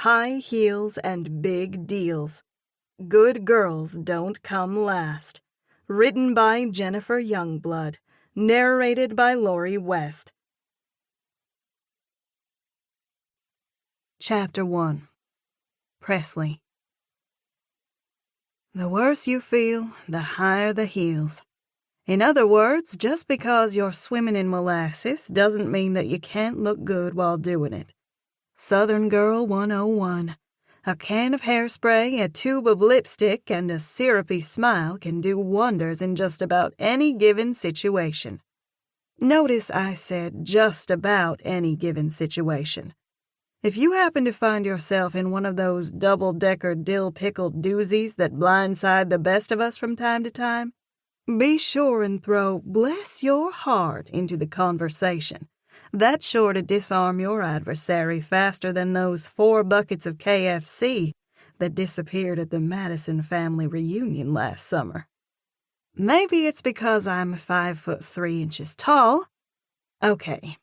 High heels and big deals. Good girls don't come last. Written by Jennifer Youngblood. Narrated by Lori West. Chapter 1. Presley. The worse you feel, the higher the heels. In other words, just because you're swimming in molasses doesn't mean that you can't look good while doing it. Southern Girl 101. A can of hairspray, a tube of lipstick, and a syrupy smile can do wonders in just about any given situation. Notice I said just about any given situation. If you happen to find yourself in one of those double-decker dill-pickled doozies that blindside the best of us from time to time, be sure and throw "bless your heart" into the conversation. That's sure to disarm your adversary faster than those 4 buckets of KFC that disappeared at the Madison family reunion last summer. Maybe it's because I'm 5'3" tall. Okay,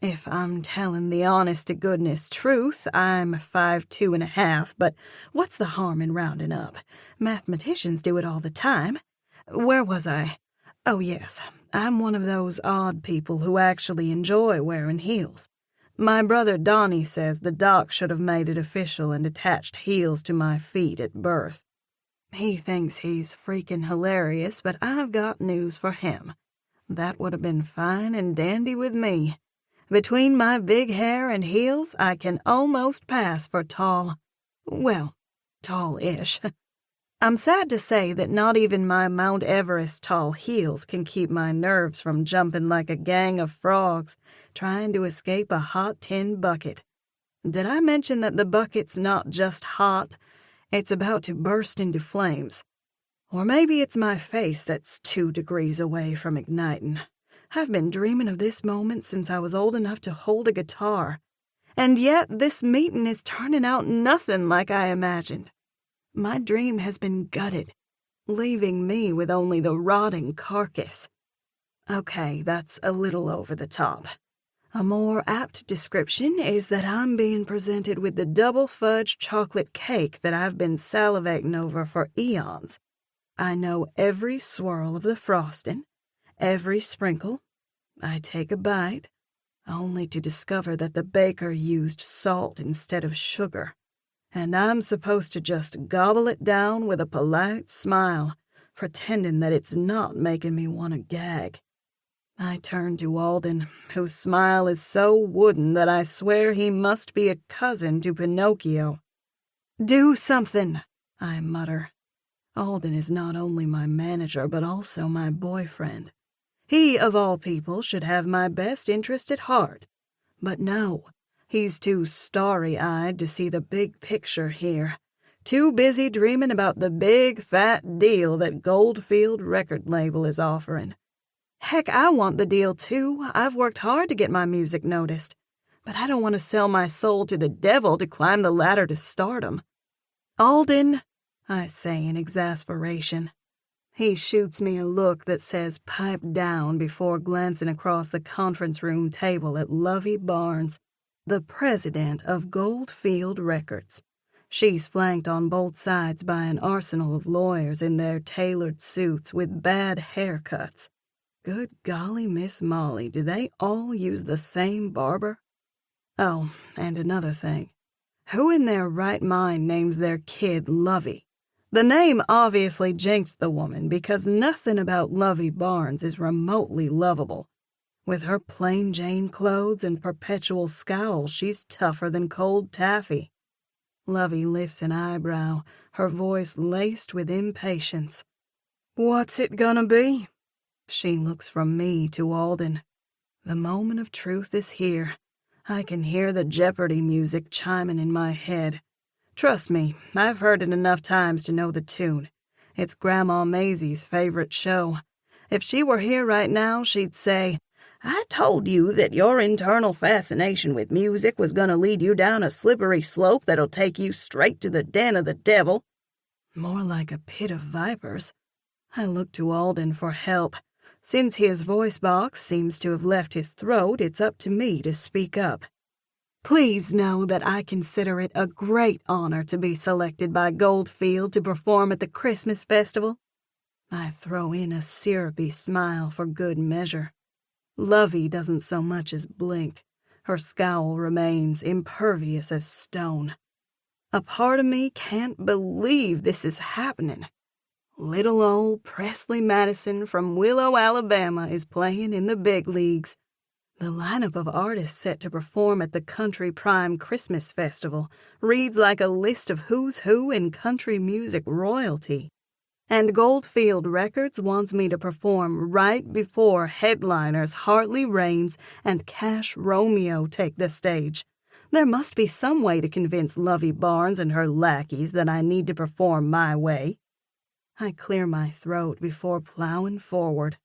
if I'm telling the honest-to-goodness truth, I'm 5'2½", but what's the harm in rounding up? Mathematicians do it all the time. Where was I? Oh, yes, I'm one of those odd people who actually enjoy wearing heels. My brother Donnie says the doc should have made it official and attached heels to my feet at birth. He thinks he's freaking hilarious, but I've got news for him. That would have been fine and dandy with me. Between my big hair and heels, I can almost pass for tall. Well, tall-ish. I'm sad to say that not even my Mount Everest tall heels can keep my nerves from jumping like a gang of frogs trying to escape a hot tin bucket. Did I mention that the bucket's not just hot? It's about to burst into flames. Or maybe it's my face that's 2 degrees away from igniting. I've been dreaming of this moment since I was old enough to hold a guitar. And yet this meeting is turning out nothing like I imagined. My dream has been gutted, leaving me with only the rotting carcass. Okay, that's a little over the top. A more apt description is that I'm being presented with the double fudge chocolate cake that I've been salivating over for eons. I know every swirl of the frosting, every sprinkle. I take a bite, only to discover that the baker used salt instead of sugar. And I'm supposed to just gobble it down with a polite smile, pretending that it's not making me want to gag. I turn to Alden, whose smile is so wooden that I swear he must be a cousin to Pinocchio. "Do something," I mutter. Alden is not only my manager, but also my boyfriend. He, of all people, should have my best interest at heart. But no. He's too starry-eyed to see the big picture here. Too busy dreaming about the big, fat deal that Goldfield record label is offering. Heck, I want the deal, too. I've worked hard to get my music noticed. But I don't want to sell my soul to the devil to climb the ladder to stardom. "Alden," I say in exasperation. He shoots me a look that says pipe down before glancing across the conference room table at Lovey Barnes, the president of Goldfield Records. She's flanked on both sides by an arsenal of lawyers in their tailored suits with bad haircuts. Good golly, Miss Mollie, do they all use the same barber? Oh, and another thing. Who in their right mind names their kid Lovey? The name obviously jinxed the woman because nothing about Lovey Barnes is remotely lovable. With her plain Jane clothes and perpetual scowl, she's tougher than cold taffy. Lovey lifts an eyebrow, her voice laced with impatience. "What's it gonna be?" She looks from me to Alden. The moment of truth is here. I can hear the Jeopardy music chiming in my head. Trust me, I've heard it enough times to know the tune. It's Grandma Maisie's favorite show. If she were here right now, she'd say, "I told you that your internal fascination with music was going to lead you down a slippery slope that'll take you straight to the den of the devil." More like a pit of vipers. I look to Alden for help. Since his voice box seems to have left his throat, it's up to me to speak up. Please know that I consider it a great honor to be selected by Goldfield to perform at the Christmas festival. I throw in a syrupy smile for good measure. Lovey doesn't so much as blink. Her scowl remains impervious as stone. A part of me can't believe this is happening. Little old Presley Madison from Willow, Alabama is playing in the big leagues. The lineup of artists set to perform at the Country Prime Christmas Festival reads like a list of who's who in country music royalty. And Goldfield Records wants me to perform right before headliners Hartley Rains and Cash Romeo take the stage. There must be some way to convince Lovey Barnes and her lackeys that I need to perform my way. I clear my throat before plowing forward.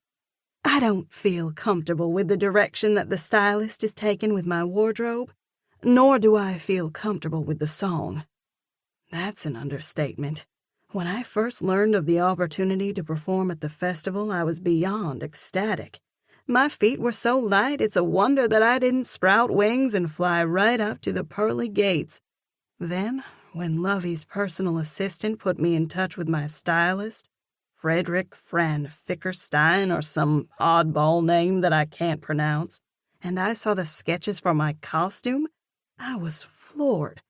I don't feel comfortable with the direction that the stylist is taking with my wardrobe, nor do I feel comfortable with the song. That's an understatement. When I first learned of the opportunity to perform at the festival, I was beyond ecstatic. My feet were so light it's a wonder that I didn't sprout wings and fly right up to the pearly gates. Then, when Lovey's personal assistant put me in touch with my stylist, Frederick Fran Fickerstein or some oddball name that I can't pronounce, and I saw the sketches for my costume, I was floored.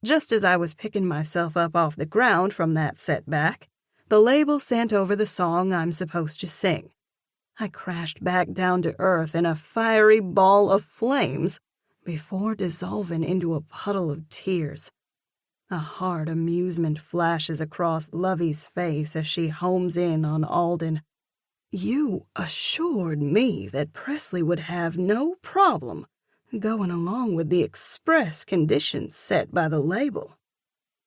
Just as I was picking myself up off the ground from that setback, the label sent over the song I'm supposed to sing. I crashed back down to earth in a fiery ball of flames before dissolving into a puddle of tears. A hard amusement flashes across Lovey's face as she homes in on Alden. You assured me that Presley would have no problem going along with the express conditions set by the label.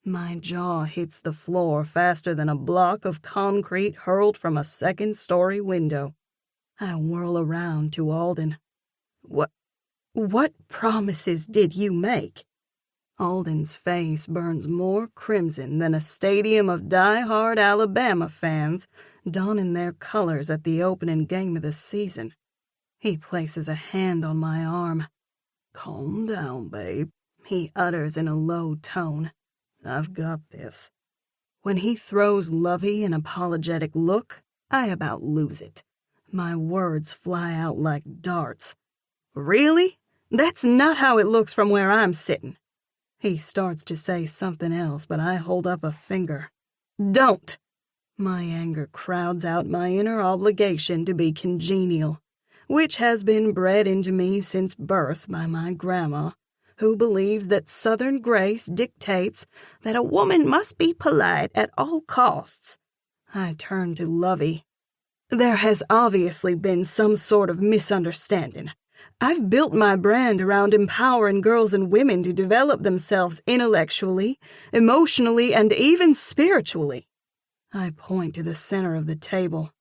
My jaw hits the floor faster than a block of concrete hurled from a second-story window. I whirl around to Alden. What promises did you make? Alden's face burns more crimson than a stadium of die-hard Alabama fans donning their colors at the opening game of the season. He places a hand on my arm. Calm down, babe, he utters in a low tone. I've got this. When he throws Lovey an apologetic look, I about lose it. My words fly out like darts. Really? That's not how it looks from where I'm sitting. He starts to say something else, but I hold up a finger. Don't! My anger crowds out my inner obligation to be congenial, which has been bred into me since birth by my grandma, who believes that Southern grace dictates that a woman must be polite at all costs. I turn to Lovey. There has obviously been some sort of misunderstanding. I've built my brand around empowering girls and women to develop themselves intellectually, emotionally, and even spiritually. I point to the center of the table.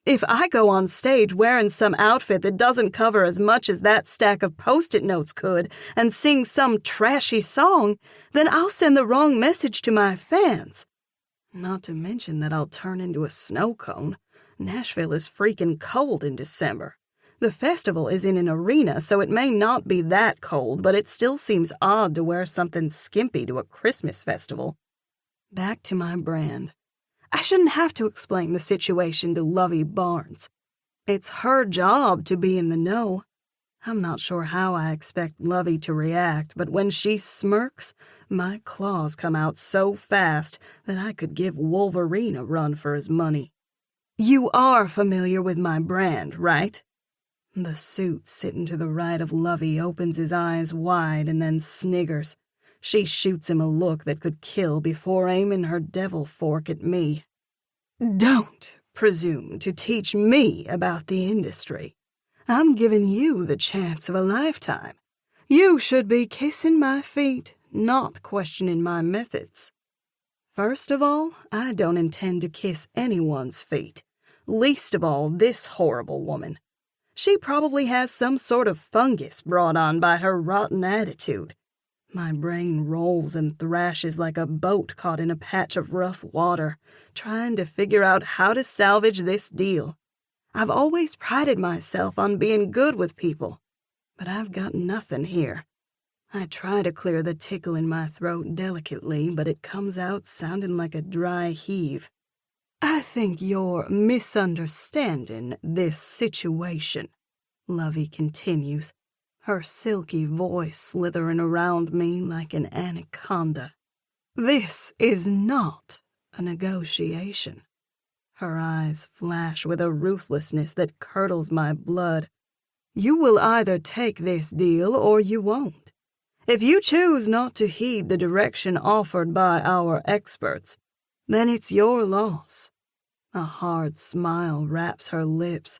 If I go on stage wearing some outfit that doesn't cover as much as that stack of Post-it notes could and sing some trashy song, then I'll send the wrong message to my fans. Not to mention that I'll turn into a snow cone. Nashville is freaking cold in December. The festival is in an arena, so it may not be that cold, but it still seems odd to wear something skimpy to a Christmas festival. Back to my brand. I shouldn't have to explain the situation to Lovey Barnes. It's her job to be in the know. I'm not sure how I expect Lovey to react, but when she smirks, my claws come out so fast that I could give Wolverine a run for his money. You are familiar with my brand, right? The suit sitting to the right of Lovey opens his eyes wide and then sniggers. She shoots him a look that could kill before aiming her devil fork at me. Don't presume to teach me about the industry. I'm giving you the chance of a lifetime. You should be kissing my feet, not questioning my methods. First of all, I don't intend to kiss anyone's feet, least of all this horrible woman. She probably has some sort of fungus brought on by her rotten attitude. My brain rolls and thrashes like a boat caught in a patch of rough water, trying to figure out how to salvage this deal. I've always prided myself on being good with people, but I've got nothing here. I try to clear the tickle in my throat delicately, but it comes out sounding like a dry heave. I think you're misunderstanding this situation, Lovey continues, her silky voice slithering around me like an anaconda. This is not a negotiation. Her eyes flash with a ruthlessness that curdles my blood. You will either take this deal or you won't. If you choose not to heed the direction offered by our experts, then it's your loss. A hard smile wraps her lips.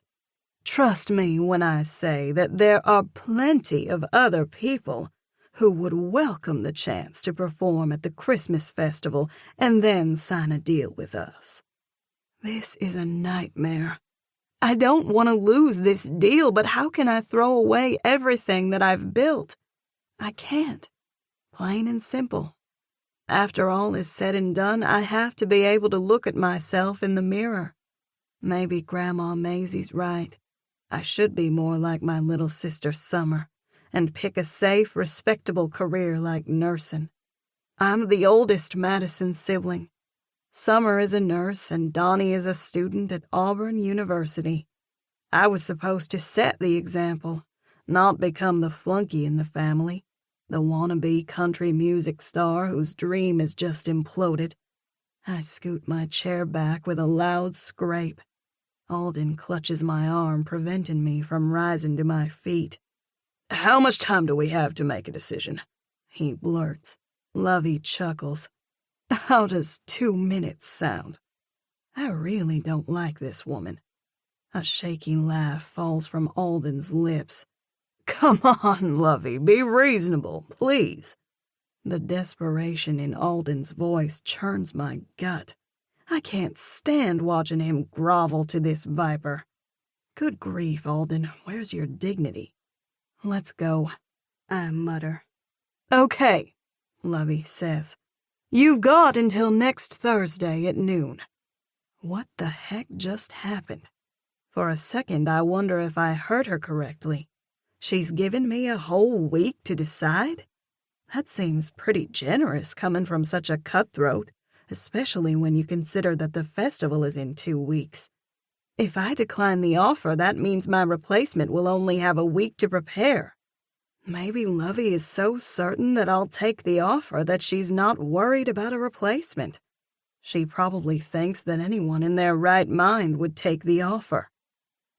Trust me when I say that there are plenty of other people who would welcome the chance to perform at the Christmas festival and then sign a deal with us. This is a nightmare. I don't want to lose this deal, but how can I throw away everything that I've built? I can't. Plain and simple. After all is said and done, I have to be able to look at myself in the mirror. Maybe Grandma Maisie's right. I should be more like my little sister Summer and pick a safe, respectable career like nursing. I'm the oldest Madison sibling. Summer is a nurse and Donnie is a student at Auburn University. I was supposed to set the example, not become the flunky in the family, the wannabe country music star whose dream has just imploded. I scoot my chair back with a loud scrape. Alden clutches my arm, preventing me from rising to my feet. How much time do we have to make a decision? He blurts. Lovey chuckles. How does 2 minutes sound? I really don't like this woman. A shaky laugh falls from Alden's lips. Come on, Lovey, be reasonable, please. The desperation in Alden's voice churns my gut. I can't stand watching him grovel to this viper. Good grief, Alden, where's your dignity? Let's go, I mutter. Okay, Lovey says. You've got until next Thursday at noon. What the heck just happened? For a second, I wonder if I heard her correctly. She's given me a whole week to decide? That seems pretty generous coming from such a cutthroat, especially when you consider that the festival is in 2 weeks. If I decline the offer, that means my replacement will only have a week to prepare. Maybe Lovey is so certain that I'll take the offer that she's not worried about a replacement. She probably thinks that anyone in their right mind would take the offer.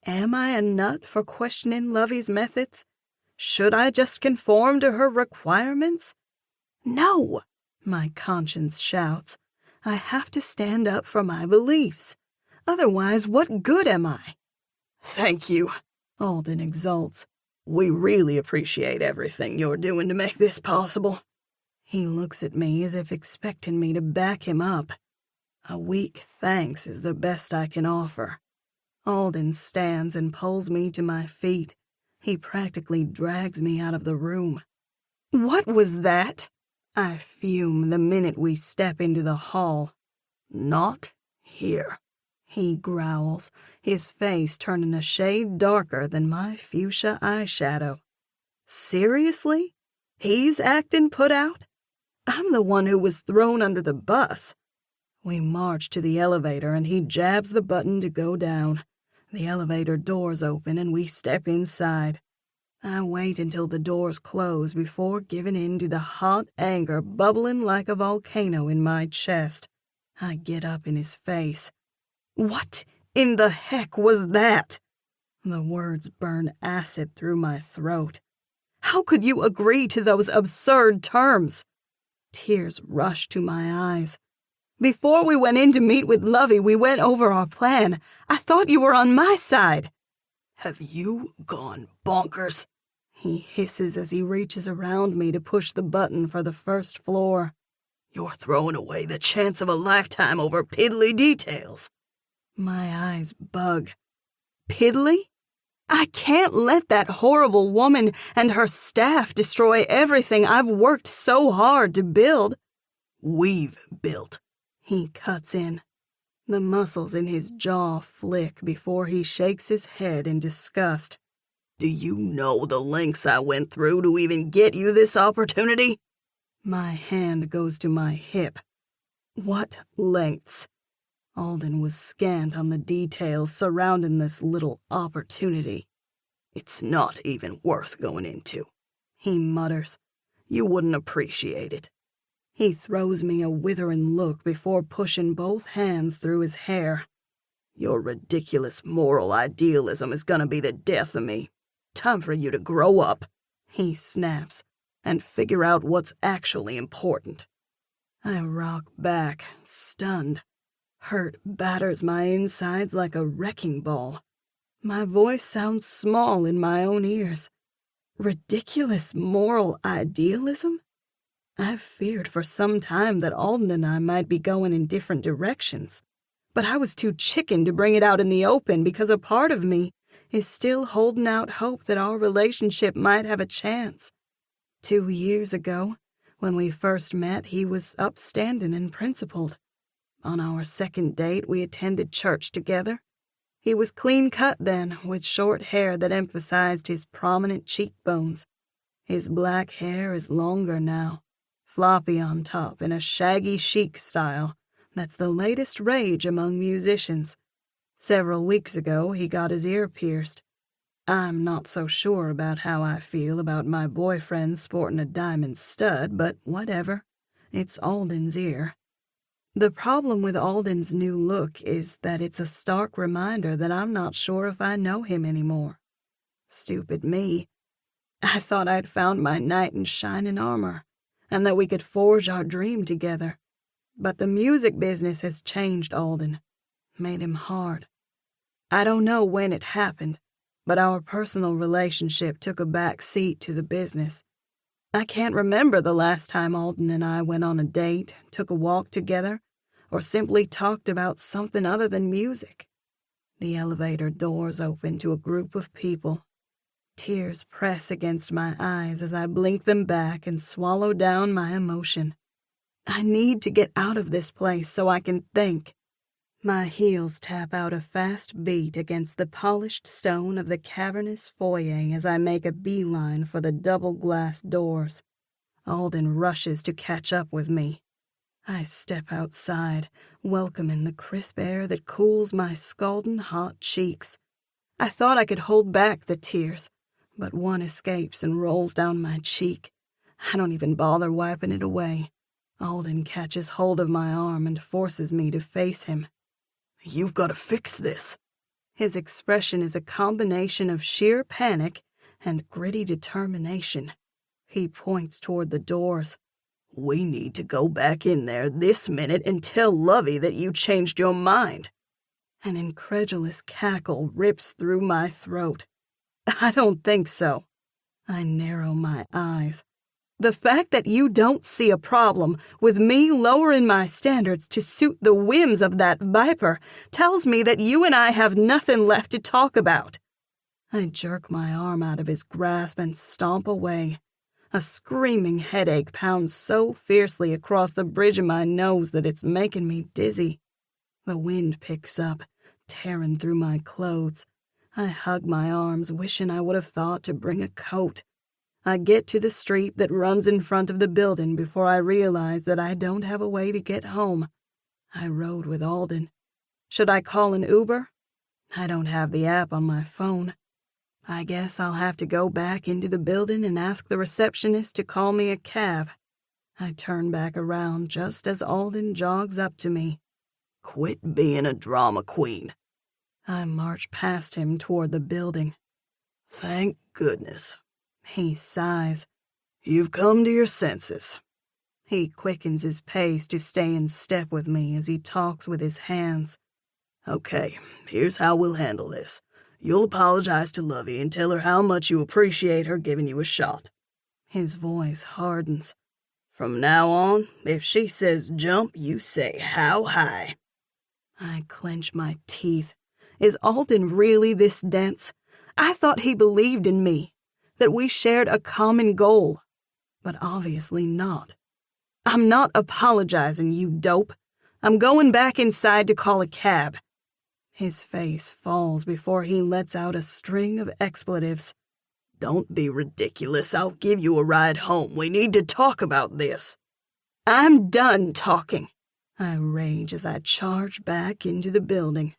Am I a nut for questioning Lovey's methods? Should I just conform to her requirements? No, my conscience shouts. I have to stand up for my beliefs. Otherwise, what good am I? Thank you, Alden exults. We really appreciate everything you're doing to make this possible. He looks at me as if expecting me to back him up. A weak thanks is the best I can offer. Alden stands and pulls me to my feet. He practically drags me out of the room. What was that? I fume the minute we step into the hall. Not here, he growls, his face turning a shade darker than my fuchsia eyeshadow. Seriously? He's acting put out? I'm the one who was thrown under the bus. We march to the elevator and he jabs the button to go down. The elevator doors open and we step inside. I wait until the doors close before giving in to the hot anger bubbling like a volcano in my chest. I get up in his face. What in the heck was that? The words burn acid through my throat. How could you agree to those absurd terms? Tears rush to my eyes. Before we went in to meet with Lovey, we went over our plan. I thought you were on my side. Have you gone bonkers? He hisses as he reaches around me to push the button for the first floor. You're throwing away the chance of a lifetime over piddly details. My eyes bug. Piddly? I can't let that horrible woman and her staff destroy everything I've worked so hard to build. We've built. He cuts in. The muscles in his jaw flick before he shakes his head in disgust. Do you know the lengths I went through to even get you this opportunity? My hand goes to my hip. What lengths? Alden was scant on the details surrounding this little opportunity. It's not even worth going into, he mutters. You wouldn't appreciate it. He throws me a withering look before pushing both hands through his hair. Your ridiculous moral idealism is gonna be the death of me. Time for you to grow up, he snaps, and figure out what's actually important. I rock back, stunned. Hurt batters my insides like a wrecking ball. My voice sounds small in my own ears. Ridiculous moral idealism? I've feared for some time that Alden and I might be going in different directions, but I was too chicken to bring it out in the open because a part of me is still holding out hope that our relationship might have a chance. 2 years ago, when we first met, he was upstanding and principled. On our second date, we attended church together. He was clean-cut then, with short hair that emphasized his prominent cheekbones. His black hair is longer now, floppy on top in a shaggy chic style that's the latest rage among musicians. Several weeks ago, he got his ear pierced. I'm not so sure about how I feel about my boyfriend sporting a diamond stud, but whatever. It's Alden's ear. The problem with Alden's new look is that it's a stark reminder that I'm not sure if I know him anymore. Stupid me. I thought I'd found my knight in shining armor, and that we could forge our dream together. But the music business has changed Alden, made him hard. I don't know when it happened, but our personal relationship took a back seat to the business. I can't remember the last time Alden and I went on a date, took a walk together, or simply talked about something other than music. The elevator doors open to a group of people. Tears press against my eyes as I blink them back and swallow down my emotion. I need to get out of this place so I can think. My heels tap out a fast beat against the polished stone of the cavernous foyer as I make a beeline for the double-glass doors. Alden rushes to catch up with me. I step outside, welcoming the crisp air that cools my scalding hot cheeks. I thought I could hold back the tears, but one escapes and rolls down my cheek. I don't even bother wiping it away. Alden catches hold of my arm and forces me to face him. You've got to fix this. His expression is a combination of sheer panic and gritty determination. He points toward the doors. We need to go back in there this minute and tell Lovey that you changed your mind. An incredulous cackle rips through my throat. I don't think so. I narrow my eyes. The fact that you don't see a problem with me lowering my standards to suit the whims of that viper tells me that you and I have nothing left to talk about. I jerk my arm out of his grasp and stomp away. A screaming headache pounds so fiercely across the bridge of my nose that it's making me dizzy. The wind picks up, tearing through my clothes. I hug my arms, wishing I would have thought to bring a coat. I get to the street that runs in front of the building before I realize that I don't have a way to get home. I rode with Alden. Should I call an Uber? I don't have the app on my phone. I guess I'll have to go back into the building and ask the receptionist to call me a cab. I turn back around just as Alden jogs up to me. Quit being a drama queen. I march past him toward the building. Thank goodness. He sighs. You've come to your senses. He quickens his pace to stay in step with me as he talks with his hands. Okay, here's how we'll handle this. You'll apologize to Lovey and tell her how much you appreciate her giving you a shot. His voice hardens. From now on, if she says jump, you say how high. I clench my teeth. Is Alden really this dense? I thought he believed in me, that we shared a common goal, but obviously not. I'm not apologizing, you dope. I'm going back inside to call a cab. His face falls before he lets out a string of expletives. Don't be ridiculous. I'll give you a ride home. We need to talk about this. I'm done talking. I rage as I charge back into the building.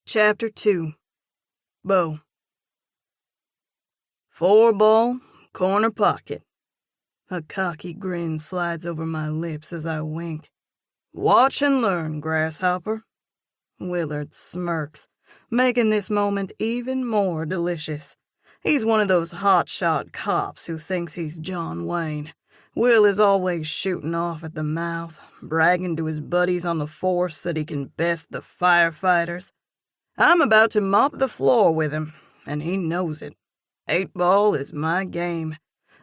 Chapter 2. Beau. 4-ball, corner pocket. A cocky grin slides over my lips as I wink. Watch and learn, grasshopper. Willard smirks, making this moment even more delicious. He's one of those hotshot cops who thinks he's John Wayne. Will is always shooting off at the mouth, bragging to his buddies on the force that he can best the firefighters. I'm about to mop the floor with him, and he knows it. 8-ball is my game.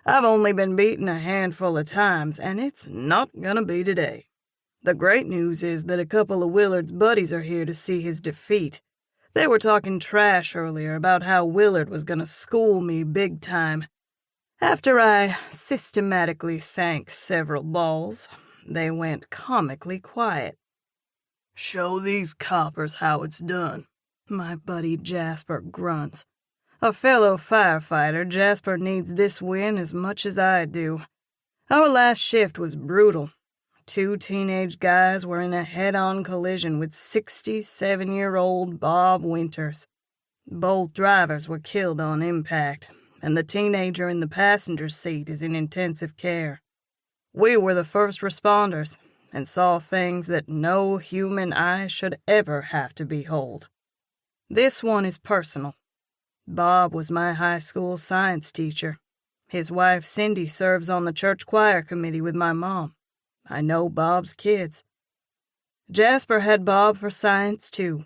I've only been beaten a handful of times, and it's not gonna be today. The great news is that a couple of Willard's buddies are here to see his defeat. They were talking trash earlier about how Willard was gonna school me big time. After I systematically sank several balls, they went comically quiet. Show these coppers how it's done, my buddy Jasper grunts. A fellow firefighter, Jasper needs this win as much as I do. Our last shift was brutal. 2 teenage guys were in a head-on collision with 67-year-old Bob Winters. Both drivers were killed on impact, and the teenager in the passenger seat is in intensive care. We were the first responders and saw things that no human eye should ever have to behold. This one is personal. Bob was my high school science teacher. His wife Cindy serves on the church choir committee with my mom. I know Bob's kids. Jasper had Bob for science, too.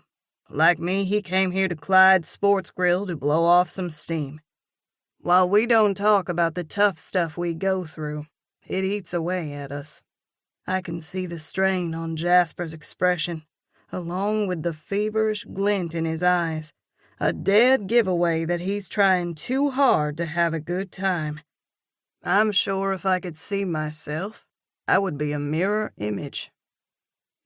Like me, he came here to Clyde's Sports Grill to blow off some steam. While we don't talk about the tough stuff we go through, it eats away at us. I can see the strain on Jasper's expression, along with the feverish glint in his eyes, a dead giveaway that he's trying too hard to have a good time. I'm sure if I could see myself, I would be a mirror image.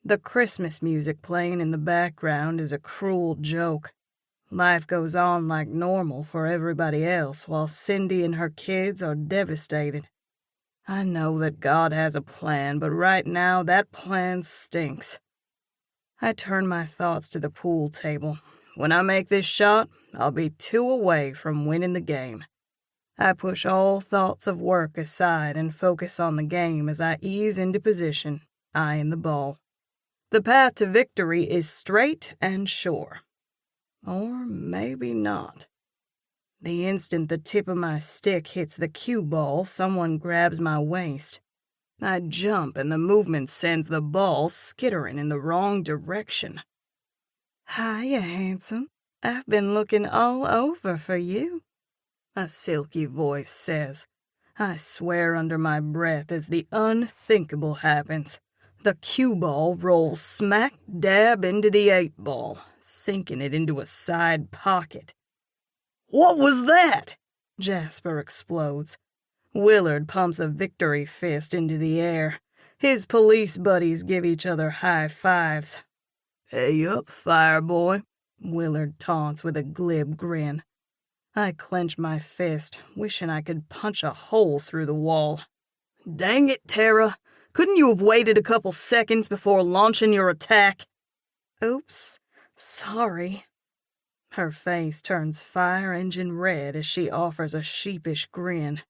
The Christmas music playing in the background is a cruel joke. Life goes on like normal for everybody else while Cindy and her kids are devastated. I know that God has a plan, but right now that plan stinks. I turn my thoughts to the pool table. When I make this shot, I'll be 2 away from winning the game. I push all thoughts of work aside and focus on the game as I ease into position, eyeing the ball. The path to victory is straight and sure. Or maybe not. The instant the tip of my stick hits the cue ball, someone grabs my waist. I jump and the movement sends the ball skittering in the wrong direction. Hiya, handsome. I've been looking all over for you, a silky voice says. I swear under my breath as the unthinkable happens. The cue ball rolls smack dab into the 8-ball, sinking it into a side pocket. What was that? Jasper explodes. Willard pumps a victory fist into the air. His police buddies give each other high fives. Hey up, fireboy, Willard taunts with a glib grin. I clench my fist, wishing I could punch a hole through the wall. Dang it, Tara. Couldn't you have waited a couple seconds before launching your attack? Oops, sorry. Her face turns fire engine red as she offers a sheepish grin.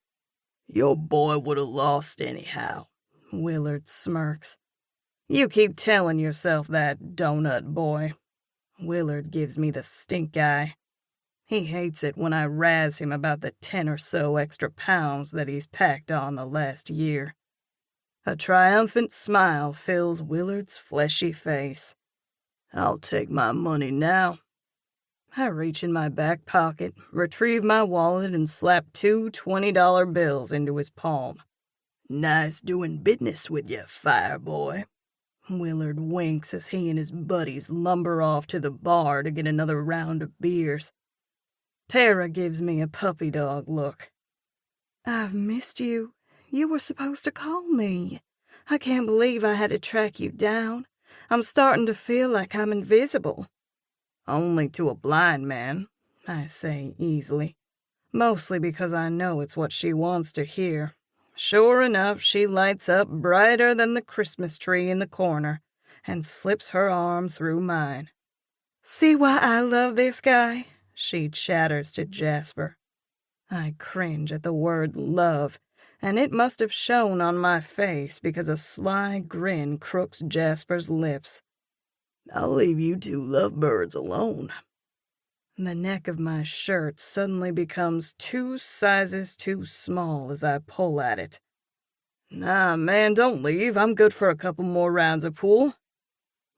Your boy would have lost anyhow, Willard smirks. You keep telling yourself that, donut boy. Willard gives me the stink eye. He hates it when I razz him about the 10 or so extra pounds that he's packed on the last year. A triumphant smile fills Willard's fleshy face. I'll take my money now. I reach in my back pocket, retrieve my wallet, and slap 2 $20 bills into his palm. Nice doing business with you, fireboy. Willard winks as he and his buddies lumber off to the bar to get another round of beers. Tara gives me a puppy dog look. I've missed you. You were supposed to call me. I can't believe I had to track you down. I'm starting to feel like I'm invisible. Only to a blind man, I say easily, mostly because I know it's what she wants to hear. Sure enough, she lights up brighter than the Christmas tree in the corner and slips her arm through mine. "See why I love this guy?" she chatters to Jasper. I cringe at the word love, and it must have shown on my face because a sly grin crooks Jasper's lips. "I'll leave you two lovebirds alone." The neck of my shirt suddenly becomes 2 sizes too small as I pull at it. "Nah, man, don't leave. I'm good for a couple more rounds of pool."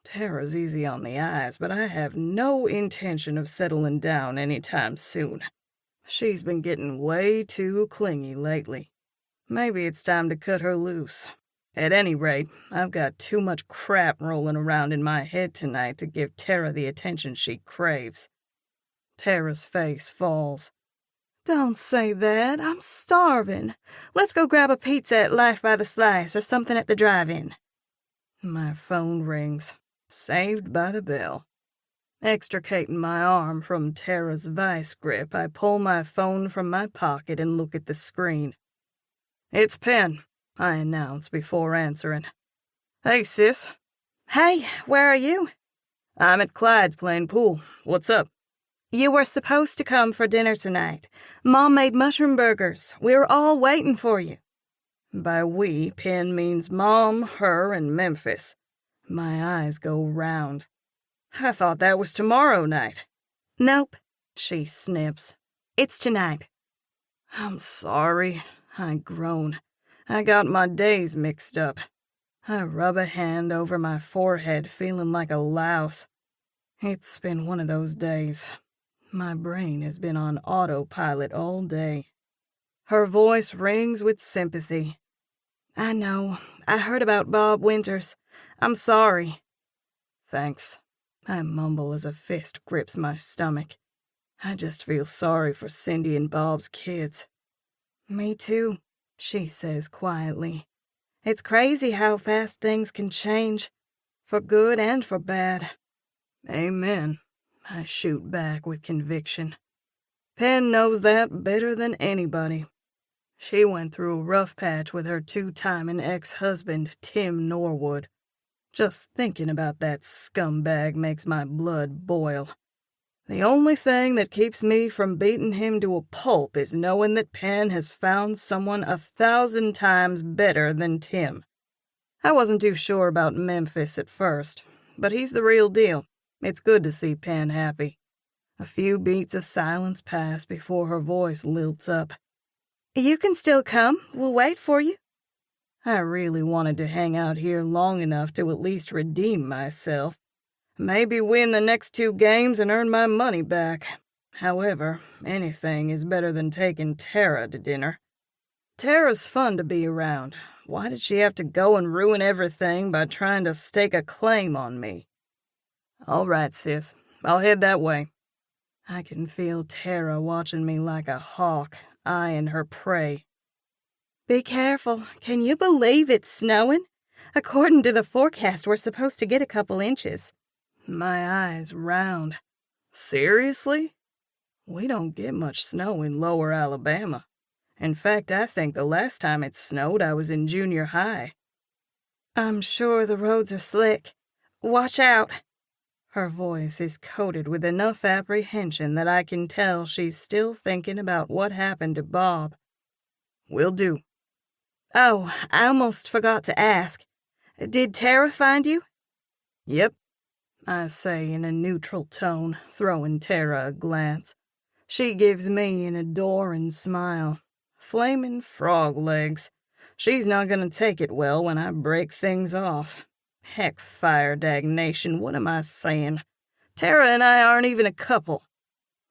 Tara's easy on the eyes, but I have no intention of settling down any time soon. She's been getting way too clingy lately. Maybe it's time to cut her loose. At any rate, I've got too much crap rolling around in my head tonight to give Tara the attention she craves. Tara's face falls. "Don't say that. I'm starving. Let's go grab a pizza at Life by the Slice or something at the drive-in." My phone rings. Saved by the bell. Extricating my arm from Tara's vice grip, I pull my phone from my pocket and look at the screen. "It's Pen," I announce before answering. "Hey, sis." "Hey, where are you?" "I'm at Clyde's playing pool. What's up?" "You were supposed to come for dinner tonight. Mom made mushroom burgers. We were all waiting for you." By we, Pen means Mom, her, and Memphis. My eyes go round. "I thought that was tomorrow night." "Nope," she snips. "It's tonight." "I'm sorry," I groan. I got my days mixed up. I rub a hand over my forehead, feeling like a louse. It's been one of those days. My brain has been on autopilot all day. Her voice rings with sympathy. "I know. I heard about Bob Winters. I'm sorry." "Thanks," I mumble as a fist grips my stomach. I just feel sorry for Cindy and Bob's kids. "Me too," she says quietly. "It's crazy how fast things can change, for good and for bad." "Amen," I shoot back with conviction. Pen knows that better than anybody. She went through a rough patch with her two-timing ex-husband, Tim Norwood. Just thinking about that scumbag makes my blood boil. The only thing that keeps me from beating him to a pulp is knowing that Pen has found someone 1,000 times better than Tim. I wasn't too sure about Memphis at first, but he's the real deal. It's good to see Pen happy. A few beats of silence pass before her voice lilts up. "You can still come. We'll wait for you." I really wanted to hang out here long enough to at least redeem myself. Maybe win the next 2 games and earn my money back. However, anything is better than taking Tara to dinner. Tara's fun to be around. Why did she have to go and ruin everything by trying to stake a claim on me? "All right, sis. I'll head that way." I can feel Tara watching me like a hawk, eyeing her prey. "Be careful. Can you believe it's snowing? According to the forecast, we're supposed to get a couple inches." My eyes round. Seriously? We don't get much snow in lower Alabama. In fact, I think the last time it snowed I was in junior high. "I'm sure the roads are slick. Watch out." Her voice is coated with enough apprehension that I can tell she's still thinking about what happened to Bob. "Will do." "Oh, I almost forgot to ask. Did Tara find you?" "Yep," I say in a neutral tone, throwing Tara a glance. She gives me an adoring smile. Flaming frog legs. She's not gonna take it well when I break things off. Heck, fire dagnation, what am I saying? Tara and I aren't even a couple.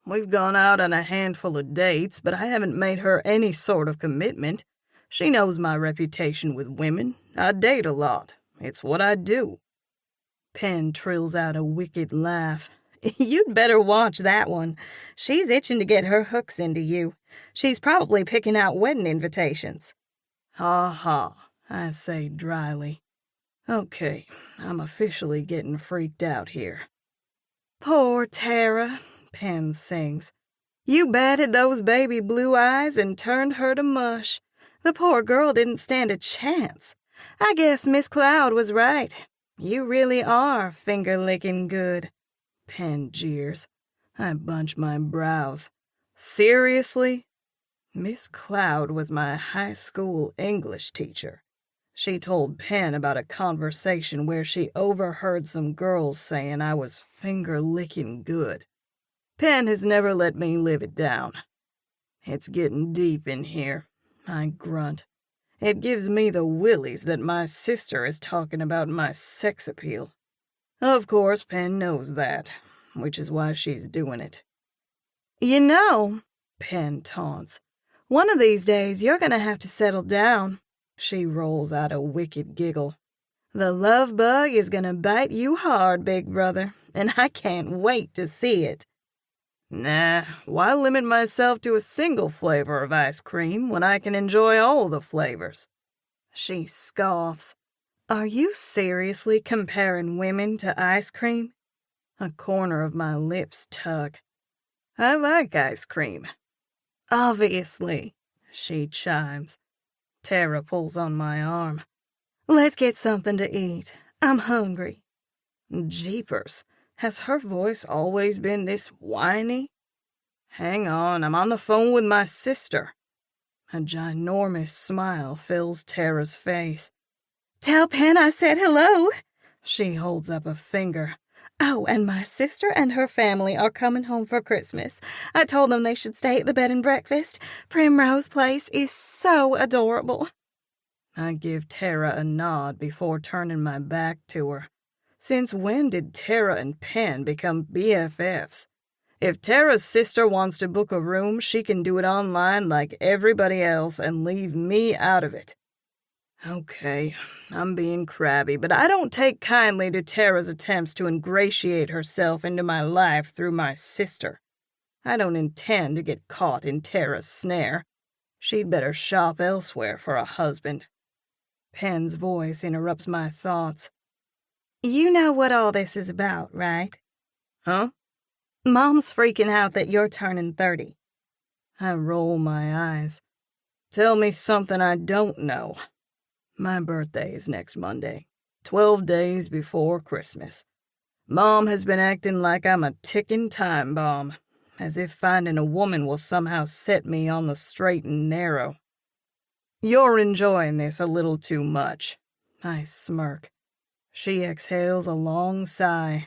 We've gone out on a handful of dates, but I haven't made her any sort of commitment. She knows my reputation with women. I date a lot. It's what I do." Pen trills out a wicked laugh. "You'd better watch that one. She's itching to get her hooks into you. She's probably picking out wedding invitations." "Ha ha," I say dryly. Okay, I'm officially getting freaked out here. Poor Tara, Pen sings. You batted those baby blue eyes and turned her to mush. The poor girl didn't stand a chance. I guess Miss Cloud was right. You really are finger-licking good. Pen jeers. I bunch my brows. Seriously? Miss Cloud was my high school English teacher. She told Pen about a conversation where she overheard some girls saying I was finger-licking good. Pen has never let me live it down. It's getting deep in here, I grunt. It gives me the willies that my sister is talking about my sex appeal. Of course, Pen knows that, which is why she's doing it. You know, Pen taunts, one of these days you're gonna have to settle down. She rolls out a wicked giggle. The love bug is gonna bite you hard, big brother, and I can't wait to see it. Nah, why limit myself to a single flavor of ice cream when I can enjoy all the flavors? She scoffs. Are you seriously comparing women to ice cream? A corner of my lips tug. I like ice cream. Obviously, she chimes. Tara pulls on my arm. Let's get something to eat. I'm hungry. Jeepers. Has her voice always been this whiny? Hang on, I'm on the phone with my sister. A ginormous smile fills Tara's face. Tell Pen I said hello. She holds up a finger. Oh, and my sister and her family are coming home for Christmas. I told them they should stay at the bed and breakfast. Primrose Place is so adorable. I give Tara a nod before turning my back to her. Since when did Tara and Pen become BFFs? If Tara's sister wants to book a room, she can do it online like everybody else and leave me out of it. Okay, I'm being crabby, but I don't take kindly to Tara's attempts to ingratiate herself into my life through my sister. I don't intend to get caught in Tara's snare. She'd better shop elsewhere for a husband. Pen's voice interrupts my thoughts. You know what all this is about, right? Huh? Mom's freaking out that you're turning 30. I roll my eyes. Tell me something I don't know. My birthday is next Monday, 12 days before Christmas. Mom has been acting like I'm a ticking time bomb, as if finding a woman will somehow set me on the straight and narrow. You're enjoying this a little too much. I smirk. She exhales a long sigh.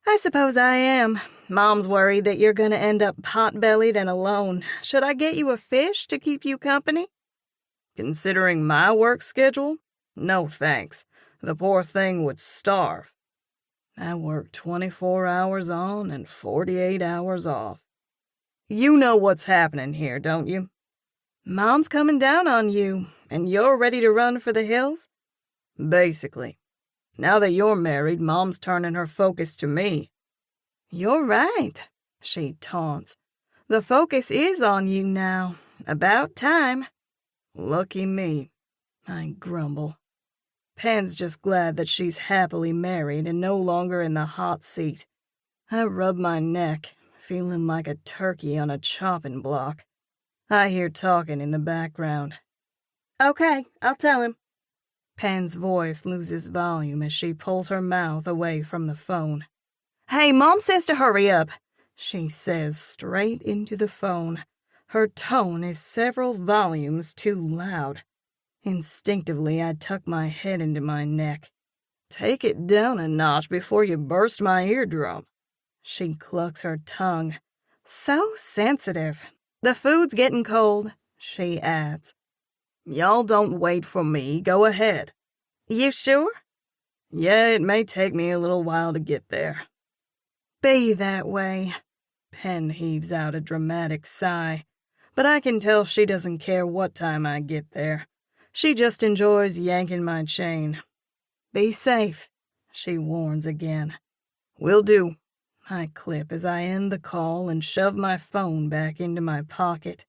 I suppose I am. Mom's worried that you're going to end up pot-bellied and alone. Should I get you a fish to keep you company? Considering my work schedule? No thanks. The poor thing would starve. I work 24 hours on and 48 hours off. You know what's happening here, don't you? Mom's coming down on you, and you're ready to run for the hills? Basically. Now that you're married, Mom's turning her focus to me. You're right, she taunts. The focus is on you now. About time. Lucky me, I grumble. Pen's just glad that she's happily married and no longer in the hot seat. I rub my neck, feeling like a turkey on a chopping block. I hear talking in the background. Okay, I'll tell him. Pen's voice loses volume as she pulls her mouth away from the phone. Hey, Mom says to hurry up, she says straight into the phone. Her tone is several volumes too loud. Instinctively, I tuck my head into my neck. Take it down a notch before you burst my eardrum. She clucks her tongue. So sensitive. The food's getting cold, she adds. Y'all don't wait for me. Go ahead. You sure? Yeah, it may take me a little while to get there. Be that way. Pen heaves out a dramatic sigh, but I can tell she doesn't care what time I get there. She just enjoys yanking my chain. Be safe, she warns again. Will do, I clip as I end the call and shove my phone back into my pocket.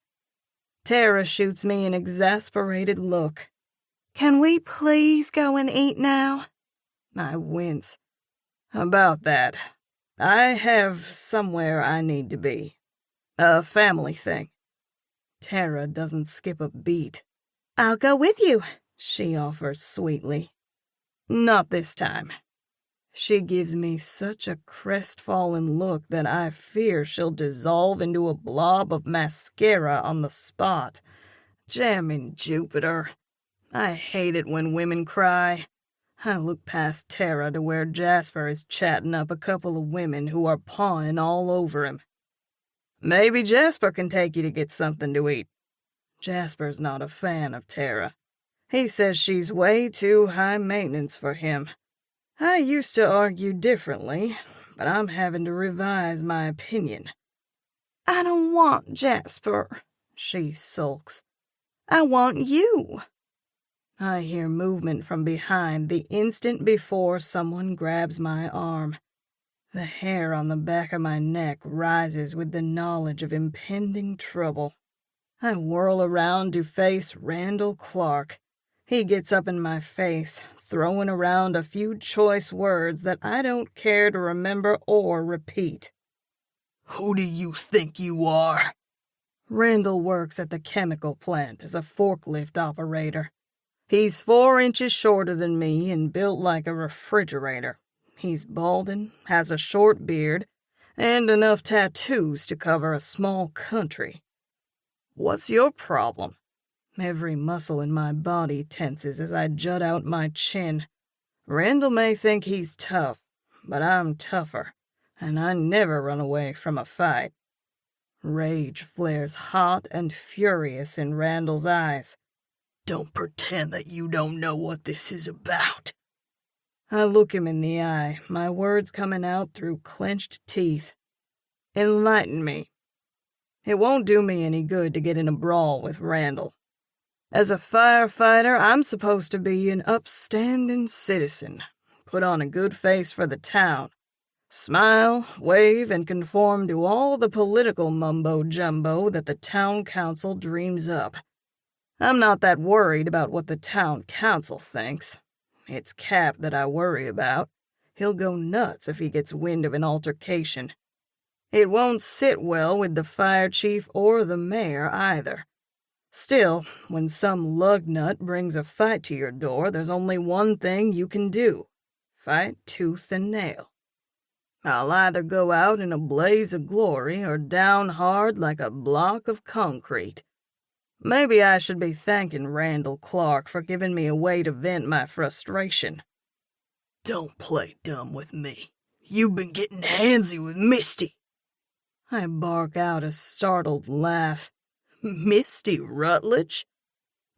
Tara shoots me an exasperated look. Can we please go and eat now? I wince. About that. I have somewhere I need to be. A family thing." Tara doesn't skip a beat. "I'll go with you," she offers sweetly. "Not this time." She gives me such a crestfallen look that I fear she'll dissolve into a blob of mascara on the spot. Jamming Jupiter. I hate it when women cry. I look past Tara to where Jasper is chatting up a couple of women who are pawing all over him. "Maybe Jasper can take you to get something to eat." Jasper's not a fan of Tara. He says she's way too high maintenance for him. I used to argue differently, but I'm having to revise my opinion. "I don't want Jasper," she sulks. "I want you." I hear movement from behind the instant before someone grabs my arm. The hair on the back of my neck rises with the knowledge of impending trouble. I whirl around to face Randall Clark. He gets up in my face, throwing around a few choice words that I don't care to remember or repeat. "Who do you think you are?" Randall works at the chemical plant as a forklift operator. He's 4 inches shorter than me and built like a refrigerator. He's balding, has a short beard, and enough tattoos to cover a small country. "What's your problem?" Every muscle in my body tenses as I jut out my chin. Randall may think he's tough, but I'm tougher, and I never run away from a fight. Rage flares hot and furious in Randall's eyes. "Don't pretend that you don't know what this is about." I look him in the eye, my words coming out through clenched teeth. "Enlighten me." It won't do me any good to get in a brawl with Randall. As a firefighter, I'm supposed to be an upstanding citizen, put on a good face for the town, smile, wave, and conform to all the political mumbo-jumbo that the town council dreams up. I'm not that worried about what the town council thinks. It's Cap that I worry about. He'll go nuts if he gets wind of an altercation. It won't sit well with the fire chief or the mayor either. Still, when some lugnut brings a fight to your door, there's only one thing you can do. Fight tooth and nail. I'll either go out in a blaze of glory or down hard like a block of concrete. Maybe I should be thanking Randall Clark for giving me a way to vent my frustration. "Don't play dumb with me. You've been getting handsy with Misty." I bark out a startled laugh. Misty Rutledge?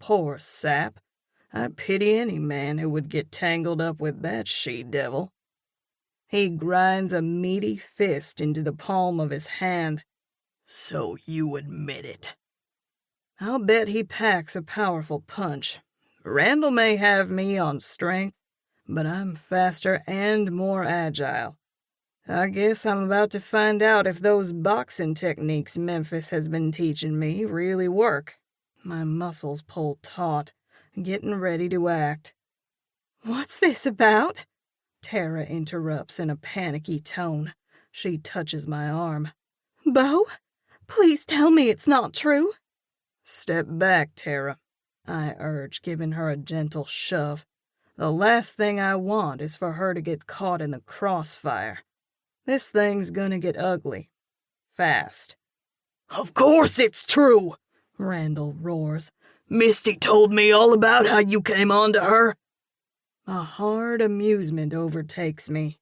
Poor sap. I pity any man who would get tangled up with that she-devil. He grinds a meaty fist into the palm of his hand. "So you admit it." I'll bet he packs a powerful punch. Randall may have me on strength, but I'm faster and more agile. I guess I'm about to find out if those boxing techniques Memphis has been teaching me really work. My muscles pull taut, getting ready to act. "What's this about?" Tara interrupts in a panicky tone. She touches my arm. "Beau, please tell me it's not true." "Step back, Tara," I urge, giving her a gentle shove. The last thing I want is for her to get caught in the crossfire. This thing's gonna get ugly. Fast. "Of course it's true," Randall roars. "Misty told me all about how you came on to her." A hard amusement overtakes me.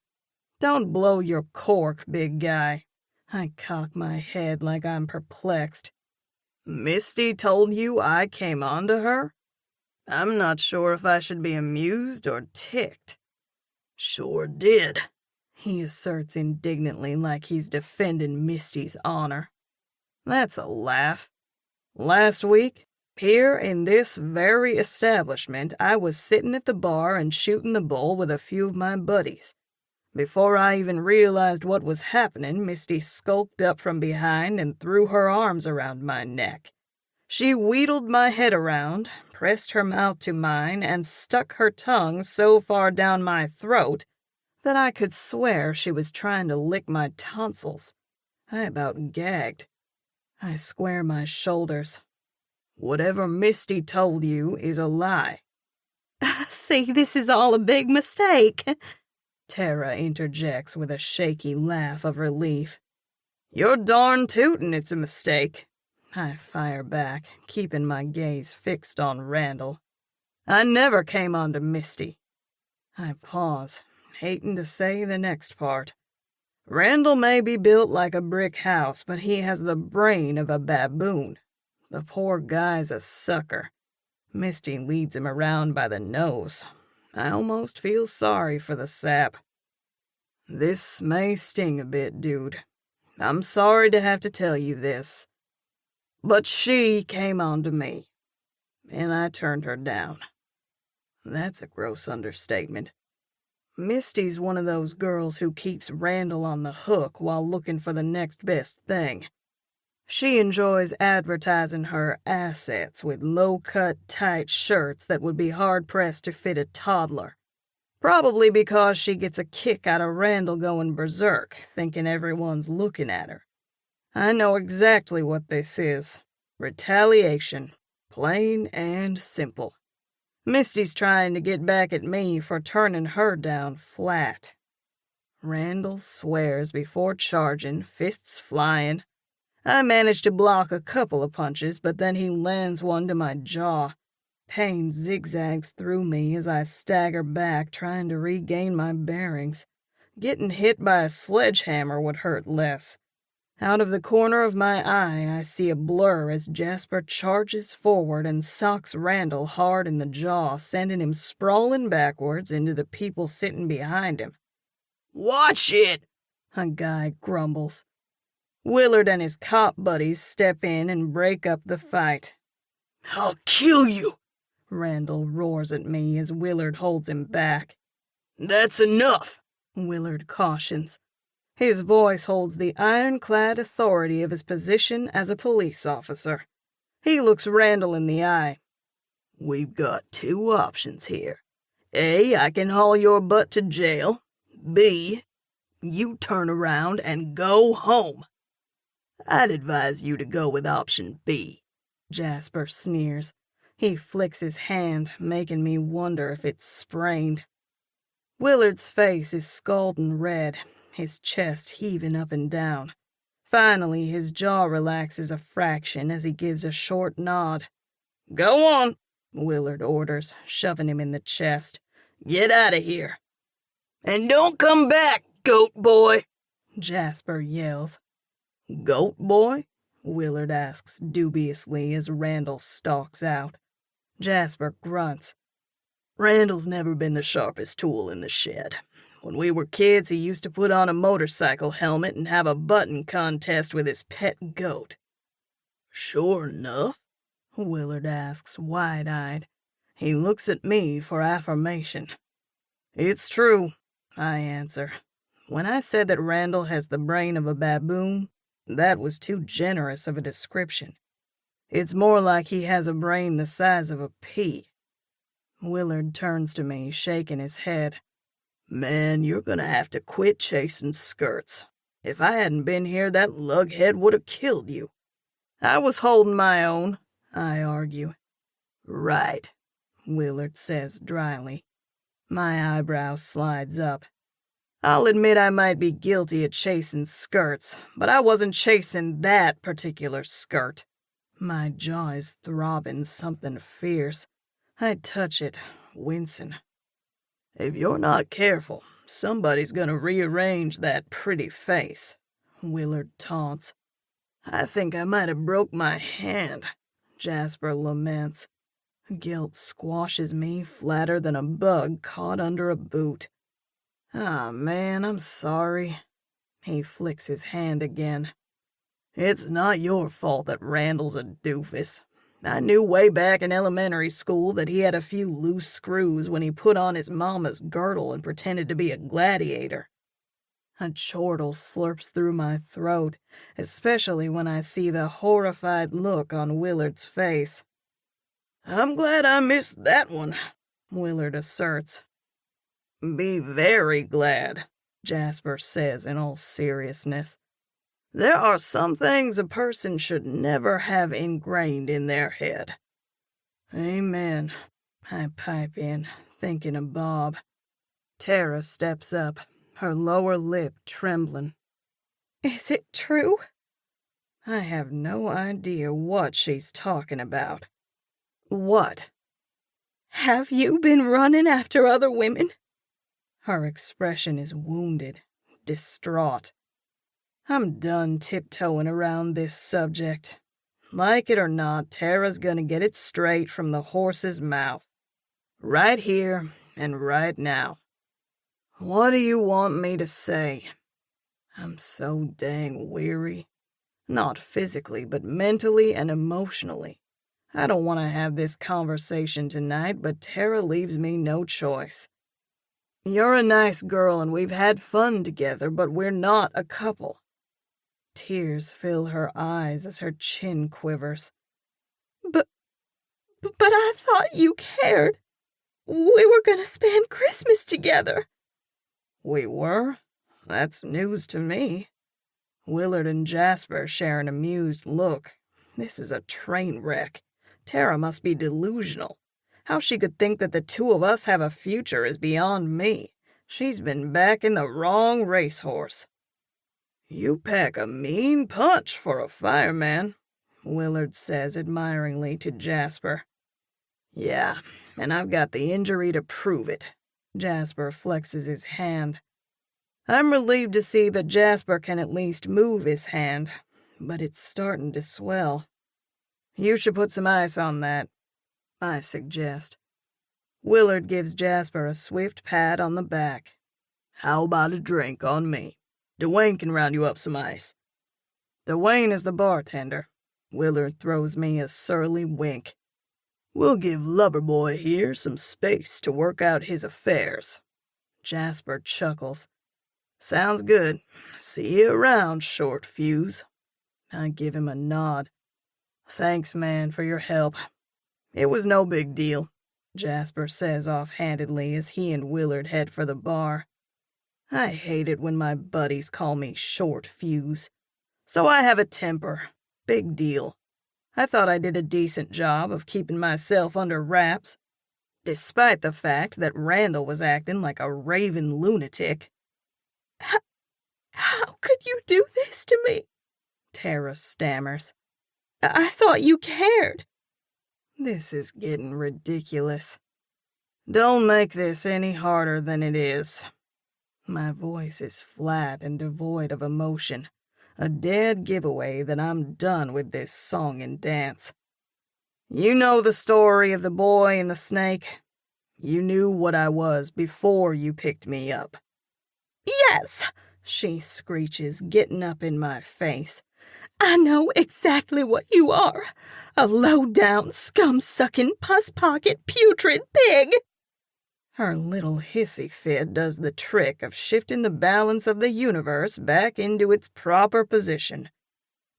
"Don't blow your cork, big guy." I cock my head like I'm perplexed. "Misty told you I came on to her?" I'm not sure if I should be amused or ticked. "Sure did," he asserts indignantly like he's defending Misty's honor. That's a laugh. Last week, here in this very establishment, I was sitting at the bar and shooting the bull with a few of my buddies. Before I even realized what was happening, Misty skulked up from behind and threw her arms around my neck. She wheedled my head around, pressed her mouth to mine, and stuck her tongue so far down my throat that I could swear she was trying to lick my tonsils. I about gagged. I square my shoulders. Whatever Misty told you is a lie. See, this is all a big mistake, Tara interjects with a shaky laugh of relief. You're darn tootin' it's a mistake. I fire back, keeping my gaze fixed on Randall. I never came on to Misty. I pause, hating to say the next part. Randall may be built like a brick house, but he has the brain of a baboon. The poor guy's a sucker. Misty leads him around by the nose. I almost feel sorry for the sap. This may sting a bit, dude. I'm sorry to have to tell you this. But she came on to me, and I turned her down. That's a gross understatement. Misty's one of those girls who keeps Randall on the hook while looking for the next best thing. She enjoys advertising her assets with low-cut, tight shirts that would be hard-pressed to fit a toddler. Probably because she gets a kick out of Randall going berserk, thinking everyone's looking at her. I know exactly what this is. Retaliation. Plain and simple. Misty's trying to get back at me for turning her down flat. Randall swears before charging, fists flying. I manage to block a couple of punches, but then he lands one to my jaw. Pain zigzags through me as I stagger back, trying to regain my bearings. Getting hit by a sledgehammer would hurt less. Out of the corner of my eye, I see a blur as Jasper charges forward and socks Randall hard in the jaw, sending him sprawling backwards into the people sitting behind him. "Watch it!" a guy grumbles. Willard and his cop buddies step in and break up the fight. "I'll kill you!" Randall roars at me as Willard holds him back. "That's enough," Willard cautions. His voice holds the ironclad authority of his position as a police officer. He looks Randall in the eye. "We've got two options here. A, I can haul your butt to jail. B, you turn around and go home." "I'd advise you to go with option B," Jasper sneers. He flicks his hand, making me wonder if it's sprained. Willard's face is scalding red, his chest heaving up and down. Finally, his jaw relaxes a fraction as he gives a short nod. "Go on," Willard orders, shoving him in the chest. "Get out of here." "And don't come back, goat boy," Jasper yells. "Goat boy?" Willard asks dubiously as Randall stalks out. Jasper grunts. "Randall's never been the sharpest tool in the shed. When we were kids, he used to put on a motorcycle helmet and have a button contest with his pet goat." "Sure enough?" Willard asks, wide-eyed. He looks at me for affirmation. "It's true," I answer. When I said that Randall has the brain of a baboon, that was too generous of a description. It's more like he has a brain the size of a pea. Willard turns to me, shaking his head. "Man, you're gonna have to quit chasing skirts. If I hadn't been here, that lughead would have killed you." "I was holding my own," I argue. "Right," Willard says dryly. My eyebrow slides up. I'll admit I might be guilty of chasing skirts, but I wasn't chasing that particular skirt. My jaw is throbbing something fierce. I touch it, wincing. "If you're not careful, somebody's gonna rearrange that pretty face," Willard taunts. "I think I might have broke my hand," Jasper laments. Guilt squashes me flatter than a bug caught under a boot. "Ah, man, I'm sorry." He flicks his hand again. "It's not your fault that Randall's a doofus. I knew way back in elementary school that he had a few loose screws when he put on his mama's girdle and pretended to be a gladiator." A chortle slurps through my throat, especially when I see the horrified look on Willard's face. "I'm glad I missed that one," Willard asserts. Be very glad, Jasper says in all seriousness. There are some things a person should never have ingrained in their head. Amen, I pipe in, thinking of Bob. Tara steps up, her lower lip trembling. Is it true? I have no idea what she's talking about. What? Have you been running after other women? Her expression is wounded, distraught. I'm done tiptoeing around this subject. Like it or not, Tara's gonna get it straight from the horse's mouth. Right here and right now. What do you want me to say? I'm so dang weary. Not physically, but mentally and emotionally. I don't want to have this conversation tonight, but Tara leaves me no choice. You're a nice girl and we've had fun together, but we're not a couple. Tears fill her eyes as her chin quivers. But I thought you cared. We were gonna spend Christmas together. We were? That's news to me. Willard and Jasper share an amused look. This is a train wreck. Tara must be delusional. How she could think that the two of us have a future is beyond me. She's been backing the wrong racehorse. You pack a mean punch for a fireman, Willard says admiringly to Jasper. Yeah, and I've got the injury to prove it. Jasper flexes his hand. I'm relieved to see that Jasper can at least move his hand, but it's starting to swell. You should put some ice on that, I suggest. Willard gives Jasper a swift pat on the back. How about a drink on me? Dwayne can round you up some ice. Dwayne is the bartender. Willard throws me a surly wink. We'll give Loverboy here some space to work out his affairs. Jasper chuckles. Sounds good. See you around, short fuse. I give him a nod. Thanks, man, for your help. It was no big deal, Jasper says offhandedly as he and Willard head for the bar. I hate it when my buddies call me short fuse. So I have a temper. Big deal. I thought I did a decent job of keeping myself under wraps, despite the fact that Randall was acting like a raving lunatic. How could you do this to me? Tara stammers. I thought you cared. This is getting ridiculous. Don't make this any harder than it is. My voice is flat and devoid of emotion, a dead giveaway that I'm done with this song and dance. You know the story of the boy and the snake. You knew what I was before you picked me up. Yes, she screeches, getting up in my face. I know exactly what you are. A low-down, scum-sucking, pus-pocket, putrid pig. Her little hissy fit does the trick of shifting the balance of the universe back into its proper position.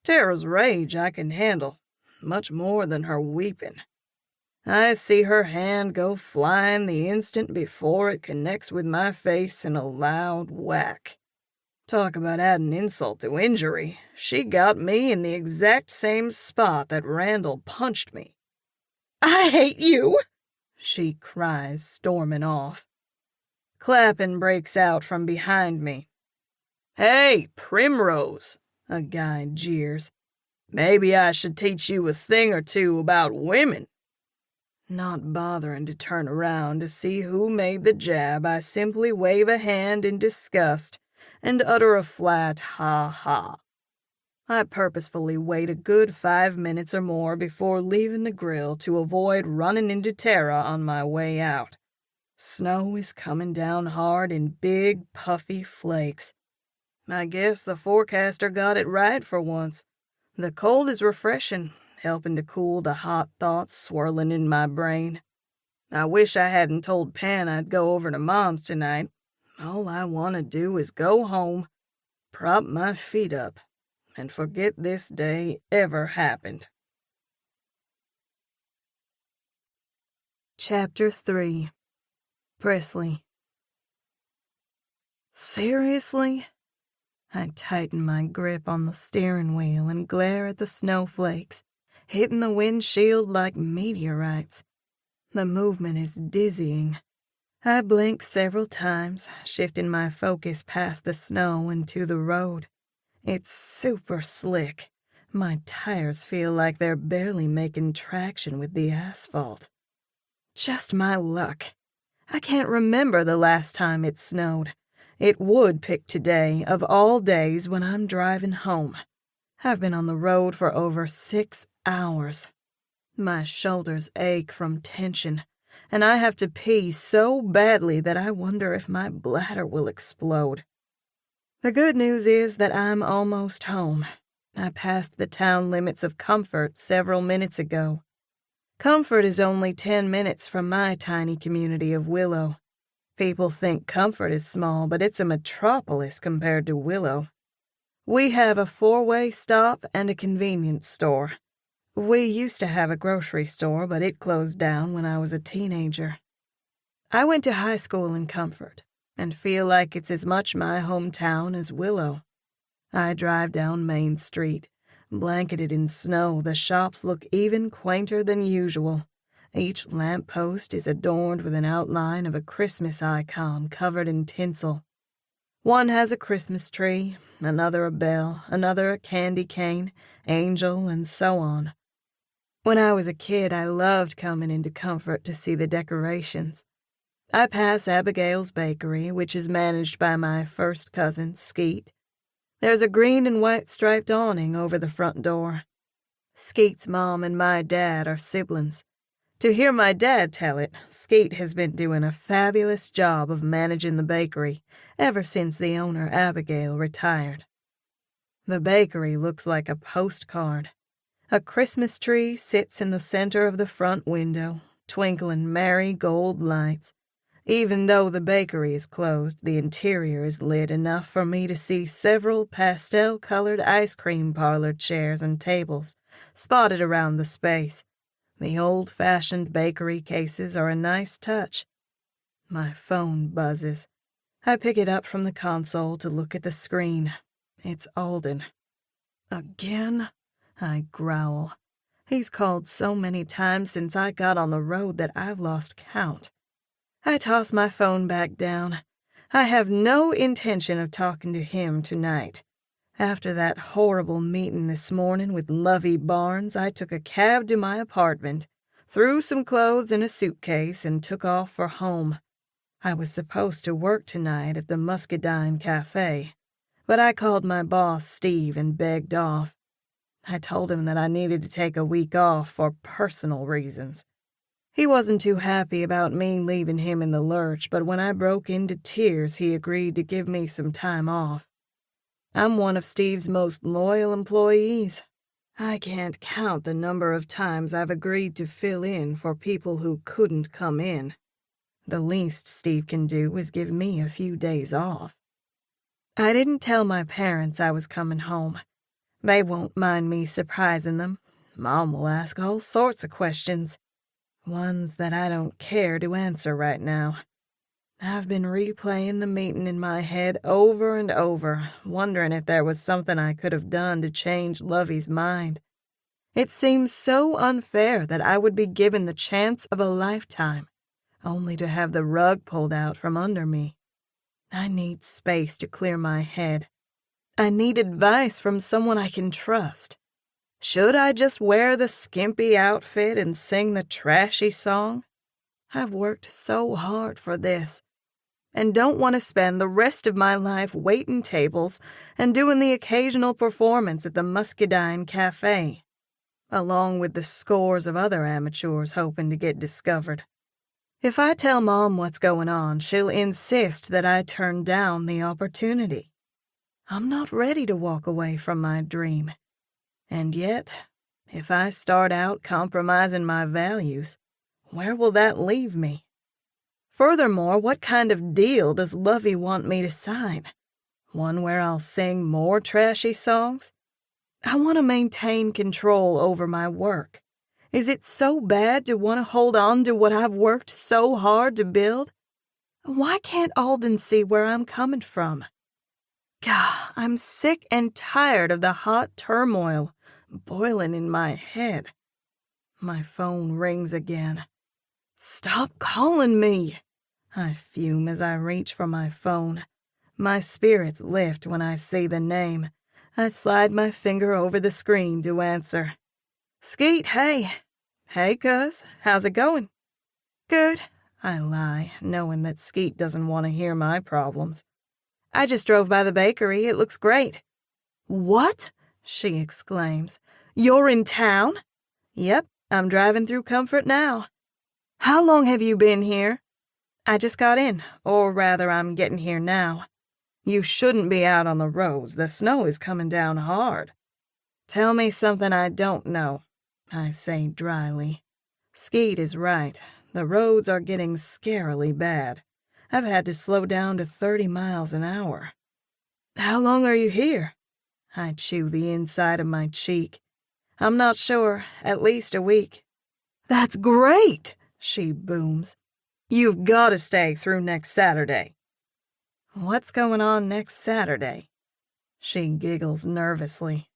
Tara's rage I can handle, much more than her weeping. I see her hand go flying the instant before it connects with my face in a loud whack. Talk about adding insult to injury. She got me in the exact same spot that Randall punched me. I hate you, she cries, storming off. Clapping breaks out from behind me. Hey, Primrose, a guy jeers. Maybe I should teach you a thing or two about women. Not bothering to turn around to see who made the jab, I simply wave a hand in disgust and utter a flat ha-ha. I purposefully wait a good 5 minutes or more before leaving the grill to avoid running into Tara on my way out. Snow is coming down hard in big, puffy flakes. I guess the forecaster got it right for once. The cold is refreshing, helping to cool the hot thoughts swirling in my brain. I wish I hadn't told Pan I'd go over to Mom's tonight. All I want to do is go home, prop my feet up, and forget this day ever happened. Chapter 3. Presley. Seriously? I tighten my grip on the steering wheel and glare at the snowflakes, hitting the windshield like meteorites. The movement is dizzying. I blink several times, shifting my focus past the snow and to the road. It's super slick. My tires feel like they're barely making traction with the asphalt. Just my luck. I can't remember the last time it snowed. It would pick today, of all days, when I'm driving home. I've been on the road for over 6 hours. My shoulders ache from tension, and I have to pee so badly that I wonder if my bladder will explode. The good news is that I'm almost home. I passed the town limits of Comfort several minutes ago. Comfort is only 10 minutes from my tiny community of Willow. People think Comfort is small, but it's a metropolis compared to Willow. We have a 4-way stop and a convenience store. We used to have a grocery store, but it closed down when I was a teenager. I went to high school in Comfort and feel like it's as much my hometown as Willow. I drive down Main Street. Blanketed in snow, the shops look even quainter than usual. Each lamppost is adorned with an outline of a Christmas icon covered in tinsel. One has a Christmas tree, another a bell, another a candy cane, angel, and so on. When I was a kid, I loved coming into Comfort to see the decorations. I pass Abigail's Bakery, which is managed by my first cousin, Skeet. There's a green and white striped awning over the front door. Skeet's mom and my dad are siblings. To hear my dad tell it, Skeet has been doing a fabulous job of managing the bakery ever since the owner, Abigail, retired. The bakery looks like a postcard. A Christmas tree sits in the center of the front window, twinkling merry gold lights. Even though the bakery is closed, the interior is lit enough for me to see several pastel-colored ice cream parlor chairs and tables spotted around the space. The old-fashioned bakery cases are a nice touch. My phone buzzes. I pick it up from the console to look at the screen. It's Alden. Again? I growl. He's called so many times since I got on the road that I've lost count. I toss my phone back down. I have no intention of talking to him tonight. After that horrible meeting this morning with Lovey Barnes, I took a cab to my apartment, threw some clothes in a suitcase, and took off for home. I was supposed to work tonight at the Muscadine Cafe, but I called my boss, Steve, and begged off. I told him that I needed to take a week off for personal reasons. He wasn't too happy about me leaving him in the lurch, but when I broke into tears, he agreed to give me some time off. I'm one of Steve's most loyal employees. I can't count the number of times I've agreed to fill in for people who couldn't come in. The least Steve can do is give me a few days off. I didn't tell my parents I was coming home. They won't mind me surprising them. Mom will ask all sorts of questions. Ones that I don't care to answer right now. I've been replaying the meeting in my head over and over, wondering if there was something I could have done to change Lovey's mind. It seems so unfair that I would be given the chance of a lifetime, only to have the rug pulled out from under me. I need space to clear my head. I need advice from someone I can trust. Should I just wear the skimpy outfit and sing the trashy song? I've worked so hard for this, and don't want to spend the rest of my life waiting tables and doing the occasional performance at the Muscadine Cafe, along with the scores of other amateurs hoping to get discovered. If I tell Mom what's going on, she'll insist that I turn down the opportunity. I'm not ready to walk away from my dream. And yet, if I start out compromising my values, where will that leave me? Furthermore, what kind of deal does Lovey want me to sign? One where I'll sing more trashy songs? I want to maintain control over my work. Is it so bad to want to hold on to what I've worked so hard to build? Why can't Alden see where I'm coming from? Gah, I'm sick and tired of the hot turmoil boiling in my head. My phone rings again. Stop calling me! I fume as I reach for my phone. My spirits lift when I see the name. I slide my finger over the screen to answer. Skeet, hey. Hey, cuz, how's it going? Good, I lie, knowing that Skeet doesn't want to hear my problems. I just drove by the bakery. It looks great. What? She exclaims. You're in town? Yep, I'm driving through Comfort now. How long have you been here? I just got in, or rather, I'm getting here now. You shouldn't be out on the roads. The snow is coming down hard. Tell me something I don't know, I say dryly. Skeet is right. The roads are getting scarily bad. I've had to slow down to 30 miles an hour. How long are you here? I chew the inside of my cheek. I'm not sure. At least a week. That's great, she booms. You've got to stay through next Saturday. What's going on next Saturday? She giggles nervously.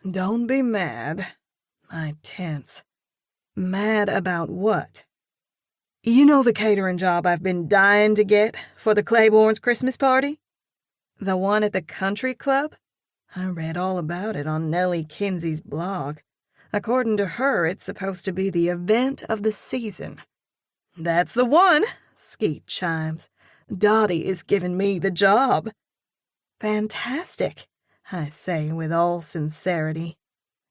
Don't be mad. I tense. Mad about what? You know the catering job I've been dying to get for the Claiborne's Christmas party? The one at the country club? I read all about it on Nellie Kinsey's blog. According to her, it's supposed to be the event of the season. That's the one, Skeet chimes. Dottie is giving me the job. Fantastic, I say with all sincerity.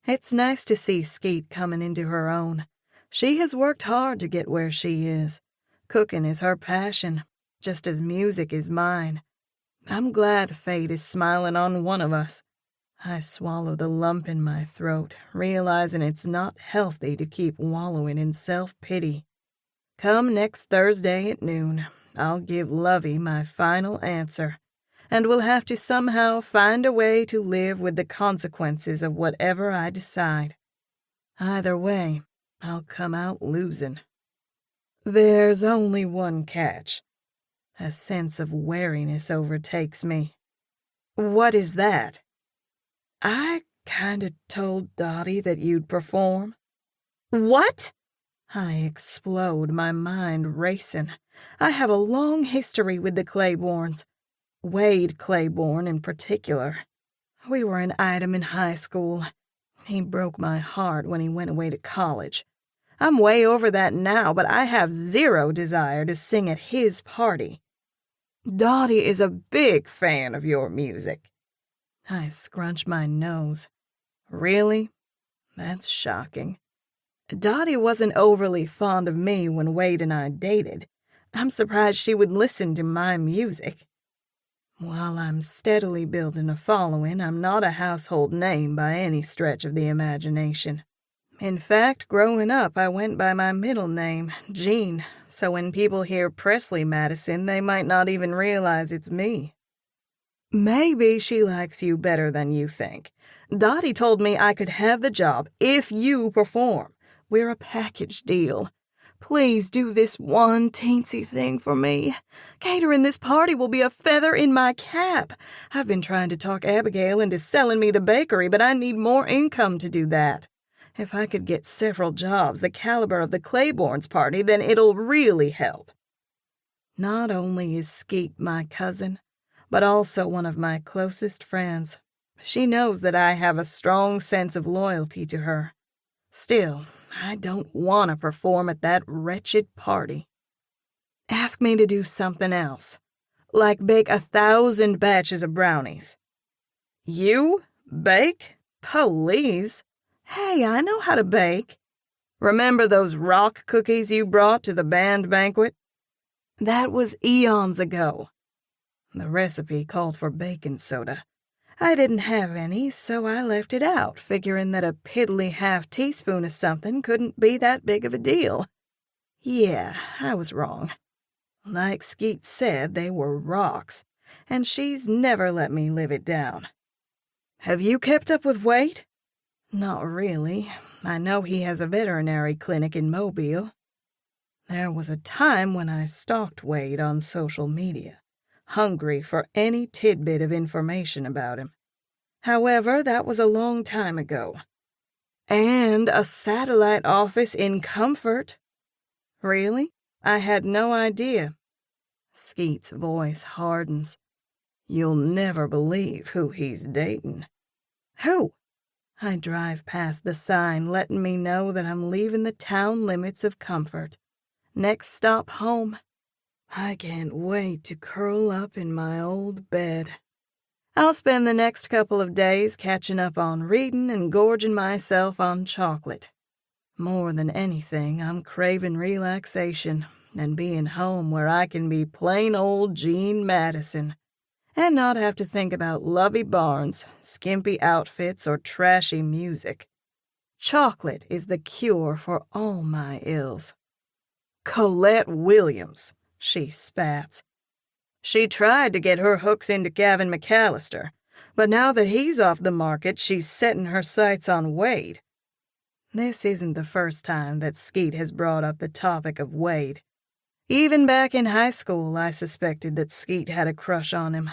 It's nice to see Skeet coming into her own. She has worked hard to get where she is. Cooking is her passion, just as music is mine. I'm glad fate is smiling on one of us. I swallow the lump in my throat, realizing it's not healthy to keep wallowing in self-pity. Come next Thursday at noon, I'll give Lovey my final answer, and we'll have to somehow find a way to live with the consequences of whatever I decide. Either way, I'll come out losing. There's only one catch. A sense of wariness overtakes me. What is that? I kinda told Dottie that you'd perform. What? I explode, my mind racing. I have a long history with the Claibornes. Wade Claiborne in particular. We were an item in high school. He broke my heart when he went away to college. I'm way over that now, but I have zero desire to sing at his party. Dottie is a big fan of your music. I scrunch my nose. Really? That's shocking. Dottie wasn't overly fond of me when Wade and I dated. I'm surprised she would listen to my music. While I'm steadily building a following, I'm not a household name by any stretch of the imagination. In fact, growing up, I went by my middle name, Jean, so when people hear Presley Madison, they might not even realize it's me. Maybe she likes you better than you think. Dottie told me I could have the job if you perform. We're a package deal. Please do this one teensy thing for me. Catering this party will be a feather in my cap. I've been trying to talk Abigail into selling me the bakery, but I need more income to do that. If I could get several jobs the caliber of the Claiborne's party, then it'll really help. Not only is Skeet my cousin, but also one of my closest friends. She knows that I have a strong sense of loyalty to her. Still, I don't want to perform at that wretched party. Ask me to do something else, like bake 1,000 batches of brownies. You? Bake? Please. Hey, I know how to bake. Remember those rock cookies you brought to the band banquet? That was eons ago. The recipe called for baking soda. I didn't have any, so I left it out, figuring that a piddly half-teaspoon of something couldn't be that big of a deal. Yeah, I was wrong. Like Skeet said, they were rocks, and she's never let me live it down. Have you kept up with Wade? Not really. I know he has a veterinary clinic in Mobile. There was a time when I stalked Wade on social media, hungry for any tidbit of information about him. However, that was a long time ago. And a satellite office in Comfort. Really? I had no idea. Skeet's voice hardens. You'll never believe who he's dating. Who? I drive past the sign letting me know that I'm leaving the town limits of Comfort. Next stop home. I can't wait to curl up in my old bed. I'll spend the next couple of days catching up on reading and gorging myself on chocolate. More than anything, I'm craving relaxation and being home where I can be plain old Jean Madison and not have to think about Lovey Barnes, skimpy outfits, or trashy music. Chocolate is the cure for all my ills. Colette Williams, she spats. She tried to get her hooks into Gavin McAllister, but now that he's off the market, she's setting her sights on Wade. This isn't the first time that Skeet has brought up the topic of Wade. Even back in high school, I suspected that Skeet had a crush on him,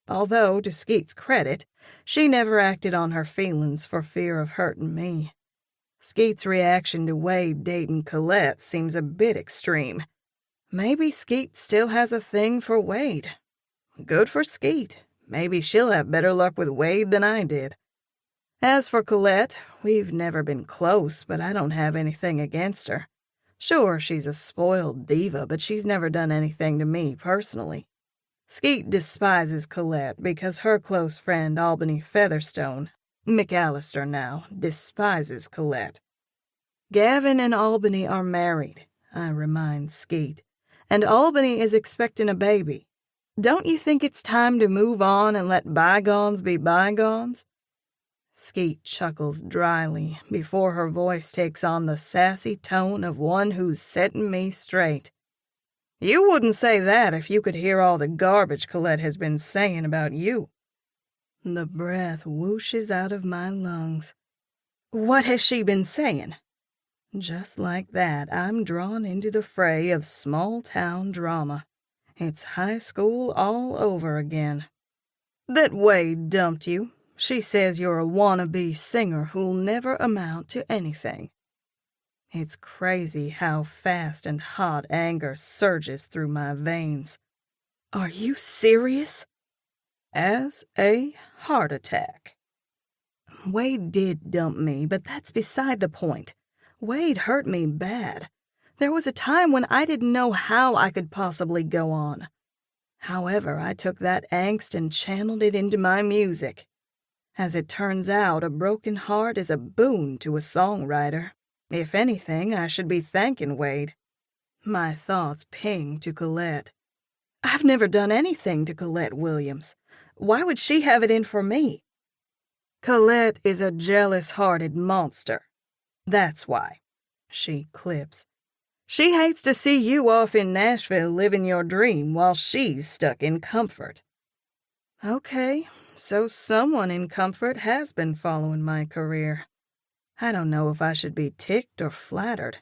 although, to Skeet's credit, she never acted on her feelings for fear of hurting me. Skeet's reaction to Wade dating Colette seems a bit extreme. Maybe Skeet still has a thing for Wade. Good for Skeet. Maybe she'll have better luck with Wade than I did. As for Colette, we've never been close, but I don't have anything against her. Sure, she's a spoiled diva, but she's never done anything to me personally. Skeet despises Colette because her close friend Albany Featherstone, McAllister now, despises Colette. Gavin and Albany are married, I remind Skeet, and Albany is expecting a baby. Don't you think it's time to move on and let bygones be bygones? Skeet chuckles dryly before her voice takes on the sassy tone of one who's setting me straight. You wouldn't say that if you could hear all the garbage Colette has been saying about you. The breath whooshes out of my lungs. What has she been saying? Just like that, I'm drawn into the fray of small-town drama. It's high school all over again. That Wade dumped you. She says you're a wannabe singer who'll never amount to anything. It's crazy how fast and hot anger surges through my veins. Are you serious? As a heart attack. Wade did dump me, but that's beside the point. Wade hurt me bad. There was a time when I didn't know how I could possibly go on. However, I took that angst and channeled it into my music. As it turns out, a broken heart is a boon to a songwriter. If anything, I should be thanking Wade. My thoughts ping to Colette. I've never done anything to Colette Williams. Why would she have it in for me? Colette is a jealous-hearted monster. That's why. She clips. She hates to see you off in Nashville living your dream while she's stuck in Comfort. Okay, so someone in Comfort has been following my career. I don't know if I should be ticked or flattered.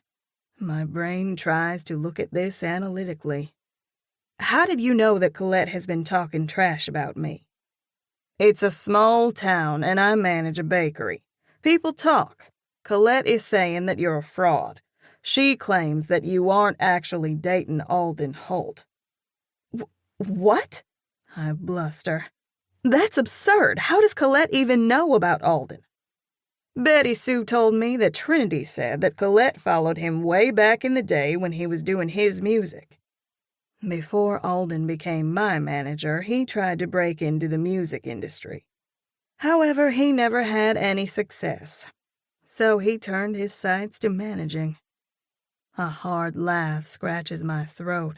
My brain tries to look at this analytically. How did you know that Colette has been talking trash about me? It's a small town, and I manage a bakery. People talk. Colette is saying that you're a fraud. She claims that you aren't actually dating Alden Holt. What? I bluster. That's absurd. How does Colette even know about Alden? Betty Sue told me that Trinity said that Colette followed him way back in the day when he was doing his music. Before Alden became my manager, he tried to break into the music industry. However, he never had any success, so he turned his sights to managing. A hard laugh scratches my throat.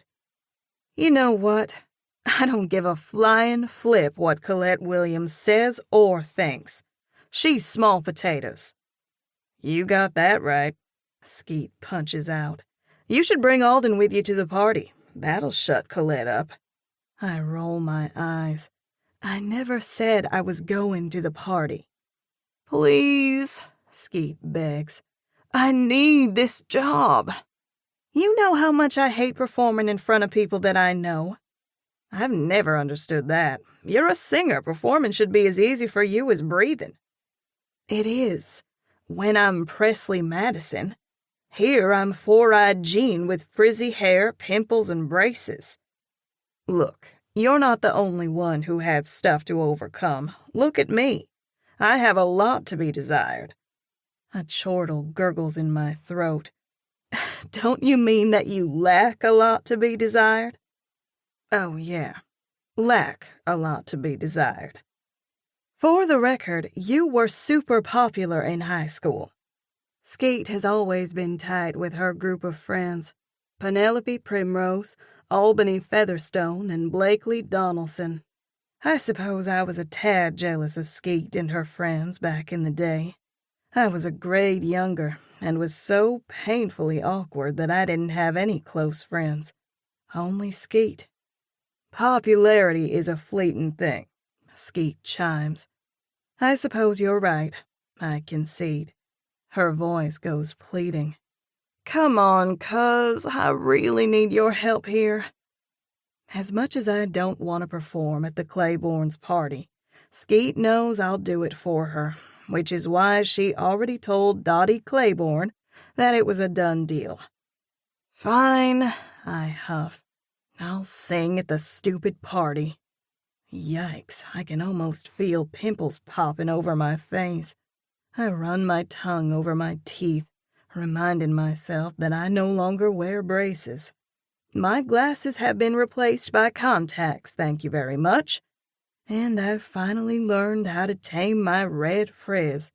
You know what? I don't give a flying flip what Colette Williams says or thinks. She's small potatoes. You got that right. Skeet punches out. You should bring Alden with you to the party. That'll shut Colette up. I roll my eyes. I never said I was going to the party. Please, Skeet begs. I need this job. You know how much I hate performing in front of people that I know. I've never understood that. You're a singer. Performing should be as easy for you as breathing. It is, when I'm Presley Madison. Here I'm four-eyed Jean with frizzy hair, pimples, and braces. Look, you're not the only one who had stuff to overcome. Look at me. I have a lot to be desired. A chortle gurgles in my throat. Don't you mean that you lack a lot to be desired? Oh, yeah. Lack a lot to be desired. For the record, you were super popular in high school. Skate has always been tight with her group of friends. Penelope Primrose, Albany Featherstone, and Blakely Donaldson. I suppose I was a tad jealous of Skate and her friends back in the day. I was a grade younger and was so painfully awkward that I didn't have any close friends. Only Skate. Popularity is a fleeting thing, Skate chimes. I suppose you're right, I concede. Her voice goes pleading. Come on, cuz, I really need your help here. As much as I don't want to perform at the Claiborne's party, Skate knows I'll do it for her, which is why she already told Dottie Claiborne that it was a done deal. Fine, I huff. I'll sing at the stupid party. Yikes, I can almost feel pimples popping over my face. I run my tongue over my teeth, reminding myself that I no longer wear braces. My glasses have been replaced by contacts, thank you very much. And I've finally learned how to tame my red frizz.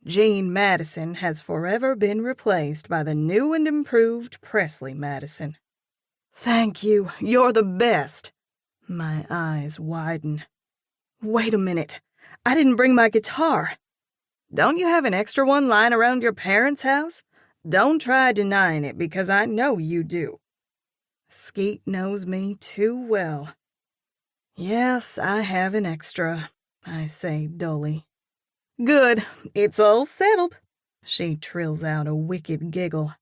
Jean Madison has forever been replaced by the new and improved Presley Madison. Thank you, you're the best. My eyes widen. Wait a minute, I didn't bring my guitar. Don't you have an extra one lying around your parents' house? Don't try denying it, because I know you do. Skate knows me too well. Yes, I have an extra, I say dully. Good, it's all settled. She trills out a wicked giggle.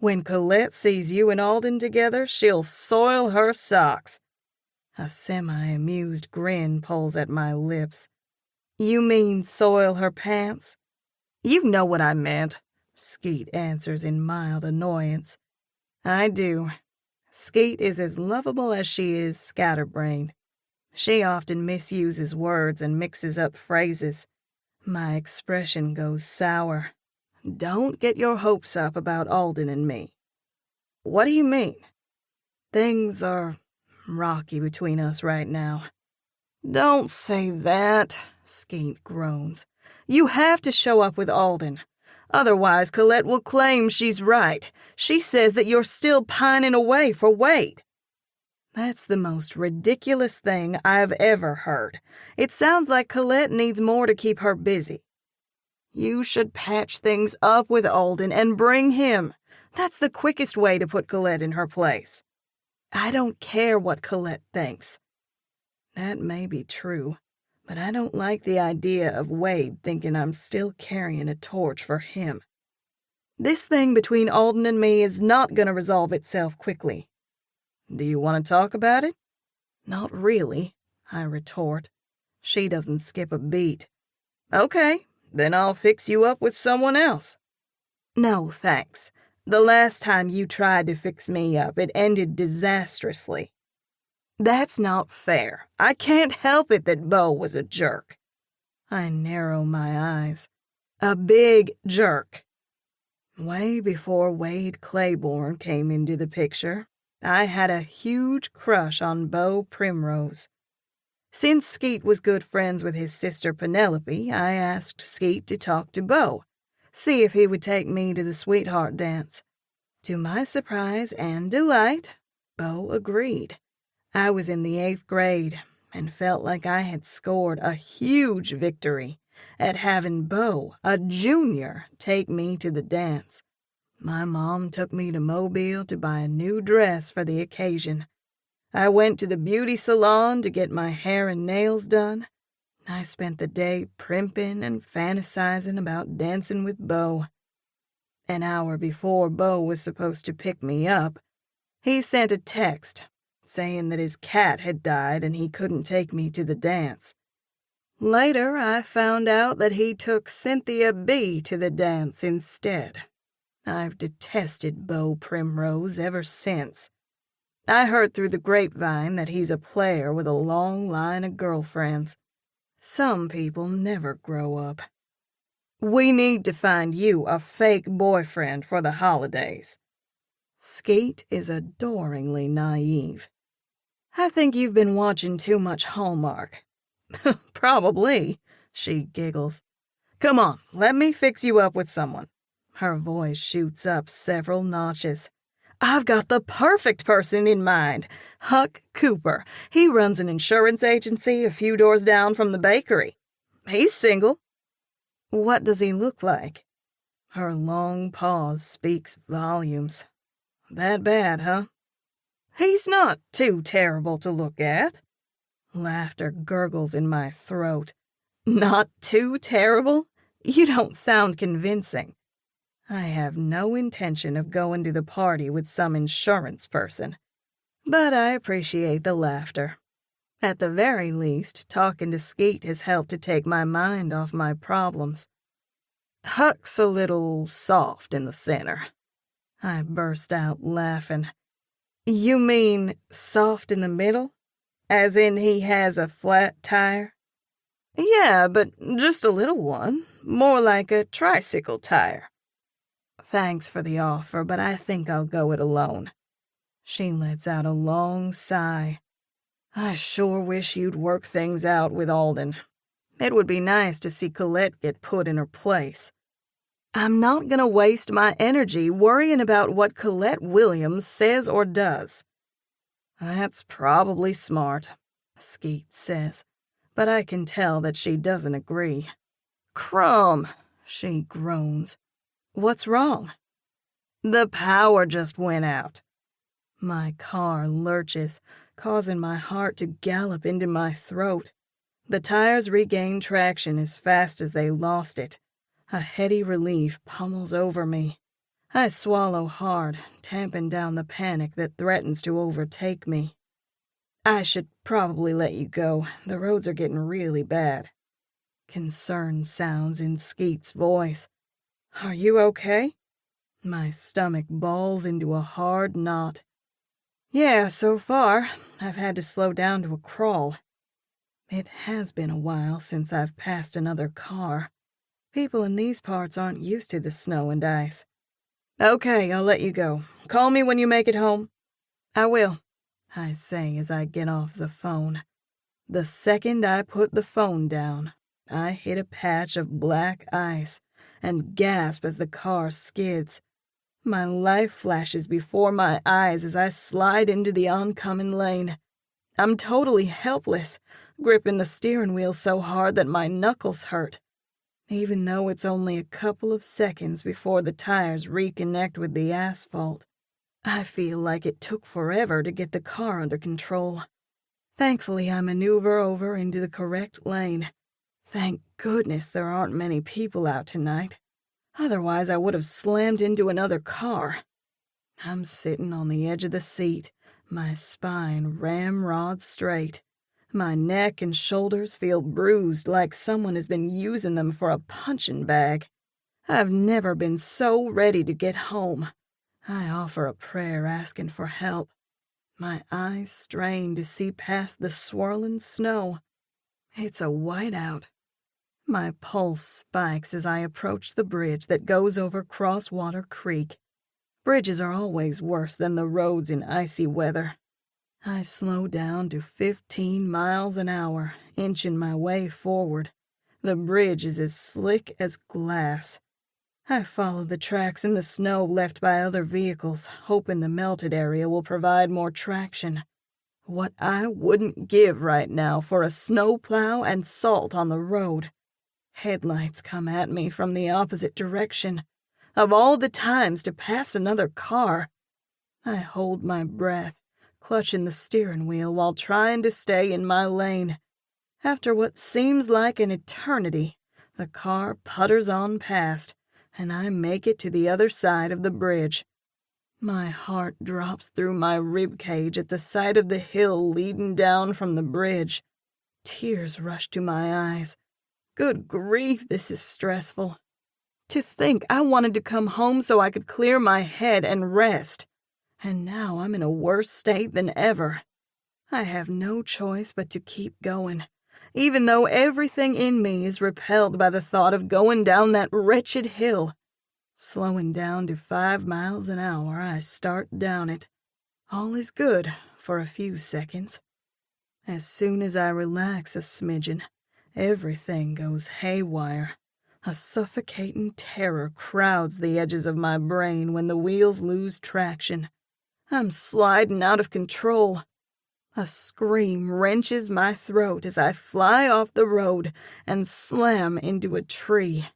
When Colette sees you and Alden together, she'll soil her socks. A semi-amused grin pulls at my lips. You mean soil her pants? You know what I meant, Skate answers in mild annoyance. I do. Skate is as lovable as she is scatterbrained. She often misuses words and mixes up phrases. My expression goes sour. Don't get your hopes up about Alden and me. What do you mean? Things are rocky between us right now. Don't say that, Skate groans. You have to show up with Alden. Otherwise, Colette will claim she's right. She says that you're still pining away for Wade. That's the most ridiculous thing I've ever heard. It sounds like Colette needs more to keep her busy. You should patch things up with Alden and bring him. That's the quickest way to put Colette in her place. I don't care what Colette thinks. That may be true, but I don't like the idea of Wade thinking I'm still carrying a torch for him. This thing between Alden and me is not going to resolve itself quickly. Do you want to talk about it? Not really, I retort. She doesn't skip a beat. Okay, then I'll fix you up with someone else. No, thanks. The last time you tried to fix me up, it ended disastrously. That's not fair. I can't help it that Beau was a jerk. I narrow my eyes. A big jerk. Way before Wade Claiborne came into the picture, I had a huge crush on Beau Primrose. Since Skate was good friends with his sister Penelope, I asked Skate to talk to Beau, see if he would take me to the sweetheart dance. To my surprise and delight, Beau agreed. I was in the 8th grade and felt like I had scored a huge victory at having Beau, a junior, take me to the dance. My mom took me to Mobile to buy a new dress for the occasion. I went to the beauty salon to get my hair and nails done. I spent the day primping and fantasizing about dancing with Beau. An hour before Beau was supposed to pick me up, he sent a text saying that his cat had died and he couldn't take me to the dance. Later, I found out that he took Cynthia B to the dance instead. I've detested Beau Primrose ever since. I heard through the grapevine that he's a player with a long line of girlfriends. Some people never grow up. We need to find you a fake boyfriend for the holidays. Skate is adoringly naive. I think you've been watching too much Hallmark. Probably, she giggles. Come on, let me fix you up with someone. Her voice shoots up several notches. I've got the perfect person in mind. Huck Cooper. He runs an insurance agency a few doors down from the bakery. He's single. What does he look like? Her long pause speaks volumes. That bad, huh? He's not too terrible to look at. Laughter gurgles in my throat. Not too terrible? You don't sound convincing. I have no intention of going to the party with some insurance person, but I appreciate the laughter. At the very least, talking to Skeet has helped to take my mind off my problems. Huck's a little soft in the center. I burst out laughing. You mean soft in the middle? As in he has a flat tire? Yeah, but just a little one, more like a tricycle tire. Thanks for the offer, but I think I'll go it alone. She lets out a long sigh. I sure wish you'd work things out with Alden. It would be nice to see Colette get put in her place. I'm not going to waste my energy worrying about what Colette Williams says or does. That's probably smart, Skeet says, but I can tell that she doesn't agree. Crumb, she groans. What's wrong? The power just went out. My car lurches, causing my heart to gallop into my throat. The tires regain traction as fast as they lost it. A heady relief pummels over me. I swallow hard, tamping down the panic that threatens to overtake me. I should probably let you go. The roads are getting really bad. Concern sounds in Skeet's voice. Are you okay? My stomach balls into a hard knot. Yeah, so far, I've had to slow down to a crawl. It has been a while since I've passed another car. People in these parts aren't used to the snow and ice. Okay, I'll let you go. Call me when you make it home. I will, I say as I get off the phone. The second I put the phone down, I hit a patch of black ice and gasp as the car skids. My life flashes before my eyes as I slide into the oncoming lane. I'm totally helpless, gripping the steering wheel so hard that my knuckles hurt. Even though it's only a couple of seconds before the tires reconnect with the asphalt, I feel like it took forever to get the car under control. Thankfully, I maneuver over into the correct lane. Thank goodness there aren't many people out tonight. Otherwise, I would have slammed into another car. I'm sitting on the edge of the seat, my spine ramrod straight. My neck and shoulders feel bruised like someone has been using them for a punching bag. I've never been so ready to get home. I offer a prayer asking for help. My eyes strain to see past the swirling snow. It's a whiteout. My pulse spikes as I approach the bridge that goes over Crosswater Creek. Bridges are always worse than the roads in icy weather. I slow down to 15 miles an hour, inching my way forward. The bridge is as slick as glass. I follow the tracks in the snow left by other vehicles, hoping the melted area will provide more traction. What I wouldn't give right now for a snowplow and salt on the road. Headlights come at me from the opposite direction. Of all the times to pass another car, I hold my breath, clutching the steering wheel while trying to stay in my lane. After what seems like an eternity, the car putters on past, and I make it to the other side of the bridge. My heart drops through my rib cage at the sight of the hill leading down from the bridge. Tears rush to my eyes. Good grief, this is stressful. To think I wanted to come home so I could clear my head and rest. And now I'm in a worse state than ever. I have no choice but to keep going, even though everything in me is repelled by the thought of going down that wretched hill. Slowing down to 5 miles an hour, I start down it. All is good for a few seconds. As soon as I relax a smidgen, everything goes haywire. A suffocating terror crowds the edges of my brain when the wheels lose traction. I'm sliding out of control. A scream wrenches my throat as I fly off the road and slam into a tree.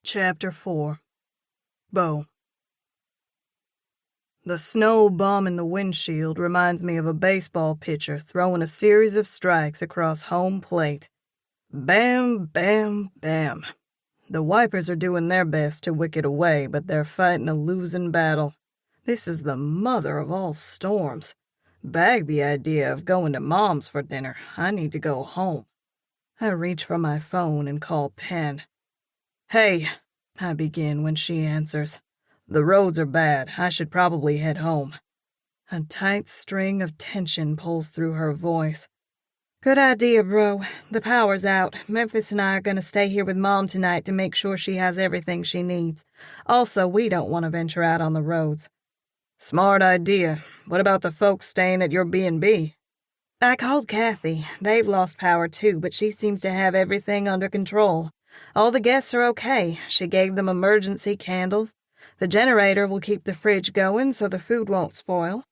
Chapter 4. Beau. The snow bombing the windshield reminds me of a baseball pitcher throwing a series of strikes across home plate. Bam, bam, bam. The wipers are doing their best to wick it away, but they're fighting a losing battle. This is the mother of all storms. Bag the idea of going to Mom's for dinner. I need to go home. I reach for my phone and call Pen. "Hey," I begin when she answers. "The roads are bad. I should probably head home." A tight string of tension pulls through her voice. "Good idea, bro. The power's out. Memphis and I are going to stay here with Mom tonight to make sure she has everything she needs. Also, we don't want to venture out on the roads." "Smart idea. What about the folks staying at your B&B? "I called Kathy. They've lost power too, but she seems to have everything under control. All the guests are okay. She gave them emergency candles. The generator will keep the fridge going so the food won't spoil."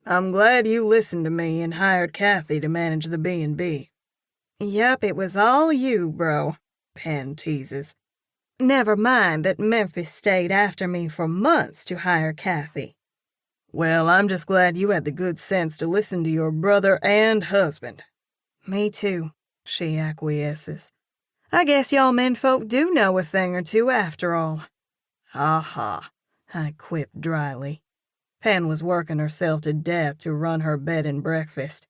"I'm glad you listened to me and hired Kathy to manage the B&B. "Yup, it was all you, bro," Pen teases. "Never mind that Memphis stayed after me for months to hire Kathy." "Well, I'm just glad you had the good sense to listen to your brother and husband." "Me too," she acquiesces. "I guess y'all menfolk do know a thing or two after all." "Ha ha," I quip dryly. Pen was working herself to death to run her bed and breakfast.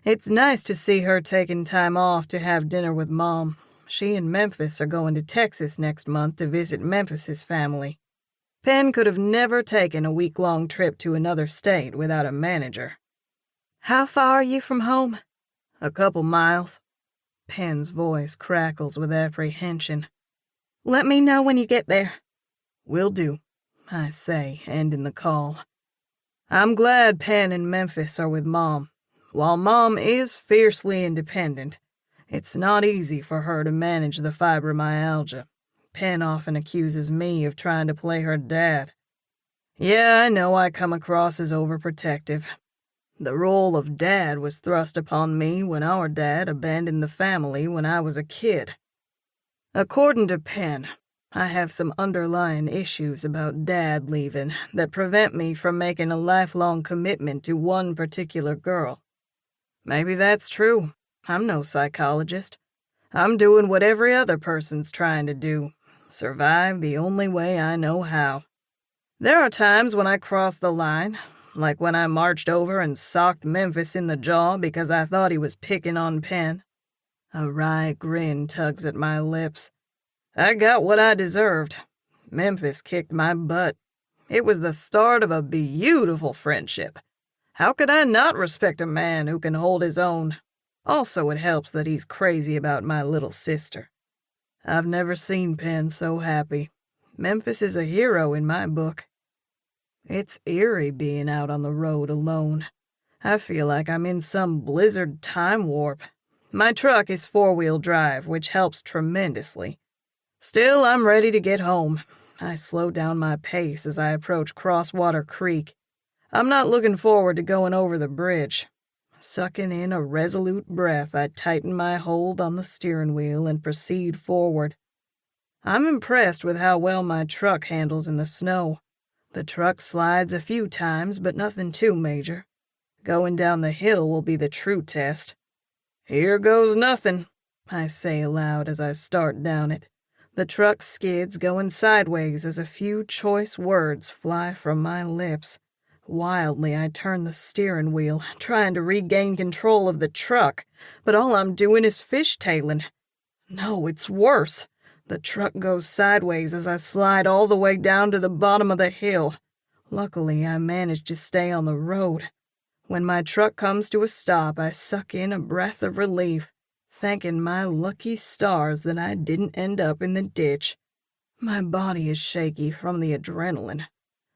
It's nice to see her taking time off to have dinner with Mom. She and Memphis are going to Texas next month to visit Memphis's family. Pen could have never taken a week-long trip to another state without a manager. "How far are you from home?" "A couple miles." Pen's voice crackles with apprehension. "Let me know when you get there." "Will do," I say, ending the call. I'm glad Pen and Memphis are with Mom. While Mom is fiercely independent, it's not easy for her to manage the fibromyalgia. Pen often accuses me of trying to play her dad. Yeah, I know I come across as overprotective. The role of dad was thrust upon me when our dad abandoned the family when I was a kid. According to Pen, I have some underlying issues about Dad leaving that prevent me from making a lifelong commitment to one particular girl. Maybe that's true. I'm no psychologist. I'm doing what every other person's trying to do. Survive the only way I know how. There are times when I cross the line, like when I marched over and socked Memphis in the jaw because I thought he was picking on Pen. A wry grin tugs at my lips. I got what I deserved. Memphis kicked my butt. It was the start of a beautiful friendship. How could I not respect a man who can hold his own? Also, it helps that he's crazy about my little sister. I've never seen Pen so happy. Memphis is a hero in my book. It's eerie being out on the road alone. I feel like I'm in some blizzard time warp. My truck is 4-wheel drive, which helps tremendously. Still, I'm ready to get home. I slow down my pace as I approach Crosswater Creek. I'm not looking forward to going over the bridge. Sucking in a resolute breath, I tighten my hold on the steering wheel and proceed forward. I'm impressed with how well my truck handles in the snow. The truck slides a few times, but nothing too major. Going down the hill will be the true test. Here goes nothing. I say aloud as I start down it. The truck skids going sideways as a few choice words fly from my lips. Wildly, I turn the steering wheel, trying to regain control of the truck, but all I'm doing is fishtailing. No, it's worse. The truck goes sideways as I slide all the way down to the bottom of the hill. Luckily, I manage to stay on the road. When my truck comes to a stop, I suck in a breath of relief, thanking my lucky stars that I didn't end up in the ditch. My body is shaky from the adrenaline.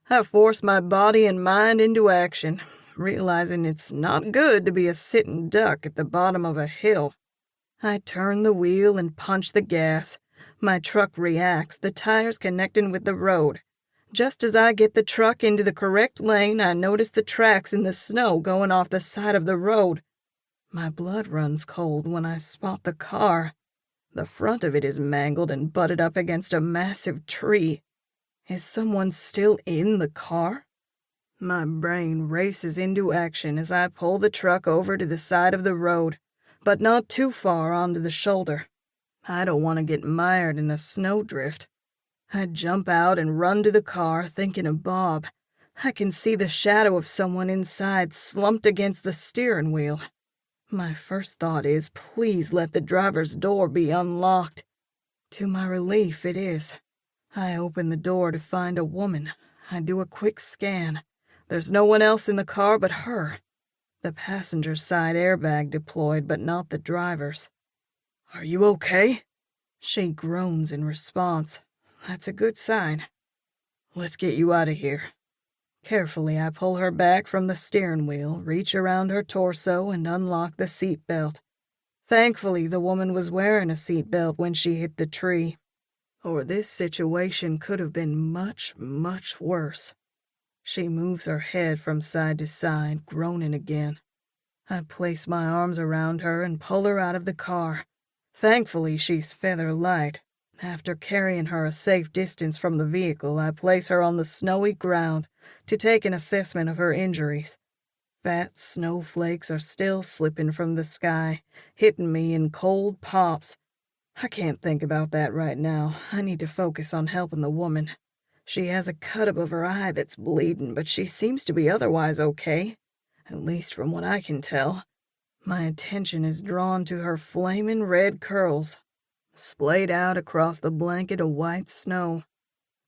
I force my body and mind into action, realizing it's not good to be a sitting duck at the bottom of a hill. I turn the wheel and punch the gas. My truck reacts, the tires connecting with the road. Just as I get the truck into the correct lane, I notice the tracks in the snow going off the side of the road. My blood runs cold when I spot the car. The front of it is mangled and butted up against a massive tree. Is someone still in the car? My brain races into action as I pull the truck over to the side of the road, but not too far onto the shoulder. I don't want to get mired in a snowdrift. I jump out and run to the car, thinking of Bob. I can see the shadow of someone inside slumped against the steering wheel. My first thought is, please let the driver's door be unlocked. To my relief, it is. I open the door to find a woman. I do a quick scan. There's no one else in the car but her. The passenger side airbag deployed, but not the driver's. "Are you okay?" She groans in response. That's a good sign. "Let's get you out of here." Carefully, I pull her back from the steering wheel, reach around her torso, and unlock the seat belt. Thankfully, the woman was wearing a seat belt when she hit the tree, or this situation could have been much, much worse. She moves her head from side to side, groaning again. I place my arms around her and pull her out of the car. Thankfully, she's feather light. After carrying her a safe distance from the vehicle, I place her on the snowy ground to take an assessment of her injuries. Fat snowflakes are still slipping from the sky, hitting me in cold pops. I can't think about that right now. I need to focus on helping the woman. She has a cut above her eye that's bleeding, but she seems to be otherwise okay, at least from what I can tell. My attention is drawn to her flaming red curls, splayed out across the blanket of white snow.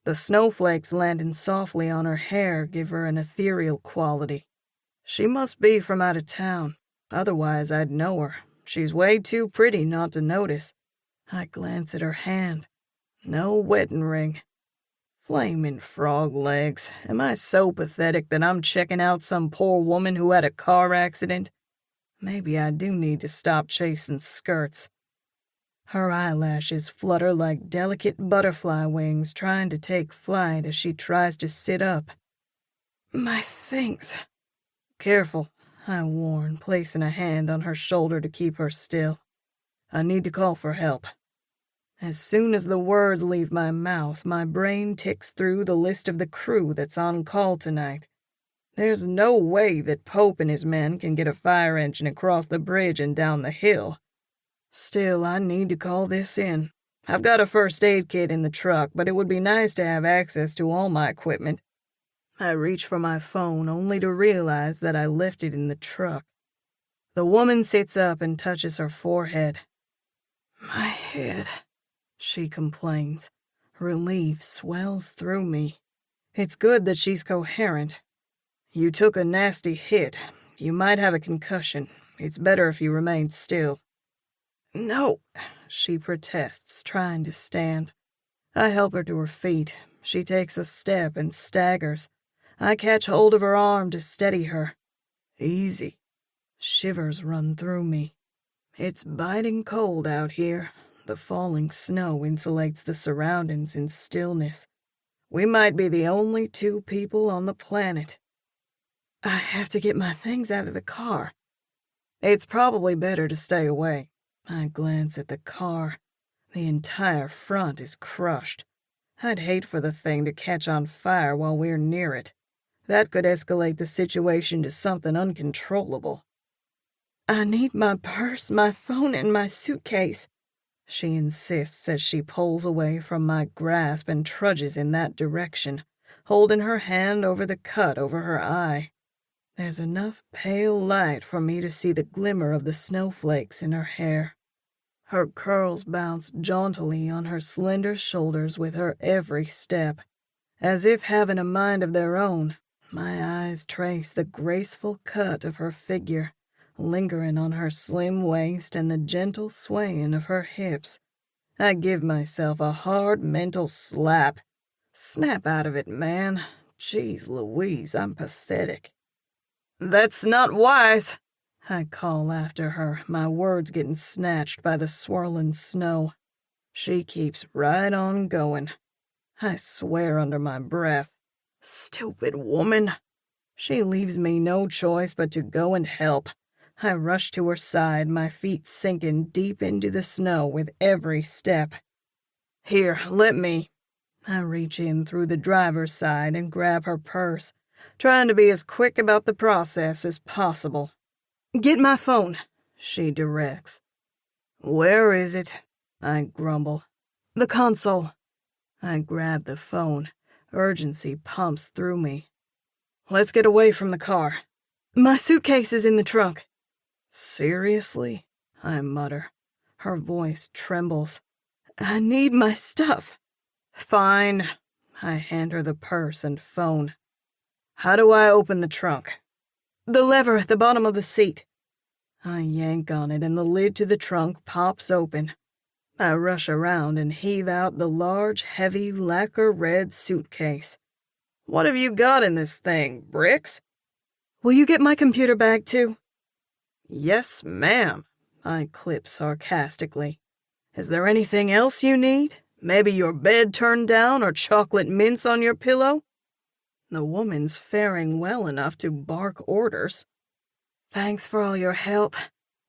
The snowflakes landing softly on her hair give her an ethereal quality. She must be from out of town, otherwise I'd know her. She's way too pretty not to notice. I glance at her hand. No wedding ring. Flaming frog legs. Am I so pathetic that I'm checking out some poor woman who had a car accident? Maybe I do need to stop chasing skirts. Her eyelashes flutter like delicate butterfly wings trying to take flight as she tries to sit up. My things. Careful, I warn, placing a hand on her shoulder to keep her still. I need to call for help. As soon as the words leave my mouth, my brain ticks through the list of the crew that's on call tonight. There's no way that Pope and his men can get a fire engine across the bridge and down the hill. Still, I need to call this in. I've got a first aid kit in the truck, but it would be nice to have access to all my equipment. I reach for my phone only to realize that I left it in the truck. The woman sits up and touches her forehead. My head, she complains. Relief swells through me. It's good that she's coherent. You took a nasty hit. You might have a concussion. It's better if you remain still. No, she protests, trying to stand. I help her to her feet. She takes a step and staggers. I catch hold of her arm to steady her. Easy. Shivers run through me. It's biting cold out here. The falling snow insulates the surroundings in stillness. We might be the only two people on the planet. I have to get my things out of the car. It's probably better to stay away. I glance at the car. The entire front is crushed. I'd hate for the thing to catch on fire while we're near it. That could escalate the situation to something uncontrollable. I need my purse, my phone, and my suitcase. she insists as she pulls away from my grasp and trudges in that direction, holding her hand over the cut over her eye. There's enough pale light for me to see the glimmer of the snowflakes in her hair. Her curls bounce jauntily on her slender shoulders with her every step. As if having a mind of their own, my eyes trace the graceful cut of her figure, lingering on her slim waist and the gentle swaying of her hips. I give myself a hard mental slap. Snap out of it, man. Jeez Louise, I'm pathetic. That's not wise, I call after her, my words getting snatched by the swirling snow. She keeps right on going. I swear under my breath. Stupid woman. She leaves me no choice but to go and help. I rush to her side, my feet sinking deep into the snow with every step. Here, let me. I reach in through the driver's side and grab her purse, trying to be as quick about the process as possible. Get my phone, she directs. Where is it? I grumble. The console. I grab the phone. Urgency pumps through me. Let's get away from the car. My suitcase is in the trunk. Seriously? I mutter. Her voice trembles. I need my stuff. Fine. I hand her the purse and phone. How do I open the trunk? The lever at the bottom of the seat. I yank on it and the lid to the trunk pops open. I rush around and heave out the large, heavy, lacquer-red suitcase. What have you got in this thing, bricks? Will you get my computer bag, too? Yes, ma'am, I clip sarcastically. Is there anything else you need? Maybe your bed turned down or chocolate mints on your pillow? The woman's faring well enough to bark orders. Thanks for all your help,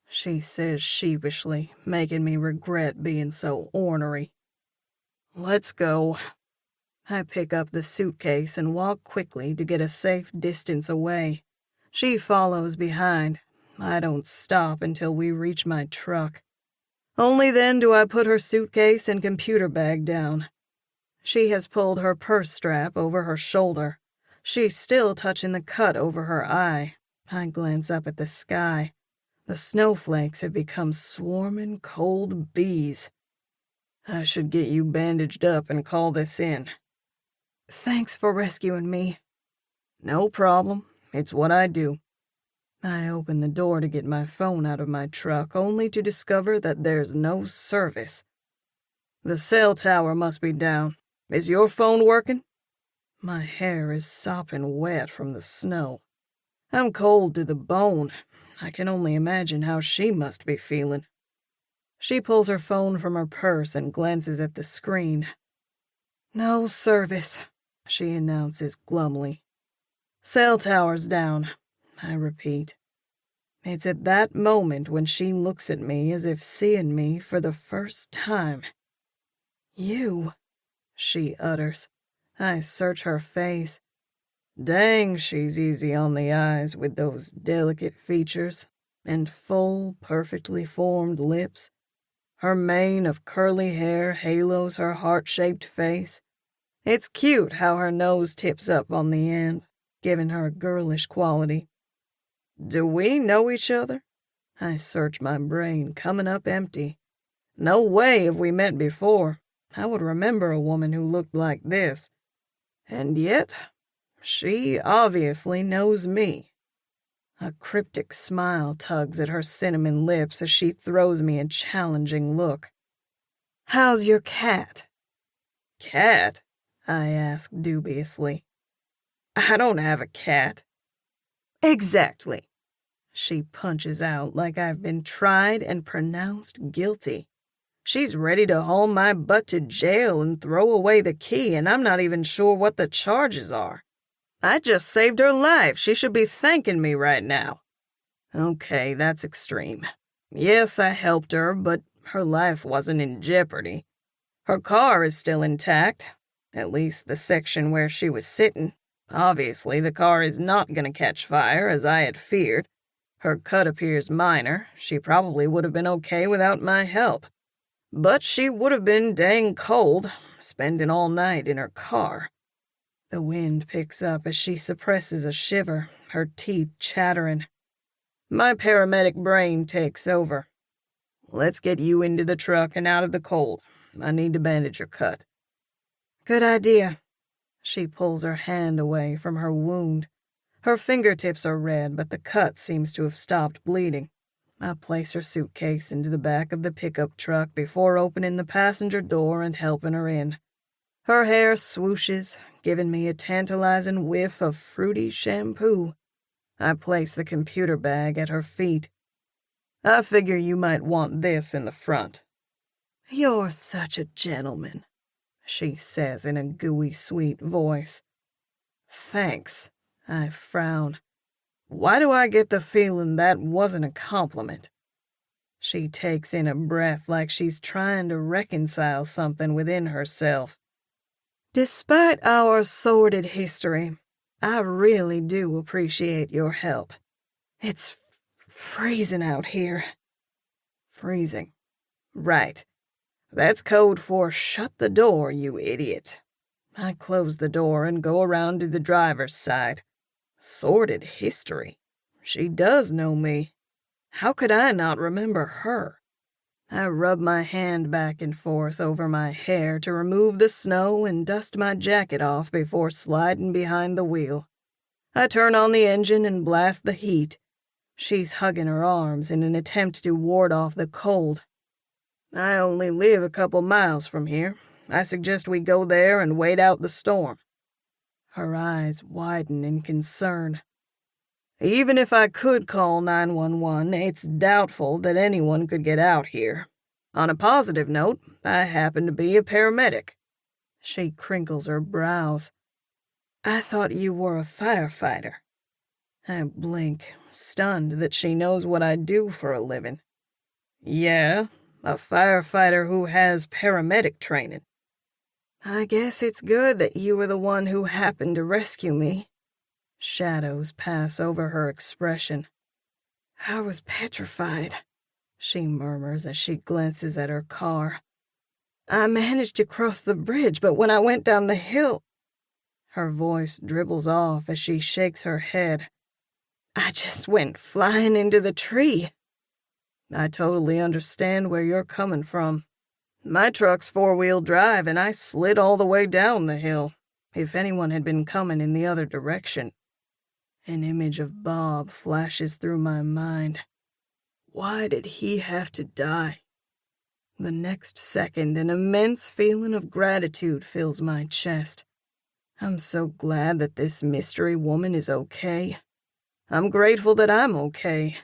she says sheepishly, making me regret being so ornery. Let's go. I pick up the suitcase and walk quickly to get a safe distance away. She follows behind. I don't stop until we reach my truck. Only then do I put her suitcase and computer bag down. She has pulled her purse strap over her shoulder. She's still touching the cut over her eye. I glance up at the sky. The snowflakes have become swarming cold bees. I should get you bandaged up and call this in. Thanks for rescuing me. No problem. It's what I do. I open the door to get my phone out of my truck, only to discover that there's no service. The cell tower must be down. Is your phone working? My hair is sopping wet from the snow. I'm cold to the bone. I can only imagine how she must be feeling. She pulls her phone from her purse and glances at the screen. No service, she announces glumly. Cell tower's down, I repeat. It's at that moment when she looks at me as if seeing me for the first time. You, she utters. I search her face. Dang, she's easy on the eyes with those delicate features and full, perfectly formed lips. Her mane of curly hair halos her heart-shaped face. It's cute how her nose tips up on the end, giving her a girlish quality. Do we know each other? I search my brain, coming up empty. No way have we met before. I would remember a woman who looked like this. And yet, she obviously knows me. A cryptic smile tugs at her cinnamon lips as she throws me a challenging look. How's your cat? Cat? I ask dubiously. I don't have a cat. Exactly. She punches out like I've been tried and pronounced guilty. She's ready to haul my butt to jail and throw away the key, and I'm not even sure what the charges are. I just saved her life. She should be thanking me right now. Okay, that's extreme. Yes, I helped her, but her life wasn't in jeopardy. Her car is still intact, at least the section where she was sitting. Obviously, the car is not going to catch fire, as I had feared. Her cut appears minor. She probably would have been okay without my help. But she would have been dang cold, spending all night in her car. The wind picks up as she suppresses a shiver, her teeth chattering. My paramedic brain takes over. Let's get you into the truck and out of the cold. I need to bandage your cut. Good idea. She pulls her hand away from her wound. Her fingertips are red, but the cut seems to have stopped bleeding. I place her suitcase into the back of the pickup truck before opening the passenger door and helping her in. Her hair swooshes, giving me a tantalizing whiff of fruity shampoo. I place the computer bag at her feet. I figure you might want this in the front. You're such a gentleman, she says in a gooey, sweet voice. Thanks, I frown. Why do I get the feeling that wasn't a compliment? She takes in a breath like she's trying to reconcile something within herself. Despite our sordid history, I really do appreciate your help. It's freezing out here. Freezing. Right. That's code for shut the door, you idiot. I close the door and go around to the driver's side. Sordid history. She does know me. How could I not remember her? I rub my hand back and forth over my hair to remove the snow and dust my jacket off before sliding behind the wheel. I turn on the engine and blast the heat. She's hugging her arms in an attempt to ward off the cold. I only live a couple miles from here. I suggest we go there and wait out the storm. Her eyes widen in concern. Even if I could call 911, it's doubtful that anyone could get out here. On a positive note, I happen to be a paramedic. She crinkles her brows. I thought you were a firefighter. I blink, stunned that she knows what I do for a living. Yeah, a firefighter who has paramedic training. I guess it's good that you were the one who happened to rescue me. Shadows pass over her expression. I was petrified, she murmurs as she glances at her car. I managed to cross the bridge, but when I went down the hill... Her voice dribbles off as she shakes her head. I just went flying into the tree. I totally understand where you're coming from. My truck's four-wheel drive, and I slid all the way down the hill, if anyone had been coming in the other direction. An image of Bob flashes through my mind. Why did he have to die? The next second, an immense feeling of gratitude fills my chest. I'm so glad that this mystery woman is okay. I'm grateful that I'm okay.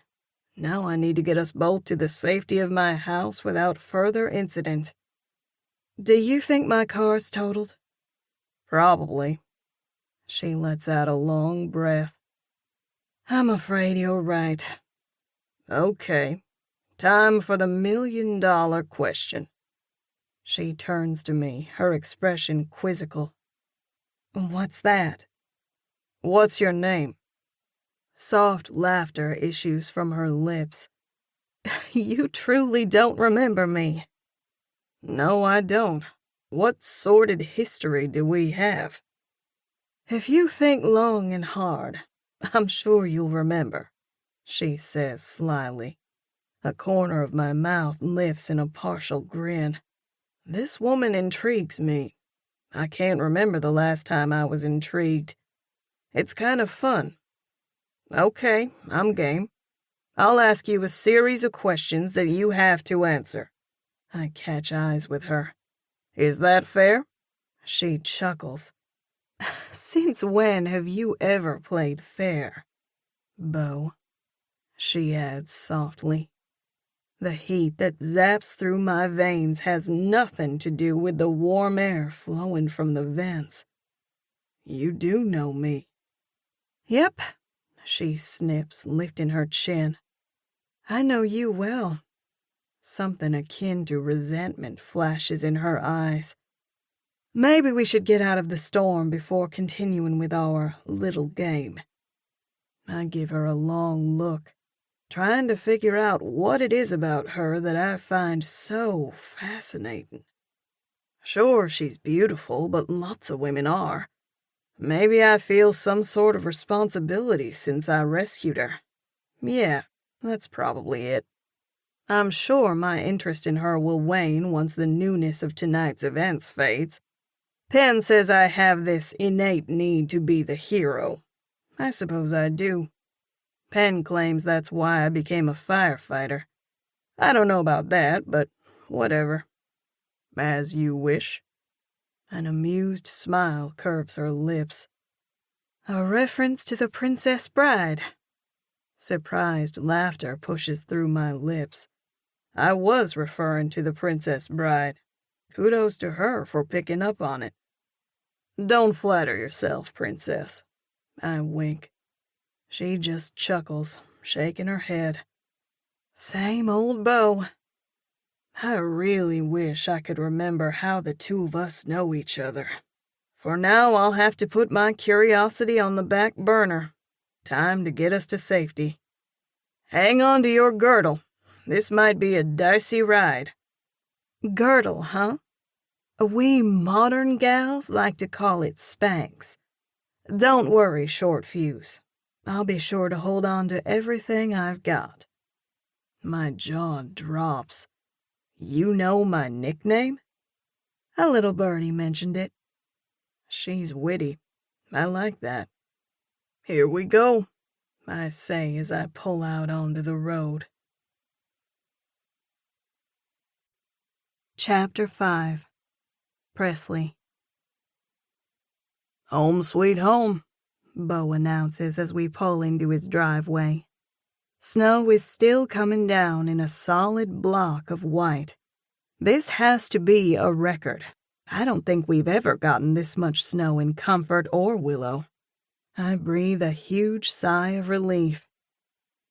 Now I need to get us both to the safety of my house without further incident. Do you think my car's totaled? Probably. She lets out a long breath. I'm afraid you're right. Okay. Time for the $1,000,000 question. She turns to me, her expression quizzical. What's that? What's your name? Soft laughter issues from her lips. You truly don't remember me. No, I don't. What sordid history do we have? If you think long and hard, I'm sure you'll remember, she says slyly. A corner of my mouth lifts in a partial grin. This woman intrigues me. I can't remember the last time I was intrigued. It's kind of fun. Okay, I'm game. I'll ask you a series of questions that you have to answer. I catch eyes with her. Is that fair? She chuckles. Since when have you ever played fair, Beau? She adds softly. The heat that zaps through my veins has nothing to do with the warm air flowing from the vents. You do know me. Yep, she snips, lifting her chin. I know you well. Something akin to resentment flashes in her eyes. Maybe we should get out of the storm before continuing with our little game. I give her a long look. trying to figure out what it is about her that I find so fascinating. Sure, she's beautiful, but lots of women are. Maybe I feel some sort of responsibility since I rescued her. Yeah, that's probably it. I'm sure my interest in her will wane once the newness of tonight's events fades. Penn says I have this innate need to be the hero. I suppose I do. Penn claims that's why I became a firefighter. I don't know about that, but whatever. As you wish. An amused smile curves her lips. A reference to the Princess Bride. Surprised laughter pushes through my lips. I was referring to the Princess Bride. Kudos to her for picking up on it. Don't flatter yourself, Princess. I wink. She just chuckles, shaking her head. Same old Beau. I really wish I could remember how the two of us know each other. For now, I'll have to put my curiosity on the back burner. Time to get us to safety. Hang on to your girdle. This might be a dicey ride. Girdle, huh? We modern gals like to call it Spanx. Don't worry, Short Fuse. I'll be sure to hold on to everything I've got. My jaw drops. You know my nickname? A little birdie mentioned it. She's witty. I like that. Here we go, I say as I pull out onto the road. Chapter 5. Presley. Home sweet home, Beau announces as we pull into his driveway. Snow is still coming down in a solid block of white. This has to be a record. I don't think we've ever gotten this much snow in Comfort or Willow. I breathe a huge sigh of relief.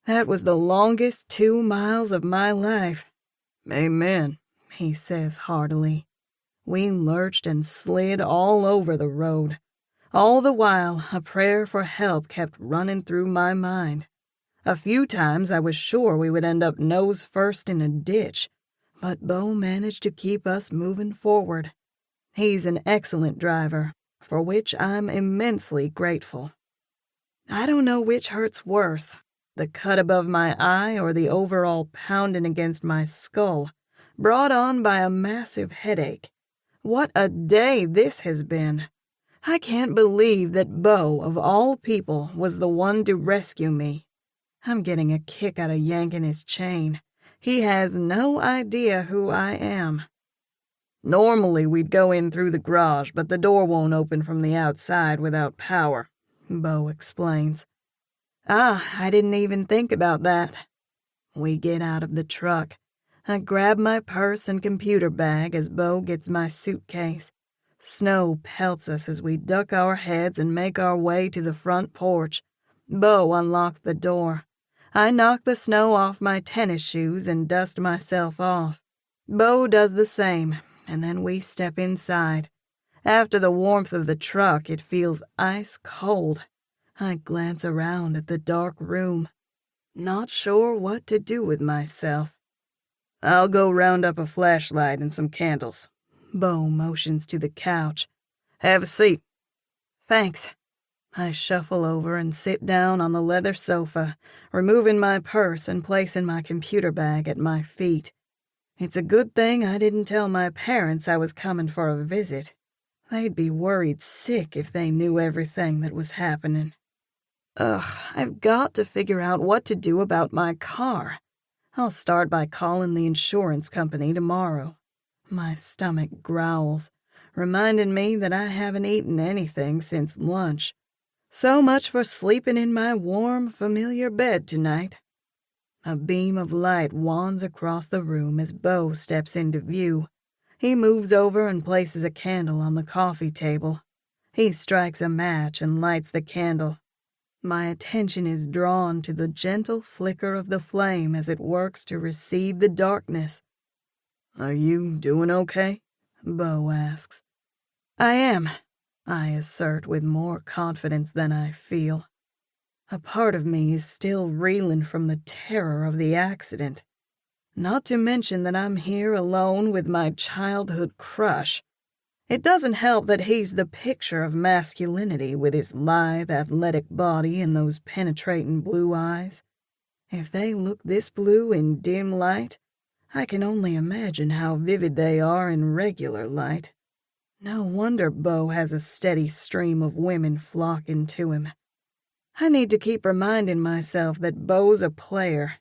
That was the longest 2 miles of my life. Amen, he says heartily. We lurched and slid all over the road. All the while, a prayer for help kept running through my mind. A few times I was sure we would end up nose first in a ditch, but Beau managed to keep us moving forward. He's an excellent driver, for which I'm immensely grateful. I don't know which hurts worse, the cut above my eye or the overall pounding against my skull, brought on by a massive headache. What a day this has been. I can't believe that Beau, of all people, was the one to rescue me. I'm getting a kick out of yanking his chain. He has no idea who I am. Normally we'd go in through the garage, but the door won't open from the outside without power, Beau explains. I didn't even think about that. We get out of the truck. I grab my purse and computer bag as Beau gets my suitcase. Snow pelts us as we duck our heads and make our way to the front porch. Beau unlocks the door. I knock the snow off my tennis shoes and dust myself off. Beau does the same, and then we step inside. After the warmth of the truck, it feels ice cold. I glance around at the dark room, not sure what to do with myself. I'll go round up a flashlight and some candles. Beau motions to the couch. Have a seat. Thanks. I shuffle over and sit down on the leather sofa, removing my purse and placing my computer bag at my feet. It's a good thing I didn't tell my parents I was coming for a visit. They'd be worried sick if they knew everything that was happening. I've got to figure out what to do about my car. I'll start by calling the insurance company tomorrow. My stomach growls, reminding me that I haven't eaten anything since lunch. So much for sleeping in my warm, familiar bed tonight. A beam of light wands across the room as Beau steps into view. He moves over and places a candle on the coffee table. He strikes a match and lights the candle. My attention is drawn to the gentle flicker of the flame as it works to recede the darkness. Are you doing okay? Beau asks. I am, I assert with more confidence than I feel. A part of me is still reeling from the terror of the accident. Not to mention that I'm here alone with my childhood crush. It doesn't help that he's the picture of masculinity with his lithe, athletic body and those penetrating blue eyes. If they look this blue in dim light, I can only imagine how vivid they are in regular light. No wonder Beau has a steady stream of women flocking to him. I need to keep reminding myself that Beau's a player.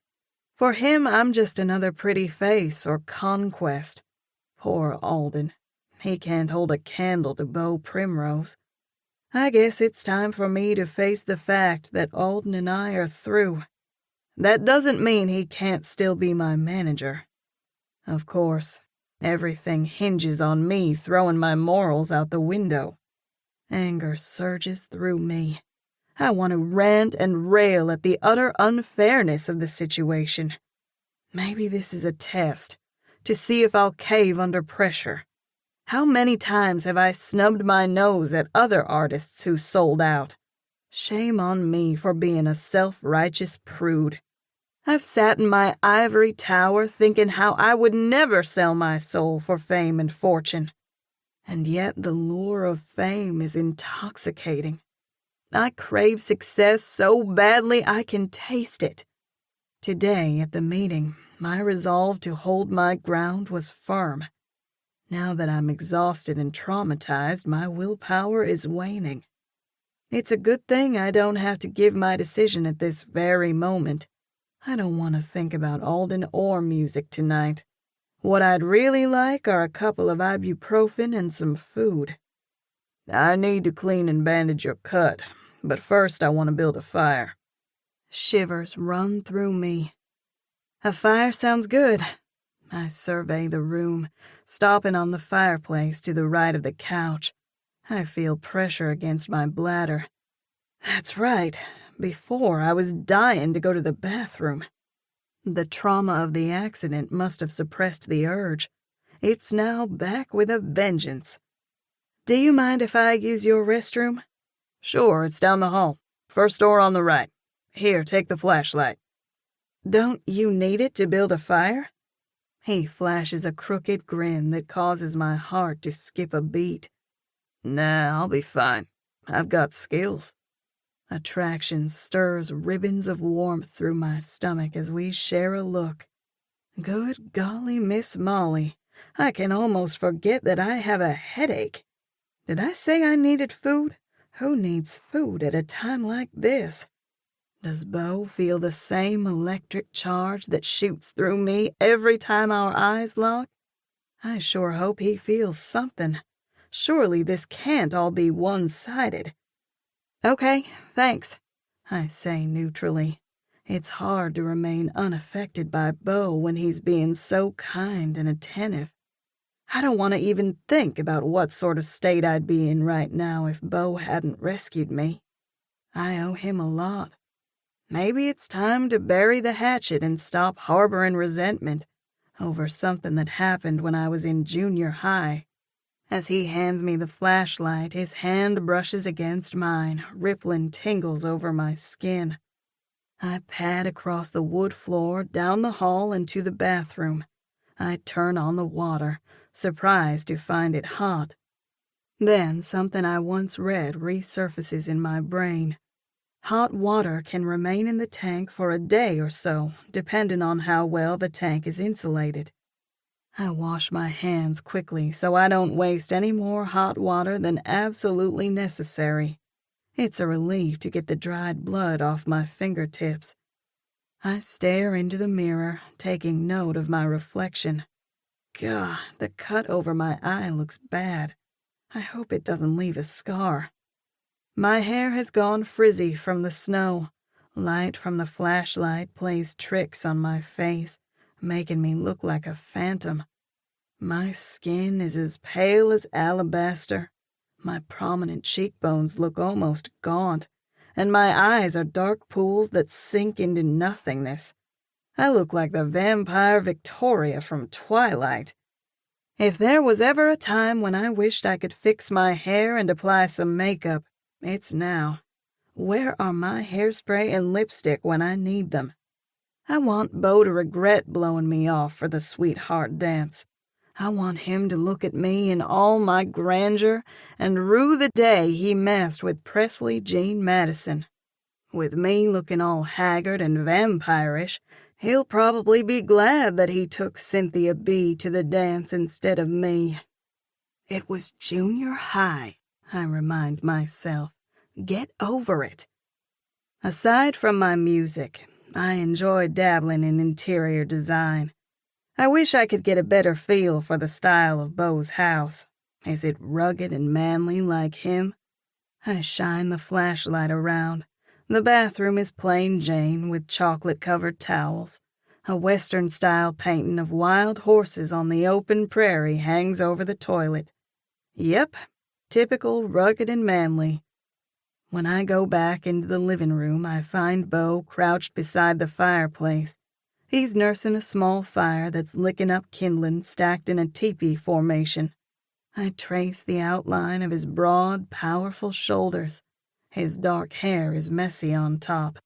For him, I'm just another pretty face or conquest. Poor Alden. He can't hold a candle to Beau Primrose. I guess it's time for me to face the fact that Alden and I are through. That doesn't mean he can't still be my manager. Of course, everything hinges on me throwing my morals out the window. Anger surges through me. I want to rant and rail at the utter unfairness of the situation. Maybe this is a test, to see if I'll cave under pressure. How many times have I snubbed my nose at other artists who sold out? Shame on me for being a self-righteous prude. I've sat in my ivory tower thinking how I would never sell my soul for fame and fortune. And yet the lure of fame is intoxicating. I crave success so badly I can taste it. Today at the meeting, my resolve to hold my ground was firm. Now that I'm exhausted and traumatized, my willpower is waning. It's a good thing I don't have to give my decision at this very moment. I don't want to think about Alden or music tonight. What I'd really like are a couple of ibuprofen and some food. I need to clean and bandage your cut, but first I want to build a fire. Shivers run through me. A fire sounds good. I survey the room, stopping on the fireplace to the right of the couch. I feel pressure against my bladder. That's right. Before, I was dying to go to the bathroom. The trauma of the accident must have suppressed the urge. It's now back with a vengeance. Do you mind if I use your restroom? Sure, it's down the hall. First door on the right. Here, take the flashlight. Don't you need it to build a fire? He flashes a crooked grin that causes my heart to skip a beat. Nah, I'll be fine. I've got skills. Attraction stirs ribbons of warmth through my stomach as we share a look. Good golly, Miss Mollie, I can almost forget that I have a headache. Did I say I needed food? Who needs food at a time like this? Does Beau feel the same electric charge that shoots through me every time our eyes lock? I sure hope he feels something. Surely this can't all be one-sided. Okay, thanks, I say neutrally. It's hard to remain unaffected by Beau when he's being so kind and attentive. I don't want to even think about what sort of state I'd be in right now if Beau hadn't rescued me. I owe him a lot. Maybe it's time to bury the hatchet and stop harboring resentment over something that happened when I was in junior high. As he hands me the flashlight, his hand brushes against mine, rippling tingles over my skin. I pad across the wood floor, down the hall, and to the bathroom. I turn on the water, surprised to find it hot. Then something I once read resurfaces in my brain. Hot water can remain in the tank for a day or so, depending on how well the tank is insulated. I wash my hands quickly so I don't waste any more hot water than absolutely necessary. It's a relief to get the dried blood off my fingertips. I stare into the mirror, taking note of my reflection. Gah, the cut over my eye looks bad. I hope it doesn't leave a scar. My hair has gone frizzy from the snow. Light from the flashlight plays tricks on my face, making me look like a phantom. My skin is as pale as alabaster. My prominent cheekbones look almost gaunt, and my eyes are dark pools that sink into nothingness. I look like the vampire Victoria from Twilight. If there was ever a time when I wished I could fix my hair and apply some makeup, it's now. Where are my hairspray and lipstick when I need them? I want Beau to regret blowing me off for the sweetheart dance. I want him to look at me in all my grandeur and rue the day he messed with Presley Jean Madison. With me looking all haggard and vampirish, he'll probably be glad that he took Cynthia B. to the dance instead of me. It was junior high, I remind myself. Get over it. Aside from my music, I enjoy dabbling in interior design. I wish I could get a better feel for the style of Beau's house. Is it rugged and manly like him? I shine the flashlight around. The bathroom is plain Jane with chocolate-covered towels. A Western-style painting of wild horses on the open prairie hangs over the toilet. Yep, typical rugged and manly. When I go back into the living room, I find Beau crouched beside the fireplace. He's nursing a small fire that's licking up kindling stacked in a teepee formation. I trace the outline of his broad, powerful shoulders. His dark hair is messy on top.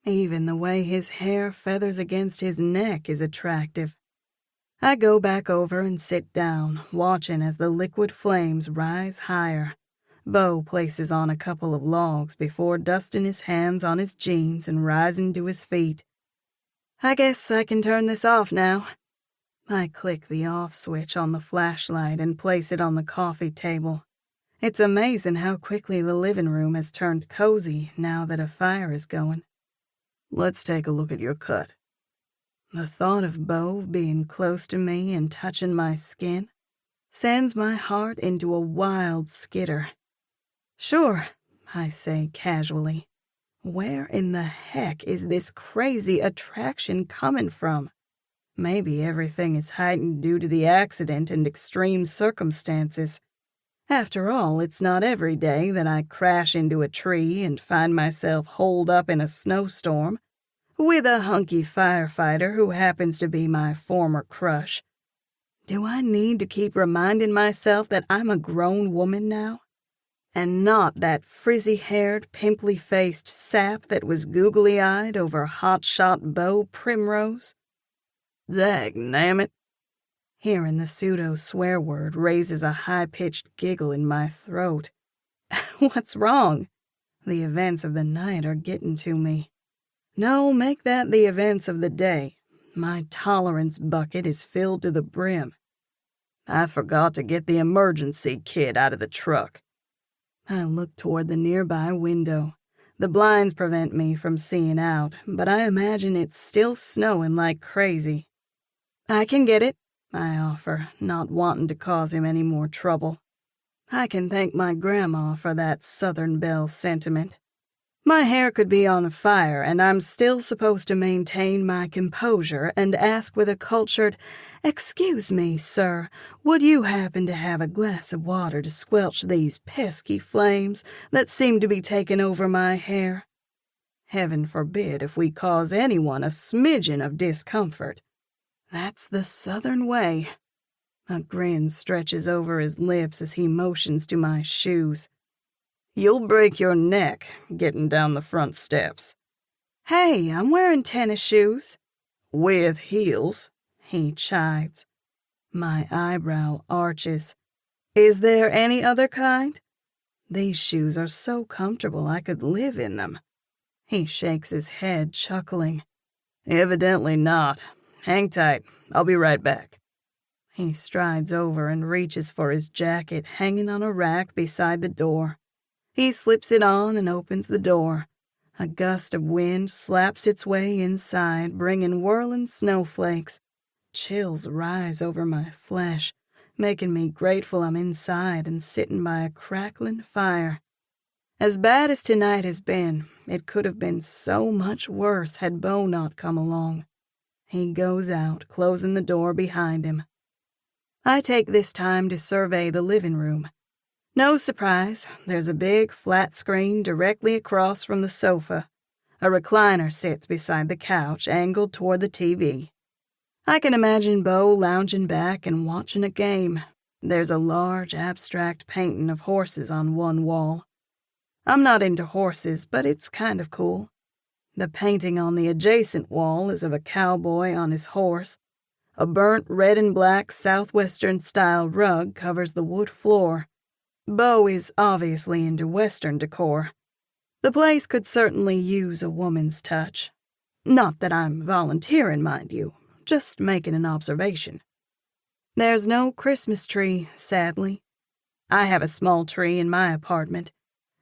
Even the way his hair feathers against his neck is attractive. I go back over and sit down, watching as the liquid flames rise higher. Beau places on a couple of logs before dusting his hands on his jeans and rising to his feet. I guess I can turn this off now. I click the off switch on the flashlight and place it on the coffee table. It's amazing how quickly the living room has turned cozy now that a fire is going. Let's take a look at your cut. The thought of Beau being close to me and touching my skin sends my heart into a wild skitter. Sure, I say casually. Where in the heck is this crazy attraction coming from? Maybe everything is heightened due to the accident and extreme circumstances. After all, it's not every day that I crash into a tree and find myself holed up in a snowstorm with a hunky firefighter who happens to be my former crush. Do I need to keep reminding myself that I'm a grown woman now? And not that frizzy-haired, pimply-faced sap that was googly-eyed over hot-shot Beau Primrose? Dagnammit. Hearing the pseudo-swear word raises a high-pitched giggle in my throat. What's wrong? The events of the night are getting to me. No, make that the events of the day. My tolerance bucket is filled to the brim. I forgot to get the emergency kit out of the truck. I look toward the nearby window. The blinds prevent me from seeing out, but I imagine it's still snowing like crazy. I can get it, I offer, not wanting to cause him any more trouble. I can thank my grandma for that Southern Belle sentiment. My hair could be on fire, and I'm still supposed to maintain my composure and ask with a cultured, "Excuse me, sir, would you happen to have a glass of water to squelch these pesky flames that seem to be taking over my hair?" Heaven forbid if we cause anyone a smidgen of discomfort. That's the Southern way. A grin stretches over his lips as he motions to my shoes. You'll break your neck getting down the front steps. Hey, I'm wearing tennis shoes. With heels, he chides. My eyebrow arches. Is there any other kind? These shoes are so comfortable I could live in them. He shakes his head, chuckling. Evidently not. Hang tight. I'll be right back. He strides over and reaches for his jacket hanging on a rack beside the door. He slips it on and opens the door. A gust of wind slaps its way inside, bringing whirling snowflakes. Chills rise over my flesh, making me grateful I'm inside and sitting by a crackling fire. As bad as tonight has been, it could have been so much worse had Beau not come along. He goes out, closing the door behind him. I take this time to survey the living room. No surprise, there's a big, flat screen directly across from the sofa. A recliner sits beside the couch, angled toward the TV. I can imagine Beau lounging back and watching a game. There's a large, abstract painting of horses on one wall. I'm not into horses, but it's kind of cool. The painting on the adjacent wall is of a cowboy on his horse. A burnt red and black southwestern-style rug covers the wood floor. Beau is obviously into Western decor. The place could certainly use a woman's touch. Not that I'm volunteering, mind you, just making an observation. There's no Christmas tree, sadly. I have a small tree in my apartment.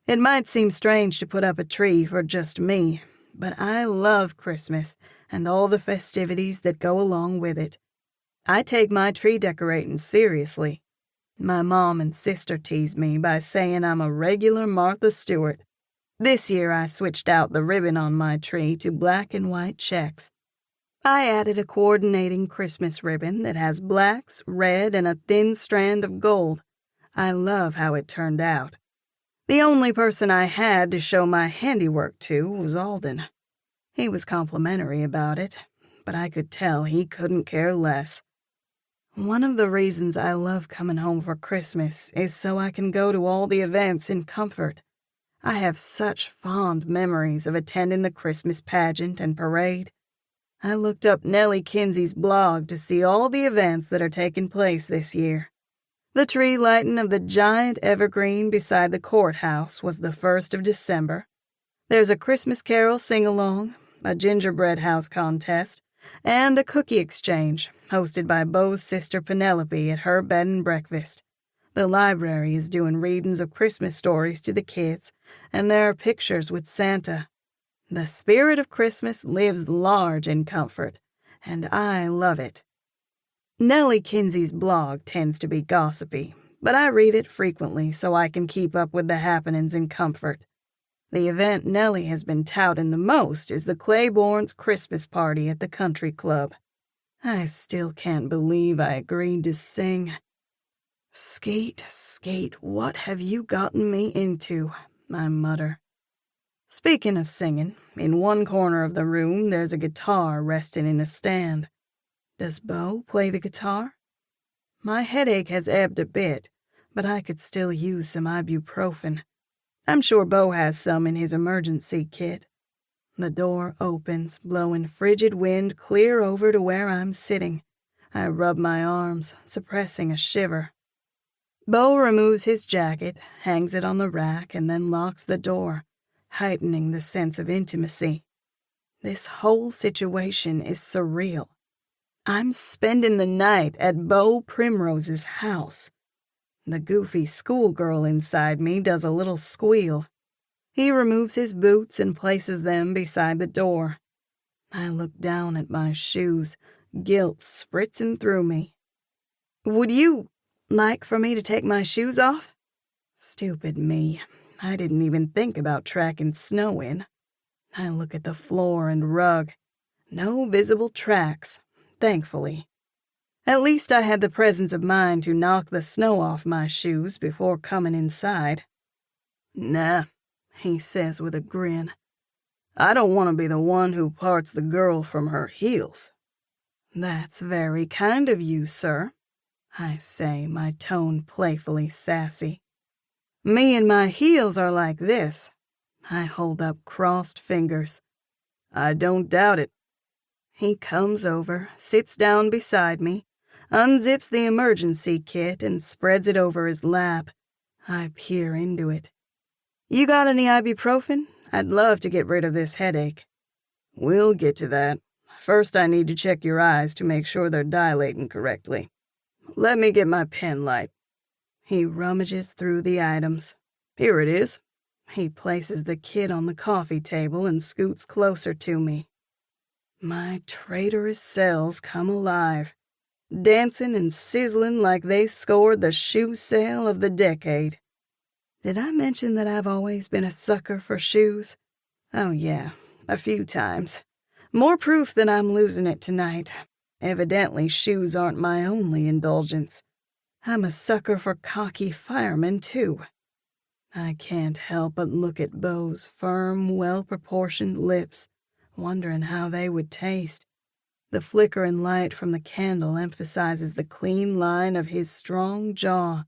It might seem strange to put up a tree for just me, but I love Christmas and all the festivities that go along with it. I take my tree decorating seriously. My mom and sister tease me by saying I'm a regular Martha Stewart. This year I switched out the ribbon on my tree to black and white checks. I added a coordinating Christmas ribbon that has blacks, red, and a thin strand of gold. I love how it turned out. The only person I had to show my handiwork to was Alden. He was complimentary about it, but I could tell he couldn't care less. One of the reasons I love coming home for Christmas is so I can go to all the events in comfort. I have such fond memories of attending the Christmas pageant and parade. I looked up Nellie Kinsey's blog to see all the events that are taking place this year. The tree lighting of the giant evergreen beside the courthouse was the 1st of December. There's a Christmas carol sing-along, a gingerbread house contest, and a cookie exchange hosted by Beau's sister Penelope at her bed and breakfast. The library is doing readings of Christmas stories to the kids, and there are pictures with Santa. The spirit of Christmas lives large in comfort, and I love it. Nellie Kinsey's blog tends to be gossipy, but I read it frequently so I can keep up with the happenings in comfort. The event Nellie has been touting the most is the Claiborne's Christmas party at the country club. I still can't believe I agreed to sing. Skate, Skate, what have you gotten me into? I mutter. Speaking of singing, in one corner of the room there's a guitar resting in a stand. Does Beau play the guitar? My headache has ebbed a bit, but I could still use some ibuprofen. I'm sure Beau has some in his emergency kit. The door opens, blowing frigid wind clear over to where I'm sitting. I rub my arms, suppressing a shiver. Beau removes his jacket, hangs it on the rack, and then locks the door, heightening the sense of intimacy. This whole situation is surreal. I'm spending the night at Beau Primrose's house. The goofy schoolgirl inside me does a little squeal. He removes his boots and places them beside the door. I look down at my shoes, guilt spritzing through me. Would you like for me to take my shoes off? Stupid me. I didn't even think about tracking snow in. I look at the floor and rug. No visible tracks, thankfully. At least I had the presence of mind to knock the snow off my shoes before coming inside. Nah, he says with a grin. I don't want to be the one who parts the girl from her heels. That's very kind of you, sir, I say, my tone playfully sassy. Me and my heels are like this. I hold up crossed fingers. I don't doubt it. He comes over, sits down beside me, unzips the emergency kit and spreads it over his lap. I peer into it. You got any ibuprofen? I'd love to get rid of this headache. We'll get to that. First, I need to check your eyes to make sure they're dilating correctly. Let me get my pen light. He rummages through the items. Here it is. He places the kit on the coffee table and scoots closer to me. My traitorous cells come alive, dancing and sizzling like they scored the shoe sale of the decade. Did I mention that I've always been a sucker for shoes? Oh yeah, a few times. More proof that I'm losing it tonight. Evidently, shoes aren't my only indulgence. I'm a sucker for cocky firemen, too. I can't help but look at Beau's firm, well-proportioned lips, wondering how they would taste. The flickering light from the candle emphasizes the clean line of his strong jaw.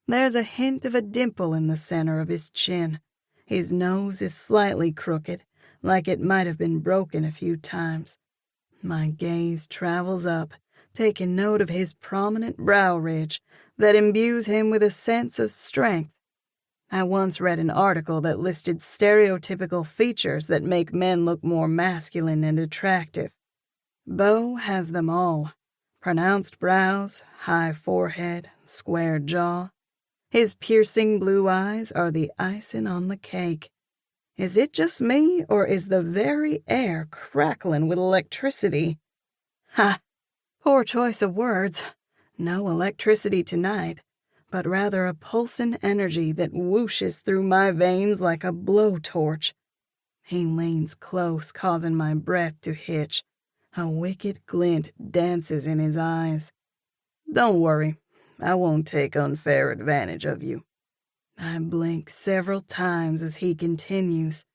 There's a hint of a dimple in the center of his chin, His nose is slightly crooked, like it might have been broken a few times. My gaze travels up, taking note of his prominent brow ridge that imbues him with a sense of strength. I once read an article that listed stereotypical features that make men look more masculine and attractive. Beau has them all. Pronounced brows, high forehead, square jaw. His piercing blue eyes are the icing on the cake. Is it just me, or is the very air crackling with electricity? Ha! Poor choice of words. No electricity tonight, but rather a pulsing energy that whooshes through my veins like a blowtorch. He leans close, causing my breath to hitch. A wicked glint dances in his eyes. Don't worry, I won't take unfair advantage of you. I blink several times as he continues.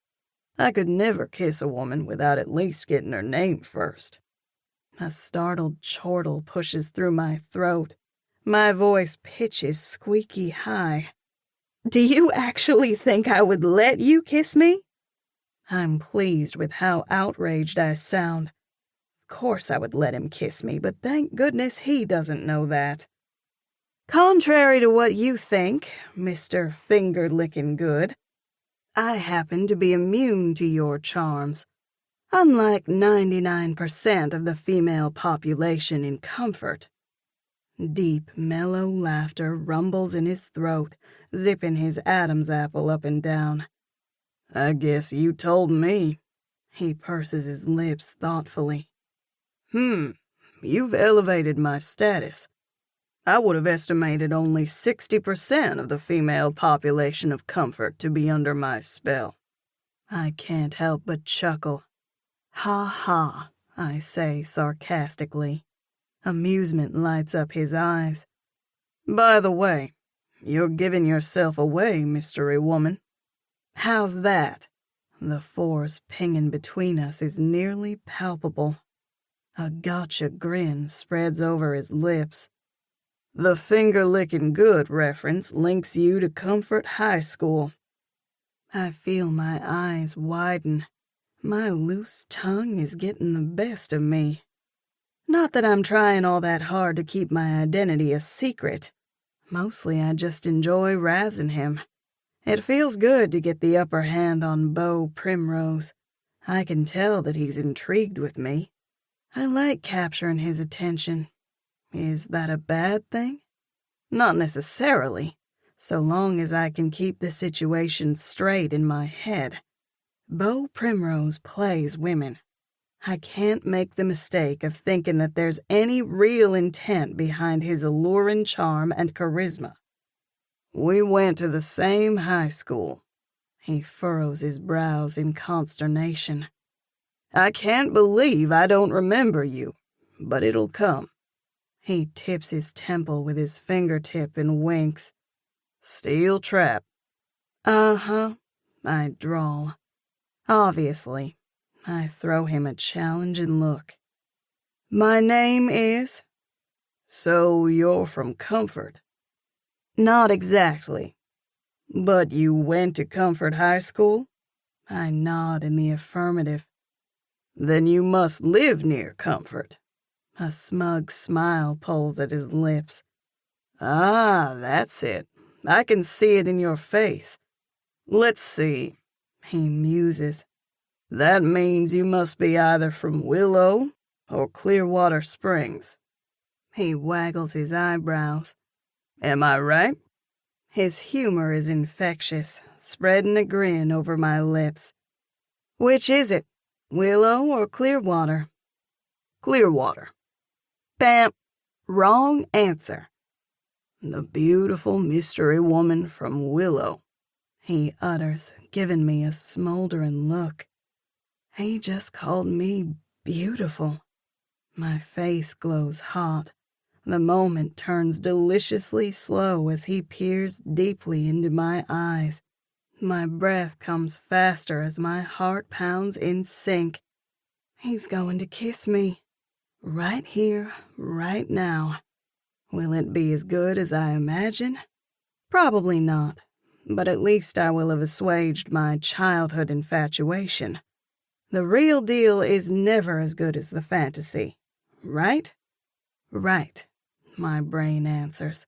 I could never kiss a woman without at least getting her name first. A startled chortle pushes through my throat. My voice pitches squeaky high. Do you actually think I would let you kiss me? I'm pleased with how outraged I sound. Of course I would let him kiss me, but thank goodness he doesn't know that. Contrary to what you think, Mr. Finger-Licking Good, I happen to be immune to your charms, unlike 99% of the female population in Comfort. Deep, mellow laughter rumbles in his throat, zipping his Adam's apple up and down. I guess you told me. He purses his lips thoughtfully. You've elevated my status. I would have estimated only 60% of the female population of Comfort to be under my spell. I can't help but chuckle. Ha ha, I say sarcastically. Amusement lights up his eyes. By the way, you're giving yourself away, mystery woman. How's that? The force pinging between us is nearly palpable. A gotcha grin spreads over his lips. The finger-licking good reference links you to Comfort High School. I feel my eyes widen. My loose tongue is getting the best of me. Not that I'm trying all that hard to keep my identity a secret. Mostly I just enjoy razzing him. It feels good to get the upper hand on Beau Primrose. I can tell that he's intrigued with me. I like capturing his attention. Is that a bad thing? Not necessarily, so long as I can keep the situation straight in my head. Beau Primrose plays women. I can't make the mistake of thinking that there's any real intent behind his alluring charm and charisma. We went to the same high school. He furrows his brows in consternation. I can't believe I don't remember you, but it'll come. He tips his temple with his fingertip and winks. Steel trap. Uh-huh, I drawl. Obviously, I throw him a challenging look. My name is... So you're from Comfort? Not exactly. But you went to Comfort High School? I nod in the affirmative. Then you must live near Comfort. A smug smile pulls at his lips. Ah, that's it. I can see it in your face. Let's see. He muses. That means you must be either from Willow or Clearwater Springs. He waggles his eyebrows. Am I right? His humor is infectious, spreading a grin over my lips. Which is it, Willow or Clearwater? Clearwater. Bam! Wrong answer. The beautiful mystery woman from Willow, he utters, giving me a smoldering look. He just called me beautiful. My face glows hot. The moment turns deliciously slow as he peers deeply into my eyes. My breath comes faster as my heart pounds in sync. He's going to kiss me. Right here, right now. Will it be as good as I imagine? Probably not, but at least I will have assuaged my childhood infatuation. The real deal is never as good as the fantasy, right? Right, my brain answers.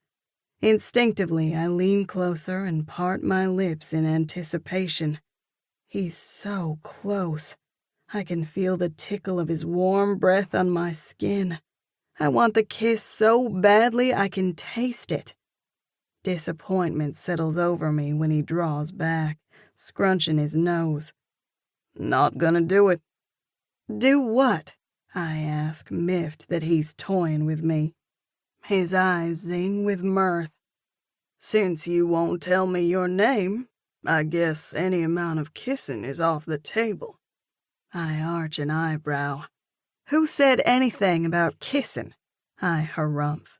Instinctively, I lean closer and part my lips in anticipation. He's so close. I can feel the tickle of his warm breath on my skin. I want the kiss so badly I can taste it. Disappointment settles over me when he draws back, scrunching his nose. Not gonna do it. Do what? I ask, miffed that he's toying with me. His eyes zing with mirth. Since you won't tell me your name, I guess any amount of kissing is off the table. I arch an eyebrow. Who said anything about kissing? I harumph.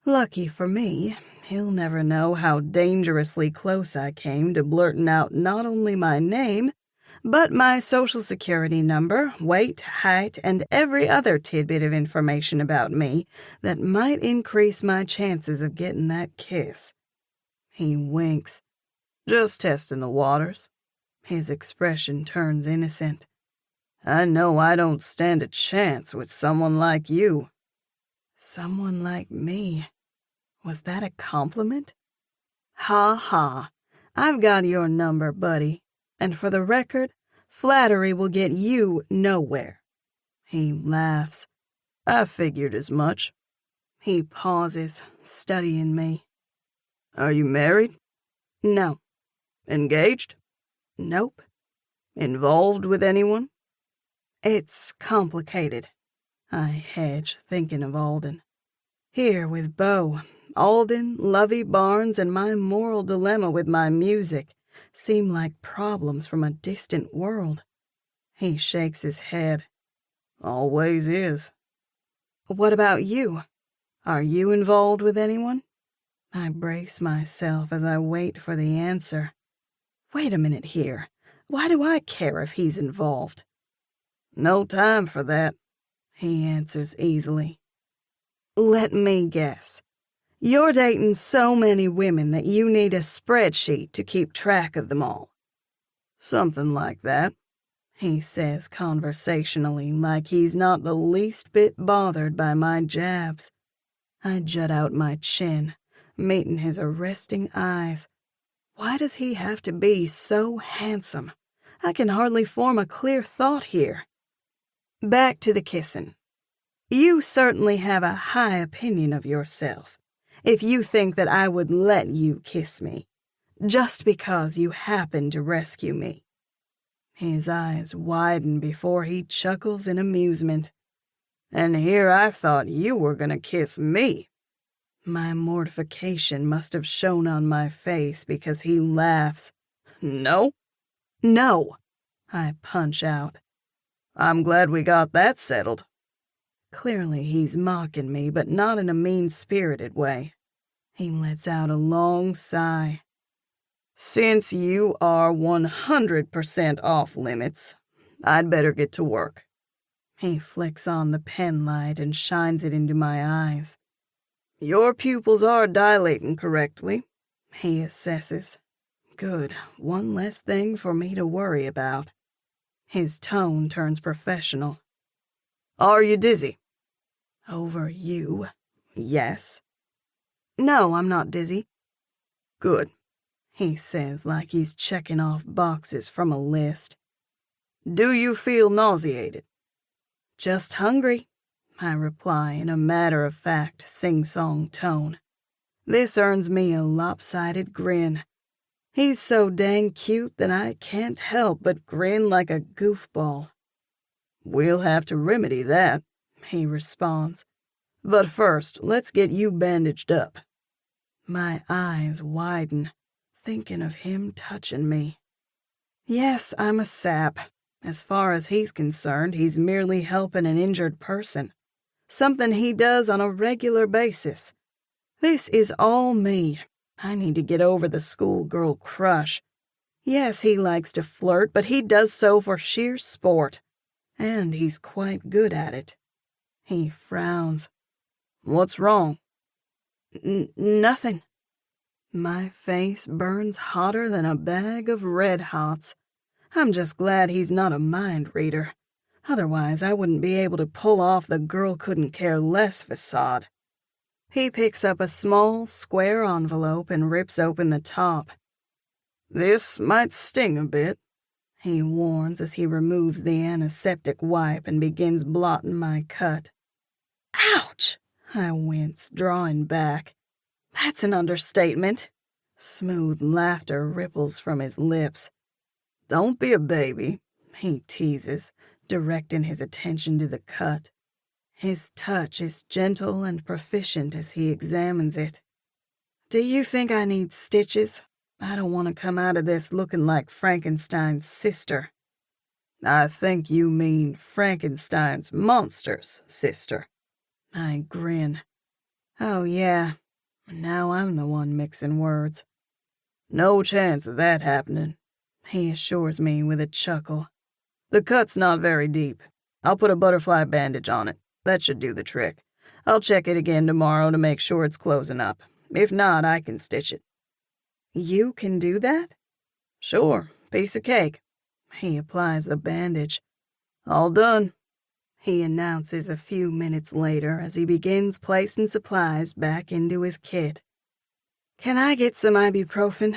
Lucky for me, he'll never know how dangerously close I came to blurting out not only my name, but my social security number, weight, height, and every other tidbit of information about me that might increase my chances of getting that kiss. He winks. Just testing the waters. His expression turns innocent. I know I don't stand a chance with someone like you. Someone like me? Was that a compliment? Ha ha. I've got your number, buddy. And for the record, flattery will get you nowhere. He laughs. I figured as much. He pauses, studying me. Are you married? No. Engaged? Nope. Involved with anyone? It's complicated. I hedge, thinking of Alden. Here with Beau, Alden, Lovey Barnes, and my moral dilemma with my music seem like problems from a distant world. He shakes his head. Always is. What about you? Are you involved with anyone? I brace myself as I wait for the answer. Wait a minute here. Why do I care if he's involved? No time for that, he answers easily. Let me guess. You're dating so many women that you need a spreadsheet to keep track of them all. Something like that, he says conversationally, like he's not the least bit bothered by my jabs. I jut out my chin, meeting his arresting eyes. Why does he have to be so handsome? I can hardly form a clear thought here. Back to the kissing. You certainly have a high opinion of yourself if you think that I would let you kiss me, just because you happened to rescue me. His eyes widen before he chuckles in amusement. And here I thought you were going to kiss me. My mortification must have shown on my face because he laughs. No? No, I punch out. I'm glad we got that settled. Clearly he's mocking me, but not in a mean-spirited way. He lets out a long sigh. Since you are 100% off limits, I'd better get to work. He flicks on the pen light and shines it into my eyes. Your pupils are dilating correctly, he assesses. Good, one less thing for me to worry about. His tone turns professional. Are you dizzy? Over you, yes. No, I'm not dizzy. Good, he says like he's checking off boxes from a list. Do you feel nauseated? Just hungry, I reply in a matter-of-fact, sing-song tone. This earns me a lopsided grin. He's so dang cute that I can't help but grin like a goofball. We'll have to remedy that, he responds. But first, let's get you bandaged up. My eyes widen, thinking of him touching me. Yes, I'm a sap. As far as he's concerned, he's merely helping an injured person. Something he does on a regular basis. This is all me. I need to get over the schoolgirl crush. Yes, he likes to flirt, but he does so for sheer sport. And he's quite good at it. He frowns. What's wrong? Nothing. My face burns hotter than a bag of Red Hots. I'm just glad he's not a mind reader. Otherwise, I wouldn't be able to pull off the girl couldn't care less facade. He picks up a small, square envelope and rips open the top. "This might sting a bit," he warns as he removes the antiseptic wipe and begins blotting my cut. Ouch! I wince, drawing back. That's an understatement. Smooth laughter ripples from his lips. "Don't be a baby," he teases, directing his attention to the cut. His touch is gentle and proficient as he examines it. "Do you think I need stitches? I don't want to come out of this looking like Frankenstein's sister." "I think you mean Frankenstein's monster's sister." I grin. Oh, yeah. Now I'm the one mixing words. "No chance of that happening," he assures me with a chuckle. "The cut's not very deep. I'll put a butterfly bandage on it. That should do the trick. I'll check it again tomorrow to make sure it's closing up. If not, I can stitch it." "You can do that?" "Sure, piece of cake." He applies the bandage. "All done," he announces a few minutes later as he begins placing supplies back into his kit. "Can I get some ibuprofen?"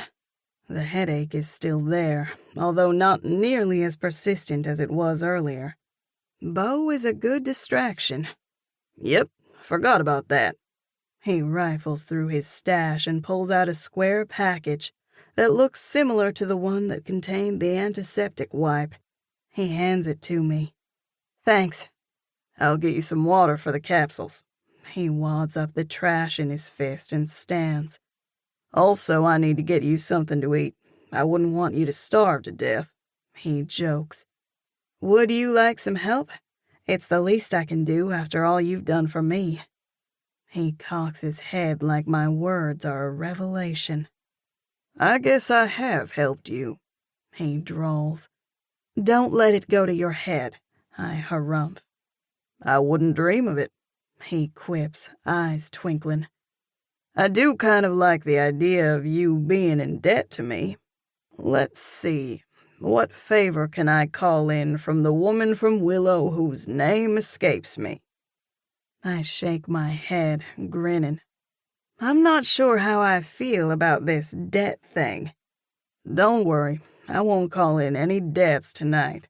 The headache is still there, although not nearly as persistent as it was earlier. Beau is a good distraction. "Yep, forgot about that." He rifles through his stash and pulls out a square package that looks similar to the one that contained the antiseptic wipe. He hands it to me. "Thanks." "I'll get you some water for the capsules." He wads up the trash in his fist and stands. "Also, I need to get you something to eat. I wouldn't want you to starve to death." He jokes. "Would you like some help? It's the least I can do after all you've done for me." He cocks his head like my words are a revelation. "I guess I have helped you," he drawls. "Don't let it go to your head," I harumph. "I wouldn't dream of it," he quips, eyes twinkling. "I do kind of like the idea of you being in debt to me. Let's see, what favor can I call in from the woman from Willow whose name escapes me?" I shake my head, grinning. I'm not sure how I feel about this debt thing. "Don't worry, I won't call in any debts tonight."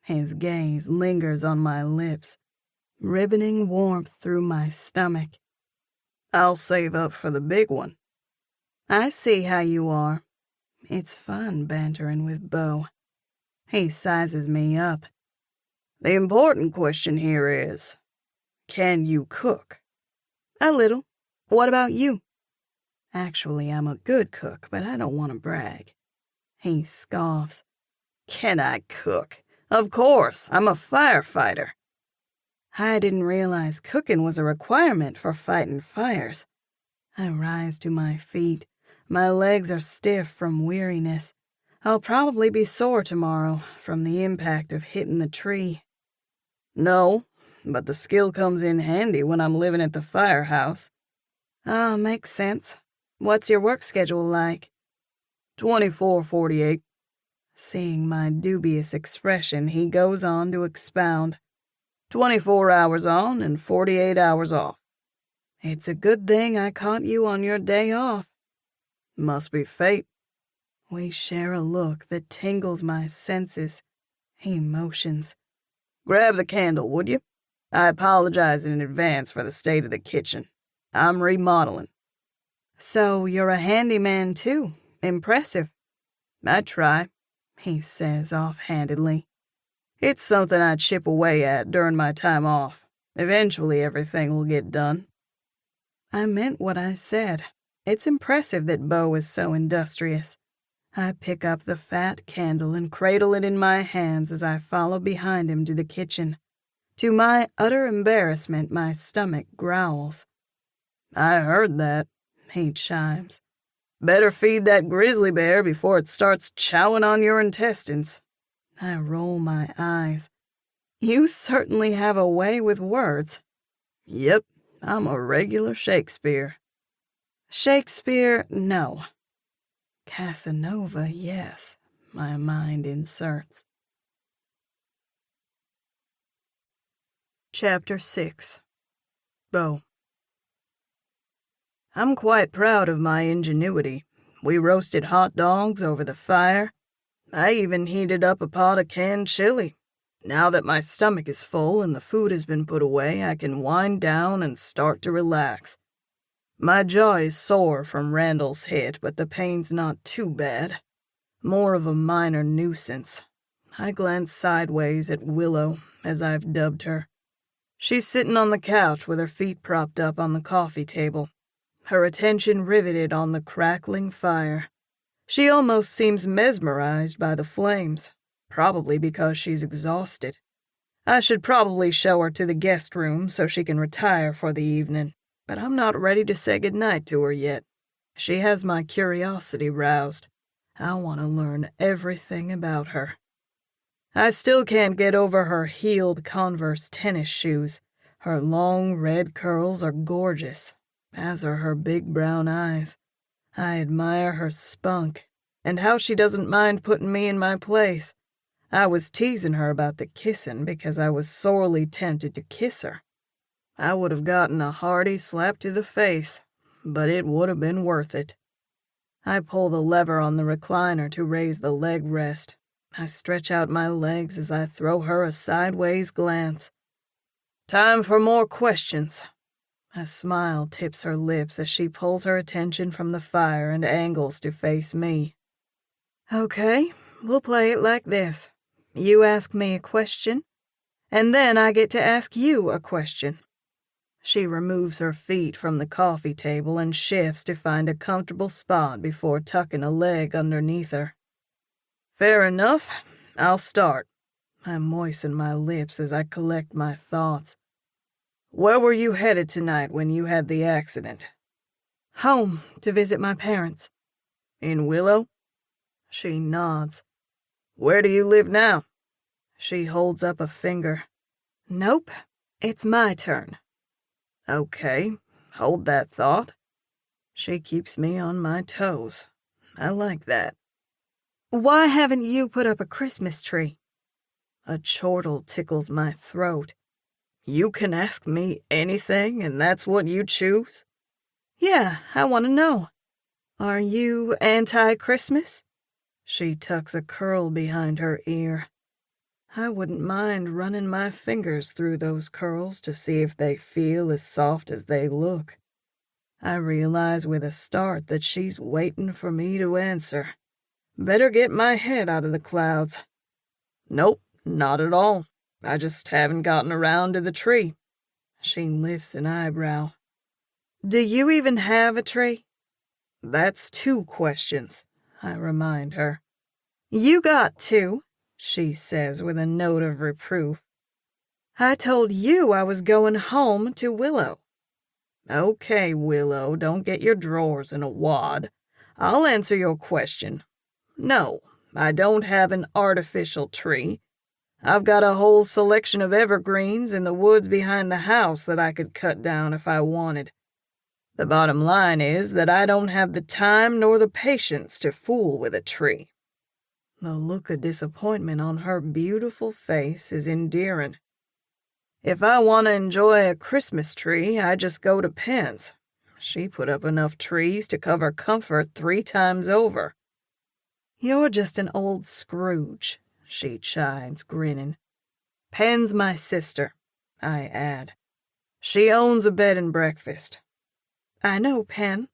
His gaze lingers on my lips, ribboning warmth through my stomach. "I'll save up for the big one." I see how you are. It's fun bantering with Beau. He sizes me up. "The important question here is, can you cook?" "A little. What about you?" Actually, I'm a good cook, but I don't want to brag. He scoffs. "Can I cook? Of course, I'm a firefighter." I didn't realize cooking was a requirement for fighting fires. I rise to my feet. My legs are stiff from weariness. I'll probably be sore tomorrow from the impact of hitting the tree. "No, but the skill comes in handy when I'm living at the firehouse." "Ah, makes sense. What's your work schedule like?" 24/48. Seeing my dubious expression, he goes on to expound. 24 hours on and 48 hours off. It's a good thing I caught you on your day off. Must be fate. We share a look that tingles my senses. He motions. "Grab the candle, would you? I apologize in advance for the state of the kitchen. I'm remodeling." "So you're a handyman, too. Impressive." "I try," he says offhandedly. "It's something I chip away at during my time off. Eventually everything will get done." I meant what I said. It's impressive that Beau is so industrious. I pick up the fat candle and cradle it in my hands as I follow behind him to the kitchen. To my utter embarrassment, my stomach growls. "I heard that," he chimes. "Better feed that grizzly bear before it starts chowing on your intestines." I roll my eyes. You certainly have a way with words. "Yep, I'm a regular Shakespeare." Shakespeare, no. Casanova, yes, my mind inserts. Chapter 6. Beau. I'm quite proud of my ingenuity. We roasted hot dogs over the fire. I even heated up a pot of canned chili. Now that my stomach is full and the food has been put away, I can wind down and start to relax. My jaw is sore from Randall's hit, but the pain's not too bad. More of a minor nuisance. I glance sideways at Willow, as I've dubbed her. She's sitting on the couch with her feet propped up on the coffee table, her attention riveted on the crackling fire. She almost seems mesmerized by the flames, probably because she's exhausted. I should probably show her to the guest room so she can retire for the evening, but I'm not ready to say goodnight to her yet. She has my curiosity roused. I want to learn everything about her. I still can't get over her heeled Converse tennis shoes. Her long red curls are gorgeous, as are her big brown eyes. I admire her spunk, and how she doesn't mind putting me in my place. I was teasing her about the kissing because I was sorely tempted to kiss her. I would have gotten a hearty slap to the face, but it would have been worth it. I pull the lever on the recliner to raise the leg rest. I stretch out my legs as I throw her a sideways glance. Time for more questions. A smile tips her lips as she pulls her attention from the fire and angles to face me. Okay, we'll play it like this. You ask me a question, and then I get to ask you a question. She removes her feet from the coffee table and shifts to find a comfortable spot before tucking a leg underneath her. Fair enough. I'll start. I moisten my lips as I collect my thoughts. Where were you headed tonight when you had the accident? Home, to visit my parents. In Willow? She nods. Where do you live now? She holds up a finger. Nope, it's my turn. Okay, hold that thought. She keeps me on my toes. I like that. Why haven't you put up a Christmas tree? A chortle tickles my throat. You can ask me anything, and that's what you choose? Yeah, I want to know. Are you anti-Christmas? She tucks a curl behind her ear. I wouldn't mind running my fingers through those curls to see if they feel as soft as they look. I realize with a start that she's waiting for me to answer. Better get my head out of the clouds. Nope, not at all. I just haven't gotten around to the tree. She lifts an eyebrow. Do you even have a tree? That's 2 questions, I remind her. You got 2, she says with a note of reproof. I told you I was going home to Willow. Okay, Willow, don't get your drawers in a wad. I'll answer your question. No, I don't have an artificial tree. I've got a whole selection of evergreens in the woods behind the house that I could cut down if I wanted. The bottom line is that I don't have the time nor the patience to fool with a tree. The look of disappointment on her beautiful face is endearing. If I want to enjoy a Christmas tree, I just go to Penn's. She put up enough trees to cover Comfort 3 times over. You're just an old Scrooge, she chides, grinning. Penn's my sister, I add. She owns a bed and breakfast. I know Penn.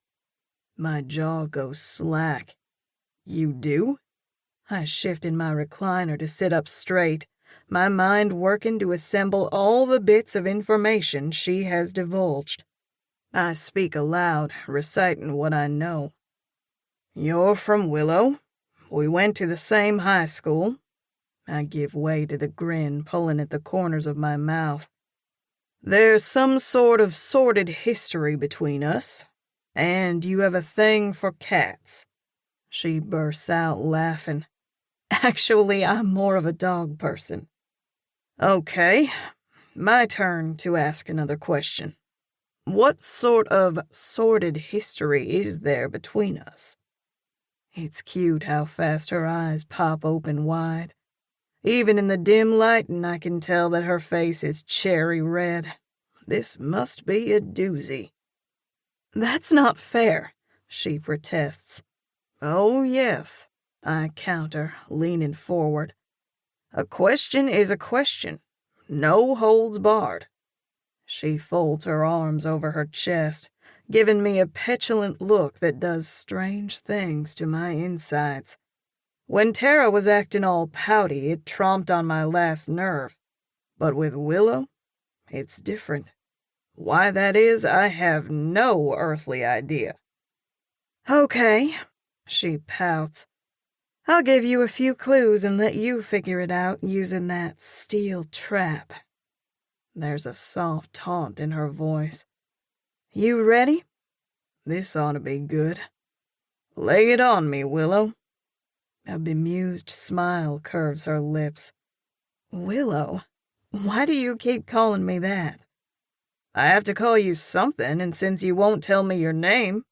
My jaw goes slack. You do? I shift in my recliner to sit up straight, my mind working to assemble all the bits of information she has divulged. I speak aloud, reciting what I know. You're from Willow? We went to the same high school. I give way to the grin pulling at the corners of my mouth. There's some sort of sordid history between us, and you have a thing for cats. She bursts out laughing. Actually, I'm more of a dog person. Okay, my turn to ask another question. What sort of sordid history is there between us? It's cute how fast her eyes pop open wide. Even in the dim lighting, I can tell that her face is cherry red. This must be a doozy. That's not fair, she protests. Oh, yes, I counter, leaning forward. A question is a question. No holds barred. She folds her arms over her chest, giving me a petulant look that does strange things to my insides. When Tara was acting all pouty, it tromped on my last nerve. But with Willow, it's different. Why that is, I have no earthly idea. Okay, she pouts. I'll give you a few clues and let you figure it out using that steel trap. There's a soft taunt in her voice. You ready? This ought to be good. Lay it on me, Willow. A bemused smile curves her lips. Willow? Why do you keep calling me that? I have to call you something, and since you won't tell me your name,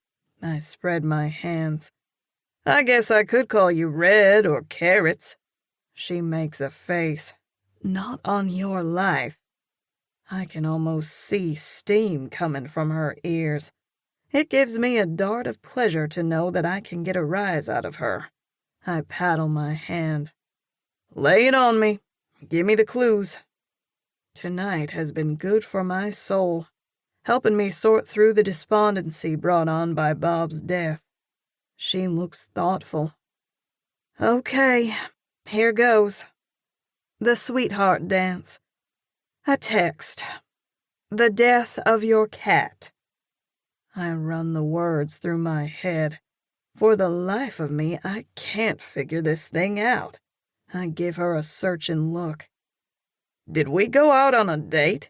I spread my hands. I guess I could call you Red or Carrots. She makes a face. Not on your life. I can almost see steam coming from her ears. It gives me a dart of pleasure to know that I can get a rise out of her. I paddle my hand. Lay it on me. Give me the clues. Tonight has been good for my soul, helping me sort through the despondency brought on by Bob's death. She looks thoughtful. Okay, here goes. The sweetheart dance. A text. The death of your cat. I run the words through my head. For the life of me, I can't figure this thing out. I give her a searching look. Did we go out on a date?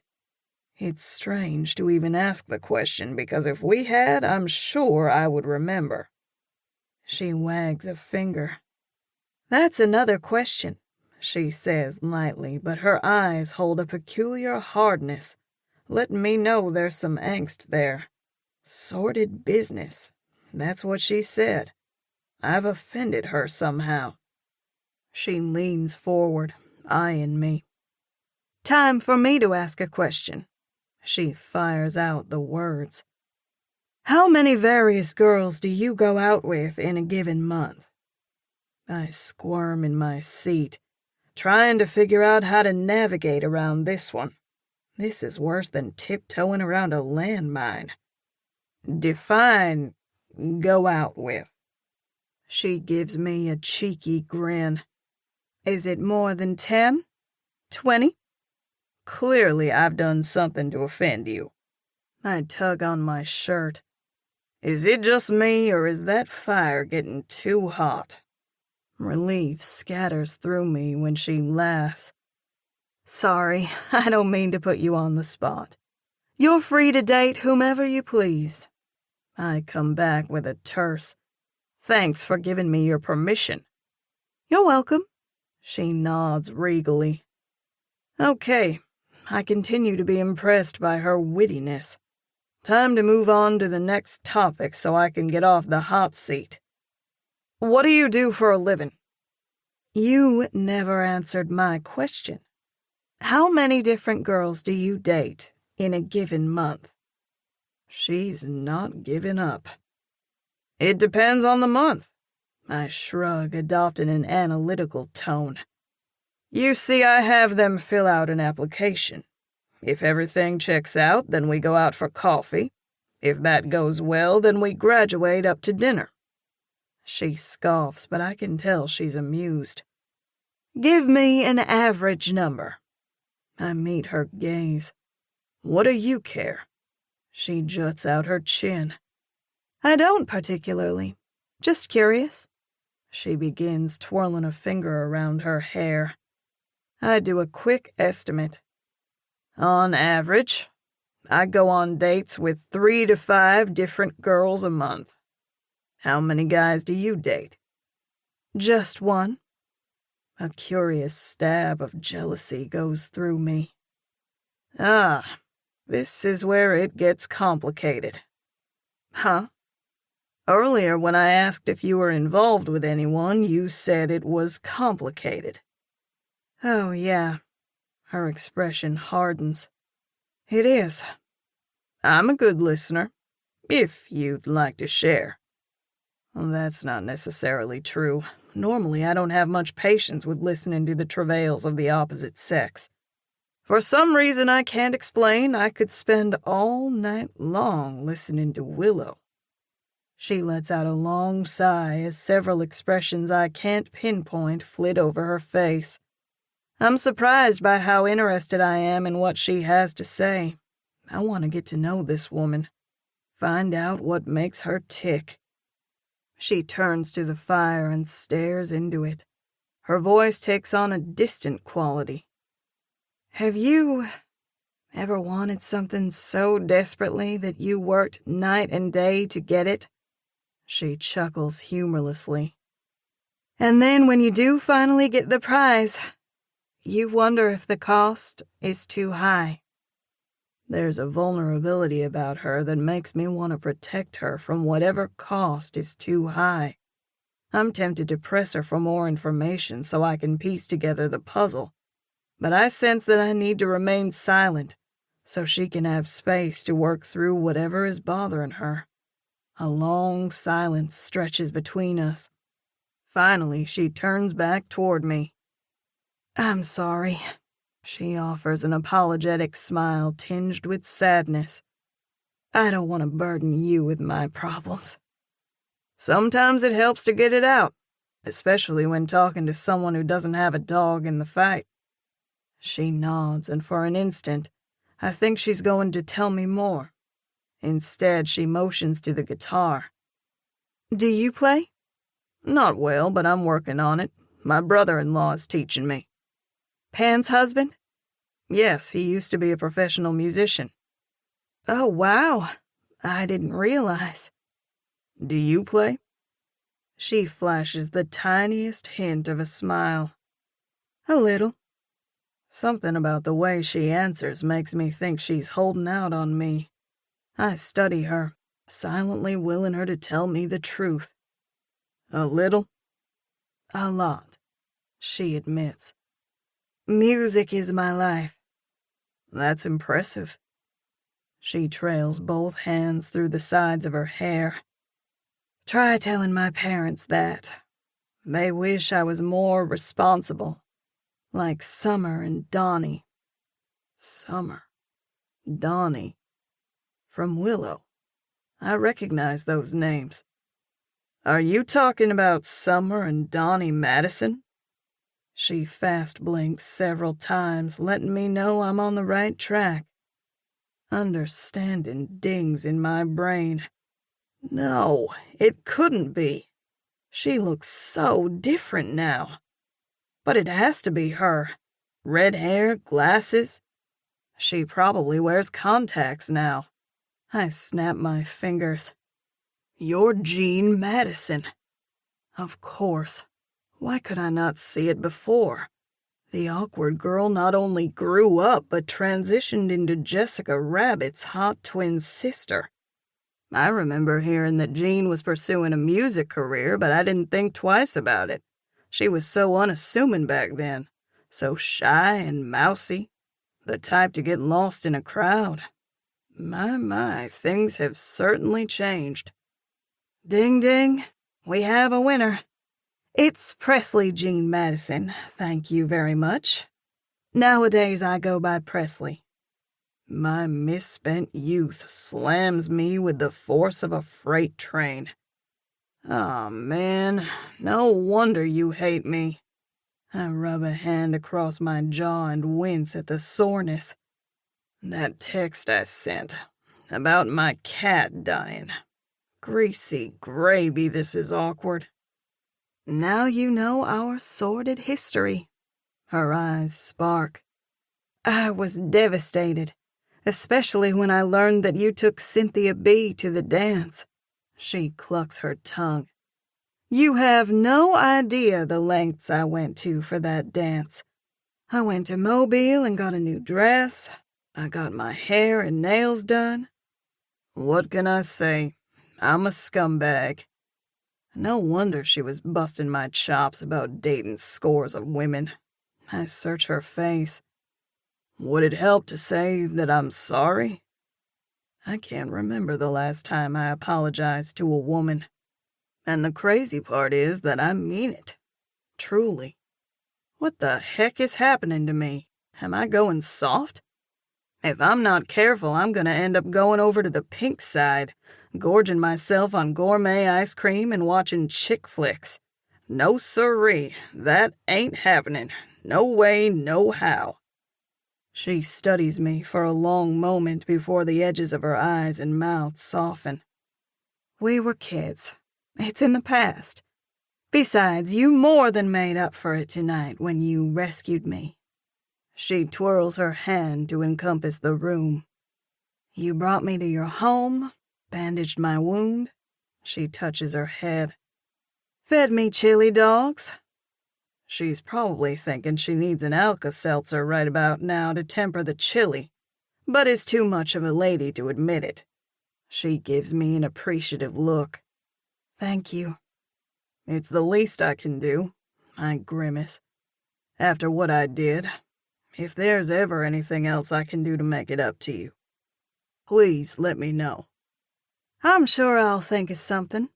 It's strange to even ask the question because if we had, I'm sure I would remember. She wags a finger. That's another question, she says lightly, but her eyes hold a peculiar hardness, letting me know there's some angst there. Sordid business. That's what she said. I've offended her somehow. She leans forward, eyeing me. Time for me to ask a question. She fires out the words. How many various girls do you go out with in a given month? I squirm in my seat, trying to figure out how to navigate around this one. This is worse than tiptoeing around a landmine. Define go out with. She gives me a cheeky grin. Is it more than 10? 20? Clearly I've done something to offend you. I tug on my shirt. Is it just me, or is that fire getting too hot? Relief scatters through me when she laughs. Sorry, I don't mean to put you on the spot. You're free to date whomever you please. I come back with a terse. Thanks for giving me your permission. You're welcome. She nods regally. Okay, I continue to be impressed by her wittiness. Time to move on to the next topic so I can get off the hot seat. What do you do for a living? You never answered my question. How many different girls do you date in a given month? She's not giving up. It depends on the month. I shrug, adopting an analytical tone. You see, I have them fill out an application. If everything checks out, then we go out for coffee. If that goes well, then we graduate up to dinner. She scoffs, but I can tell she's amused. Give me an average number. I meet her gaze. What do you care? She juts out her chin. I don't particularly. Just curious. She begins twirling a finger around her hair. I do a quick estimate. On average, I go on dates with 3 to 5 different girls a month. How many guys do you date? Just one. A curious stab of jealousy goes through me. Ah, This is where it gets complicated. Huh? Earlier, when I asked if you were involved with anyone, you said it was complicated. Oh, yeah. Her expression hardens. It is. I'm a good listener, if you'd like to share. Well, that's not necessarily true. Normally, I don't have much patience with listening to the travails of the opposite sex. For some reason I can't explain, I could spend all night long listening to Willow. She lets out a long sigh as several expressions I can't pinpoint flit over her face. I'm surprised by how interested I am in what she has to say. I want to get to know this woman. Find out what makes her tick. She turns to the fire and stares into it. Her voice takes on a distant quality. Have you ever wanted something so desperately that you worked night and day to get it? She chuckles humorlessly. And then when you do finally get the prize, you wonder if the cost is too high. There's a vulnerability about her that makes me want to protect her from whatever cost is too high. I'm tempted to press her for more information so I can piece together the puzzle, but I sense that I need to remain silent so she can have space to work through whatever is bothering her. A long silence stretches between us. Finally, she turns back toward me. I'm sorry. She offers an apologetic smile tinged with sadness. I don't want to burden you with my problems. Sometimes it helps to get it out, especially when talking to someone who doesn't have a dog in the fight. She nods, and for an instant, I think she's going to tell me more. Instead, she motions to the guitar. Do you play? Not well, but I'm working on it. My brother-in-law is teaching me. Pan's husband? Yes, he used to be a professional musician. Oh, wow. I didn't realize. Do you play? She flashes the tiniest hint of a smile. A little. Something about the way she answers makes me think she's holding out on me. I study her, silently willing her to tell me the truth. A little? A lot, she admits. Music is my life. That's impressive. She trails both hands through the sides of her hair. Try telling my parents that. They wish I was more responsible, like Summer and Donnie. Summer, Donnie. From Willow. I recognize those names. Are you talking about Summer and Donnie Madison? She fast blinks several times, letting me know I'm on the right track. Understanding dings in my brain. No, it couldn't be. She looks so different now. But it has to be her. Red hair, glasses. She probably wears contacts now. I snap my fingers. You're Jean Madison. Of course. Why could I not see it before? The awkward girl not only grew up, but transitioned into Jessica Rabbit's hot twin sister. I remember hearing that Jean was pursuing a music career, but I didn't think twice about it. She was so unassuming back then, so shy and mousy, the type to get lost in a crowd. My, things have certainly changed. Ding, ding, we have a winner. It's Presley Jean Madison, thank you very much. Nowadays I go by Presley. My misspent youth slams me with the force of a freight train. Aw, man, no wonder you hate me. I rub a hand across my jaw and wince at the soreness. That text I sent, about my cat dying. Greasy gravy, this is awkward. Now you know our sordid history. Her eyes spark. I was devastated, especially when I learned that you took Cynthia B. to the dance. She clucks her tongue. You have no idea the lengths I went to for that dance. I went to Mobile and got a new dress. I got my hair and nails done. What can I say? I'm a scumbag. No wonder she was busting my chops about dating scores of women. I search her face. Would it help to say that I'm sorry? I can't remember the last time I apologized to a woman. And the crazy part is that I mean it. Truly. What the heck is happening to me? Am I going soft? If I'm not careful, I'm gonna end up going over to the pink side, gorging myself on gourmet ice cream and watching chick flicks. No siree, that ain't happening. No way, no how. She studies me for a long moment before the edges of her eyes and mouth soften. We were kids. It's in the past. Besides, you more than made up for it tonight when you rescued me. She twirls her hand to encompass the room. You brought me to your home, bandaged my wound. She touches her head. Fed me chili dogs. She's probably thinking she needs an Alka-Seltzer right about now to temper the chili, but is too much of a lady to admit it. She gives me an appreciative look. Thank you. It's the least I can do, I grimace. After what I did, if there's ever anything else I can do to make it up to you, please let me know. I'm sure I'll think of something.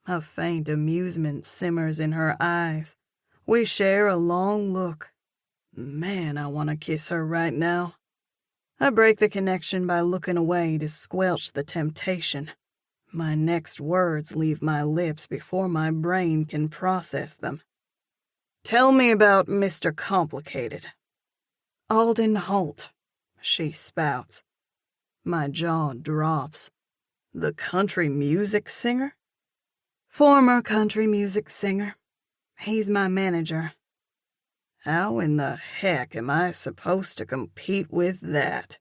A faint amusement simmers in her eyes. We share a long look. Man, I want to kiss her right now. I break the connection by looking away to squelch the temptation. My next words leave my lips before my brain can process them. Tell me about Mr. Complicated. Alden Holt, she spouts. My jaw drops. The country music singer? Former country music singer. He's my manager. How in the heck am I supposed to compete with that?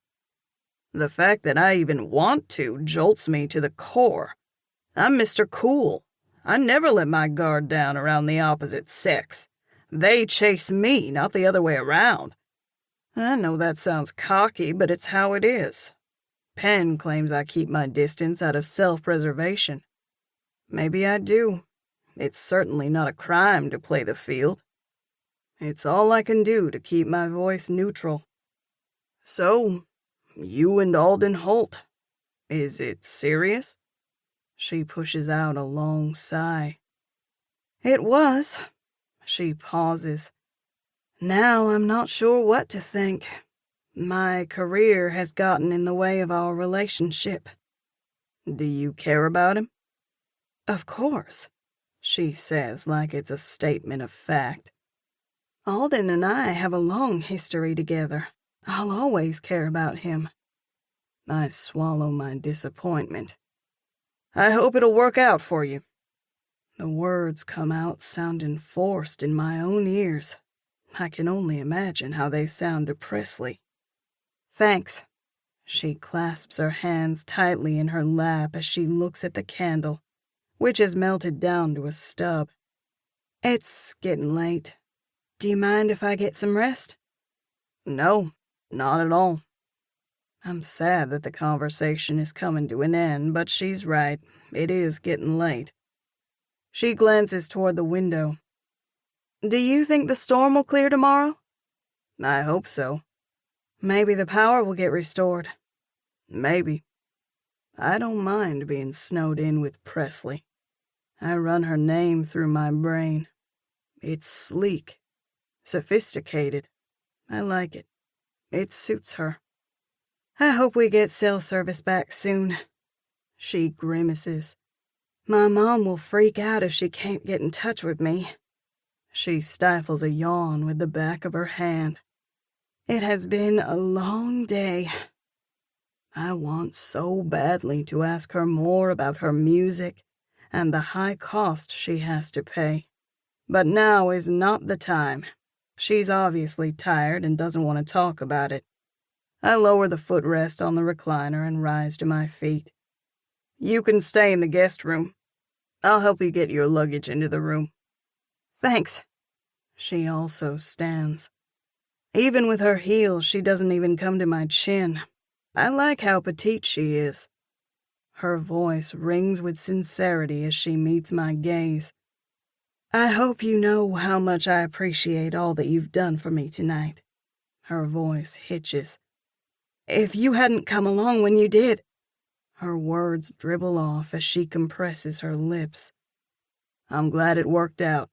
The fact that I even want to jolts me to the core. I'm Mr. Cool. I never let my guard down around the opposite sex. They chase me, not the other way around. I know that sounds cocky, but it's how it is. Penn claims I keep my distance out of self-preservation. Maybe I do. It's certainly not a crime to play the field. It's all I can do to keep my voice neutral. So, you and Alden Holt. Is it serious? She pushes out a long sigh. It was. She pauses. Now I'm not sure what to think. My career has gotten in the way of our relationship. Do you care about him? Of course, she says like it's a statement of fact. Alden and I have a long history together. I'll always care about him. I swallow my disappointment. I hope it'll work out for you. The words come out sounding forced in my own ears. I can only imagine how they sound to Presley. Thanks. She clasps her hands tightly in her lap as she looks at the candle, which has melted down to a stub. It's getting late. Do you mind if I get some rest? No, not at all. I'm sad that the conversation is coming to an end, but she's right. It is getting late. She glances toward the window. Do you think the storm will clear tomorrow? I hope so. Maybe the power will get restored. Maybe. I don't mind being snowed in with Presley. I run her name through my brain. It's sleek. Sophisticated. I like it. It suits her. I hope we get cell service back soon. She grimaces. My mom will freak out if she can't get in touch with me. She stifles a yawn with the back of her hand. It has been a long day. I want so badly to ask her more about her music and the high cost she has to pay. But now is not the time. She's obviously tired and doesn't want to talk about it. I lower the footrest on the recliner and rise to my feet. You can stay in the guest room. I'll help you get your luggage into the room. Thanks. She also stands. Even with her heels, she doesn't even come to my chin. I like how petite she is. Her voice rings with sincerity as she meets my gaze. I hope you know how much I appreciate all that you've done for me tonight. Her voice hitches. If you hadn't come along when you did... Her words dribble off as she compresses her lips. I'm glad it worked out.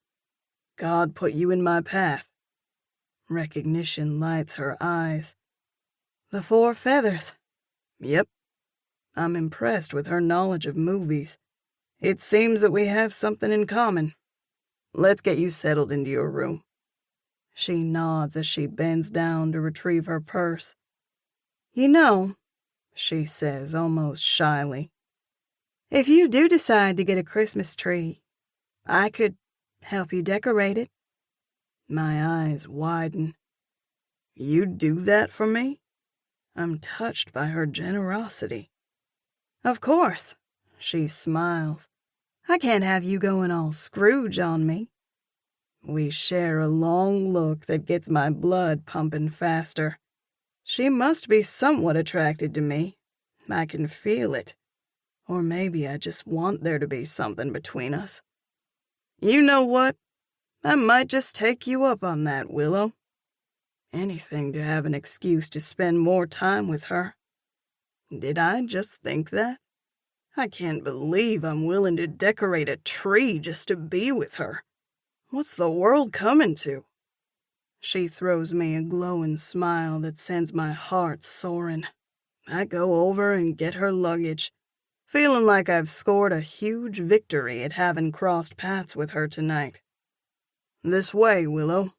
God put you in my path. Recognition lights her eyes. The 4 feathers. Yep. I'm impressed with her knowledge of movies. It seems that we have something in common. Let's get you settled into your room. She nods as she bends down to retrieve her purse. You know, she says almost shyly, if you do decide to get a Christmas tree, I could help you decorate it. My eyes widen. You'd do that for me? I'm touched by her generosity. Of course, she smiles. I can't have you going all Scrooge on me. We share a long look that gets my blood pumping faster. She must be somewhat attracted to me. I can feel it. Or maybe I just want there to be something between us. You know what? I might just take you up on that, Willow. Anything to have an excuse to spend more time with her. Did I just think that? I can't believe I'm willing to decorate a tree just to be with her. What's the world coming to? She throws me a glowing smile that sends my heart soaring. I go over and get her luggage, feeling like I've scored a huge victory at having crossed paths with her tonight. This way, Willow.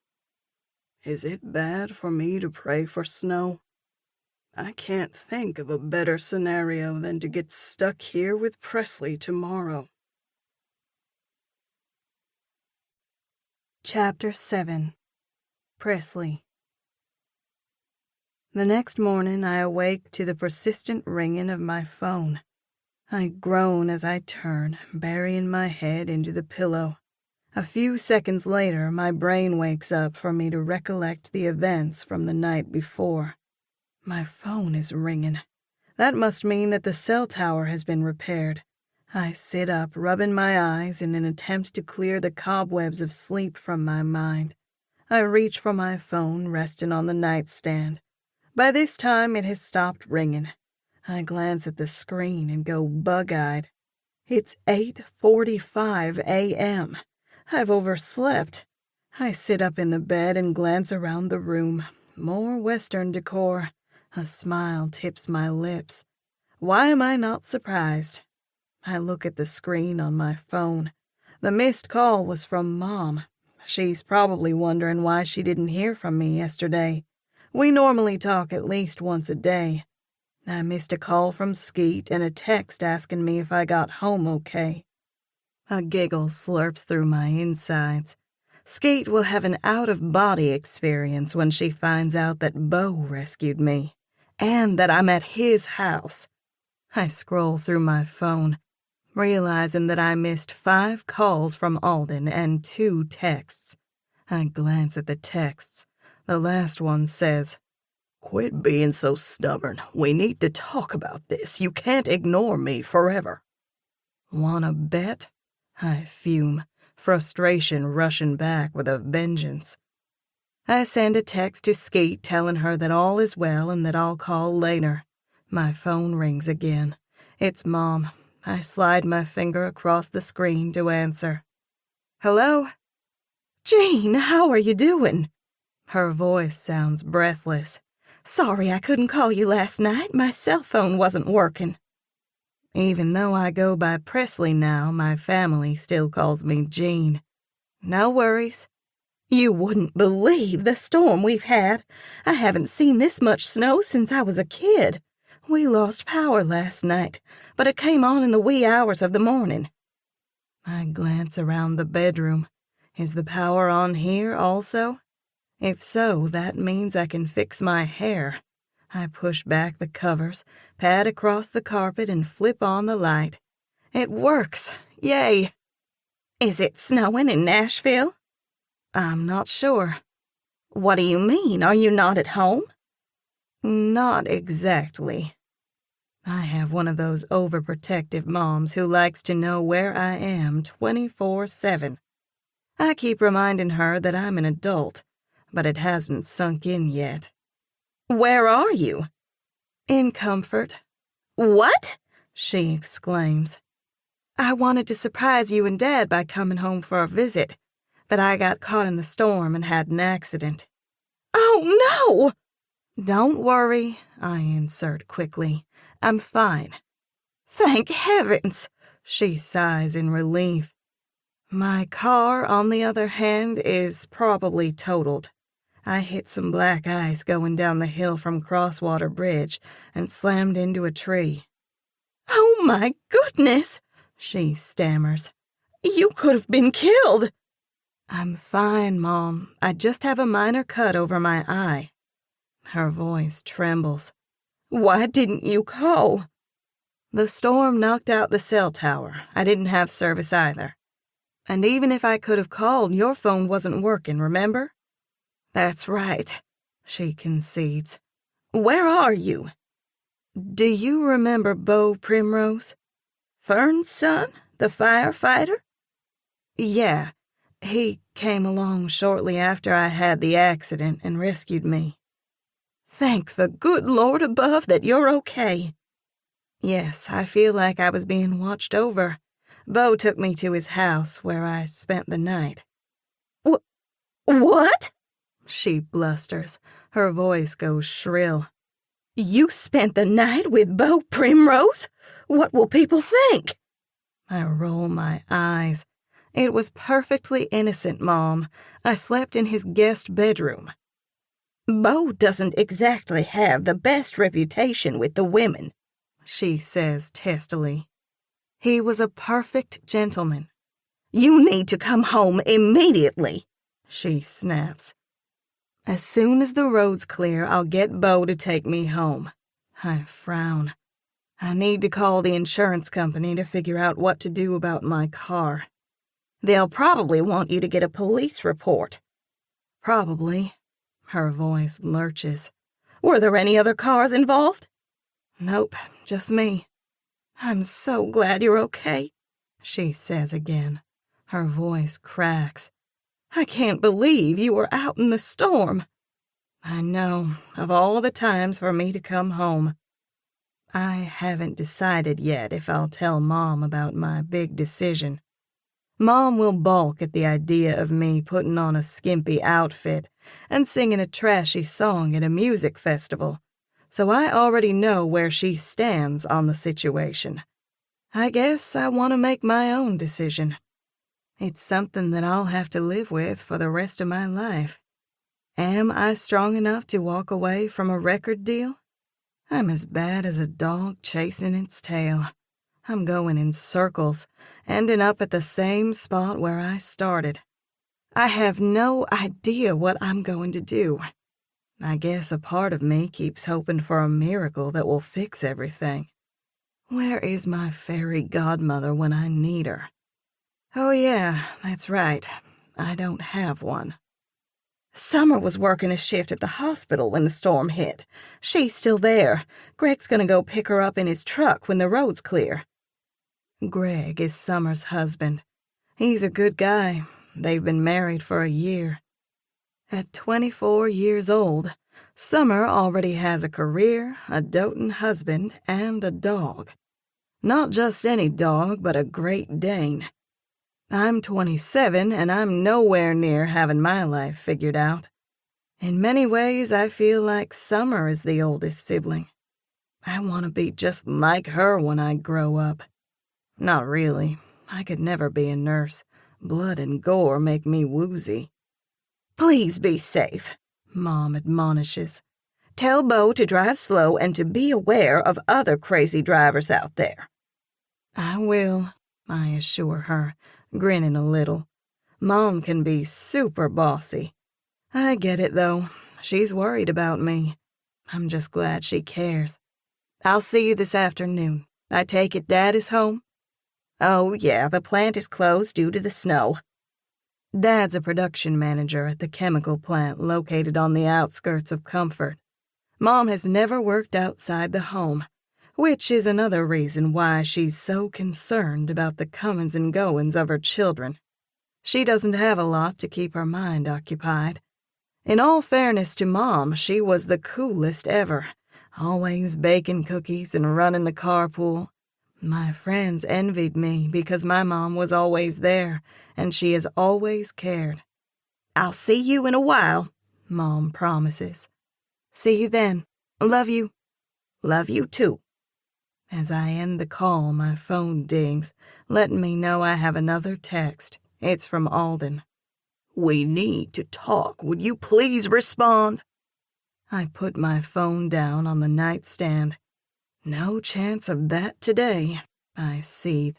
Is it bad for me to pray for snow? I can't think of a better scenario than to get stuck here with Presley tomorrow. Chapter 7. Presley. The next morning, I awake to the persistent ringing of my phone. I groan as I turn, burying my head into the pillow. A few seconds later, my brain wakes up for me to recollect the events from the night before. My phone is ringing. That must mean that the cell tower has been repaired. I sit up, rubbing my eyes in an attempt to clear the cobwebs of sleep from my mind. I reach for my phone resting on the nightstand. By this time, it has stopped ringing. I glance at the screen and go bug-eyed. It's 8:45 a.m. I've overslept. I sit up in the bed and glance around the room. More Western decor. A smile tips my lips. Why am I not surprised? I look at the screen on my phone. The missed call was from Mom. She's probably wondering why she didn't hear from me yesterday. We normally talk at least once a day. I missed a call from Skeet and a text asking me if I got home okay. A giggle slurps through my insides. Skeet will have an out-of-body experience when she finds out that Beau rescued me, and that I'm at his house. I scroll through my phone, realizing that I missed 5 calls from Alden and 2 texts. I glance at the texts. The last one says, "Quit being so stubborn. We need to talk about this. You can't ignore me forever." Wanna bet? I fume, frustration rushing back with a vengeance. I send a text to Skeet telling her that all is well and that I'll call later. My phone rings again. It's Mom. I slide my finger across the screen to answer. "Hello?" "Jean, how are you doing?" Her voice sounds breathless. "Sorry I couldn't call you last night. My cell phone wasn't working." Even though I go by Presley now, my family still calls me Jean. "No worries." "You wouldn't believe the storm we've had. I haven't seen this much snow since I was a kid. We lost power last night, but it came on in the wee hours of the morning." I glance around the bedroom. Is the power on here also? If so, that means I can fix my hair. I push back the covers, pat across the carpet, and flip on the light. It works! Yay! "Is it snowing in Nashville?" "I'm not sure." What do you mean? Are you not at home? Not exactly. I have one of those overprotective moms who likes to know where I am 24/7. I keep reminding her that I'm an adult, but it hasn't sunk in yet. Where are you? In Comfort. What? She exclaims. I wanted to surprise you and Dad by coming home for a visit, but I got caught in the storm and had an accident. Oh, no! Don't worry, I insert quickly. I'm fine. Thank heavens, she sighs in relief. My car, on the other hand, is probably totaled. I hit some black ice going down the hill from Crosswater Bridge and slammed into a tree. Oh, my goodness, she stammers. You could have been killed. I'm fine, Mom. I just have a minor cut over my eye. Her voice trembles. Why didn't you call? The storm knocked out the cell tower. I didn't have service either. And even if I could have called, your phone wasn't working, remember? That's right, she concedes. Where are you? Do you remember Beau Primrose? Fern's son? The firefighter? Yeah, he came along shortly after I had the accident and rescued me. Thank the good Lord above that you're okay. Yes, I feel like I was being watched over. Beau took me to his house where I spent the night. What? She blusters. Her voice goes shrill. You spent the night with Beau Primrose? What will people think? I roll my eyes. It was perfectly innocent, Mom. I slept in his guest bedroom. Beau doesn't exactly have the best reputation with the women, she says testily. He was a perfect gentleman. You need to come home immediately, she snaps. As soon as the road's clear, I'll get Beau to take me home. I frown. I need to call the insurance company to figure out what to do about my car. They'll probably want you to get a police report. Probably. Her voice lurches. Were there any other cars involved? Nope, just me. I'm so glad you're okay, she says again. Her voice cracks. I can't believe you were out in the storm. I know, of all the times for me to come home. I haven't decided yet if I'll tell Mom about my big decision. Mom will balk at the idea of me putting on a skimpy outfit and singing a trashy song at a music festival, so I already know where she stands on the situation. I guess I want to make my own decision. It's something that I'll have to live with for the rest of my life. Am I strong enough to walk away from a record deal? I'm as bad as a dog chasing its tail. I'm going in circles, ending up at the same spot where I started. I have no idea what I'm going to do. I guess a part of me keeps hoping for a miracle that will fix everything. Where is my fairy godmother when I need her? Oh yeah, that's right. I don't have one. Summer was working a shift at the hospital when the storm hit. She's still there. Greg's gonna go pick her up in his truck when the road's clear. Greg is Summer's husband. He's a good guy. They've been married for a year. At 24 years old, Summer already has a career, a doting husband, and a dog. Not just any dog, but a Great Dane. I'm 27, and I'm nowhere near having my life figured out. In many ways, I feel like Summer is the oldest sibling. I want to be just like her when I grow up. Not really. I could never be a nurse. Blood and gore make me woozy. Please be safe, Mom admonishes. Tell Beau to drive slow and to be aware of other crazy drivers out there. I will, I assure her, grinning a little. Mom can be super bossy. I get it, though. She's worried about me. I'm just glad she cares. I'll see you this afternoon. I take it Dad is home? Oh, yeah, the plant is closed due to the snow. Dad's a production manager at the chemical plant located on the outskirts of Comfort. Mom has never worked outside the home, which is another reason why she's so concerned about the comings and goings of her children. She doesn't have a lot to keep her mind occupied. In all fairness to Mom, she was the coolest ever, always baking cookies and running the carpool. My friends envied me because my mom was always there, and she has always cared. "I'll see you in a while," Mom promises. "See you then. Love you." "Love you too." As I end the call, my phone dings, letting me know I have another text. It's from Alden. "We need to talk. Would you please respond?" I put my phone down on the nightstand. No chance of that today, I seethe.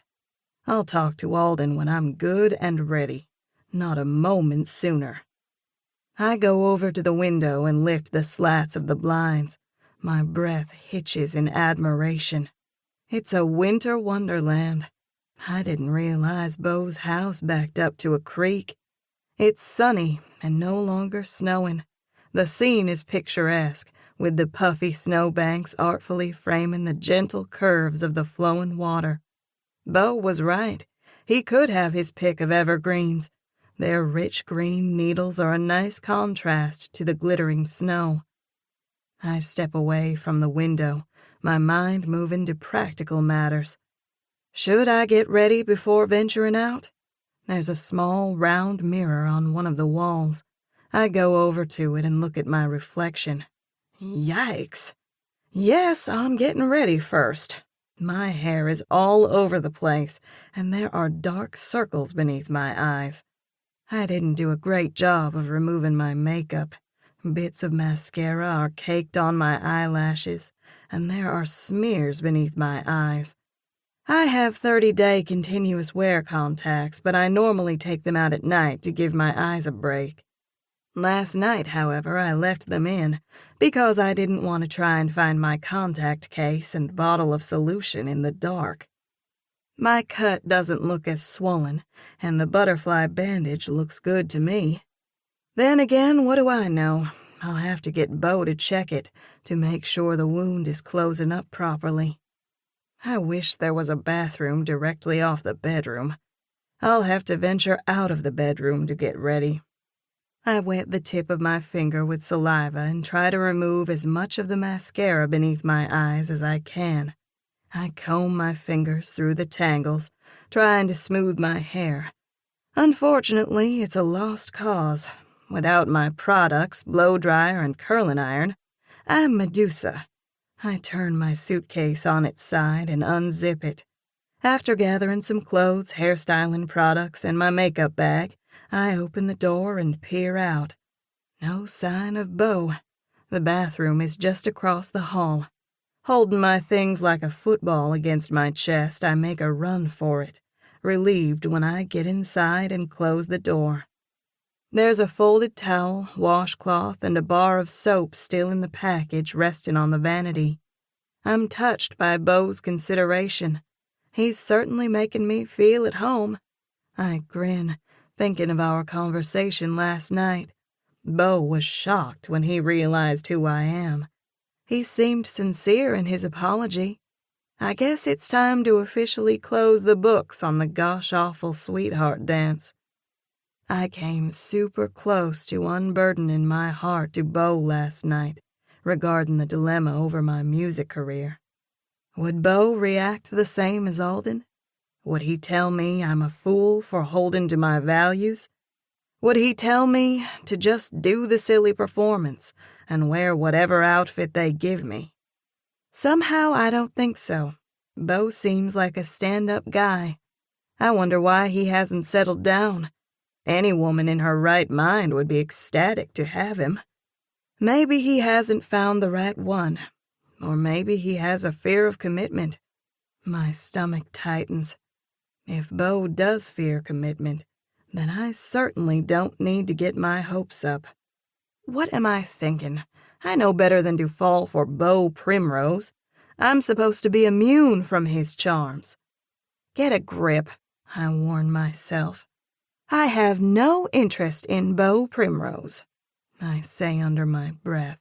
I'll talk to Alden when I'm good and ready, not a moment sooner. I go over to the window and lift the slats of the blinds. My breath hitches in admiration. It's a winter wonderland. I didn't realize Beau's house backed up to a creek. It's sunny and no longer snowing. The scene is picturesque, with the puffy snowbanks artfully framing the gentle curves of the flowing water. Beau was right. He could have his pick of evergreens. Their rich green needles are a nice contrast to the glittering snow. I step away from the window, my mind moving to practical matters. Should I get ready before venturing out? There's a small, round mirror on one of the walls. I go over to it and look at my reflection. Yikes. Yes, I'm getting ready first. My hair is all over the place, and there are dark circles beneath my eyes. I didn't do a great job of removing my makeup. Bits of mascara are caked on my eyelashes, and there are smears beneath my eyes. I have 30-day continuous wear contacts, but I normally take them out at night to give my eyes a break. Last night, however, I left them in because I didn't want to try and find my contact case and bottle of solution in the dark. My cut doesn't look as swollen, and the butterfly bandage looks good to me. Then again, what do I know? I'll have to get Beau to check it to make sure the wound is closing up properly. I wish there was a bathroom directly off the bedroom. I'll have to venture out of the bedroom to get ready. I wet the tip of my finger with saliva and try to remove as much of the mascara beneath my eyes as I can. I comb my fingers through the tangles, trying to smooth my hair. Unfortunately, it's a lost cause. Without my products, blow-dryer and curling iron, I'm Medusa. I turn my suitcase on its side and unzip it. After gathering some clothes, hairstyling products, and my makeup bag, I open the door and peer out. No sign of Beau. The bathroom is just across the hall. Holding my things like a football against my chest, I make a run for it, relieved when I get inside and close the door. There's a folded towel, washcloth, and a bar of soap still in the package resting on the vanity. I'm touched by Beau's consideration. He's certainly making me feel at home. I grin, thinking of our conversation last night. Beau was shocked when he realized who I am. He seemed sincere in his apology. I guess it's time to officially close the books on the gosh-awful sweetheart dance. I came super close to unburdening my heart to Beau last night regarding the dilemma over my music career. Would Beau react the same as Alden? Would he tell me I'm a fool for holding to my values? Would he tell me to just do the silly performance and wear whatever outfit they give me? Somehow I don't think so. Beau seems like a stand-up guy. I wonder why he hasn't settled down. Any woman in her right mind would be ecstatic to have him. Maybe he hasn't found the right one, or maybe he has a fear of commitment. My stomach tightens. If Beau does fear commitment, then I certainly don't need to get my hopes up. What am I thinking? I know better than to fall for Beau Primrose. I'm supposed to be immune from his charms. Get a grip, I warn myself. I have no interest in Beau Primrose, I say under my breath.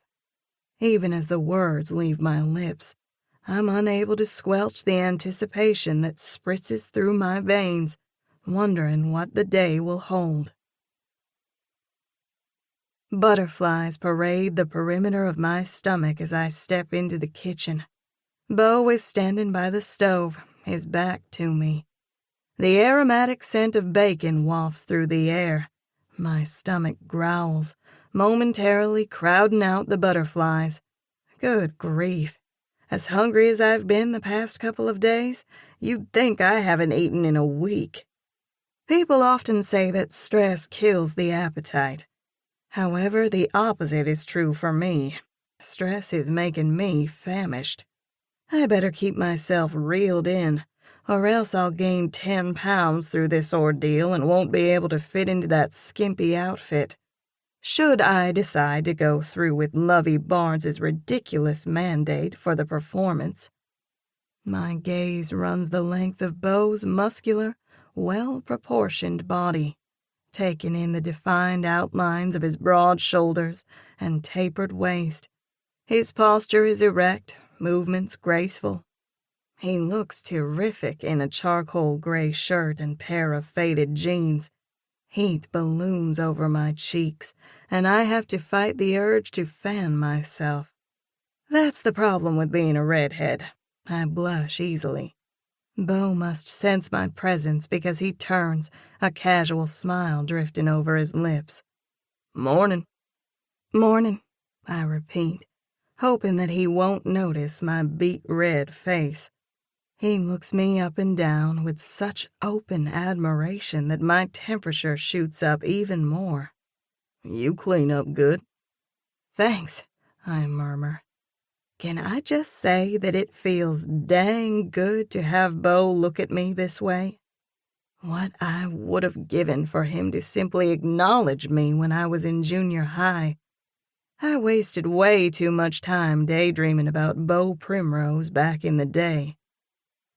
Even as the words leave my lips, I'm unable to squelch the anticipation that spritzes through my veins, wondering what the day will hold. Butterflies parade the perimeter of my stomach as I step into the kitchen. Beau is standing by the stove, his back to me. The aromatic scent of bacon wafts through the air. My stomach growls, momentarily crowding out the butterflies. Good grief. As hungry as I've been the past couple of days, you'd think I haven't eaten in a week. People often say that stress kills the appetite. However, the opposite is true for me. Stress is making me famished. I better keep myself reeled in, or else I'll gain 10 pounds through this ordeal and won't be able to fit into that skimpy outfit. Should I decide to go through with Lovey Barnes's ridiculous mandate for the performance. My gaze runs the length of Beau's muscular, well-proportioned body, taking in the defined outlines of his broad shoulders and tapered waist. His posture is erect, movements graceful. He looks terrific in a charcoal gray shirt and pair of faded jeans. Heat balloons over my cheeks, and I have to fight the urge to fan myself. That's the problem with being a redhead. I blush easily. Beau must sense my presence because he turns, a casual smile drifting over his lips. "Morning." "Morning," I repeat, hoping that he won't notice my beet-red face. He looks me up and down with such open admiration that my temperature shoots up even more. "You clean up good." "Thanks," I murmur. Can I just say that it feels dang good to have Beau look at me this way? What I would have given for him to simply acknowledge me when I was in junior high. I wasted way too much time daydreaming about Beau Primrose back in the day.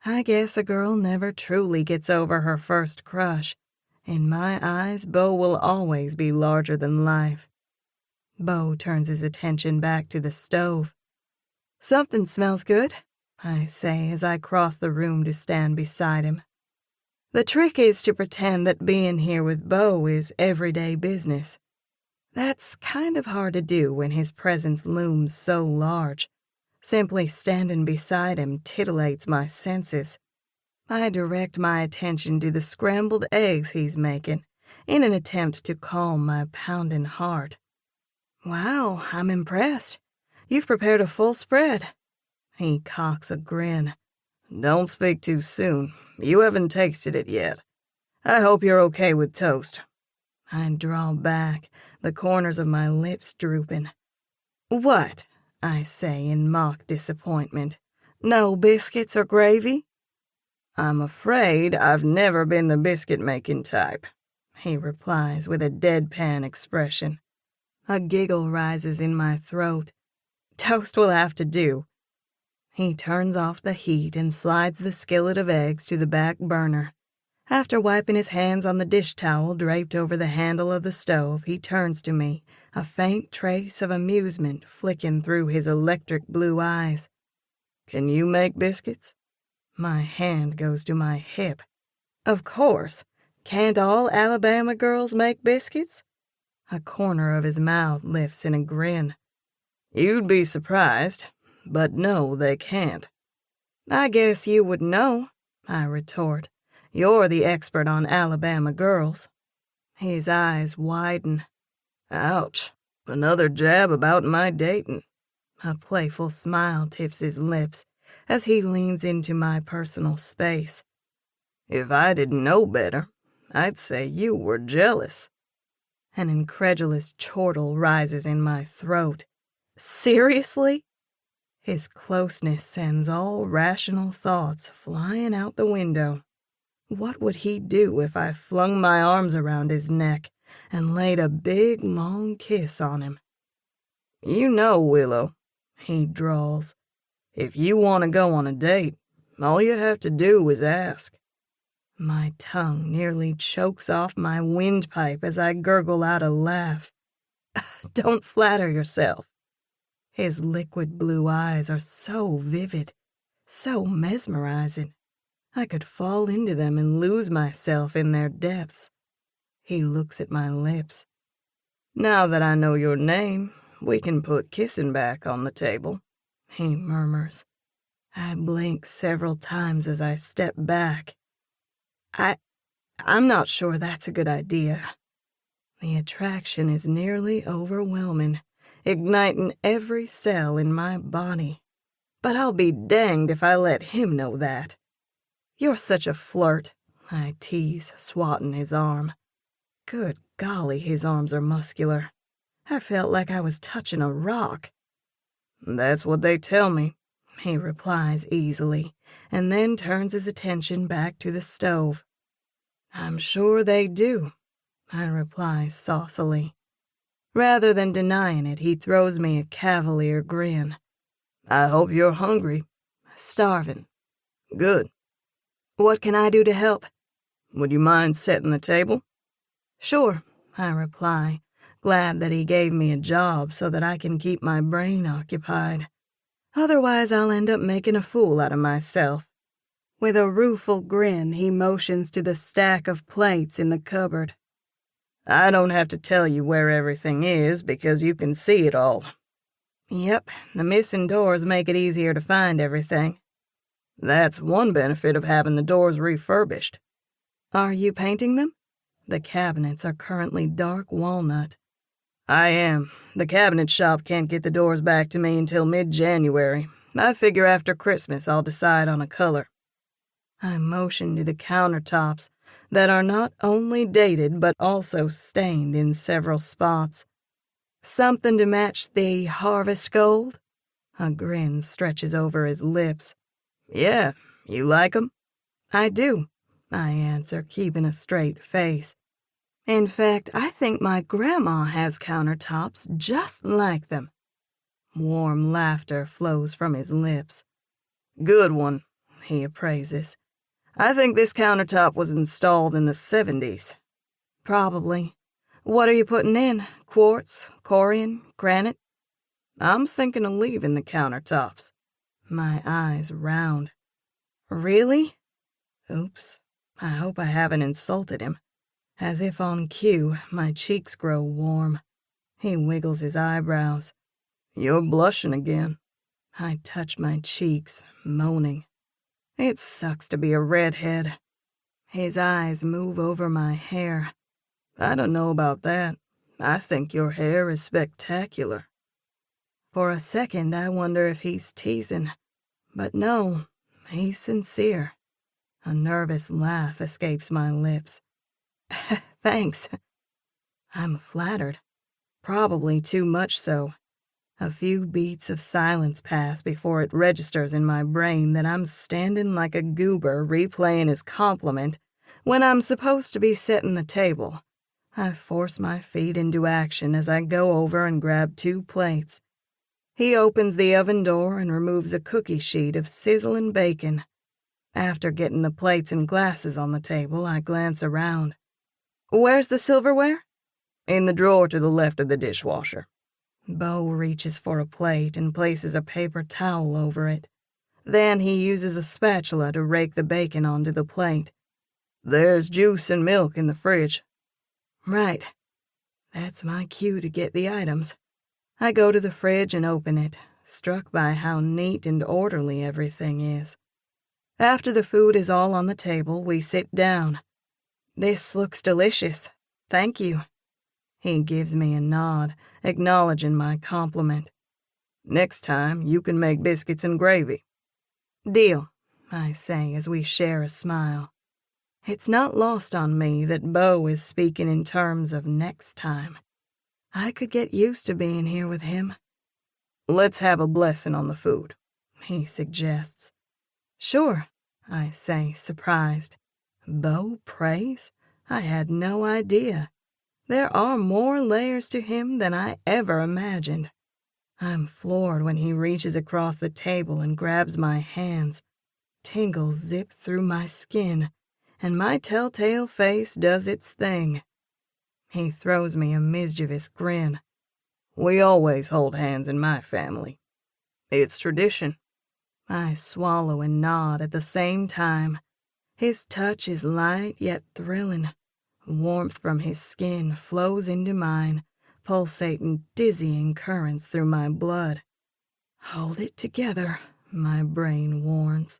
I guess a girl never truly gets over her first crush. In my eyes, Beau will always be larger than life. Beau turns his attention back to the stove. "Something smells good," I say as I cross the room to stand beside him. The trick is to pretend that being here with Beau is everyday business. That's kind of hard to do when his presence looms so large. Simply standing beside him titillates my senses. I direct my attention to the scrambled eggs he's making, in an attempt to calm my pounding heart. "Wow, I'm impressed. You've prepared a full spread." He cocks a grin. "Don't speak too soon. You haven't tasted it yet. I hope you're okay with toast." I draw back, the corners of my lips drooping. "What?" I say in mock disappointment. "No biscuits or gravy?" "I'm afraid I've never been the biscuit-making type," he replies with a deadpan expression. A giggle rises in my throat. "Toast will have to do." He turns off the heat and slides the skillet of eggs to the back burner. After wiping his hands on the dish towel draped over the handle of the stove, he turns to me, a faint trace of amusement flicking through his electric blue eyes. "Can you make biscuits?" My hand goes to my hip. "Of course. Can't all Alabama girls make biscuits?" A corner of his mouth lifts in a grin. "You'd be surprised, but no, they can't." "I guess you would know," I retort. "You're the expert on Alabama girls." His eyes widen. "Ouch, another jab about my dating." A playful smile tips his lips as he leans into my personal space. "If I didn't know better, I'd say you were jealous." An incredulous chortle rises in my throat. "Seriously?" His closeness sends all rational thoughts flying out the window. What would he do if I flung my arms around his neck and laid a big, long kiss on him? "You know, Willow," he drawls, "if you want to go on a date, all you have to do is ask." My tongue nearly chokes off my windpipe as I gurgle out a laugh. Don't flatter yourself. His liquid blue eyes are so vivid, so mesmerizing. I could fall into them and lose myself in their depths. He looks at my lips. Now that I know your name, we can put kissing back on the table, he murmurs. I blink several times as I step back. I'm not sure that's a good idea. The attraction is nearly overwhelming, igniting every cell in my body. But I'll be danged if I let him know that. You're such a flirt, I tease, swatting his arm. Good golly, his arms are muscular. I felt like I was touching a rock. That's what they tell me, he replies easily, and then turns his attention back to the stove. I'm sure they do, I reply saucily. Rather than denying it, he throws me a cavalier grin. I hope you're hungry. Starving. Good. What can I do to help? Would you mind setting the table? Sure, I reply, glad that he gave me a job so that I can keep my brain occupied. Otherwise, I'll end up making a fool out of myself. With a rueful grin, he motions to the stack of plates in the cupboard. I don't have to tell you where everything is because you can see it all. Yep, the missing doors make it easier to find everything. That's one benefit of having the doors refurbished. Are you painting them? The cabinets are currently dark walnut. I am. The cabinet shop can't get the doors back to me until mid-January. I figure after Christmas I'll decide on a color. I motion to the countertops that are not only dated but also stained in several spots. Something to match the harvest gold? A grin stretches over his lips. Yeah, you like 'em? I do, I answer, keeping a straight face. In fact, I think my grandma has countertops just like them. Warm laughter flows from his lips. Good one, he appraises. I think this countertop was installed in the 70s. Probably. What are you putting in? Quartz, corian, granite? I'm thinking of leaving the countertops. My eyes round. Really? Oops. I hope I haven't insulted him. As if on cue, my cheeks grow warm. He wiggles his eyebrows. You're blushing again. I touch my cheeks, moaning. It sucks to be a redhead. His eyes move over my hair. I don't know about that. I think your hair is spectacular. For a second, I wonder if he's teasing. But no, he's sincere. A nervous laugh escapes my lips. Thanks. I'm flattered. Probably too much so. A few beats of silence pass before it registers in my brain that I'm standing like a goober replaying his compliment when I'm supposed to be setting the table. I force my feet into action as I go over and grab 2 plates. He opens the oven door and removes a cookie sheet of sizzling bacon. After getting the plates and glasses on the table, I glance around. Where's the silverware? In the drawer to the left of the dishwasher. Beau reaches for a plate and places a paper towel over it. Then he uses a spatula to rake the bacon onto the plate. There's juice and milk in the fridge. Right. That's my cue to get the items. I go to the fridge and open it, struck by how neat and orderly everything is. After the food is all on the table, we sit down. This looks delicious. Thank you. He gives me a nod, acknowledging my compliment. Next time, you can make biscuits and gravy. Deal, I say as we share a smile. It's not lost on me that Beau is speaking in terms of next time. I could get used to being here with him. Let's have a blessing on the food, he suggests. Sure, I say, surprised. Beau prays? I had no idea. There are more layers to him than I ever imagined. I'm floored when he reaches across the table and grabs my hands. Tingles zip through my skin, and my telltale face does its thing. He throws me a mischievous grin. We always hold hands in my family. It's tradition. I swallow and nod at the same time. His touch is light yet thrilling. Warmth from his skin flows into mine, pulsating dizzying currents through my blood. Hold it together, my brain warns.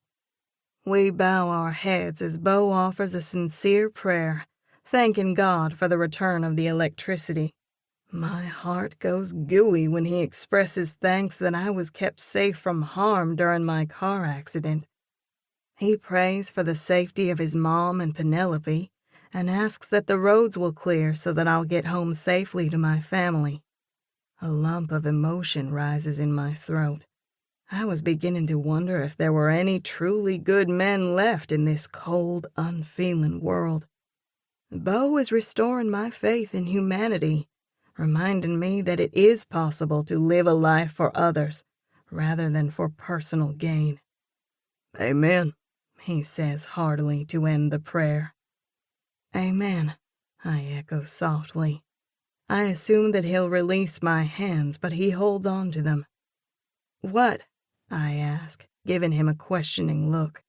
We bow our heads as Beau offers a sincere prayer, thanking God for the return of the electricity. My heart goes gooey when he expresses thanks that I was kept safe from harm during my car accident. He prays for the safety of his mom and Penelope, and asks that the roads will clear so that I'll get home safely to my family. A lump of emotion rises in my throat. I was beginning to wonder if there were any truly good men left in this cold, unfeeling world. Beau is restoring my faith in humanity, reminding me that it is possible to live a life for others rather than for personal gain. Amen, he says heartily to end the prayer. Amen, I echo softly. I assume that he'll release my hands, but he holds on to them. What? I ask, giving him a questioning look.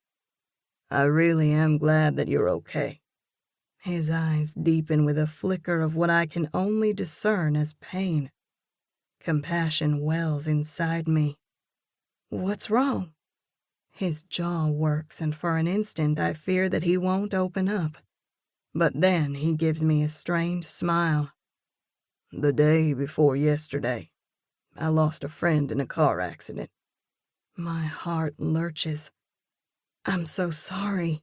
I really am glad that you're okay. His eyes deepen with a flicker of what I can only discern as pain. Compassion wells inside me. What's wrong? His jaw works, and for an instant I fear that he won't open up. But then he gives me a strange smile. The day before yesterday, I lost a friend in a car accident. My heart lurches. I'm so sorry.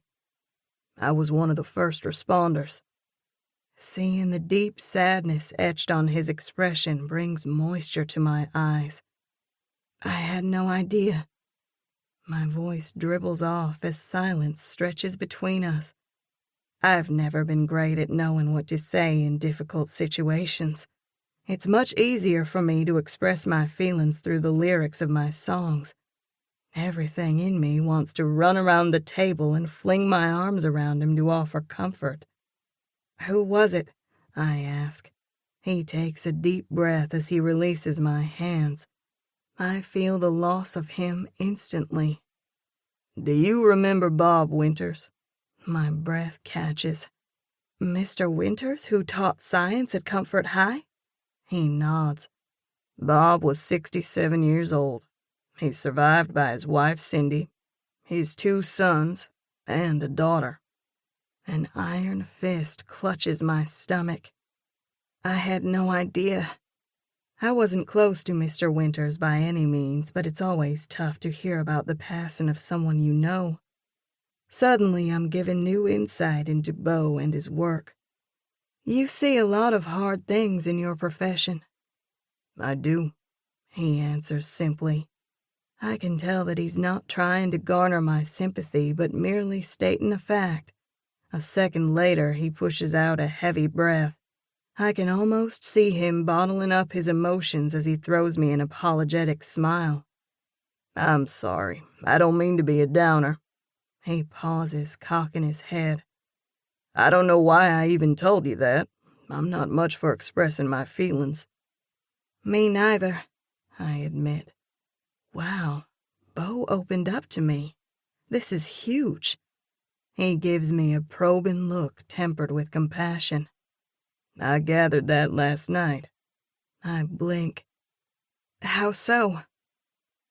I was one of the first responders. Seeing the deep sadness etched on his expression brings moisture to my eyes. I had no idea. My voice dribbles off as silence stretches between us. I've never been great at knowing what to say in difficult situations. It's much easier for me to express my feelings through the lyrics of my songs. Everything in me wants to run around the table and fling my arms around him to offer comfort. Who was it? I ask. He takes a deep breath as he releases my hands. I feel the loss of him instantly. Do you remember Bob Winters? My breath catches. Mr. Winters, who taught science at Comfort High? He nods. Bob was 67 years old. He's survived by his wife, Cindy, his 2 sons, and a daughter. An iron fist clutches my stomach. I had no idea. I wasn't close to Mr. Winters by any means, but it's always tough to hear about the passing of someone you know. Suddenly, I'm given new insight into Beau and his work. You see a lot of hard things in your profession. I do, he answers simply. I can tell that he's not trying to garner my sympathy, but merely stating a fact. A second later, he pushes out a heavy breath. I can almost see him bottling up his emotions as he throws me an apologetic smile. I'm sorry. I don't mean to be a downer. He pauses, cocking his head. I don't know why I even told you that. I'm not much for expressing my feelings. Me neither, I admit. Wow, Beau opened up to me. This is huge. He gives me a probing look tempered with compassion. I gathered that last night. I blink. How so?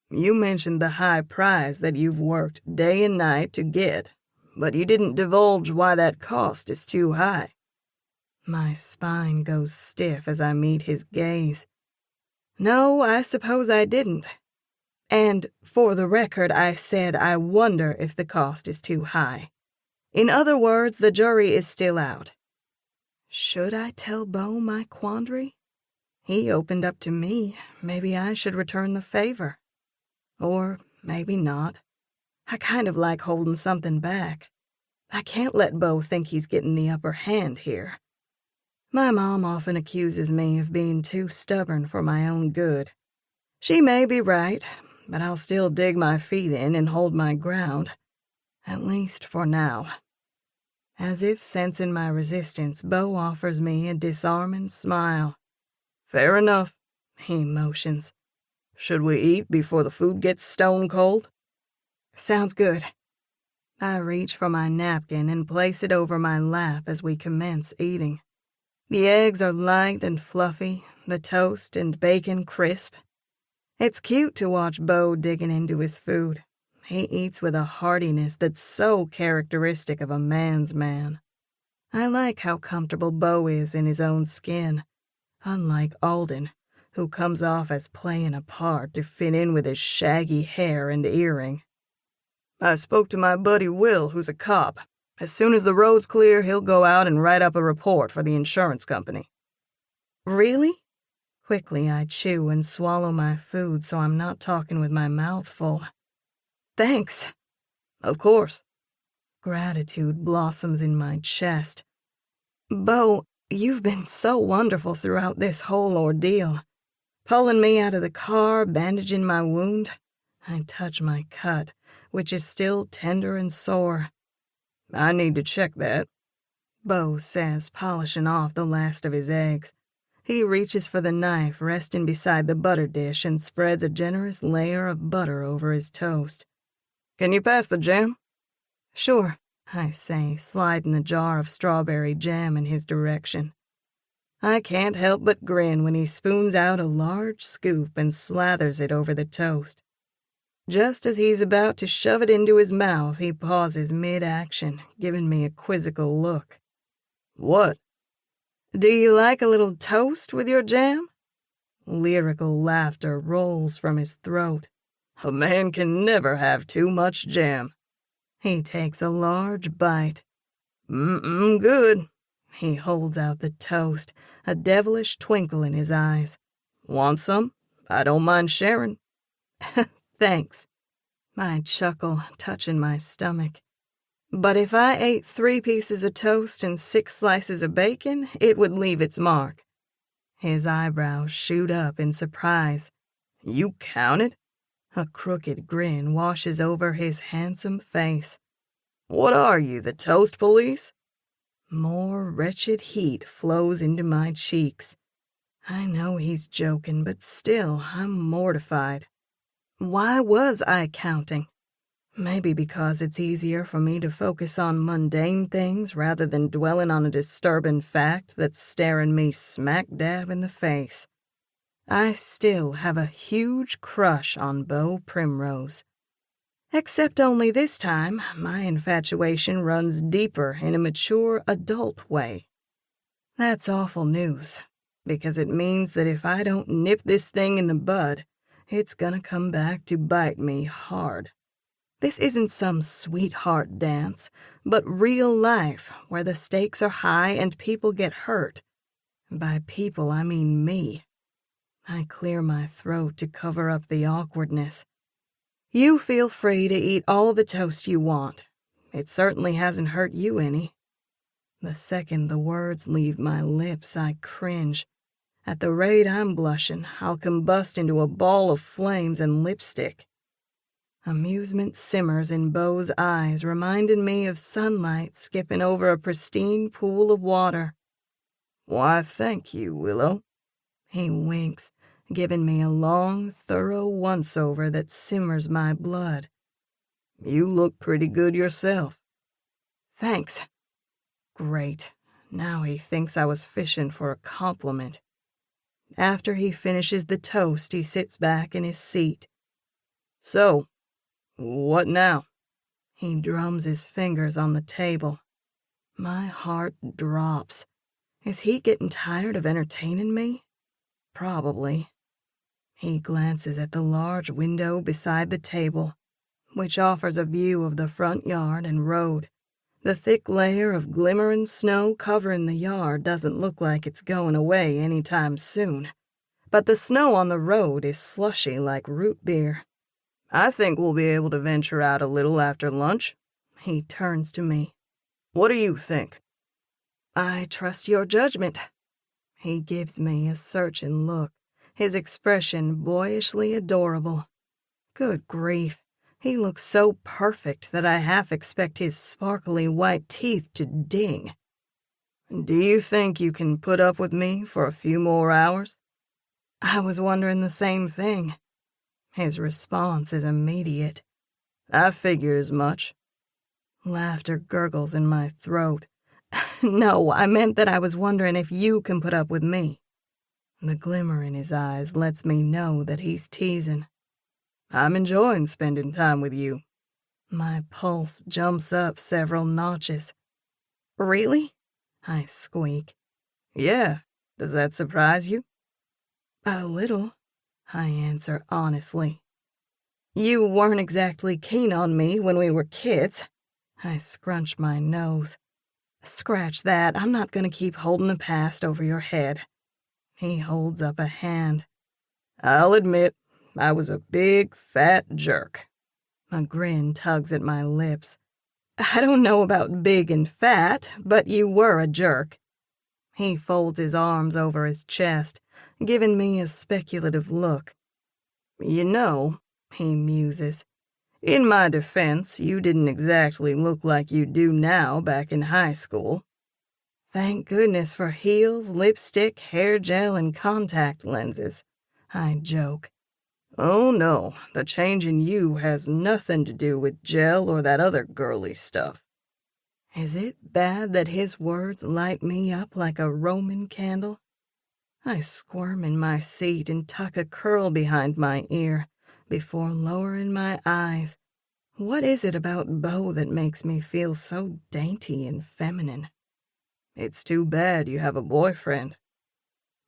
You mentioned the high prize that you've worked day and night to get, but you didn't divulge why that cost is too high. My spine goes stiff as I meet his gaze. No, I suppose I didn't. And, for the record, I said I wonder if the cost is too high. In other words, the jury is still out. Should I tell Beau my quandary? He opened up to me. Maybe I should return the favor. Or maybe not. I kind of like holding something back. I can't let Beau think he's getting the upper hand here. My mom often accuses me of being too stubborn for my own good. She may be right, but I'll still dig my feet in and hold my ground. At least for now. As if sensing my resistance, Beau offers me a disarming smile. Fair enough. He motions. Should we eat before the food gets stone cold? Sounds good. I reach for my napkin and place it over my lap as we commence eating. The eggs are light and fluffy, the toast and bacon crisp. It's cute to watch Beau digging into his food. He eats with a heartiness that's so characteristic of a man's man. I like how comfortable Beau is in his own skin, unlike Alden, who comes off as playing a part to fit in with his shaggy hair and earring. I spoke to my buddy Will, who's a cop. As soon as the road's clear, he'll go out and write up a report for the insurance company. Really? Quickly I chew and swallow my food so I'm not talking with my mouth full. Thanks. Of course. Gratitude blossoms in my chest. Beau, you've been so wonderful throughout this whole ordeal. Pulling me out of the car, bandaging my wound. I touch my cut, which is still tender and sore. I need to check that, Beau says, polishing off the last of his eggs. He reaches for the knife resting beside the butter dish and spreads a generous layer of butter over his toast. Can you pass the jam? Sure, I say, sliding the jar of strawberry jam in his direction. I can't help but grin when he spoons out a large scoop and slathers it over the toast. Just as he's about to shove it into his mouth, he pauses mid-action, giving me a quizzical look. What? Do you like a little toast with your jam? Lyrical laughter rolls from his throat. A man can never have too much jam. He takes a large bite. Good. He holds out the toast, a devilish twinkle in his eyes. Want some? I don't mind sharing. Thanks. I chuckle, touching my stomach. But if I ate 3 pieces of toast and 6 slices of bacon, it would leave its mark. His eyebrows shoot up in surprise. You counted? A crooked grin washes over his handsome face. What are you, the toast police? More wretched heat flows into my cheeks. I know he's joking, but still, I'm mortified. Why was I counting? Maybe because it's easier for me to focus on mundane things rather than dwelling on a disturbing fact that's staring me smack dab in the face. I still have a huge crush on Beau Primrose. Except only this time, my infatuation runs deeper in a mature adult way. That's awful news, because it means that if I don't nip this thing in the bud, it's gonna come back to bite me hard. This isn't some sweetheart dance, but real life where the stakes are high and people get hurt. By people, I mean me. I clear my throat to cover up the awkwardness. You feel free to eat all the toast you want. It certainly hasn't hurt you any. The second the words leave my lips, I cringe. At the rate I'm blushing, I'll combust into a ball of flames and lipstick. Amusement simmers in Beau's eyes, reminding me of sunlight skipping over a pristine pool of water. Why, thank you, Willow. He winks, giving me a long, thorough once-over that simmers my blood. You look pretty good yourself. Thanks. Great. Now he thinks I was fishing for a compliment. After he finishes the toast, he sits back in his seat. So, what now? He drums his fingers on the table. My heart drops. Is he getting tired of entertaining me? Probably. He glances at the large window beside the table, which offers a view of the front yard and road. The thick layer of glimmering snow covering the yard doesn't look like it's going away any time soon, but the snow on the road is slushy like root beer. I think we'll be able to venture out a little after lunch. He turns to me. What do you think? I trust your judgment. He gives me a searching look, his expression boyishly adorable. Good grief, He looks so perfect that I half expect his sparkly white teeth to ding. Do you think you can put up with me for a few more hours? I was wondering the same thing. His response is immediate. I figured as much. Laughter gurgles in my throat. No, I meant that I was wondering if you can put up with me. The glimmer in his eyes lets me know that he's teasing. I'm enjoying spending time with you. My pulse jumps up several notches. Really? I squeak. Yeah, does that surprise you? A little, I answer honestly. You weren't exactly keen on me when we were kids. I scrunch my nose. Scratch that, I'm not going to keep holding the past over your head. He holds up a hand. I'll admit, I was a big, fat jerk. A grin tugs at my lips. I don't know about big and fat, but you were a jerk. He folds his arms over his chest, giving me a speculative look. You know, he muses, in my defense, you didn't exactly look like you do now back in high school. Thank goodness for heels, lipstick, hair gel, and contact lenses, I joke. Oh no, the change in you has nothing to do with gel or that other girly stuff. Is it bad that his words light me up like a Roman candle? I squirm in my seat and tuck a curl behind my ear before lowering my eyes. What is it about Beau that makes me feel so dainty and feminine? It's too bad you have a boyfriend.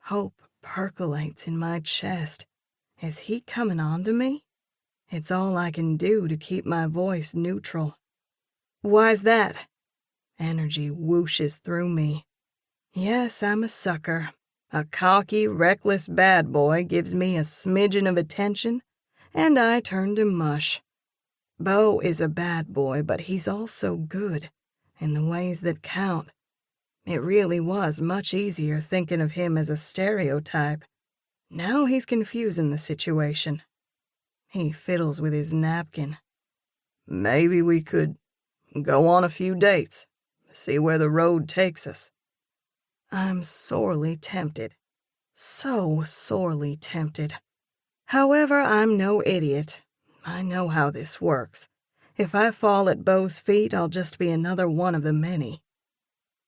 Hope percolates in my chest. Is he coming on to me? It's all I can do to keep my voice neutral. Why's that? Energy whooshes through me. Yes, I'm a sucker. A cocky, reckless bad boy gives me a smidgen of attention, and I turn to mush. Beau is a bad boy, but he's also good, in the ways that count. It really was much easier thinking of him as a stereotype. Now he's confusing the situation. He fiddles with his napkin. Maybe we could go on a few dates, see where the road takes us. I'm sorely tempted. So sorely tempted. However, I'm no idiot. I know how this works. If I fall at Beau's feet, I'll just be another one of the many.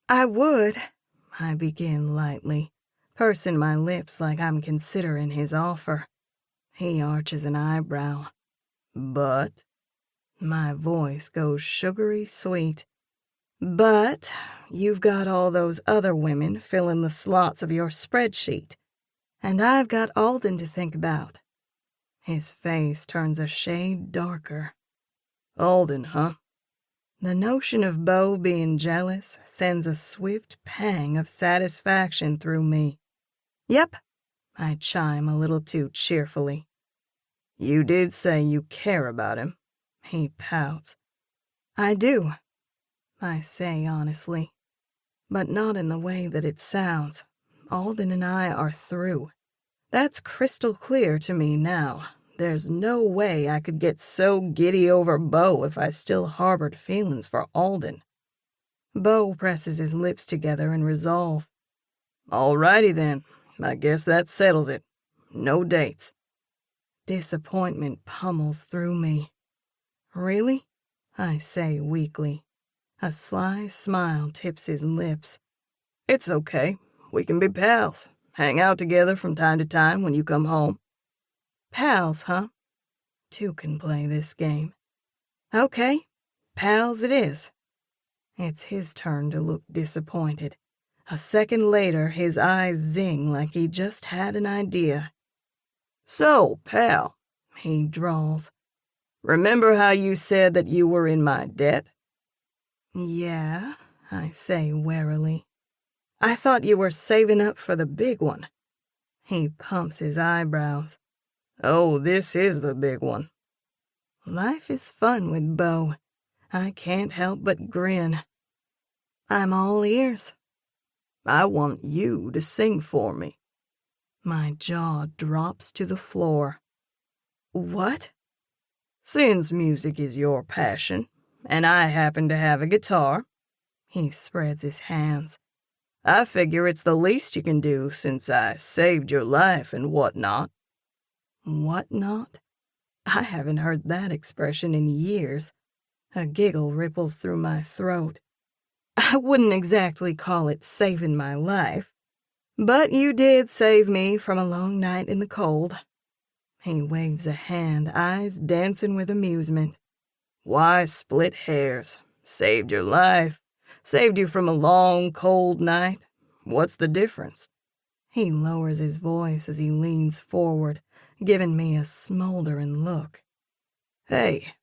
I would, I begin lightly, pursing my lips like I'm considering his offer. He arches an eyebrow. But? My voice goes sugary sweet. But you've got all those other women filling the slots of your spreadsheet, and I've got Alden to think about. His face turns a shade darker. Alden, huh? The notion of Beau being jealous sends a swift pang of satisfaction through me. Yep, I chime a little too cheerfully. You did say you care about him. He pouts. I do, I say honestly, but not in the way that it sounds. Alden and I are through. That's crystal clear to me now. There's no way I could get so giddy over Beau if I still harbored feelings for Alden. Beau presses his lips together in resolve. Alrighty then, I guess that settles it. No dates. Disappointment pummels through me. Really? I say weakly. A sly smile tips his lips. It's okay. We can be pals. Hang out together from time to time when you come home. Pals, huh? Two can play this game. Okay, pals it is. It's his turn to look disappointed. A second later, his eyes zing like he just had an idea. So, pal, he drawls. Remember how you said that you were in my debt? Yeah, I say warily. I thought you were saving up for the big one. He pumps his eyebrows. Oh, this is the big one. Life is fun with Beau. I can't help but grin. I'm all ears. I want you to sing for me. My jaw drops to the floor. What? Since music is your passion, and I happen to have a guitar," he spreads his hands, "I figure it's the least you can do since I saved your life and whatnot." Whatnot? I haven't heard that expression in years. A giggle ripples through my throat. I wouldn't exactly call it saving my life, but you did save me from a long night in the cold. He waves a hand, eyes dancing with amusement. "Why split hairs? Saved your life. Saved you from a long, cold night. What's the difference?" He lowers his voice as he leans forward, giving me a smoldering look. "Hey,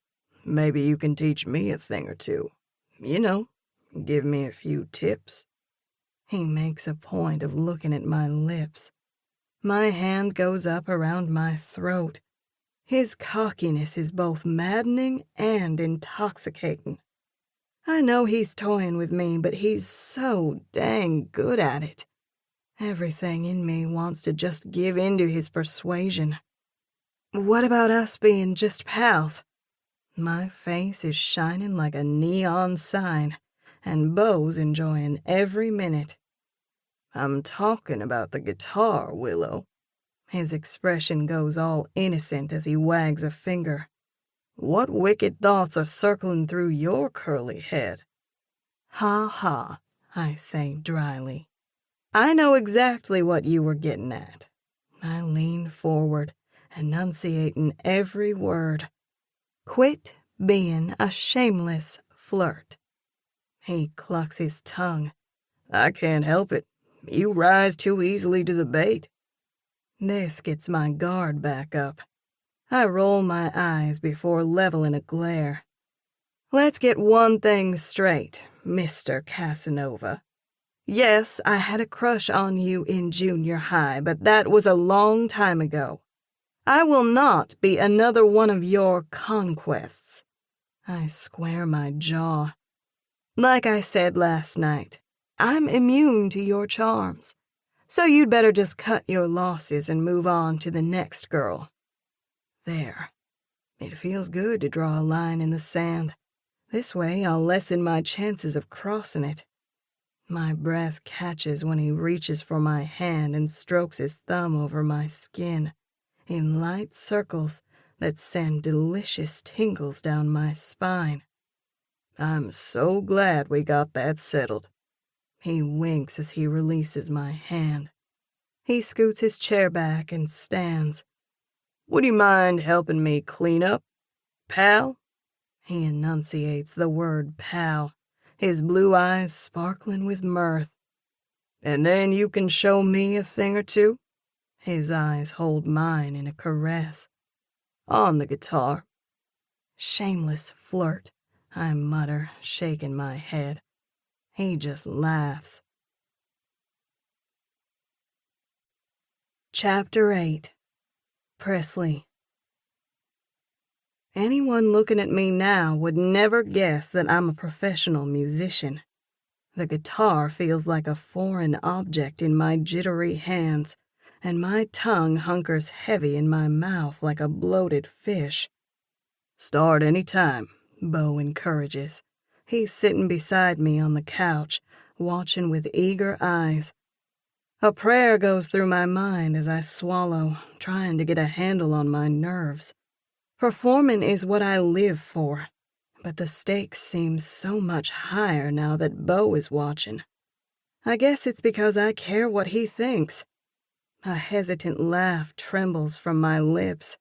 maybe you can teach me a thing or two. You know, give me a few tips." He makes a point of looking at my lips. My hand goes up around my throat. His cockiness is both maddening and intoxicating. I know he's toying with me, but he's so dang good at it. Everything in me wants to just give in to his persuasion. What about us being just pals? My face is shining like a neon sign, and Beau's enjoying every minute. "I'm talking about the guitar, Willow." His expression goes all innocent as he wags a finger. "What wicked thoughts are circling through your curly head?" "Ha ha," I say dryly. "I know exactly what you were getting at." I lean forward, enunciating every word. "Quit being a shameless flirt." He clucks his tongue. "I can't help it. You rise too easily to the bait." This gets my guard back up. I roll my eyes before leveling a glare. "Let's get one thing straight, Mr. Casanova. Yes, I had a crush on you in junior high, but that was a long time ago. I will not be another one of your conquests." I square my jaw. "Like I said last night, I'm immune to your charms, so you'd better just cut your losses and move on to the next girl." There. It feels good to draw a line in the sand. This way I'll lessen my chances of crossing it. My breath catches when he reaches for my hand and strokes his thumb over my skin in light circles that send delicious tingles down my spine. "I'm so glad we got that settled." He winks as he releases my hand. He scoots his chair back and stands. "Would you mind helping me clean up, pal?" He enunciates the word pal, his blue eyes sparkling with mirth. "And then you can show me a thing or two." His eyes hold mine in a caress. "On the guitar." "Shameless flirt," I mutter, shaking my head. He just laughs. Chapter 8. Presley. Anyone looking at me now would never guess that I'm a professional musician. The guitar feels like a foreign object in my jittery hands, and my tongue hunkers heavy in my mouth like a bloated fish. "Start any time," Beau encourages. He's sitting beside me on the couch, watching with eager eyes. A prayer goes through my mind as I swallow, trying to get a handle on my nerves. Performing is what I live for, but the stakes seem so much higher now that Beau is watching. I guess it's because I care what he thinks. A hesitant laugh trembles from my lips.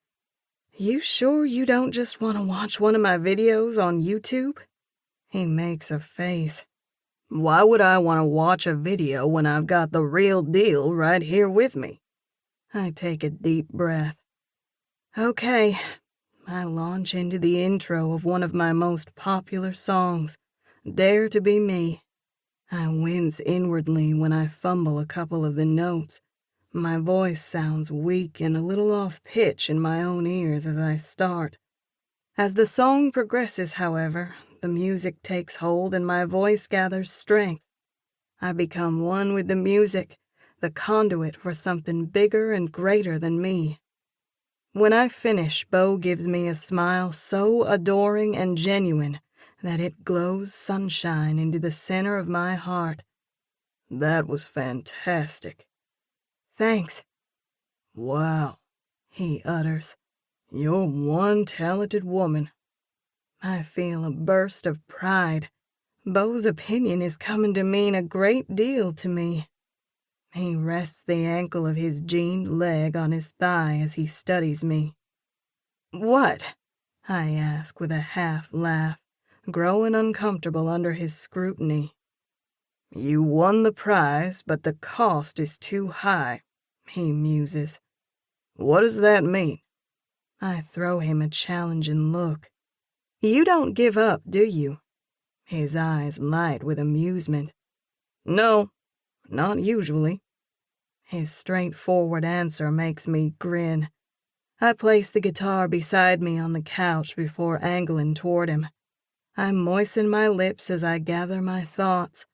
"You sure you don't just want to watch one of my videos on YouTube?" He makes a face. "Why would I want to watch a video when I've got the real deal right here with me?" I take a deep breath. Okay. I launch into the intro of one of my most popular songs, Dare to Be Me. I wince inwardly when I fumble a couple of the notes. My voice sounds weak and a little off-pitch in my own ears as I start. As the song progresses, however, the music takes hold and my voice gathers strength. I become one with the music, the conduit for something bigger and greater than me. When I finish, Beau gives me a smile so adoring and genuine that it glows sunshine into the center of my heart. That was fantastic. Thanks. Wow, He utters. you're one talented woman. I feel a burst of pride. Beau's opinion is coming to mean a great deal to me. He rests the ankle of his jeaned leg on his thigh as he studies me. What? I ask with a half laugh, growing uncomfortable under his scrutiny. You won the prize, but the cost is too high, he muses. What does that mean? I throw him a challenging look. You don't give up, do you? His eyes light with amusement. No, not usually. His straightforward answer makes me grin. I place the guitar beside me on the couch before angling toward him. I moisten my lips as I gather my thoughts.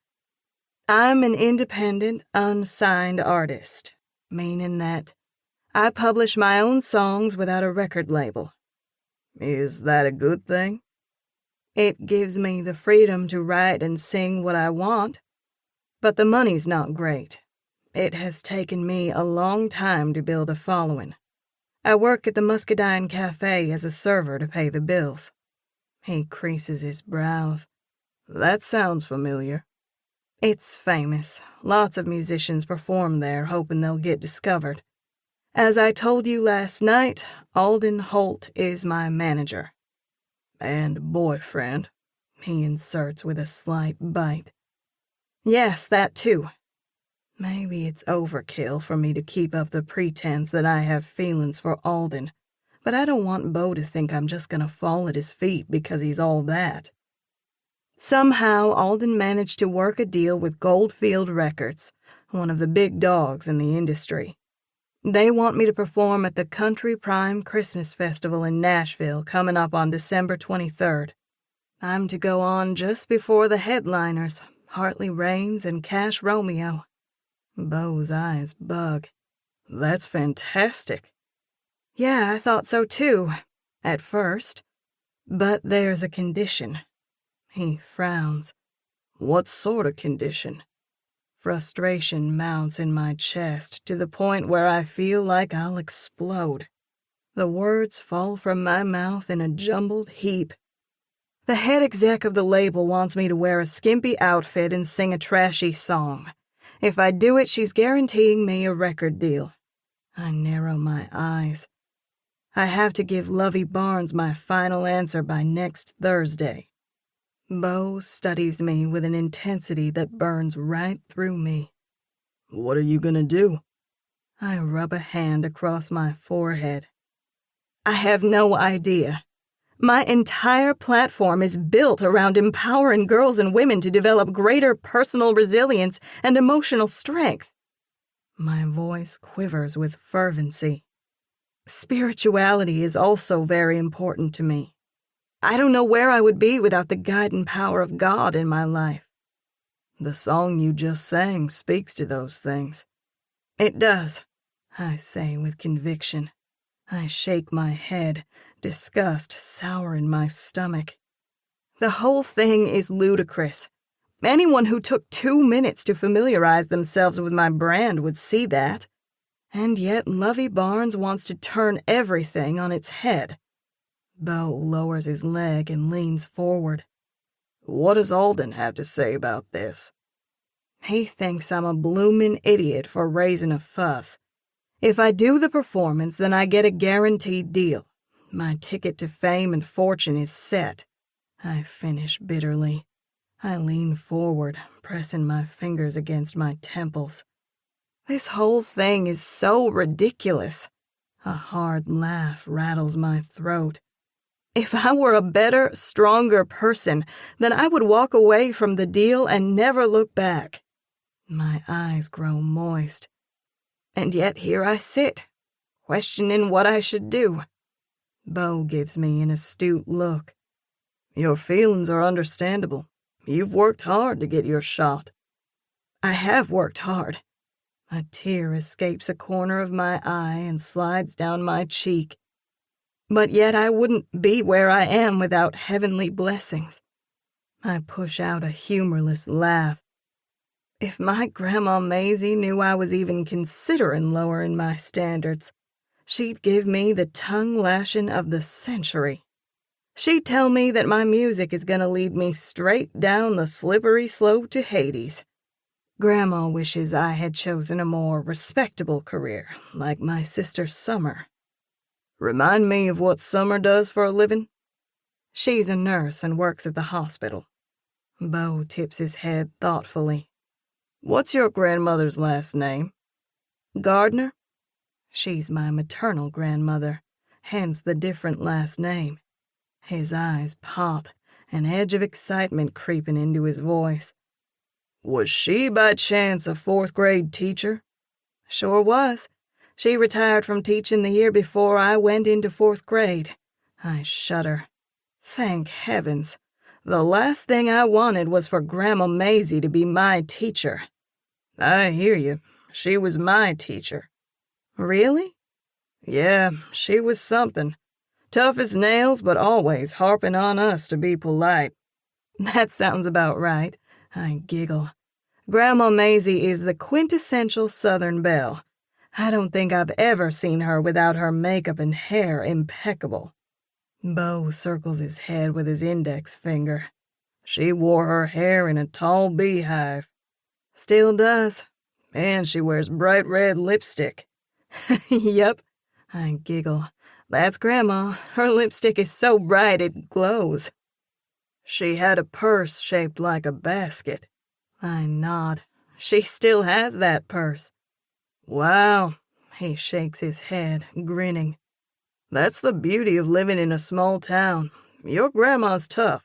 I'm an independent, unsigned artist, meaning that I publish my own songs without a record label. Is that a good thing? It gives me the freedom to write and sing what I want, but the money's not great. It has taken me a long time to build a following. I work at the Muscadine Cafe as a server to pay the bills. He creases his brows. That sounds familiar. It's famous. Lots of musicians perform there, hoping they'll get discovered. As I told you last night, Alden Holt is my manager. And boyfriend, he inserts with a slight bite. Yes, that too. Maybe it's overkill for me to keep up the pretense that I have feelings for Alden, but I don't want Beau to think I'm just gonna fall at his feet because he's all that. Somehow, Alden managed to work a deal with Goldfield Records, one of the big dogs in the industry. They want me to perform at the Country Prime Christmas Festival in Nashville coming up on December 23rd. I'm to go on just before the headliners, Hartley Rains and Cash Romeo. Beau's eyes bug. That's fantastic. Yeah, I thought so too, at first. But there's a condition. He frowns. What sort of condition? Frustration mounts in my chest to the point where I feel like I'll explode. The words fall from my mouth in a jumbled heap. The head exec of the label wants me to wear a skimpy outfit and sing a trashy song. If I do it, she's guaranteeing me a record deal. I narrow my eyes. I have to give Lovey Barnes my final answer by next Thursday. Beau studies me with an intensity that burns right through me. What are you gonna do? I rub a hand across my forehead. I have no idea. My entire platform is built around empowering girls and women to develop greater personal resilience and emotional strength. My voice quivers with fervency. Spirituality is also very important to me. I don't know where I would be without the guiding power of God in my life. The song you just sang speaks to those things. It does, I say with conviction. I shake my head, disgust souring my stomach. The whole thing is ludicrous. Anyone who took 2 minutes to familiarize themselves with my brand would see that. And yet Lovey Barnes wants to turn everything on its head. Beau lowers his leg and leans forward. What does Alden have to say about this? He thinks I'm a bloomin' idiot for raising a fuss. If I do the performance, then I get a guaranteed deal. My ticket to fame and fortune is set. I finish bitterly. I lean forward, pressing my fingers against my temples. This whole thing is so ridiculous. A hard laugh rattles my throat. If I were a better, stronger person, then I would walk away from the deal and never look back. My eyes grow moist. And yet here I sit, questioning what I should do. Beau gives me an astute look. Your feelings are understandable. You've worked hard to get your shot. I have worked hard. A tear escapes a corner of my eye and slides down my cheek. But yet I wouldn't be where I am without heavenly blessings. I push out a humorless laugh. If my Grandma Maisie knew I was even considering lowering my standards, she'd give me the tongue-lashing of the century. She'd tell me that my music is gonna lead me straight down the slippery slope to Hades. Grandma wishes I had chosen a more respectable career, like my sister Summer. Remind me of what Summer does for a living? She's a nurse and works at the hospital. Beau tips his head thoughtfully. What's your grandmother's last name? Gardner? She's my maternal grandmother, hence the different last name. His eyes pop, an edge of excitement creeping into his voice. Was she by chance a 4th grade teacher? Sure was. She retired from teaching the year before I went into 4th grade. I shudder. Thank heavens. The last thing I wanted was for Grandma Maisie to be my teacher. I hear you. She was my teacher. Really? Yeah, she was something. Tough as nails, but always harping on us to be polite. That sounds about right. I giggle. Grandma Maisie is the quintessential Southern belle. I don't think I've ever seen her without her makeup and hair impeccable. Beau circles his head with his index finger. She wore her hair in a tall beehive. Still does. And she wears bright red lipstick. Yep. I giggle. That's Grandma. Her lipstick is so bright it glows. She had a purse shaped like a basket. I nod. She still has that purse. Wow. He shakes his head, grinning. That's the beauty of living in a small town. Your grandma's tough.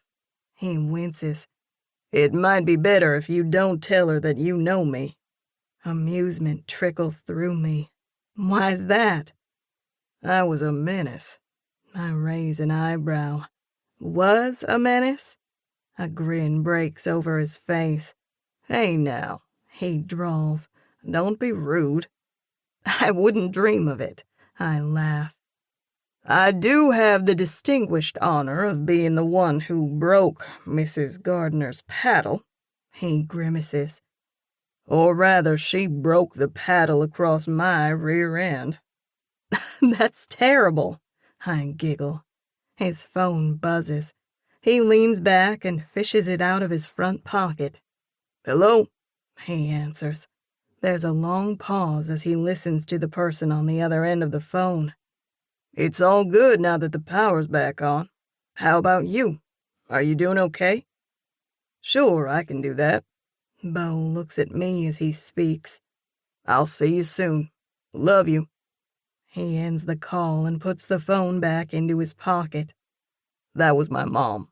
He winces. It might be better if you don't tell her that you know me. Amusement trickles through me. Why's that? I was a menace. I raise an eyebrow. Was a menace? A grin breaks over his face. Hey now, he drawls. Don't be rude. I wouldn't dream of it. I laugh. I do have the distinguished honor of being the one who broke Mrs. Gardner's paddle. He grimaces. Or rather, she broke the paddle across my rear end. That's terrible. I giggle. His phone buzzes. He leans back and fishes it out of his front pocket. Hello? He answers. There's a long pause as he listens to the person on the other end of the phone. It's all good now that the power's back on. How about you? Are you doing okay? Sure, I can do that. Beau looks at me as he speaks. I'll see you soon. Love you. He ends the call and puts the phone back into his pocket. That was my mom.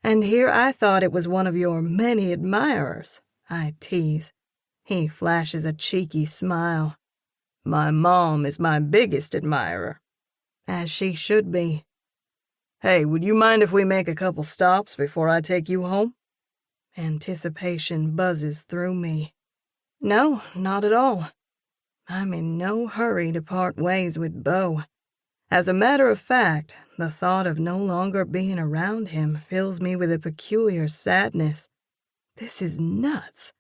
And here I thought it was one of your many admirers, I tease. He flashes a cheeky smile. My mom is my biggest admirer. As she should be. Hey, would you mind if we make a couple stops before I take you home? Anticipation buzzes through me. No, not at all. I'm in no hurry to part ways with Beau. As a matter of fact, the thought of no longer being around him fills me with a peculiar sadness. This is nuts.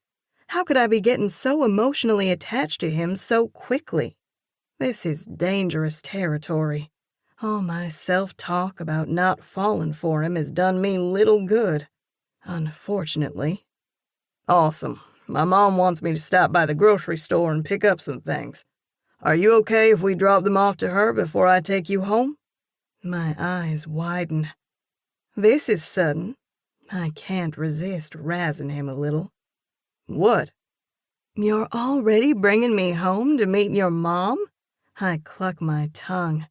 How could I be getting so emotionally attached to him so quickly? This is dangerous territory. All my self-talk about not falling for him has done me little good, unfortunately. Awesome. My mom wants me to stop by the grocery store and pick up some things. Are you okay if we drop them off to her before I take you home? My eyes widen. This is sudden. I can't resist razzing him a little. What? You're already bringing me home to meet your mom? I cluck my tongue.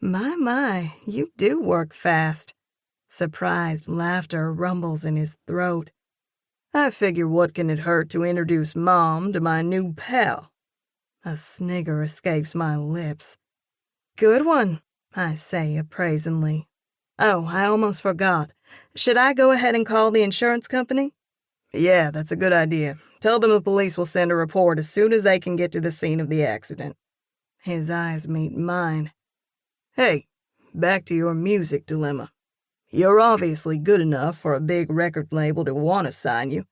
My, you do work fast. Surprised laughter rumbles in his throat. I figure what can it hurt to introduce Mom to my new pal? A snigger escapes my lips. Good one, I say appraisingly. Oh, I almost forgot. Should I go ahead and call the insurance company? Yeah, that's a good idea. Tell them the police will send a report as soon as they can get to the scene of the accident. His eyes meet mine. Hey, back to your music dilemma. You're obviously good enough for a big record label to want to sign you.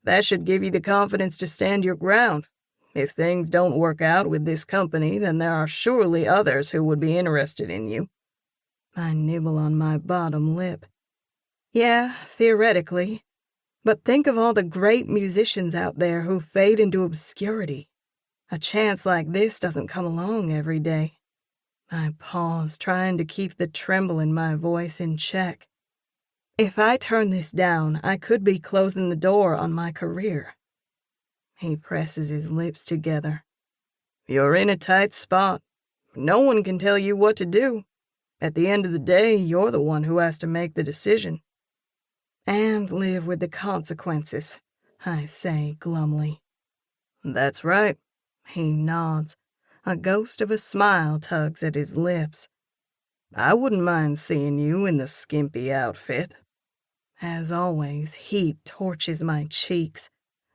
That should give you the confidence to stand your ground. If things don't work out with this company, then there are surely others who would be interested in you. I nibble on my bottom lip. Yeah, theoretically. But think of all the great musicians out there who fade into obscurity. A chance like this doesn't come along every day. I pause, trying to keep the tremble in my voice in check. If I turn this down, I could be closing the door on my career. He presses his lips together. You're in a tight spot. No one can tell you what to do. At the end of the day, you're the one who has to make the decision. And live with the consequences, I say glumly. That's right. He nods. A ghost of a smile tugs at his lips. I wouldn't mind seeing you in the skimpy outfit. As always, heat torches my cheeks.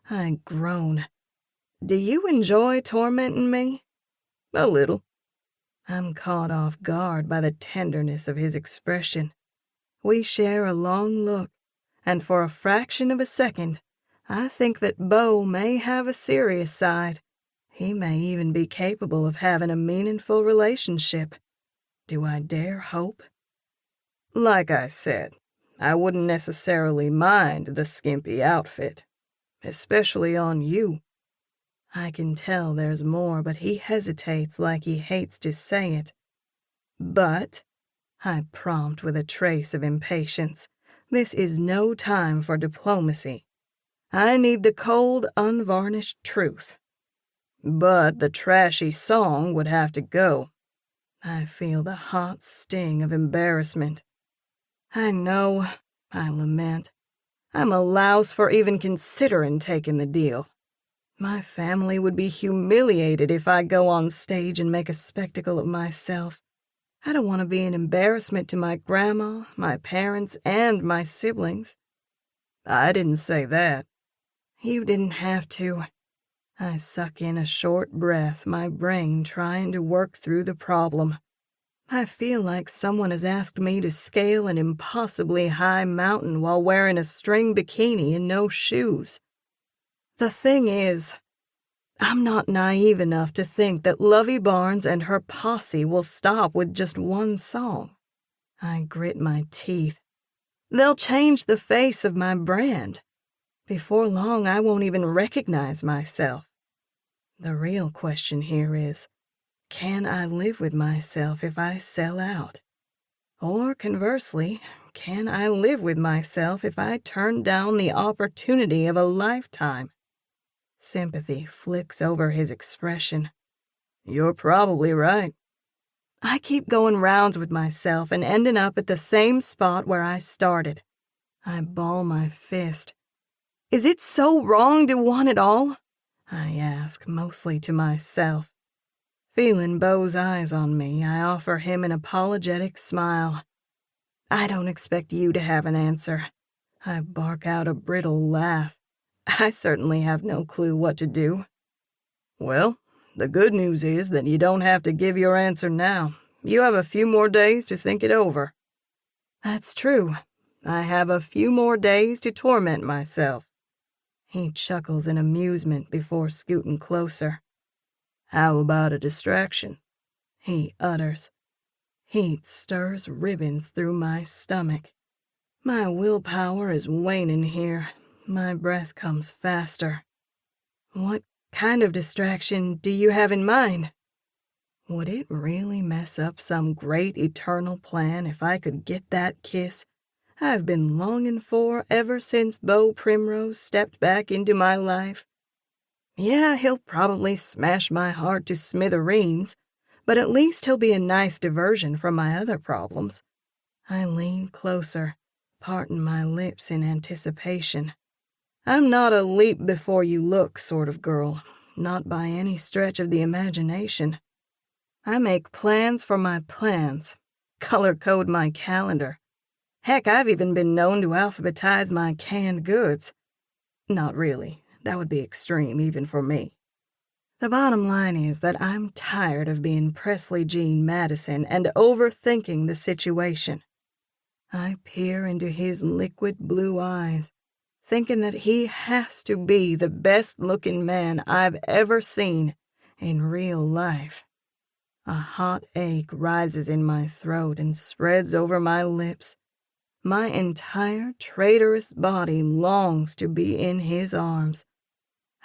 I groan. Do you enjoy tormenting me? A little. I'm caught off guard by the tenderness of his expression. We share a long look, and for a fraction of a second, I think that Beau may have a serious side. He may even be capable of having a meaningful relationship. Do I dare hope? Like I said, I wouldn't necessarily mind the skimpy outfit, especially on you. I can tell there's more, but he hesitates like he hates to say it. But, I prompt with a trace of impatience, this is no time for diplomacy. I need the cold, unvarnished truth. But the trashy song would have to go. I feel the hot sting of embarrassment. I know, I lament. I'm a louse for even considering taking the deal. My family would be humiliated if I go on stage and make a spectacle of myself. I don't want to be an embarrassment to my grandma, my parents, and my siblings. I didn't say that. You didn't have to. I suck in a short breath, my brain trying to work through the problem. I feel like someone has asked me to scale an impossibly high mountain while wearing a string bikini and no shoes. The thing is, I'm not naive enough to think that Lovey Barnes and her posse will stop with just one song. I grit my teeth. They'll change the face of my brand. Before long, I won't even recognize myself. The real question here is, can I live with myself if I sell out? Or conversely, can I live with myself if I turn down the opportunity of a lifetime? Sympathy flicks over his expression. You're probably right. I keep going rounds with myself and ending up at the same spot where I started. I ball my fist. Is it so wrong to want it all? I ask, mostly to myself. Feeling Beau's eyes on me, I offer him an apologetic smile. I don't expect you to have an answer. I bark out a brittle laugh. I certainly have no clue what to do. Well, the good news is that you don't have to give your answer now. You have a few more days to think it over. That's true. I have a few more days to torment myself. He chuckles in amusement before scooting closer. How about a distraction? He utters. Heat stirs ribbons through my stomach. My willpower is waning here. My breath comes faster. What kind of distraction do you have in mind? Would it really mess up some great eternal plan if I could get that kiss I've been longing for ever since Beau Primrose stepped back into my life? Yeah, he'll probably smash my heart to smithereens, but at least he'll be a nice diversion from my other problems. I lean closer, parting my lips in anticipation. I'm not a leap-before-you-look sort of girl, not by any stretch of the imagination. I make plans for my plans, color-code my calendar. Heck, I've even been known to alphabetize my canned goods. Not really. That would be extreme, even for me. The bottom line is that I'm tired of being Presley Jean Madison and overthinking the situation. I peer into his liquid blue eyes, thinking that he has to be the best-looking man I've ever seen in real life. A hot ache rises in my throat and spreads over my lips. My entire traitorous body longs to be in his arms.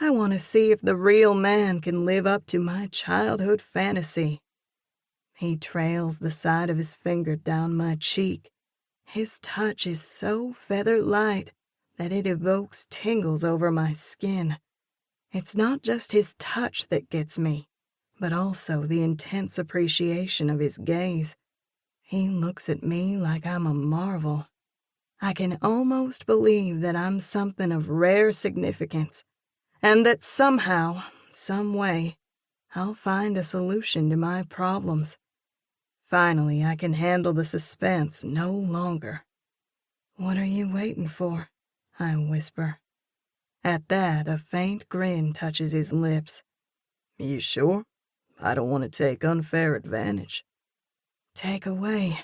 I want to see if the real man can live up to my childhood fantasy. He trails the side of his finger down my cheek. His touch is so feather-light that it evokes tingles over my skin. It's not just his touch that gets me, but also the intense appreciation of his gaze. He looks at me like I'm a marvel. I can almost believe that I'm something of rare significance, and that somehow, some way, I'll find a solution to my problems. Finally, I can handle the suspense no longer. "What are you waiting for?" I whisper. At that, a faint grin touches his lips. "You sure? I don't want to take unfair advantage." "Take away,"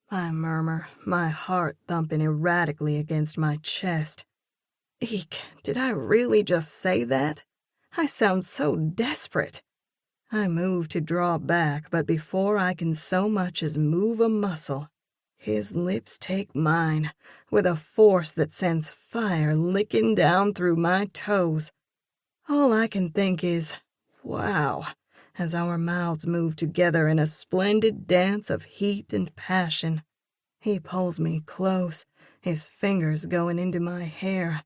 I murmur, my heart thumping erratically against my chest. Eek, did I really just say that? I sound so desperate. I move to draw back, but before I can so much as move a muscle, his lips take mine with a force that sends fire licking down through my toes. All I can think is, wow, as our mouths move together in a splendid dance of heat and passion. He pulls me close, his fingers going into my hair.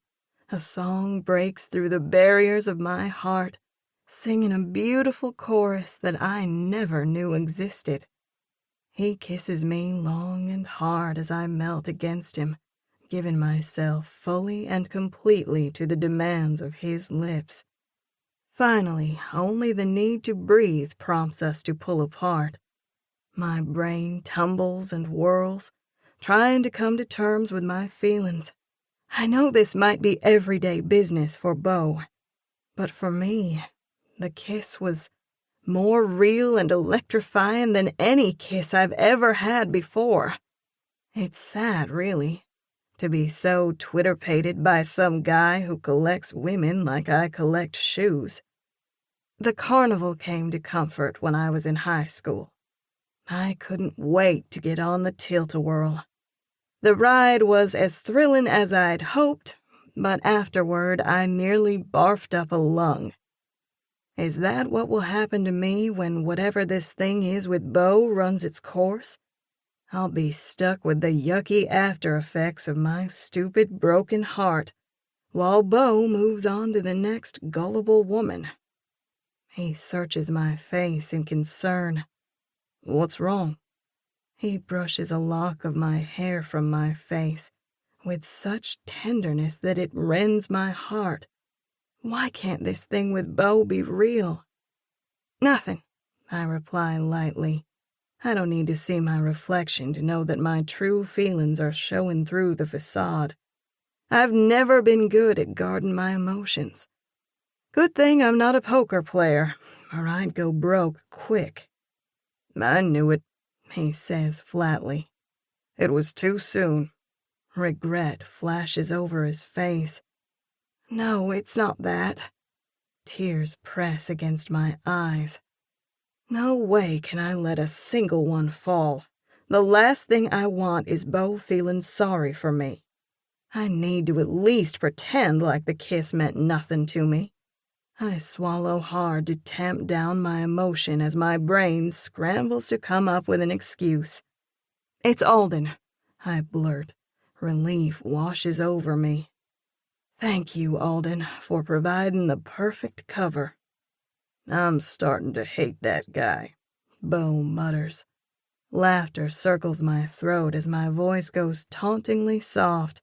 A song breaks through the barriers of my heart, singing a beautiful chorus that I never knew existed. He kisses me long and hard as I melt against him, giving myself fully and completely to the demands of his lips. Finally, only the need to breathe prompts us to pull apart. My brain tumbles and whirls, trying to come to terms with my feelings. I know this might be everyday business for Beau, but for me, the kiss was more real and electrifying than any kiss I've ever had before. It's sad, really, to be so twitter-pated by some guy who collects women like I collect shoes. The carnival came to comfort when I was in high school. I couldn't wait to get on the tilt-a-whirl. The ride was as thrilling as I'd hoped, but afterward I nearly barfed up a lung. Is that what will happen to me when whatever this thing is with Beau runs its course? I'll be stuck with the yucky after effects of my stupid broken heart, while Beau moves on to the next gullible woman. He searches my face in concern. "What's wrong?" He brushes a lock of my hair from my face with such tenderness that it rends my heart. Why can't this thing with Beau be real? "Nothing," I reply lightly. I don't need to see my reflection to know that my true feelings are showing through the facade. I've never been good at guarding my emotions. Good thing I'm not a poker player, or I'd go broke quick. "I knew it," he says flatly. "It was too soon." Regret flashes over his face. No, it's not that. Tears press against my eyes. No way can I let a single one fall. The last thing I want is Beau feeling sorry for me. I need to at least pretend like the kiss meant nothing to me. I swallow hard to tamp down my emotion as my brain scrambles to come up with an excuse. "It's Alden," I blurt. Relief washes over me. "Thank you, Alden, for providing the perfect cover." "I'm starting to hate that guy," Beau mutters. Laughter circles my throat as my voice goes tauntingly soft.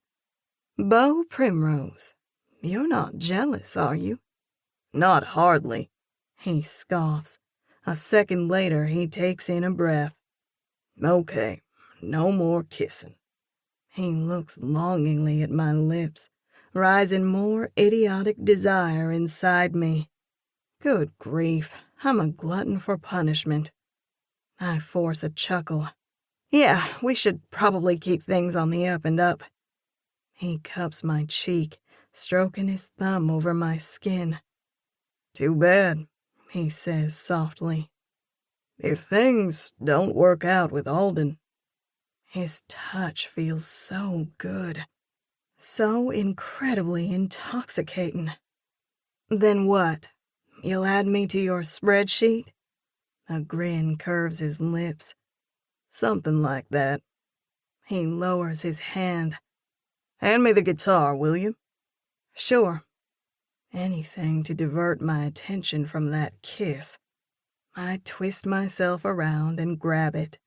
"Beau Primrose, you're not jealous, are you?" "Not hardly," he scoffs. A second later, he takes in a breath. "Okay, no more kissing." He looks longingly at my lips, rising more idiotic desire inside me. Good grief, I'm a glutton for punishment. I force a chuckle. Yeah, we should probably keep things on the up and up. He cups my cheek, stroking his thumb over my skin. Too bad, he says softly. If things don't work out with Alden. His touch feels so good, so incredibly intoxicating. Then what? You'll add me to your spreadsheet? A grin curves his lips. Something like that. He lowers his hand. Hand me the guitar, will you? Sure. Anything to divert my attention from that kiss. I twist myself around and grab it.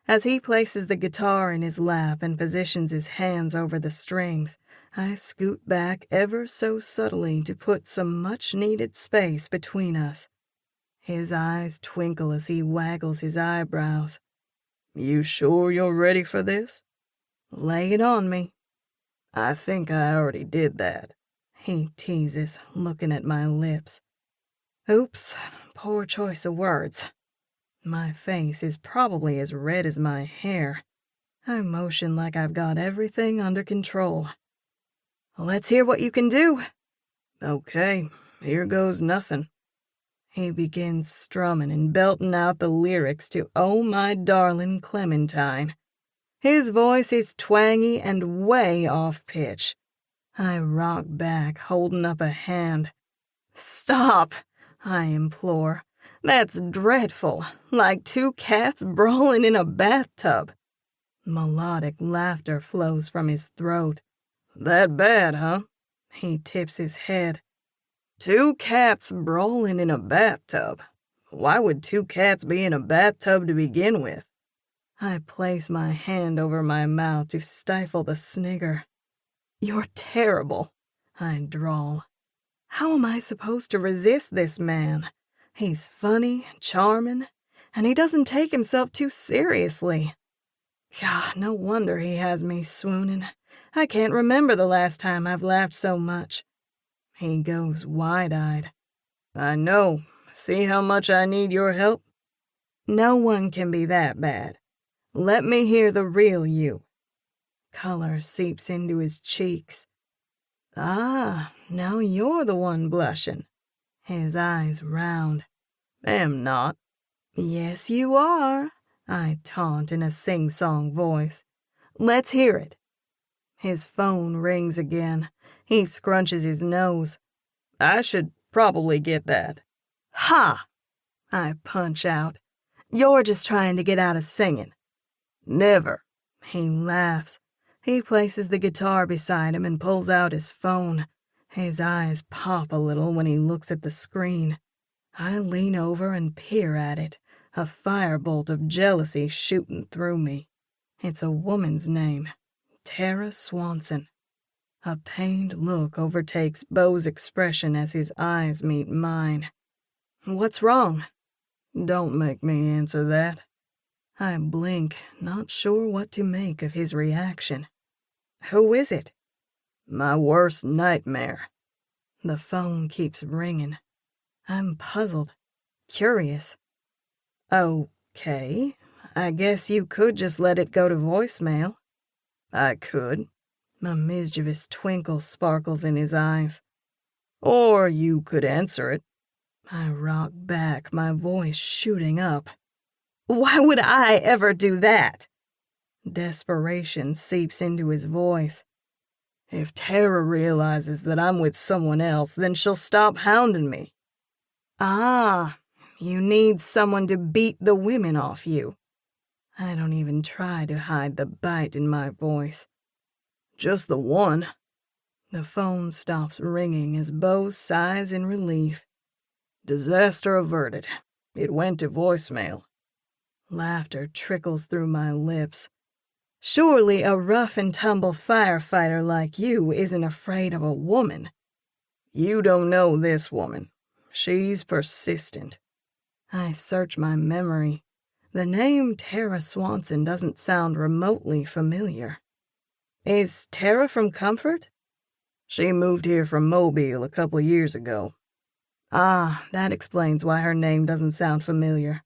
As he places the guitar in his lap and positions his hands over the strings, I scoot back ever so subtly to put some much-needed space between us. His eyes twinkle as he waggles his eyebrows. You sure you're ready for this? Lay it on me. I think I already did that, he teases, looking at my lips. Oops, poor choice of words. My face is probably as red as my hair. I motion like I've got everything under control. Let's hear what you can do. Okay, here goes nothing. He begins strumming and belting out the lyrics to Oh My Darling Clementine. His voice is twangy and way off pitch. I rock back, holding up a hand. Stop, I implore. That's dreadful, like two cats brawling in a bathtub. Melodic laughter flows from his throat. That bad, huh? He tips his head. Two cats brawling in a bathtub. Why would two cats be in a bathtub to begin with? I place my hand over my mouth to stifle the snigger. You're terrible, I drawl. How am I supposed to resist this man? He's funny, charming, and he doesn't take himself too seriously. God, no wonder he has me swooning. I can't remember the last time I've laughed so much. He goes wide-eyed. I know. See how much I need your help? No one can be that bad. Let me hear the real you. Color seeps into his cheeks. Ah, now you're the one blushing. His eyes round. Am not. Yes, you are, I taunt in a sing-song voice. Let's hear it. His phone rings again. He scrunches his nose. I should probably get that. Ha! I punch out. You're just trying to get out of singing. Never. He laughs. He places the guitar beside him and pulls out his phone. His eyes pop a little when he looks at the screen. I lean over and peer at it, a firebolt of jealousy shooting through me. It's a woman's name, Tara Swanson. A pained look overtakes Beau's expression as his eyes meet mine. What's wrong? Don't make me answer that. I blink, not sure what to make of his reaction. Who is it? My worst nightmare. The phone keeps ringing. I'm puzzled, curious. Okay, I guess you could just let it go to voicemail. I could. A mischievous twinkle sparkles in his eyes. Or you could answer it. I rock back, my voice shooting up. Why would I ever do that? Desperation seeps into his voice. If Tara realizes that I'm with someone else, then she'll stop hounding me. Ah, you need someone to beat the women off you. I don't even try to hide the bite in my voice. Just the one. The phone stops ringing as Beau sighs in relief. Disaster averted. It went to voicemail. Laughter trickles through my lips. Surely a rough-and-tumble firefighter like you isn't afraid of a woman. You don't know this woman. She's persistent. I search my memory. The name Tara Swanson doesn't sound remotely familiar. Is Tara from Comfort? She moved here from Mobile a couple of years ago. Ah, that explains why her name doesn't sound familiar.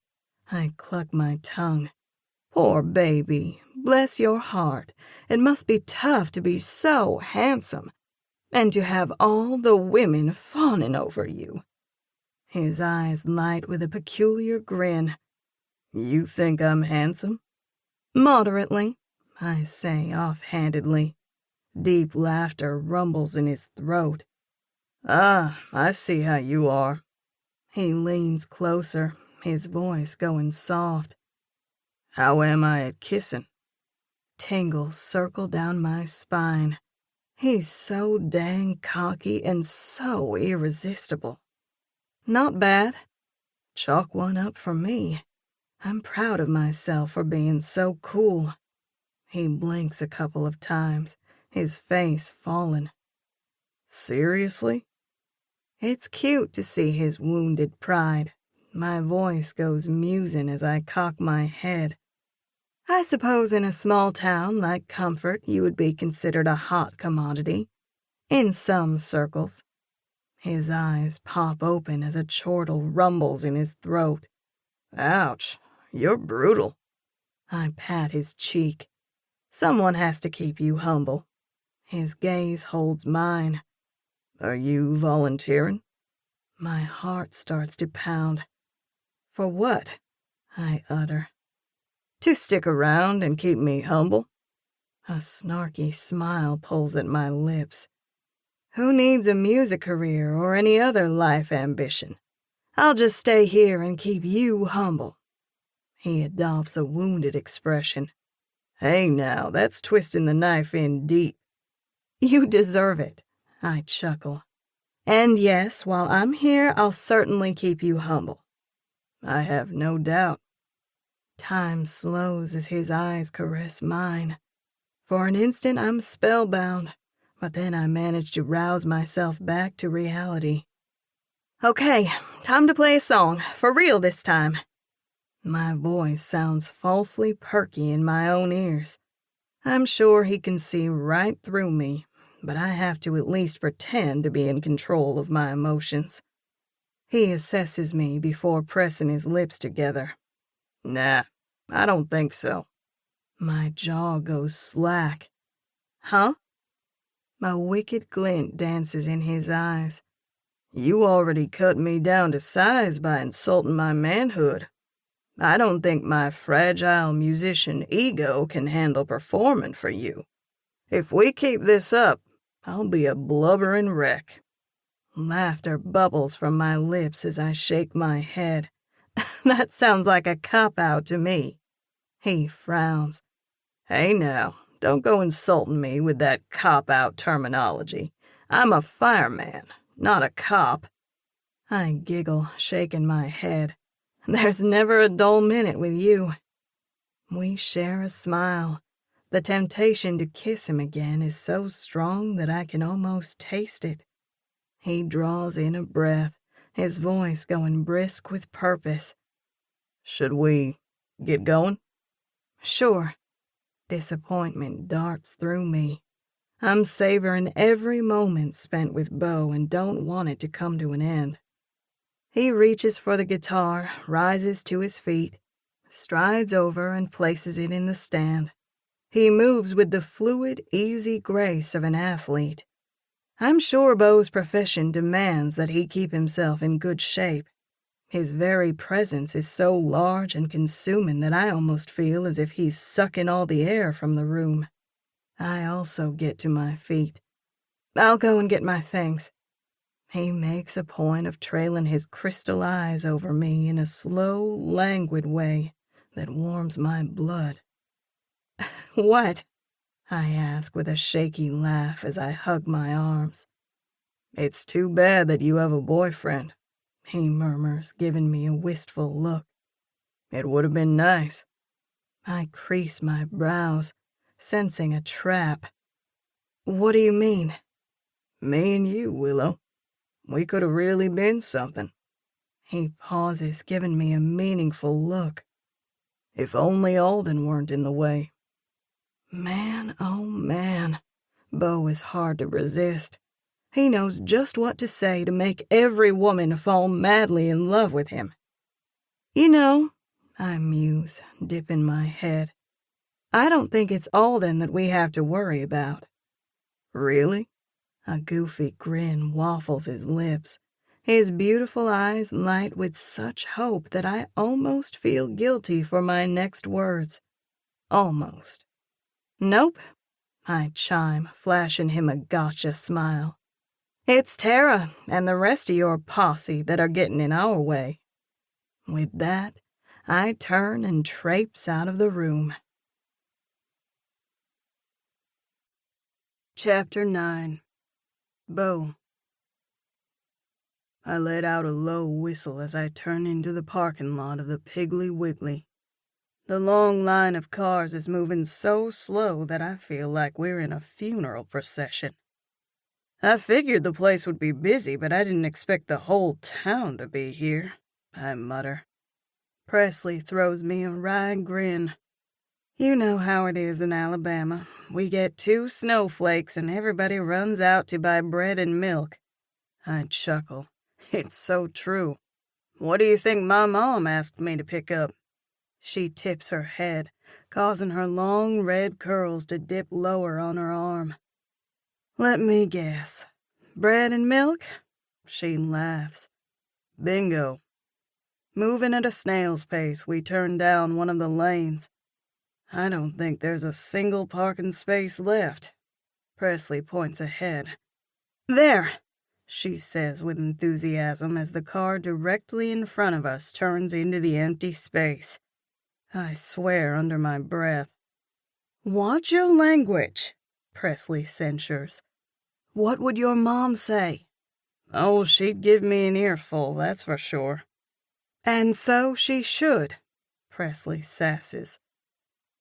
I cluck my tongue. Poor baby, bless your heart. It must be tough to be so handsome, and to have all the women fawning over you. His eyes light with a peculiar grin. You think I'm handsome? Moderately, I say offhandedly. Deep laughter rumbles in his throat. Ah, I see how you are. He leans closer, his voice going soft. How am I at kissing? Tingles circle down my spine. He's so dang cocky and so irresistible. Not bad. Chalk one up for me. I'm proud of myself for being so cool. He blinks a couple of times, his face fallen. Seriously? It's cute to see his wounded pride. My voice goes musing as I cock my head. I suppose in a small town like Comfort you would be considered a hot commodity. In some circles. His eyes pop open as a chortle rumbles in his throat. Ouch, you're brutal. I pat his cheek. Someone has to keep you humble. His gaze holds mine. Are you volunteering? My heart starts to pound. For what? I utter. To stick around and keep me humble? A snarky smile pulls at my lips. Who needs a music career or any other life ambition? I'll just stay here and keep you humble. He adopts a wounded expression. Hey now, that's twisting the knife in deep. You deserve it, I chuckle. And yes, while I'm here, I'll certainly keep you humble. I have no doubt. Time slows as his eyes caress mine. For an instant, I'm spellbound, but then I manage to rouse myself back to reality. Okay, time to play a song, for real this time. My voice sounds falsely perky in my own ears. I'm sure he can see right through me, but I have to at least pretend to be in control of my emotions. He assesses me before pressing his lips together. Nah, I don't think so. My jaw goes slack. Huh? A wicked glint dances in his eyes. You already cut me down to size by insulting my manhood. I don't think my fragile musician ego can handle performing for you. If we keep this up, I'll be a blubbering wreck. Laughter bubbles from my lips as I shake my head. That sounds like a cop-out to me. He frowns. Hey now, don't go insulting me with that cop-out terminology. I'm a fireman, not a cop. I giggle, shaking my head. There's never a dull minute with you. We share a smile. The temptation to kiss him again is so strong that I can almost taste it. He draws in a breath, his voice going brisk with purpose. Should we get going? Sure. Disappointment darts through me. I'm savoring every moment spent with Beau and don't want it to come to an end. He reaches for the guitar, rises to his feet, strides over and places it in the stand. He moves with the fluid, easy grace of an athlete. I'm sure Beau's profession demands that he keep himself in good shape. His very presence is so large and consuming that I almost feel as if he's sucking all the air from the room. I also get to my feet. I'll go and get my things. He makes a point of trailing his crystal eyes over me in a slow, languid way that warms my blood. What? I ask with a shaky laugh as I hug my arms. It's too bad that you have a boyfriend, he murmurs, giving me a wistful look. It would have been nice. I crease my brows, sensing a trap. What do you mean? Me and you, Willow. We could have really been something. He pauses, giving me a meaningful look. If only Alden weren't in the way. Man, oh man, Beau is hard to resist. He knows just what to say to make every woman fall madly in love with him. You know, I muse, dipping my head, I don't think it's Alden that we have to worry about. Really? A goofy grin waffles his lips. His beautiful eyes light with such hope that I almost feel guilty for my next words. Almost. Nope, I chime, flashing him a gotcha smile. It's Tara and the rest of your posse that are getting in our way. With that, I turn and traipse out of the room. Chapter 9. Beau. I let out a low whistle as I turn into the parking lot of the Piggly Wiggly. The long line of cars is moving so slow that I feel like we're in a funeral procession. I figured the place would be busy, but I didn't expect the whole town to be here, I mutter. Presley throws me a wry grin. You know how it is in Alabama. We get 2 snowflakes and everybody runs out to buy bread and milk. I chuckle. It's so true. What do you think my mom asked me to pick up? She tips her head, causing her long red curls to dip lower on her arm. Let me guess. Bread and milk? She laughs. Bingo. Moving at a snail's pace, we turn down one of the lanes. I don't think there's a single parking space left. Presley points ahead. There, she says with enthusiasm as the car directly in front of us turns into the empty space. I swear under my breath. Watch your language, Presley censures. What would your mom say? Oh, she'd give me an earful, that's for sure. And so she should, Presley sasses.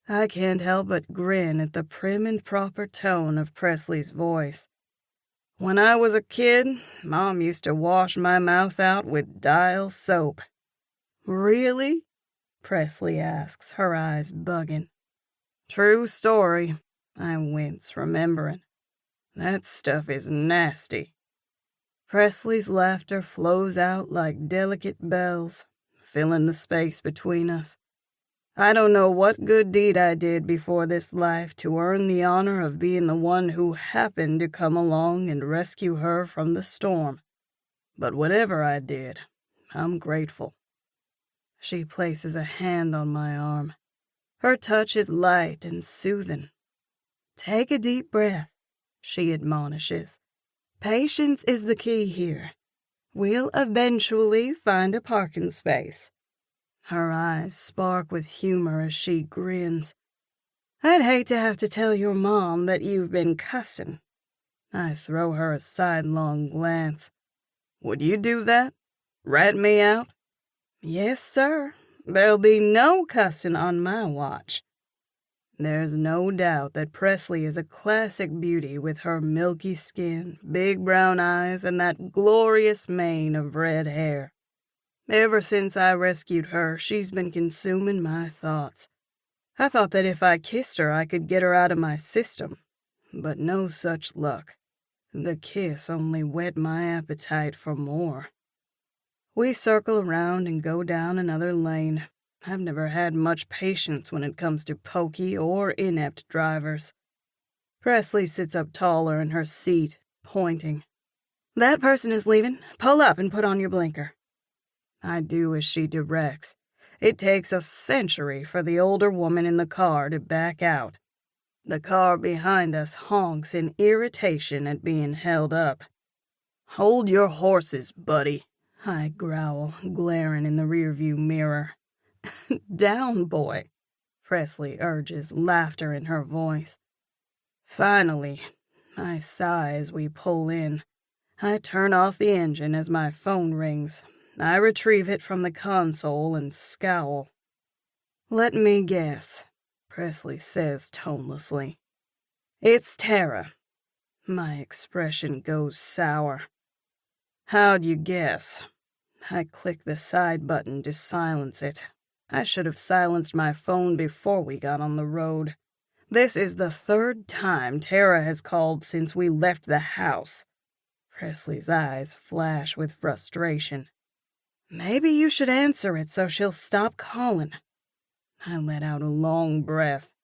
I can't help but grin at the prim and proper tone of Presley's voice. When I was a kid, Mom used to wash my mouth out with Dial soap. Really? Presley asks, her eyes bugging. True story, I wince, remembering. That stuff is nasty. Presley's laughter flows out like delicate bells, filling the space between us. I don't know what good deed I did before this life to earn the honor of being the one who happened to come along and rescue her from the storm. But whatever I did, I'm grateful. She places a hand on my arm. Her touch is light and soothing. Take a deep breath, she admonishes. Patience is the key here. We'll eventually find a parking space. Her eyes spark with humor as she grins. I'd hate to have to tell your mom that you've been cussing. I throw her a sidelong glance. Would you do that? Rat me out? Yes, sir. There'll be no cussing on my watch. There's no doubt that Presley is a classic beauty with her milky skin, big brown eyes, and that glorious mane of red hair. Ever since I rescued her, she's been consuming my thoughts. I thought that if I kissed her, I could get her out of my system. But no such luck. The kiss only whet my appetite for more. We circle around and go down another lane. I've never had much patience when it comes to pokey or inept drivers. Presley sits up taller in her seat, pointing. That person is leaving. Pull up and put on your blinker. I do as she directs. It takes a century for the older woman in the car to back out. The car behind us honks in irritation at being held up. Hold your horses, buddy, I growl, glaring in the rearview mirror. Down, boy, Presley urges, laughter in her voice. Finally, I sigh as we pull in. I turn off the engine as my phone rings. I retrieve it from the console and scowl. Let me guess, Presley says tonelessly. It's Tara. My expression goes sour. How'd you guess? I click the side button to silence it. I should have silenced my phone before we got on the road. This is the 3rd time Tara has called since we left the house. Presley's eyes flash with frustration. Maybe you should answer it so she'll stop calling. I let out a long breath.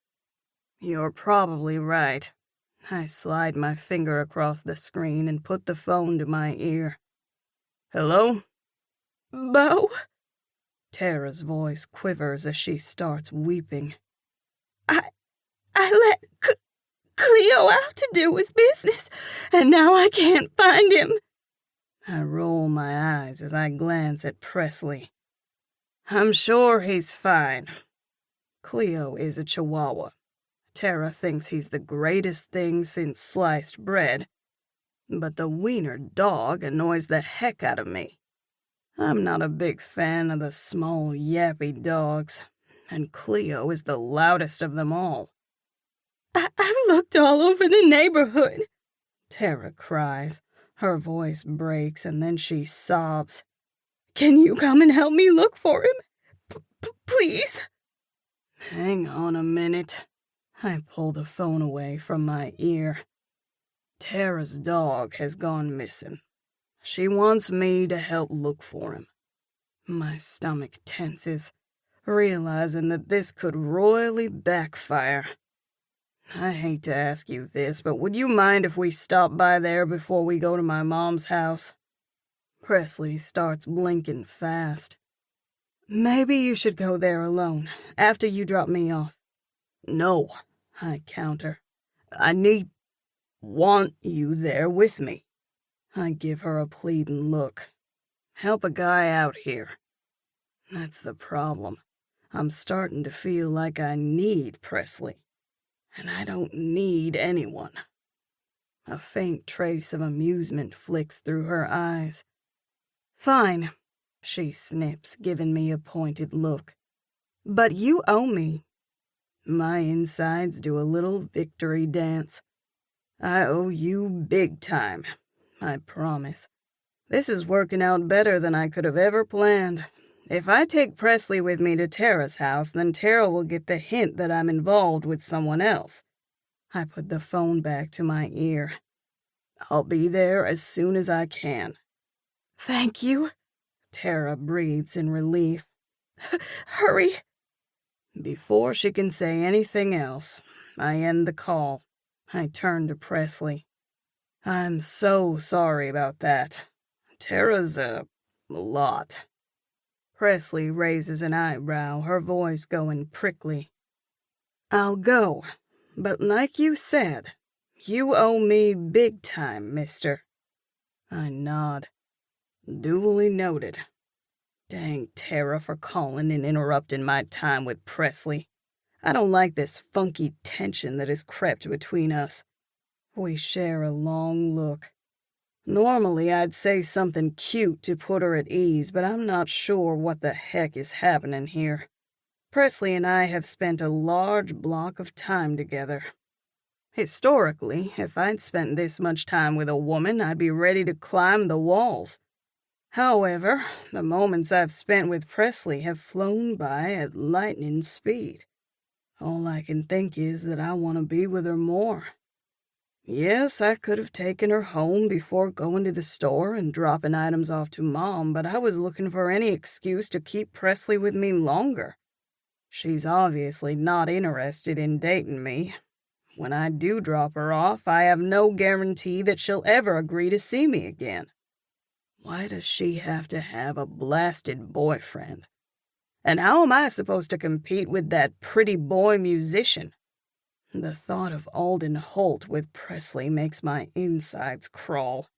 You're probably right. I slide my finger across the screen and put the phone to my ear. Hello? Beau? Tara's voice quivers as she starts weeping. I let Cleo out to do his business, and now I can't find him. I roll my eyes as I glance at Presley. I'm sure he's fine. Cleo is a chihuahua. Tara thinks he's the greatest thing since sliced bread, but the wiener dog annoys the heck out of me. I'm not a big fan of the small, yappy dogs, and Cleo is the loudest of them all. I've looked all over the neighborhood, Tara cries. Her voice breaks, and then she sobs. Can you come and help me look for him? Please? Hang on a minute. I pull the phone away from my ear. Tara's dog has gone missing. She wants me to help look for him. My stomach tenses, realizing that this could royally backfire. I hate to ask you this, but would you mind if we stop by there before we go to my mom's house? Presley starts blinking fast. Maybe you should go there alone, after you drop me off. No, I counter. I want you there with me. I give her a pleading look. Help a guy out here. That's the problem. I'm starting to feel like I need Presley. And I don't need anyone. A faint trace of amusement flicks through her eyes. Fine, she snips, giving me a pointed look. But you owe me. My insides do a little victory dance. I owe you big time, I promise. This is working out better than I could have ever planned. If I take Presley with me to Tara's house, then Tara will get the hint that I'm involved with someone else. I put the phone back to my ear. I'll be there as soon as I can. Thank you, Tara breathes in relief. Hurry. Before she can say anything else, I end the call. I turn to Presley. I'm so sorry about that. Tara's a lot. Presley raises an eyebrow, her voice going prickly. I'll go, but like you said, you owe me big time, mister. I nod. Duly noted. Dang Tara for calling and interrupting my time with Presley. I don't like this funky tension that has crept between us. We share a long look. Normally, I'd say something cute to put her at ease, but I'm not sure what the heck is happening here. Presley and I have spent a large block of time together. Historically, if I'd spent this much time with a woman, I'd be ready to climb the walls. However, the moments I've spent with Presley have flown by at lightning speed. All I can think is that I want to be with her more. Yes, I could have taken her home before going to the store and dropping items off to Mom, but I was looking for any excuse to keep Presley with me longer. She's obviously not interested in dating me. When I do drop her off, I have no guarantee that she'll ever agree to see me again. Why does she have to have a blasted boyfriend? And how am I supposed to compete with that pretty boy musician? The thought of Alden Holt with Presley makes my insides crawl.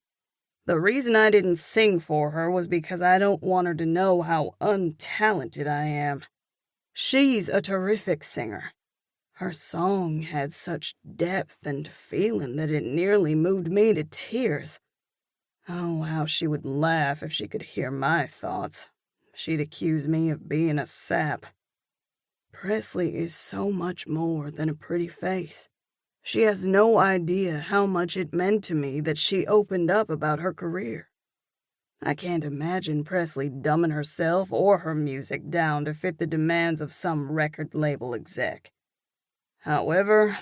The reason I didn't sing for her was because I don't want her to know how untalented I am. She's a terrific singer. Her song had such depth and feeling that it nearly moved me to tears. Oh, how she would laugh if she could hear my thoughts. She'd accuse me of being a sap. Presley is so much more than a pretty face. She has no idea how much it meant to me that she opened up about her career. I can't imagine Presley dumbing herself or her music down to fit the demands of some record label exec. However,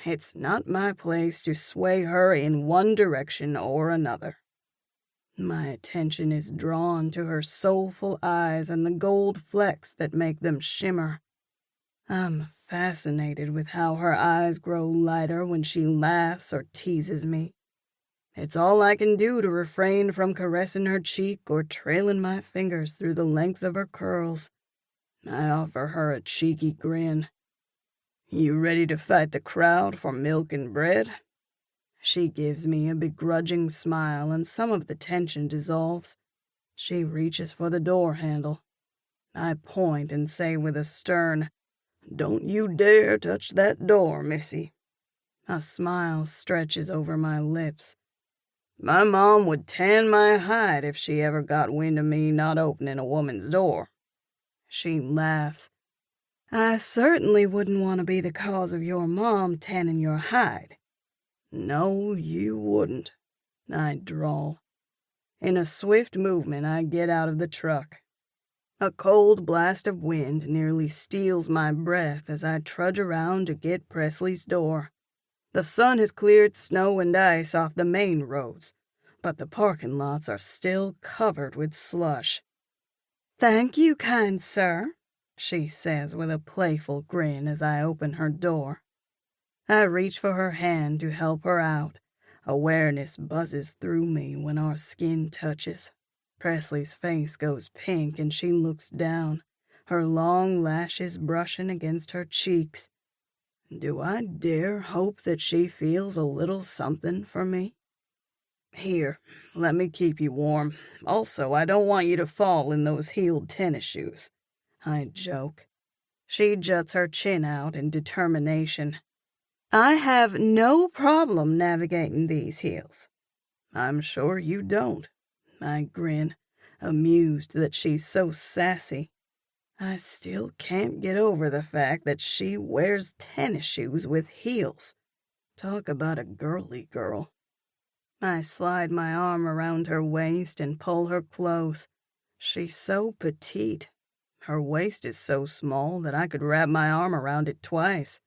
it's not my place to sway her in one direction or another. My attention is drawn to her soulful eyes and the gold flecks that make them shimmer. I'm fascinated with how her eyes grow lighter when she laughs or teases me. It's all I can do to refrain from caressing her cheek or trailing my fingers through the length of her curls. I offer her a cheeky grin. "You ready to fight the crowd for milk and bread?" She gives me a begrudging smile, and some of the tension dissolves. She reaches for the door handle. I point and say with a stern, "Don't you dare touch that door, missy." A smile stretches over my lips. My mom would tan my hide if she ever got wind of me not opening a woman's door. She laughs. "I certainly wouldn't want to be the cause of your mom tanning your hide." "No, you wouldn't," I drawl. In a swift movement, I get out of the truck. A cold blast of wind nearly steals my breath as I trudge around to get Presley's door. The sun has cleared snow and ice off the main roads, but the parking lots are still covered with slush. "Thank you, kind sir," she says with a playful grin as I open her door. I reach for her hand to help her out. Awareness buzzes through me when our skin touches. Presley's face goes pink and she looks down, her long lashes brushing against her cheeks. Do I dare hope that she feels a little something for me? "Here, let me keep you warm. Also, I don't want you to fall in those heeled tennis shoes," I joke. She juts her chin out in determination. "I have no problem navigating these heels." "I'm sure you don't," I grin, amused that she's so sassy. I still can't get over the fact that she wears tennis shoes with heels. Talk about a girly girl. I slide my arm around her waist and pull her close. She's so petite. Her waist is so small that I could wrap my arm around it twice.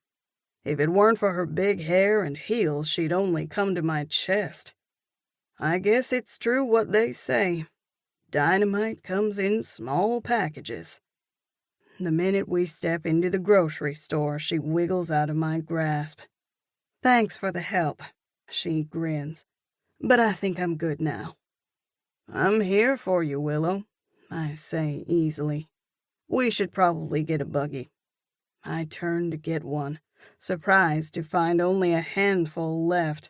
If it weren't for her big hair and heels, she'd only come to my chest. I guess it's true what they say. Dynamite comes in small packages. The minute we step into the grocery store, she wiggles out of my grasp. "Thanks for the help," she grins. "But I think I'm good now." "I'm here for you, Willow," I say easily. "We should probably get a buggy." I turn to get one, surprised to find only a handful left.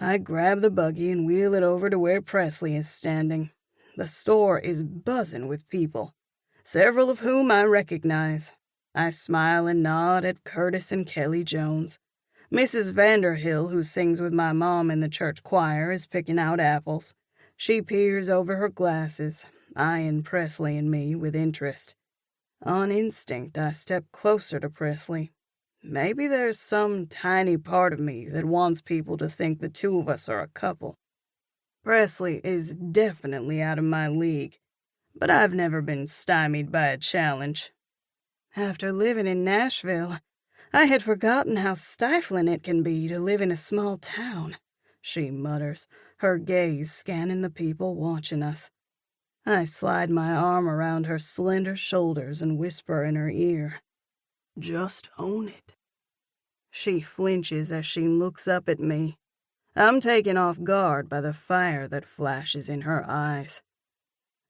I grab the buggy and wheel it over to where Presley is standing. The store is buzzing with people, several of whom I recognize. I smile and nod at Curtis and Kelly Jones. Mrs. Vanderhill, who sings with my mom in the church choir, is picking out apples. She peers over her glasses, eyeing Presley and me with interest. On instinct, I step closer to Presley. Maybe there's some tiny part of me that wants people to think the two of us are a couple. Presley is definitely out of my league, but I've never been stymied by a challenge. After living in Nashville, I had forgotten how stifling it can be to live in a small town, she mutters, her gaze scanning the people watching us. I slide my arm around her slender shoulders and whisper in her ear, "Just own it." She flinches as she looks up at me. I'm taken off guard by the fire that flashes in her eyes.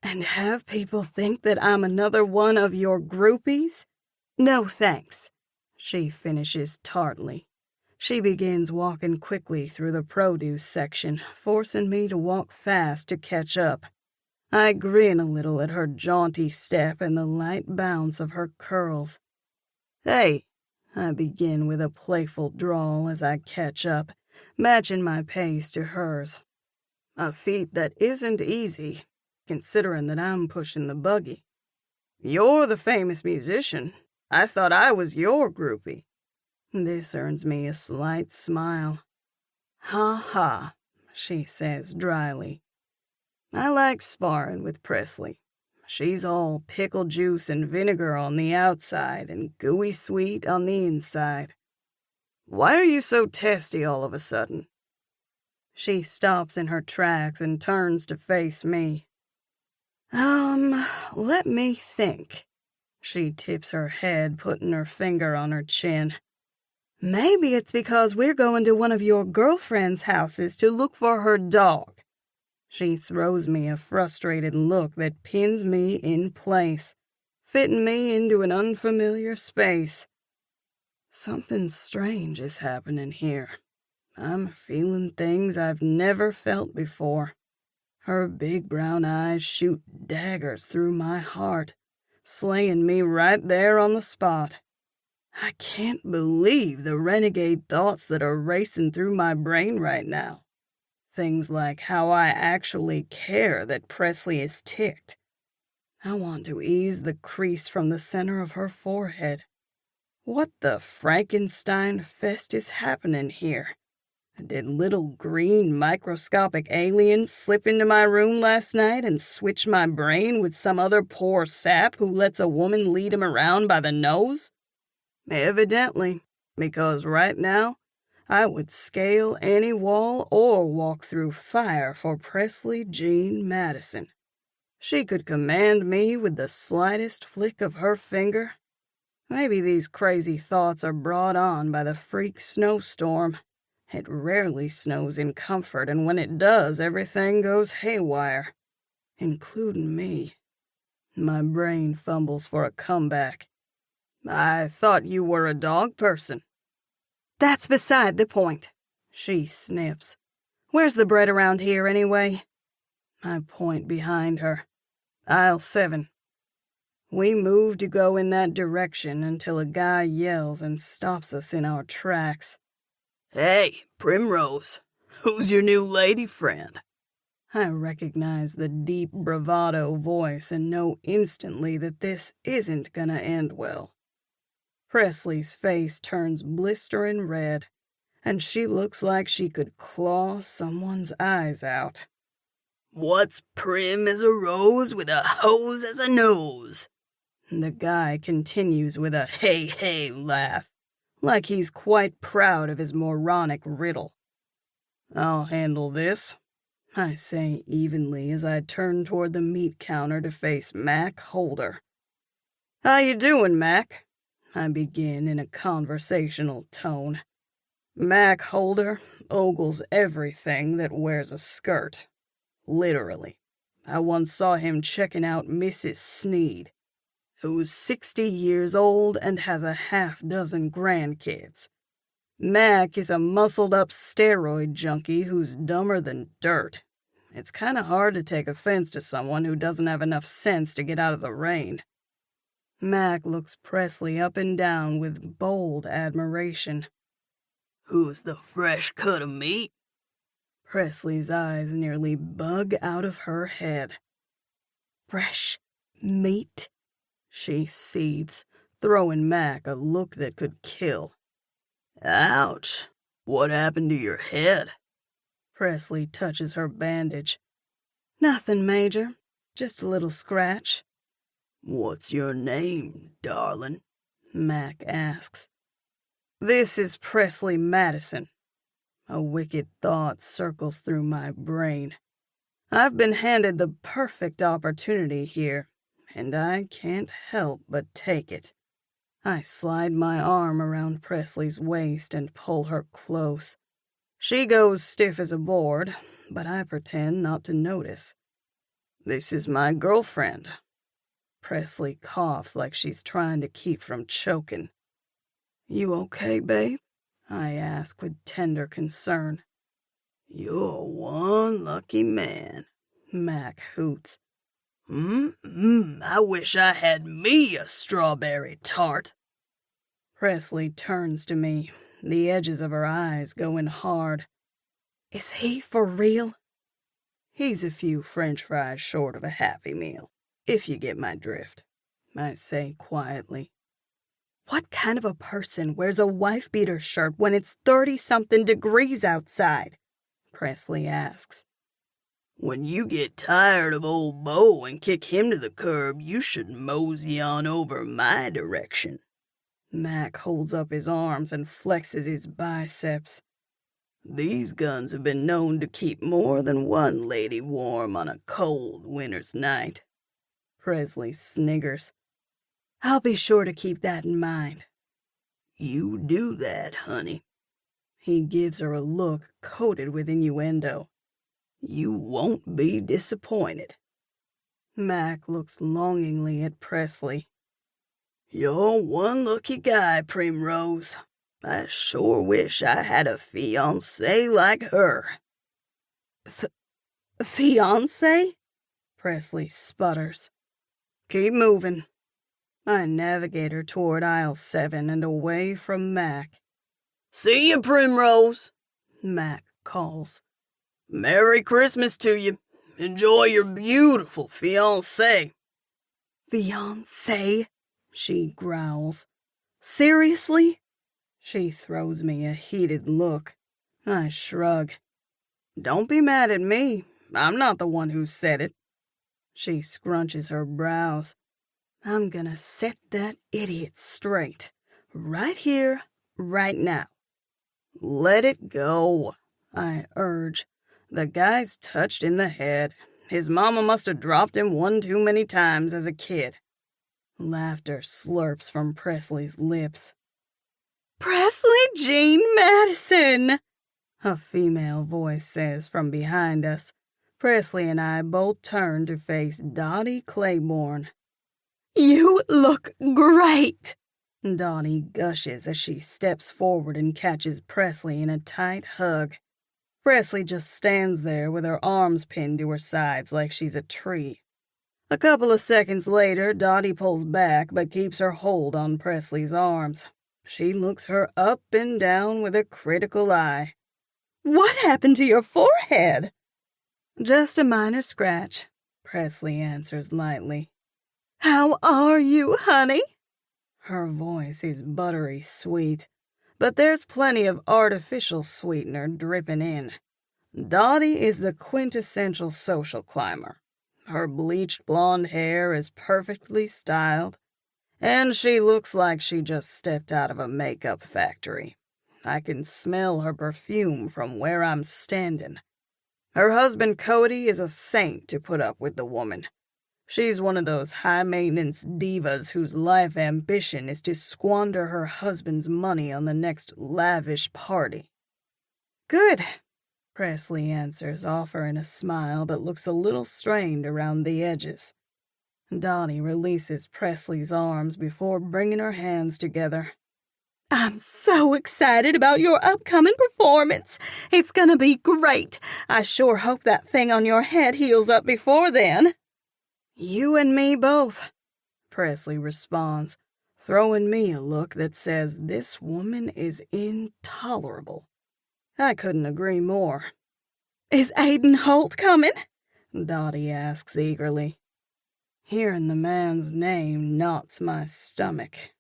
"And have people think that I'm another one of your groupies? No thanks," she finishes tartly. She begins walking quickly through the produce section, forcing me to walk fast to catch up. I grin a little at her jaunty step and the light bounce of her curls. "Hey," I begin with a playful drawl as I catch up, matching my pace to hers. A feat that isn't easy, considering that I'm pushing the buggy. "You're the famous musician. I thought I was your groupie." This earns me a slight smile. "Ha ha," she says dryly. I like sparring with Presley. She's all pickle juice and vinegar on the outside and gooey sweet on the inside. "Why are you so testy all of a sudden?" She stops in her tracks and turns to face me. Let me think. She tips her head, putting her finger on her chin. Maybe it's because we're going to one of your girlfriend's houses to look for her dog. She throws me a frustrated look that pins me in place, fitting me into an unfamiliar space. Something strange is happening here. I'm feeling things I've never felt before. Her big brown eyes shoot daggers through my heart, slaying me right there on the spot. I can't believe the renegade thoughts that are racing through my brain right now. Things like how I actually care that Presley is ticked. I want to ease the crease from the center of her forehead. What the Frankenstein fest is happening here? Did little green microscopic aliens slip into my room last night and switch my brain with some other poor sap who lets a woman lead him around by the nose? Evidently, because right now, I would scale any wall or walk through fire for Presley Jean Madison. She could command me with the slightest flick of her finger. Maybe these crazy thoughts are brought on by the freak snowstorm. It rarely snows in comfort, and when it does, everything goes haywire, including me. My brain fumbles for a comeback. I thought you were a dog person. That's beside the point, she snips. Where's the bread around here, anyway? I point behind her. Aisle 7. We move to go in that direction until a guy yells and stops us in our tracks. Hey, Primrose, who's your new lady friend? I recognize the deep bravado voice and know instantly that this isn't gonna end well. Presley's face turns blistering red, and she looks like she could claw someone's eyes out. What's prim as a rose with a hose as a nose? The guy continues with a hey laugh, like he's quite proud of his moronic riddle. I'll handle this, I say evenly as I turn toward the meat counter to face Mac Holder. How you doing, Mac? I begin in a conversational tone. Mac Holder ogles everything that wears a skirt. Literally. I once saw him checking out Mrs. Sneed, who's 60 years old and has a half-dozen grandkids. Mac is a muscled-up steroid junkie who's dumber than dirt. It's kind of hard to take offense to someone who doesn't have enough sense to get out of the rain. Mac looks Presley up and down with bold admiration. Who's the fresh cut of meat? Presley's eyes nearly bug out of her head. Fresh meat? She seethes, throwing Mac a look that could kill. Ouch. What happened to your head? Presley touches her bandage. Nothing, Major. Just a little scratch. What's your name, darling? Mac asks. This is Presley Madison. A wicked thought circles through my brain. I've been handed the perfect opportunity here, and I can't help but take it. I slide my arm around Presley's waist and pull her close. She goes stiff as a board, but I pretend not to notice. This is my girlfriend. Presley coughs like she's trying to keep from choking. You okay, babe? I ask with tender concern. You're one lucky man, Mac hoots. I wish I had me a strawberry tart. Presley turns to me, the edges of her eyes going hard. Is he for real? He's a few French fries short of a Happy Meal, if you get my drift, I say quietly. What kind of a person wears a wife-beater shirt when it's 30-something degrees outside? Presley asks. When you get tired of old Beau and kick him to the curb, you should mosey on over my direction. Mac holds up his arms and flexes his biceps. These guns have been known to keep more than one lady warm on a cold winter's night. Presley sniggers. I'll be sure to keep that in mind. You do that, honey. He gives her a look coated with innuendo. You won't be disappointed. Mac looks longingly at Presley. You're one lucky guy, Primrose. I sure wish I had a fiancée like her. Fiancé? Presley sputters. Keep moving. I navigate her toward aisle 7 and away from Mac. See you, Primrose, Mac calls. Merry Christmas to you. Enjoy your beautiful fiancé. Fiancé? She growls. Seriously? She throws me a heated look. I shrug. Don't be mad at me. I'm not the one who said it. She scrunches her brows. I'm gonna set that idiot straight. Right here, right now. Let it go, I urge. The guy's touched in the head. His mama must have dropped him one too many times as a kid. Laughter slurps from Presley's lips. Presley Jean Madison, a female voice says from behind us. Presley and I both turn to face Dottie Claiborne. You look great, Dottie gushes as she steps forward and catches Presley in a tight hug. Presley just stands there with her arms pinned to her sides like she's a tree. A couple of seconds later, Dottie pulls back but keeps her hold on Presley's arms. She looks her up and down with a critical eye. What happened to your forehead? Just a minor scratch, Presley answers lightly. How are you, honey? Her voice is buttery sweet, but there's plenty of artificial sweetener dripping in. Dottie is the quintessential social climber. Her bleached blonde hair is perfectly styled, and she looks like she just stepped out of a makeup factory. I can smell her perfume from where I'm standing. Her husband Cody is a saint to put up with the woman. She's one of those high-maintenance divas whose life ambition is to squander her husband's money on the next lavish party. Good, Presley answers, offering a smile that looks a little strained around the edges. Dottie releases Presley's arms before bringing her hands together. I'm so excited about your upcoming performance. It's gonna be great. I sure hope that thing on your head heals up before then. You and me both, Presley responds, throwing me a look that says this woman is intolerable. I couldn't agree more. Is Aiden Holt coming? Dottie asks eagerly. Hearing the man's name knots my stomach.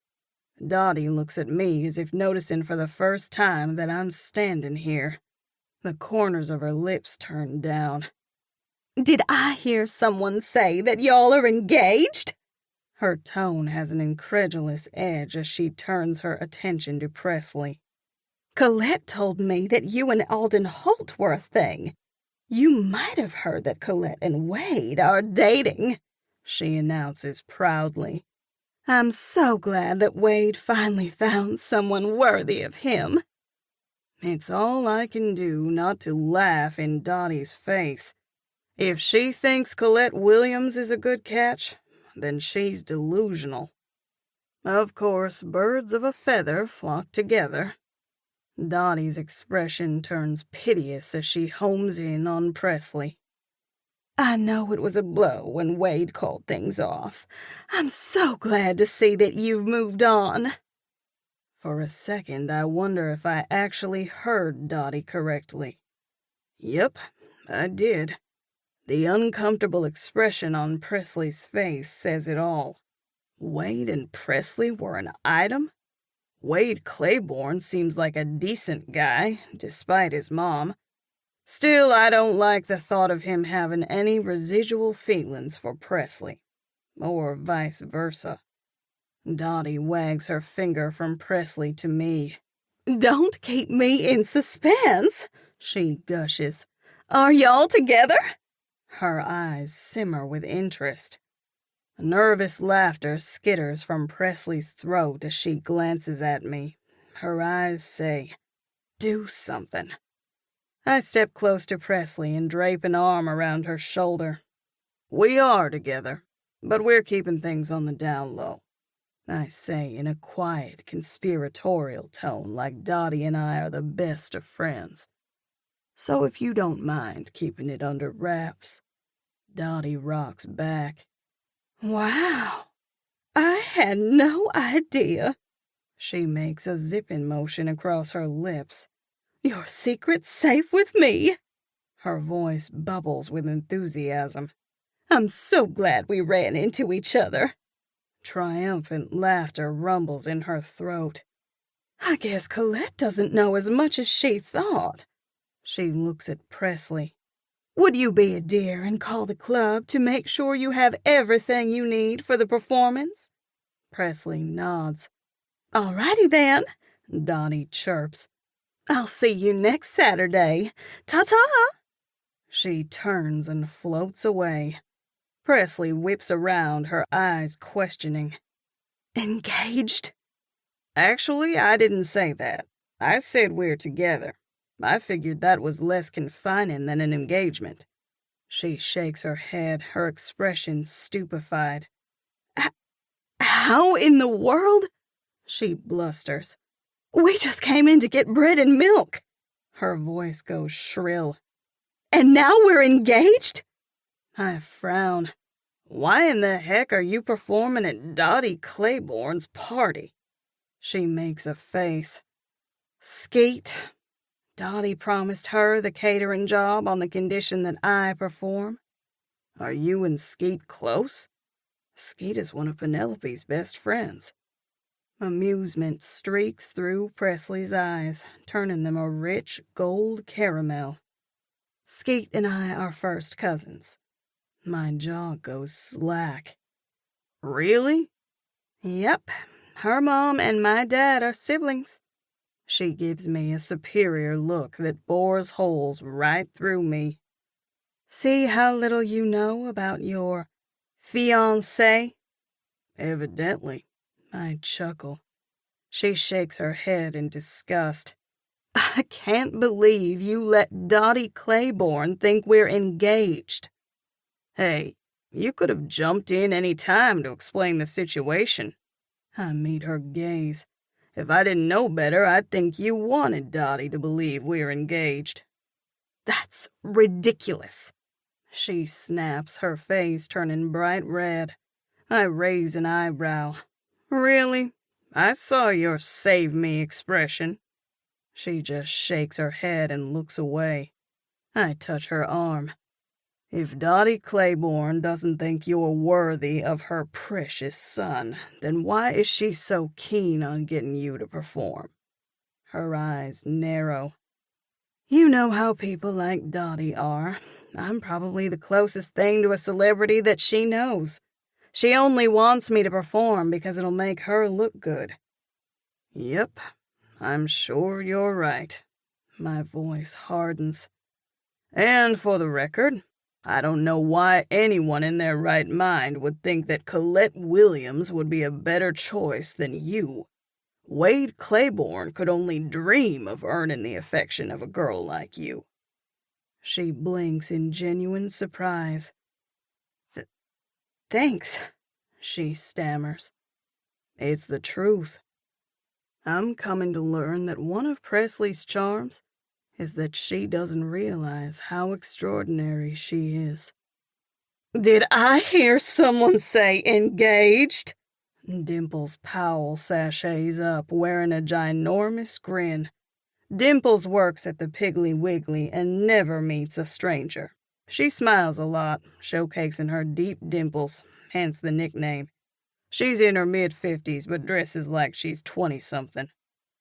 Dottie looks at me as if noticing for the first time that I'm standing here. The corners of her lips turn down. Did I hear someone say that y'all are engaged? Her tone has an incredulous edge as she turns her attention to Presley. Colette told me that you and Alden Holt were a thing. You might have heard that Colette and Wade are dating, she announces proudly. I'm so glad that Wade finally found someone worthy of him. It's all I can do not to laugh in Dottie's face. If she thinks Colette Williams is a good catch, then she's delusional. Of course, birds of a feather flock together. Dottie's expression turns piteous as she homes in on Presley. I know it was a blow when Wade called things off. I'm so glad to see that you've moved on. For a second, I wonder if I actually heard Dottie correctly. Yep, I did. The uncomfortable expression on Presley's face says it all. Wade and Presley were an item? Wade Claiborne seems like a decent guy, despite his mom. Still, I don't like the thought of him having any residual feelings for Presley. Or vice versa. Dottie wags her finger from Presley to me. Don't keep me in suspense, she gushes. Are y'all together? Her eyes simmer with interest. Nervous laughter skitters from Presley's throat as she glances at me. Her eyes say, "Do something." I step close to Presley and drape an arm around her shoulder. "We are together, but we're keeping things on the down low," I say in a quiet, conspiratorial tone, like Dottie and I are the best of friends. "So if you don't mind keeping it under wraps." Dottie rocks back. "Wow, I had no idea." She makes a zipping motion across her lips. "Your secret's safe with me." Her voice bubbles with enthusiasm. "I'm so glad we ran into each other." Triumphant laughter rumbles in her throat. "I guess Colette doesn't know as much as she thought." She looks at Presley. "Would you be a dear and call the club to make sure you have everything you need for the performance?" Presley nods. "All righty then," Dottie chirps. "I'll see you next Saturday. Ta-ta!" She turns and floats away. Presley whips around, her eyes questioning. "Engaged?" "Actually, I didn't say that. I said we're together. I figured that was less confining than an engagement." She shakes her head, her expression stupefied. "How in the world?" She blusters. "We just came in to get bread and milk." Her voice goes shrill. "And now we're engaged?" I frown. "Why in the heck are you performing at Dottie Claiborne's party?" She makes a face. "Skate. Dottie promised her the catering job on the condition that I perform." "Are you and Skate close?" "Skate is one of Penelope's best friends." Amusement streaks through Presley's eyes, turning them a rich gold caramel. "Skate and I are first cousins." My jaw goes slack. "Really?" "Yep. Her mom and my dad are siblings." She gives me a superior look that bores holes right through me. "See how little you know about your fiancé?" "Evidently." I chuckle. She shakes her head in disgust. "I can't believe you let Dottie Claiborne think we're engaged." "Hey, you could have jumped in any time to explain the situation." I meet her gaze. "If I didn't know better, I'd think you wanted Dottie to believe we're engaged." "That's ridiculous." She snaps, her face turning bright red. I raise an eyebrow. "Really? I saw your save me expression." She just shakes her head and looks away. I touch her arm. "If Dottie Claiborne doesn't think you're worthy of her precious son, then why is she so keen on getting you to perform?" Her eyes narrow. "You know how people like Dottie are. I'm probably the closest thing to a celebrity that she knows. She only wants me to perform because it'll make her look good." "Yep, I'm sure you're right." My voice hardens. "And for the record, I don't know why anyone in their right mind would think that Colette Williams would be a better choice than you. Wade Claiborne could only dream of earning the affection of a girl like you." She blinks in genuine surprise. "Thanks," she stammers. "It's the truth. I'm coming to learn that one of Presley's charms is that she doesn't realize how extraordinary she is." "Did I hear someone say engaged?" Dimples Powell sachets up, wearing a ginormous grin. Dimples works at the Piggly Wiggly and never meets a stranger. She smiles a lot, showcasing her deep dimples, hence the nickname. She's in her mid-50s but dresses like she's 20-something.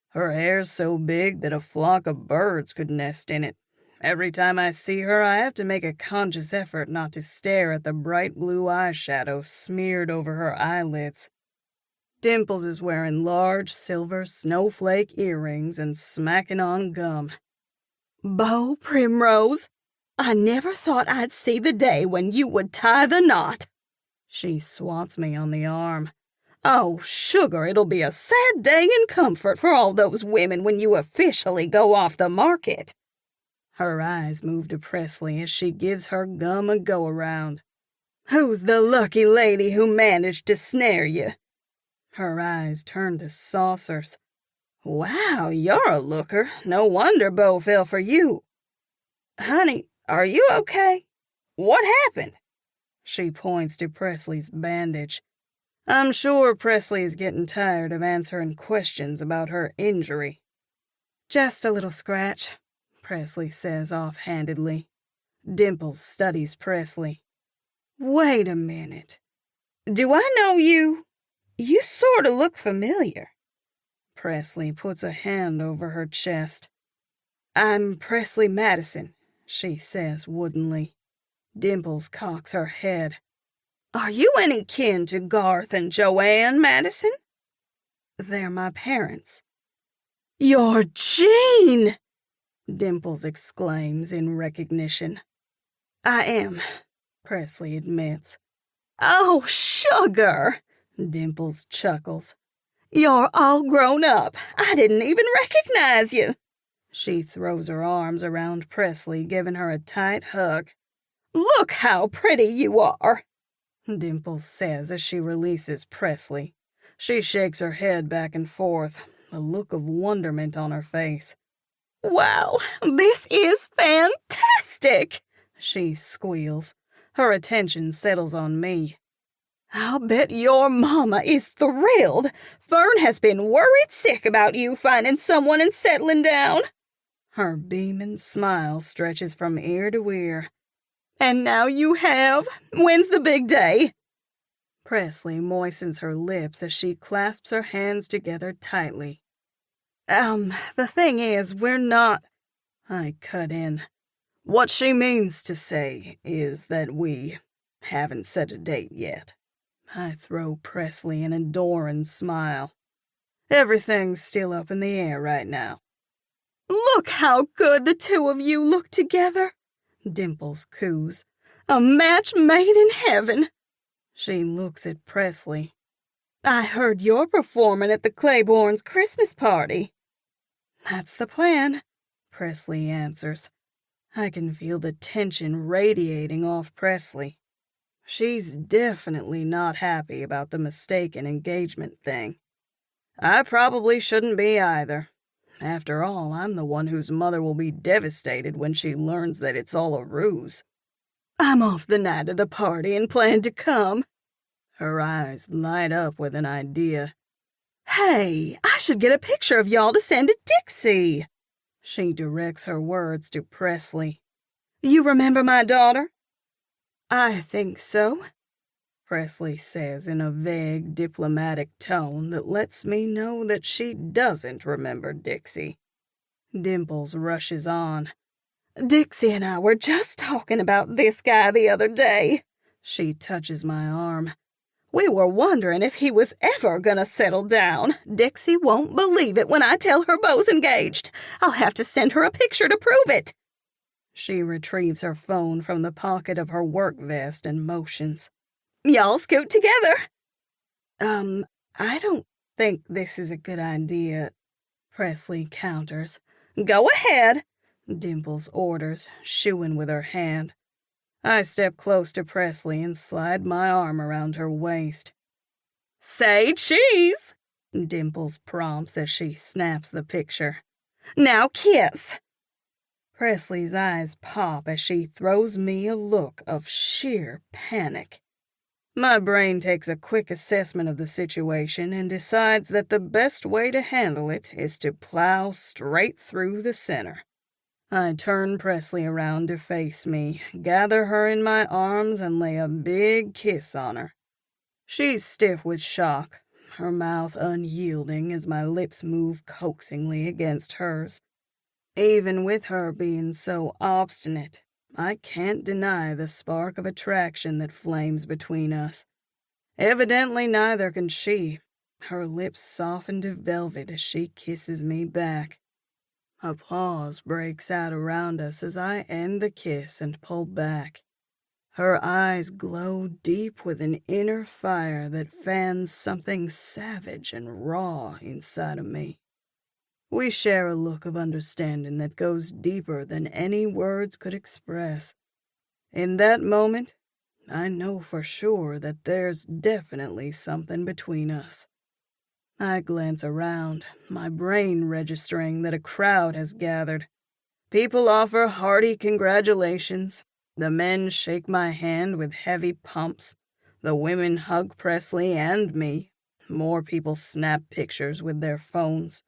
Her hair's so big that a flock of birds could nest in it. Every time I see her, I have to make a conscious effort not to stare at the bright blue eyeshadow smeared over her eyelids. Dimples is wearing large silver snowflake earrings and smacking on gum. Beau Primrose, I never thought I'd see the day when you would tie the knot. She swats me on the arm. Oh, sugar, it'll be a sad day in comfort for all those women when you officially go off the market. Her eyes move to Presley as she gives her gum a go-around. Who's the lucky lady who managed to snare you? Her eyes turn to saucers. Wow, you're a looker. No wonder Beau fell for you. Honey, are you okay? What happened? She points to Presley's bandage. I'm sure Presley is getting tired of answering questions about her injury. Just a little scratch, Presley says offhandedly. Dimples studies Presley. Wait a minute. Do I know you? You sort of look familiar. Presley puts a hand over her chest. I'm Presley Madison, she says woodenly. Dimples cocks her head. Are you any kin to Garth and Joanne Madison? They're my parents. You're Jean! Dimples exclaims in recognition. I am, Presley admits. Oh, sugar! Dimples chuckles. You're all grown up. I didn't even recognize you. She throws her arms around Presley, giving her a tight hug. Look how pretty you are, Dimples says as she releases Presley. She shakes her head back and forth, a look of wonderment on her face. Wow, this is fantastic, she squeals. Her attention settles on me. I'll bet your mama is thrilled. Fern has been worried sick about you finding someone and settling down. Her beaming smile stretches from ear to ear. And now you have. When's the big day? Presley moistens her lips as she clasps her hands together tightly. The thing is, we're not... I cut in. What she means to say is that we haven't set a date yet. I throw Presley an adoring smile. Everything's still up in the air right now. Look how good the two of you look together, Dimples coos. A match made in heaven. She looks at Presley. I heard you're performing at the Claiborne's Christmas party. That's the plan, Presley answers. I can feel the tension radiating off Presley. She's definitely not happy about the mistaken engagement thing. I probably shouldn't be either. After all, I'm the one whose mother will be devastated when she learns that it's all a ruse. I'm off the night of the party and plan to come. Her eyes light up with an idea. Hey, I should get a picture of y'all to send to Dixie. She directs her words to Presley. You remember my daughter? I think so, Presley says in a vague, diplomatic tone that lets me know that she doesn't remember Dixie. Dimples rushes on. Dixie and I were just talking about this guy the other day. She touches my arm. We were wondering if he was ever gonna settle down. Dixie won't believe it when I tell her Beau's engaged. I'll have to send her a picture to prove it. She retrieves her phone from the pocket of her work vest and motions. Y'all scoot together. I don't think this is a good idea, Presley counters. Go ahead, Dimples orders, shooing with her hand. I step close to Presley and slide my arm around her waist. Say cheese, Dimples prompts as she snaps the picture. Now kiss. Presley's eyes pop as she throws me a look of sheer panic. My brain takes a quick assessment of the situation and decides that the best way to handle it is to plow straight through the center. I turn Presley around to face me, gather her in my arms, and lay a big kiss on her. She's stiff with shock, her mouth unyielding as my lips move coaxingly against hers. Even with her being so obstinate, I can't deny the spark of attraction that flames between us. Evidently neither can she. Her lips soften to velvet as she kisses me back. Applause breaks out around us as I end the kiss and pull back. Her eyes glow deep with an inner fire that fans something savage and raw inside of me. We share a look of understanding that goes deeper than any words could express. In that moment, I know for sure that there's definitely something between us. I glance around, my brain registering that a crowd has gathered. People offer hearty congratulations. The men shake my hand with heavy pumps. The women hug Presley and me. More people snap pictures with their phones.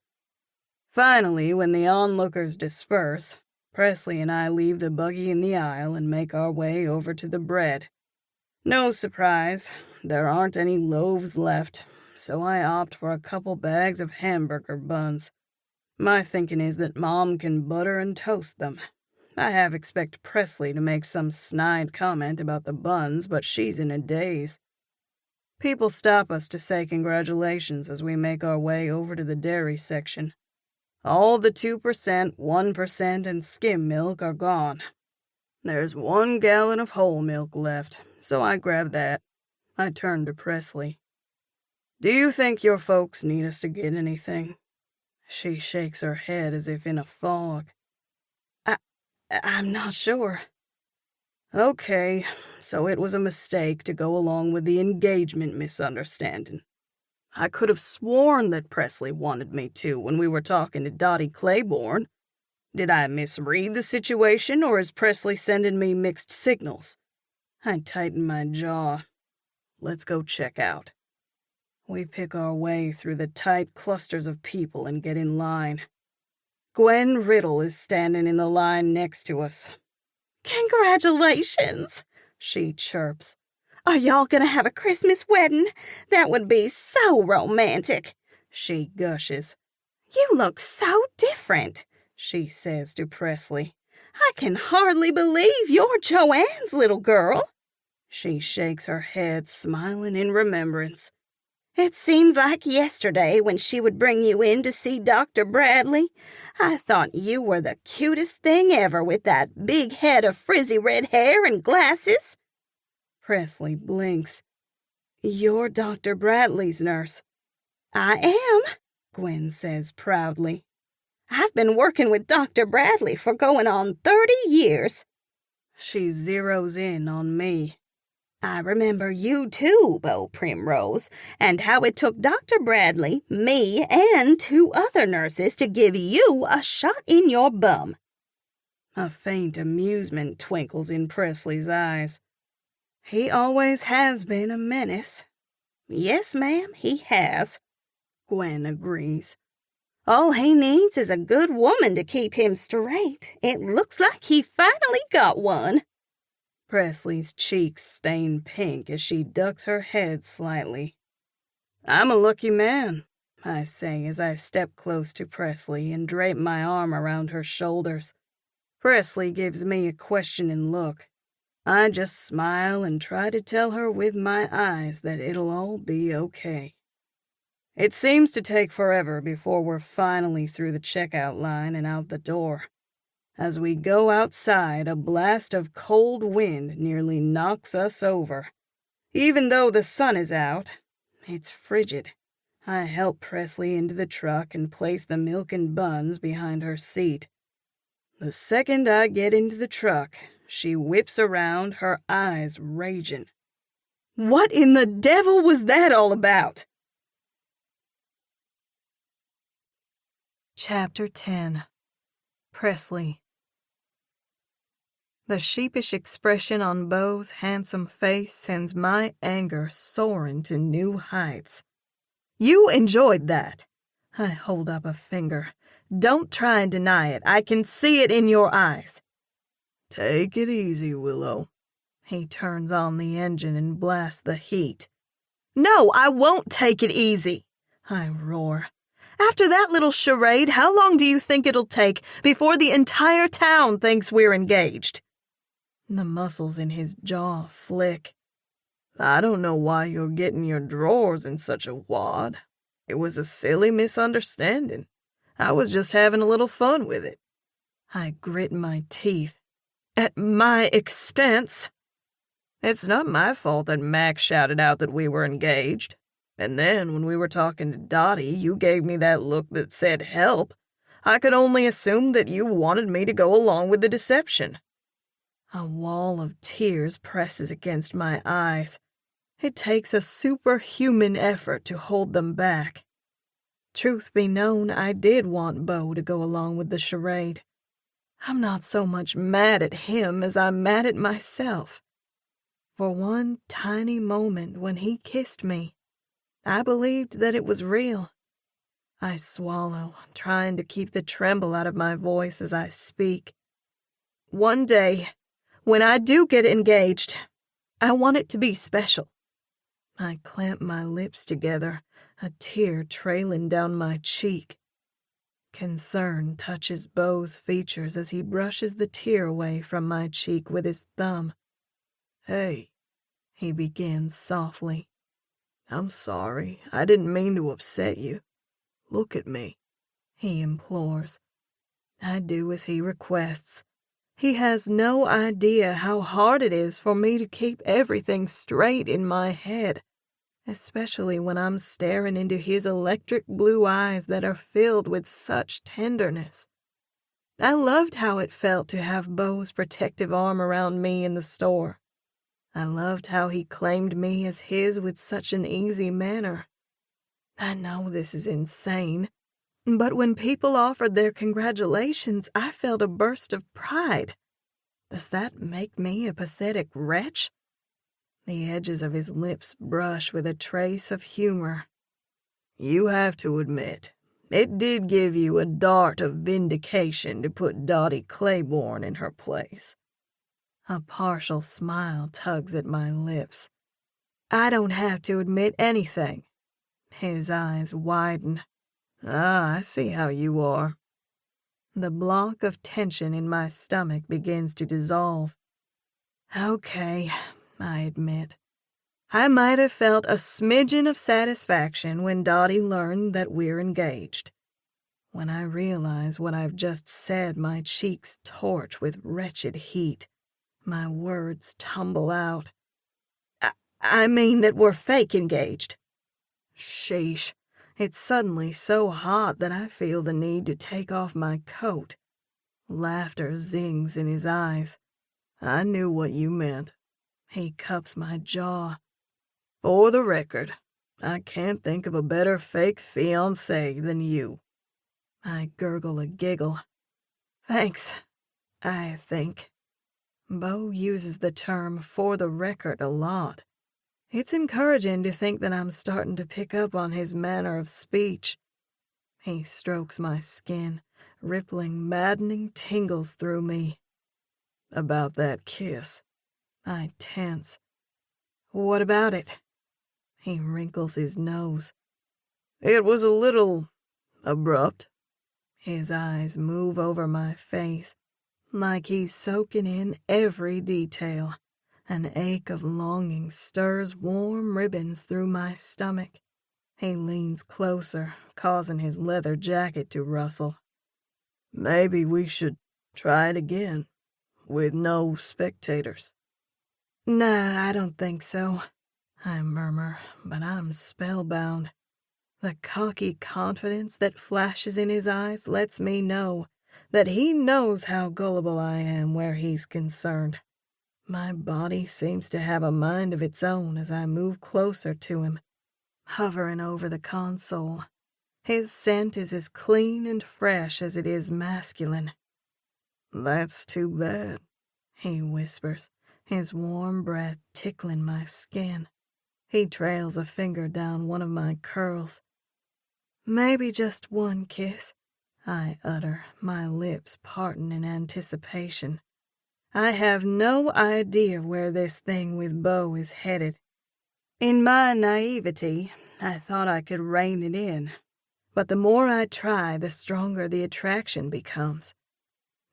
Finally, when the onlookers disperse, Presley and I leave the buggy in the aisle and make our way over to the bread. No surprise, there aren't any loaves left, so I opt for a couple bags of hamburger buns. My thinking is that Mom can butter and toast them. I half expect Presley to make some snide comment about the buns, but she's in a daze. People stop us to say congratulations as we make our way over to the dairy section. All the 2%, 1%, and skim milk are gone. There's 1 gallon of whole milk left, so I grab that. I turn to Presley. Do you think your folks need us to get anything? She shakes her head as if in a fog. I'm not sure. Okay, so it was a mistake to go along with the engagement misunderstanding. I could have sworn that Presley wanted me to when we were talking to Dottie Claiborne. Did I misread the situation, or is Presley sending me mixed signals? I tighten my jaw. Let's go check out. We pick our way through the tight clusters of people and get in line. Gwen Riddle is standing in the line next to us. Congratulations, she chirps. Are y'all gonna have a Christmas wedding? That would be so romantic, she gushes. You look so different, she says to Presley. I can hardly believe you're Joanne's little girl. She shakes her head, smiling in remembrance. It seems like yesterday when she would bring you in to see Dr. Bradley. I thought you were the cutest thing ever with that big head of frizzy red hair and glasses. Presley blinks. You're Dr. Bradley's nurse. I am, Gwen says proudly. I've been working with Dr. Bradley for going on 30 years. She zeroes in on me. I remember you too, Beau Primrose, and how it took Dr. Bradley, me, and 2 other nurses to give you a shot in your bum. A faint amusement twinkles in Presley's eyes. He always has been a menace. Yes, ma'am, he has. Gwen agrees. All he needs is a good woman to keep him straight. It looks like he finally got one. Presley's cheeks stain pink as she ducks her head slightly. I'm a lucky man, I say as I step close to Presley and drape my arm around her shoulders. Presley gives me a questioning look. I just smile and try to tell her with my eyes that it'll all be okay. It seems to take forever before we're finally through the checkout line and out the door. As we go outside, a blast of cold wind nearly knocks us over. Even though the sun is out, it's frigid. I help Presley into the truck and place the milk and buns behind her seat. The second I get into the truck, she whips around, her eyes raging. What in the devil was that all about? Chapter 10. Presley. The sheepish expression on Beau's handsome face sends my anger soaring to new heights. You enjoyed that. I hold up a finger. Don't try and deny it. I can see it in your eyes. Take it easy, Willow. He turns on the engine and blasts the heat. No, I won't take it easy, I roar. After that little charade, how long do you think it'll take before the entire town thinks we're engaged? The muscles in his jaw flick. I don't know why you're getting your drawers in such a wad. It was a silly misunderstanding. I was just having a little fun with it. I grit my teeth. At my expense? It's not my fault that Max shouted out that we were engaged. And then, when we were talking to Dottie, you gave me that look that said help. I could only assume that you wanted me to go along with the deception. A wall of tears presses against my eyes. It takes a superhuman effort to hold them back. Truth be known, I did want Beau to go along with the charade. I'm not so much mad at him as I'm mad at myself. For one tiny moment when he kissed me, I believed that it was real. I swallow, trying to keep the tremble out of my voice as I speak. One day, when I do get engaged, I want it to be special. I clamp my lips together, a tear trailing down my cheek. Concern touches Beau's features as he brushes the tear away from my cheek with his thumb. Hey, he begins softly. I'm sorry. I didn't mean to upset you. Look at me, he implores. I do as he requests. He has no idea how hard it is for me to keep everything straight in my head, especially when I'm staring into his electric blue eyes that are filled with such tenderness. I loved how it felt to have Beau's protective arm around me in the store. I loved how he claimed me as his with such an easy manner. I know this is insane, but when people offered their congratulations, I felt a burst of pride. Does that make me a pathetic wretch? The edges of his lips brush with a trace of humor. You have to admit, it did give you a dart of vindication to put Dottie Claiborne in her place. A partial smile tugs at my lips. I don't have to admit anything. His eyes widen. I see how you are. The block of tension in my stomach begins to dissolve. Okay, I admit. I might have felt a smidgen of satisfaction when Dottie learned that we're engaged. When I realize what I've just said, my cheeks torch with wretched heat. My words tumble out. I mean that we're fake engaged. Sheesh. It's suddenly so hot that I feel the need to take off my coat. Laughter zings in his eyes. I knew what you meant. He cups my jaw. For the record, I can't think of a better fake fiancé than you. I gurgle a giggle. Thanks, I think. Beau uses the term "for the record" a lot. It's encouraging to think that I'm starting to pick up on his manner of speech. He strokes my skin, rippling, maddening tingles through me. About that kiss. I tense. What about it? He wrinkles his nose. It was a little abrupt. His eyes move over my face, like he's soaking in every detail. An ache of longing stirs warm ribbons through my stomach. He leans closer, causing his leather jacket to rustle. Maybe we should try it again, with no spectators. Nah, I don't think so, I murmur, but I'm spellbound. The cocky confidence that flashes in his eyes lets me know that he knows how gullible I am where he's concerned. My body seems to have a mind of its own as I move closer to him, hovering over the console. His scent is as clean and fresh as it is masculine. That's too bad, he whispers, his warm breath tickling my skin. He trails a finger down one of my curls. Maybe just one kiss, I utter, my lips parting in anticipation. I have no idea where this thing with Beau is headed. In my naivety, I thought I could rein it in, but the more I try, the stronger the attraction becomes.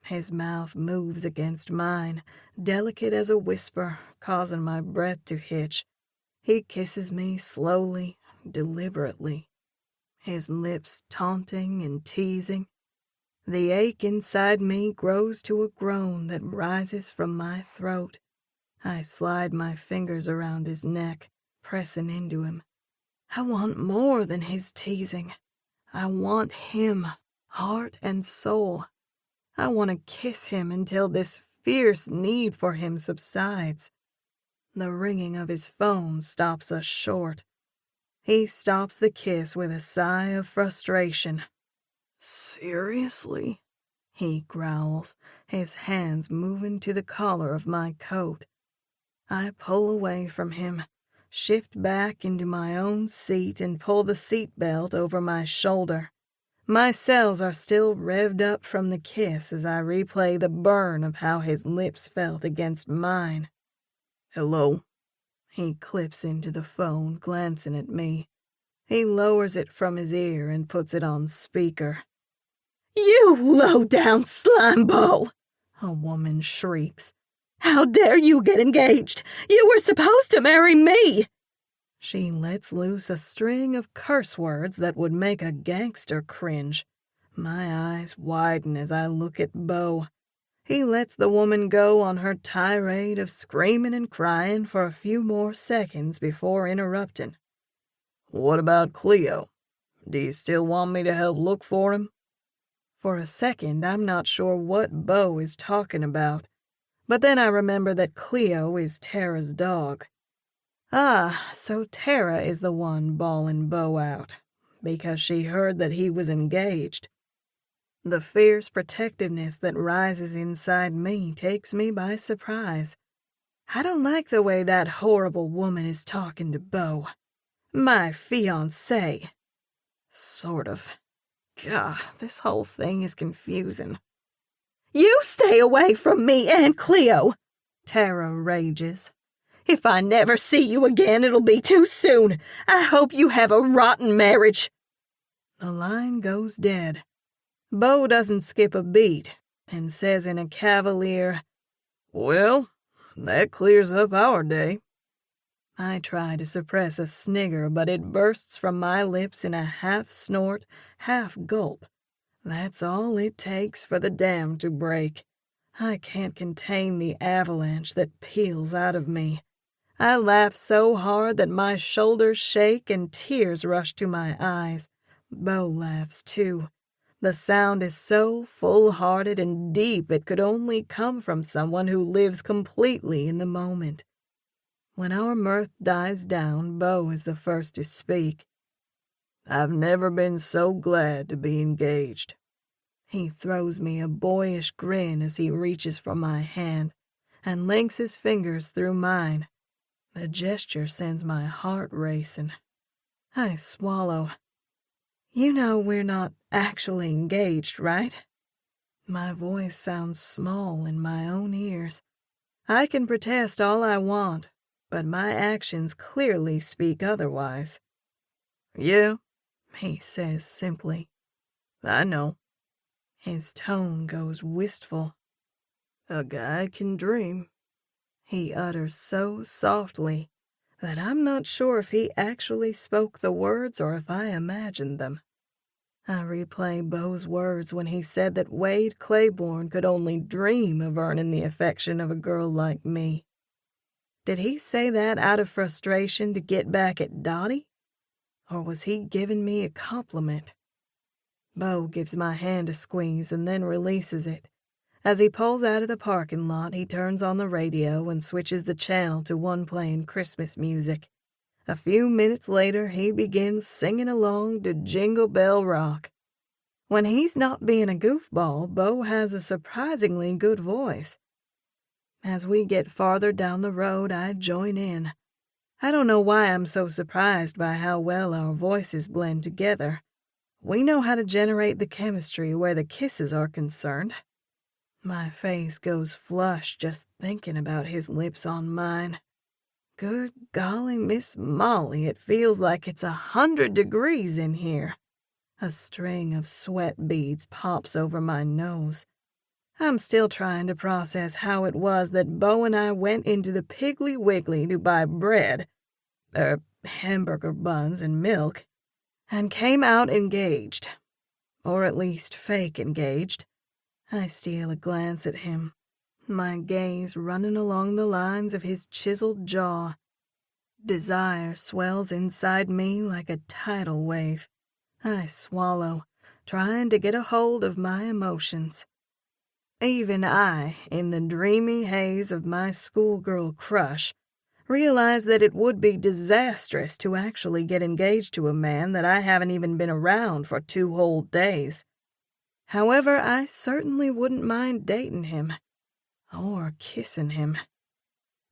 His mouth moves against mine, delicate as a whisper, causing my breath to hitch. He kisses me slowly, deliberately. his lips taunting and teasing. The ache inside me grows to a groan that rises from my throat. I slide my fingers around his neck, pressing into him. I want more than his teasing. I want him, heart and soul. I want to kiss him until this fierce need for him subsides. The ringing of his phone stops us short. He stops the kiss with a sigh of frustration. Seriously? He growls, his hands moving to the collar of my coat. I pull away from him, shift back into my own seat and pull the seat belt over my shoulder. My cells are still revved up from the kiss as I replay the burn of how his lips felt against mine. Hello? He clips into the phone, glancing at me. He lowers it from his ear and puts it on speaker. "You low-down slime ball!" A woman shrieks. "How dare you get engaged? You were supposed to marry me!" She lets loose a string of curse words that would make a gangster cringe. My eyes widen as I look at Beau. He lets the woman go on her tirade of screaming and crying for a few more seconds before interrupting. What about Cleo? Do you still want me to help look for him? For a second, I'm not sure what Beau is talking about, but then I remember that Cleo is Tara's dog. Ah, so Tara is the one bawling Beau out, because she heard that he was engaged. The fierce protectiveness that rises inside me takes me by surprise. I don't like the way that horrible woman is talking to Beau. My fiancé. Sort of. Gah, this whole thing is confusing. "You stay away from me and Cleo!" Tara rages. "If I never see you again, it'll be too soon. I hope you have a rotten marriage." The line goes dead. Beau doesn't skip a beat and says in a cavalier, Well, that clears up our day. I try to suppress a snigger, but it bursts from my lips in a half snort, half gulp. That's all it takes for the dam to break. I can't contain the avalanche that peels out of me. I laugh so hard that my shoulders shake and tears rush to my eyes. Beau laughs too. The sound is so full-hearted and deep it could only come from someone who lives completely in the moment. When our mirth dies down, Beau is the first to speak. I've never been so glad to be engaged. He throws me a boyish grin as he reaches for my hand and links his fingers through mine. The gesture sends my heart racing. I swallow. You know we're not actually engaged, right? My voice sounds small in my own ears. I can protest all I want, but my actions clearly speak otherwise. Yeah, he says simply. I know. His tone goes wistful. A guy can dream. He utters so softly that I'm not sure if he actually spoke the words or if I imagined them. I replay Beau's words when he said that Wade Claiborne could only dream of earning the affection of a girl like me. Did he say that out of frustration to get back at Dottie? Or was he giving me a compliment? Beau gives my hand a squeeze and then releases it. As he pulls out of the parking lot, he turns on the radio and switches the channel to one playing Christmas music. A few minutes later, he begins singing along to Jingle Bell Rock. When he's not being a goofball, Beau has a surprisingly good voice. As we get farther down the road, I join in. I don't know why I'm so surprised by how well our voices blend together. We know how to generate the chemistry where the kisses are concerned. My face goes flush just thinking about his lips on mine. Good golly, Miss Mollie, it feels like it's 100 degrees in here. A string of sweat beads pops over my nose. I'm still trying to process how it was that Beau and I went into the Piggly Wiggly to buy bread, hamburger buns and milk, and came out engaged. Or at least fake engaged. I steal a glance at him, my gaze running along the lines of his chiseled jaw. Desire swells inside me like a tidal wave. I swallow, trying to get a hold of my emotions. Even I, in the dreamy haze of my schoolgirl crush, realize that it would be disastrous to actually get engaged to a man that I haven't even been around for 2 whole days. However, I certainly wouldn't mind dating him, or kissing him.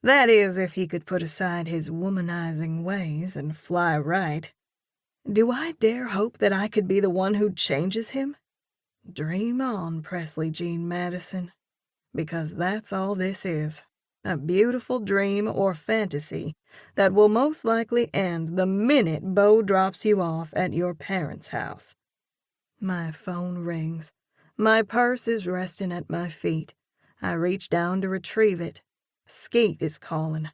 That is, if he could put aside his womanizing ways and fly right. Do I dare hope that I could be the one who changes him? Dream on, Presley Jean Madison, because that's all this is. A beautiful dream or fantasy that will most likely end the minute Beau drops you off at your parents' house. My phone rings. My purse is resting at my feet. I reach down to retrieve it. Skatie is calling.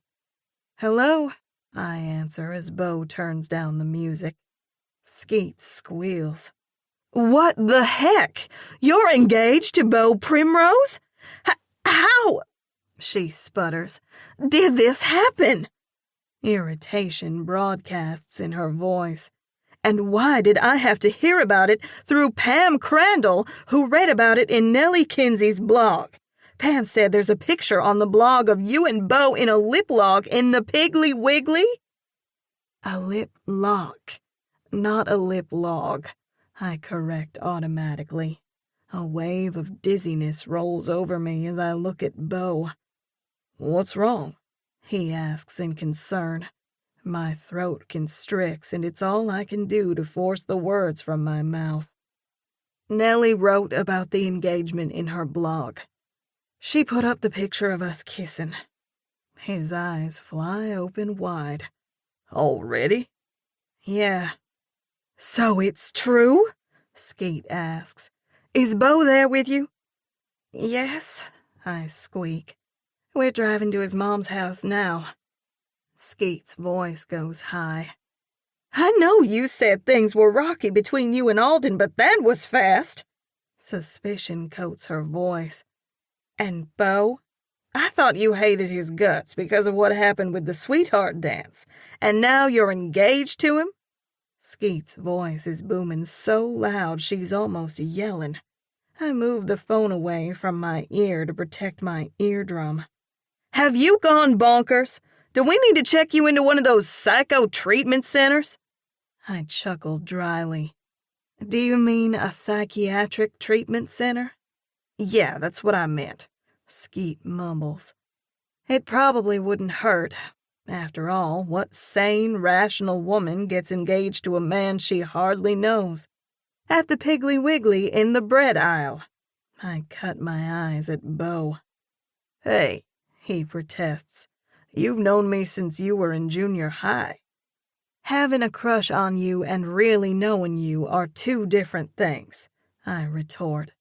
"Hello," I answer as Beau turns down the music. Skatie squeals. "What the heck? You're engaged to Beau Primrose? How?" she sputters. "Did this happen?" Irritation broadcasts in her voice. And why did I have to hear about it through Pam Crandall, who read about it in Nellie Kinsey's blog? Pam said there's a picture on the blog of you and Beau in a lip lock in the Piggly Wiggly. A lip lock, not a lip log, I correct automatically. A wave of dizziness rolls over me as I look at Beau. "What's wrong?" he asks in concern. My throat constricts, and it's all I can do to force the words from my mouth. Nellie wrote about the engagement in her blog. She put up the picture of us kissing. His eyes fly open wide. "Already?" "Yeah." "So it's true?" Skatie asks. "Is Beau there with you?" "Yes," I squeak. "We're driving to his mom's house now." Skate's voice goes high. "I know you said things were rocky between you and Alden, but that was fast." Suspicion coats her voice. "And Beau? I thought you hated his guts because of what happened with the sweetheart dance, and now you're engaged to him?" Skate's voice is booming so loud she's almost yelling. I move the phone away from my ear to protect my eardrum. "Have you gone bonkers? Do we need to check you into one of those psycho treatment centers?" I chuckle dryly. "Do you mean a psychiatric treatment center?" "Yeah, that's what I meant," Skatie mumbles. "It probably wouldn't hurt. After all, what sane, rational woman gets engaged to a man she hardly knows? At the Piggly Wiggly in the bread aisle." I cut my eyes at Beau. "Hey," he protests. "You've known me since you were in junior high." "Having a crush on you and really knowing you are 2 different things," I retort.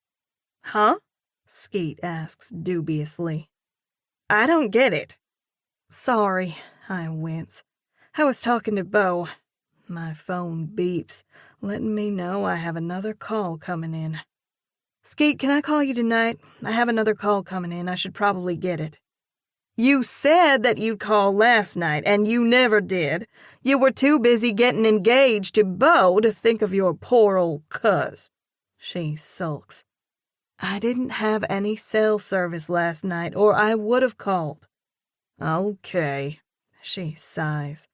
"Huh?" Skatie asks dubiously. "I don't get it." "Sorry," I wince. "I was talking to Beau." My phone beeps, letting me know I have another call coming in. "Skatie, can I call you tonight? I have another call coming in. I should probably get it." "You said that you'd call last night, and you never did. You were too busy getting engaged to Beau to think of your poor old cuz." She sulks. "I didn't have any cell service last night, or I would have called." "Okay," she sighs.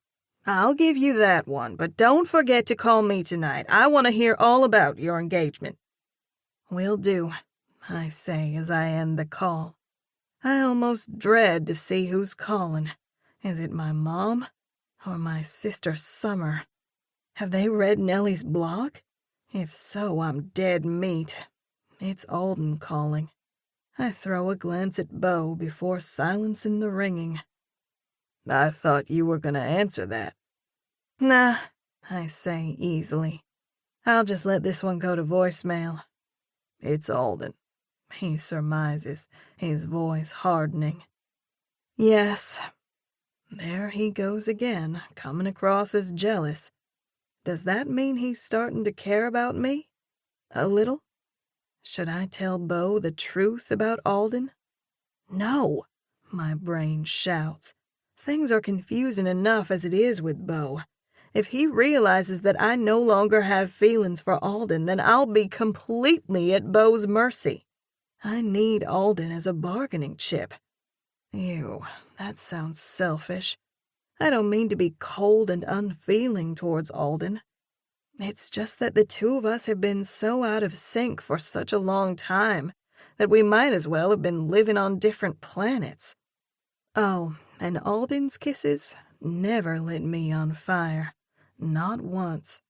"I'll give you that one, but don't forget to call me tonight. I want to hear all about your engagement." "Will do," I say as I end the call. I almost dread to see who's calling. Is it my mom or my sister Summer? Have they read Nellie's blog? If so, I'm dead meat. It's Alden calling. I throw a glance at Beau before silencing the ringing. "I thought you were going to answer that." "Nah," I say easily. "I'll just let this one go to voicemail." "It's Alden," he surmises, his voice hardening. "Yes." There he goes again, coming across as jealous. Does that mean he's starting to care about me? A little? Should I tell Beau the truth about Alden? No, my brain shouts. Things are confusing enough as it is with Beau. If he realizes that I no longer have feelings for Alden, then I'll be completely at Beau's mercy. I need Alden as a bargaining chip. Ew, that sounds selfish. I don't mean to be cold and unfeeling towards Alden. It's just that the two of us have been so out of sync for such a long time that we might as well have been living on different planets. Oh, and Alden's kisses never lit me on fire. Not once.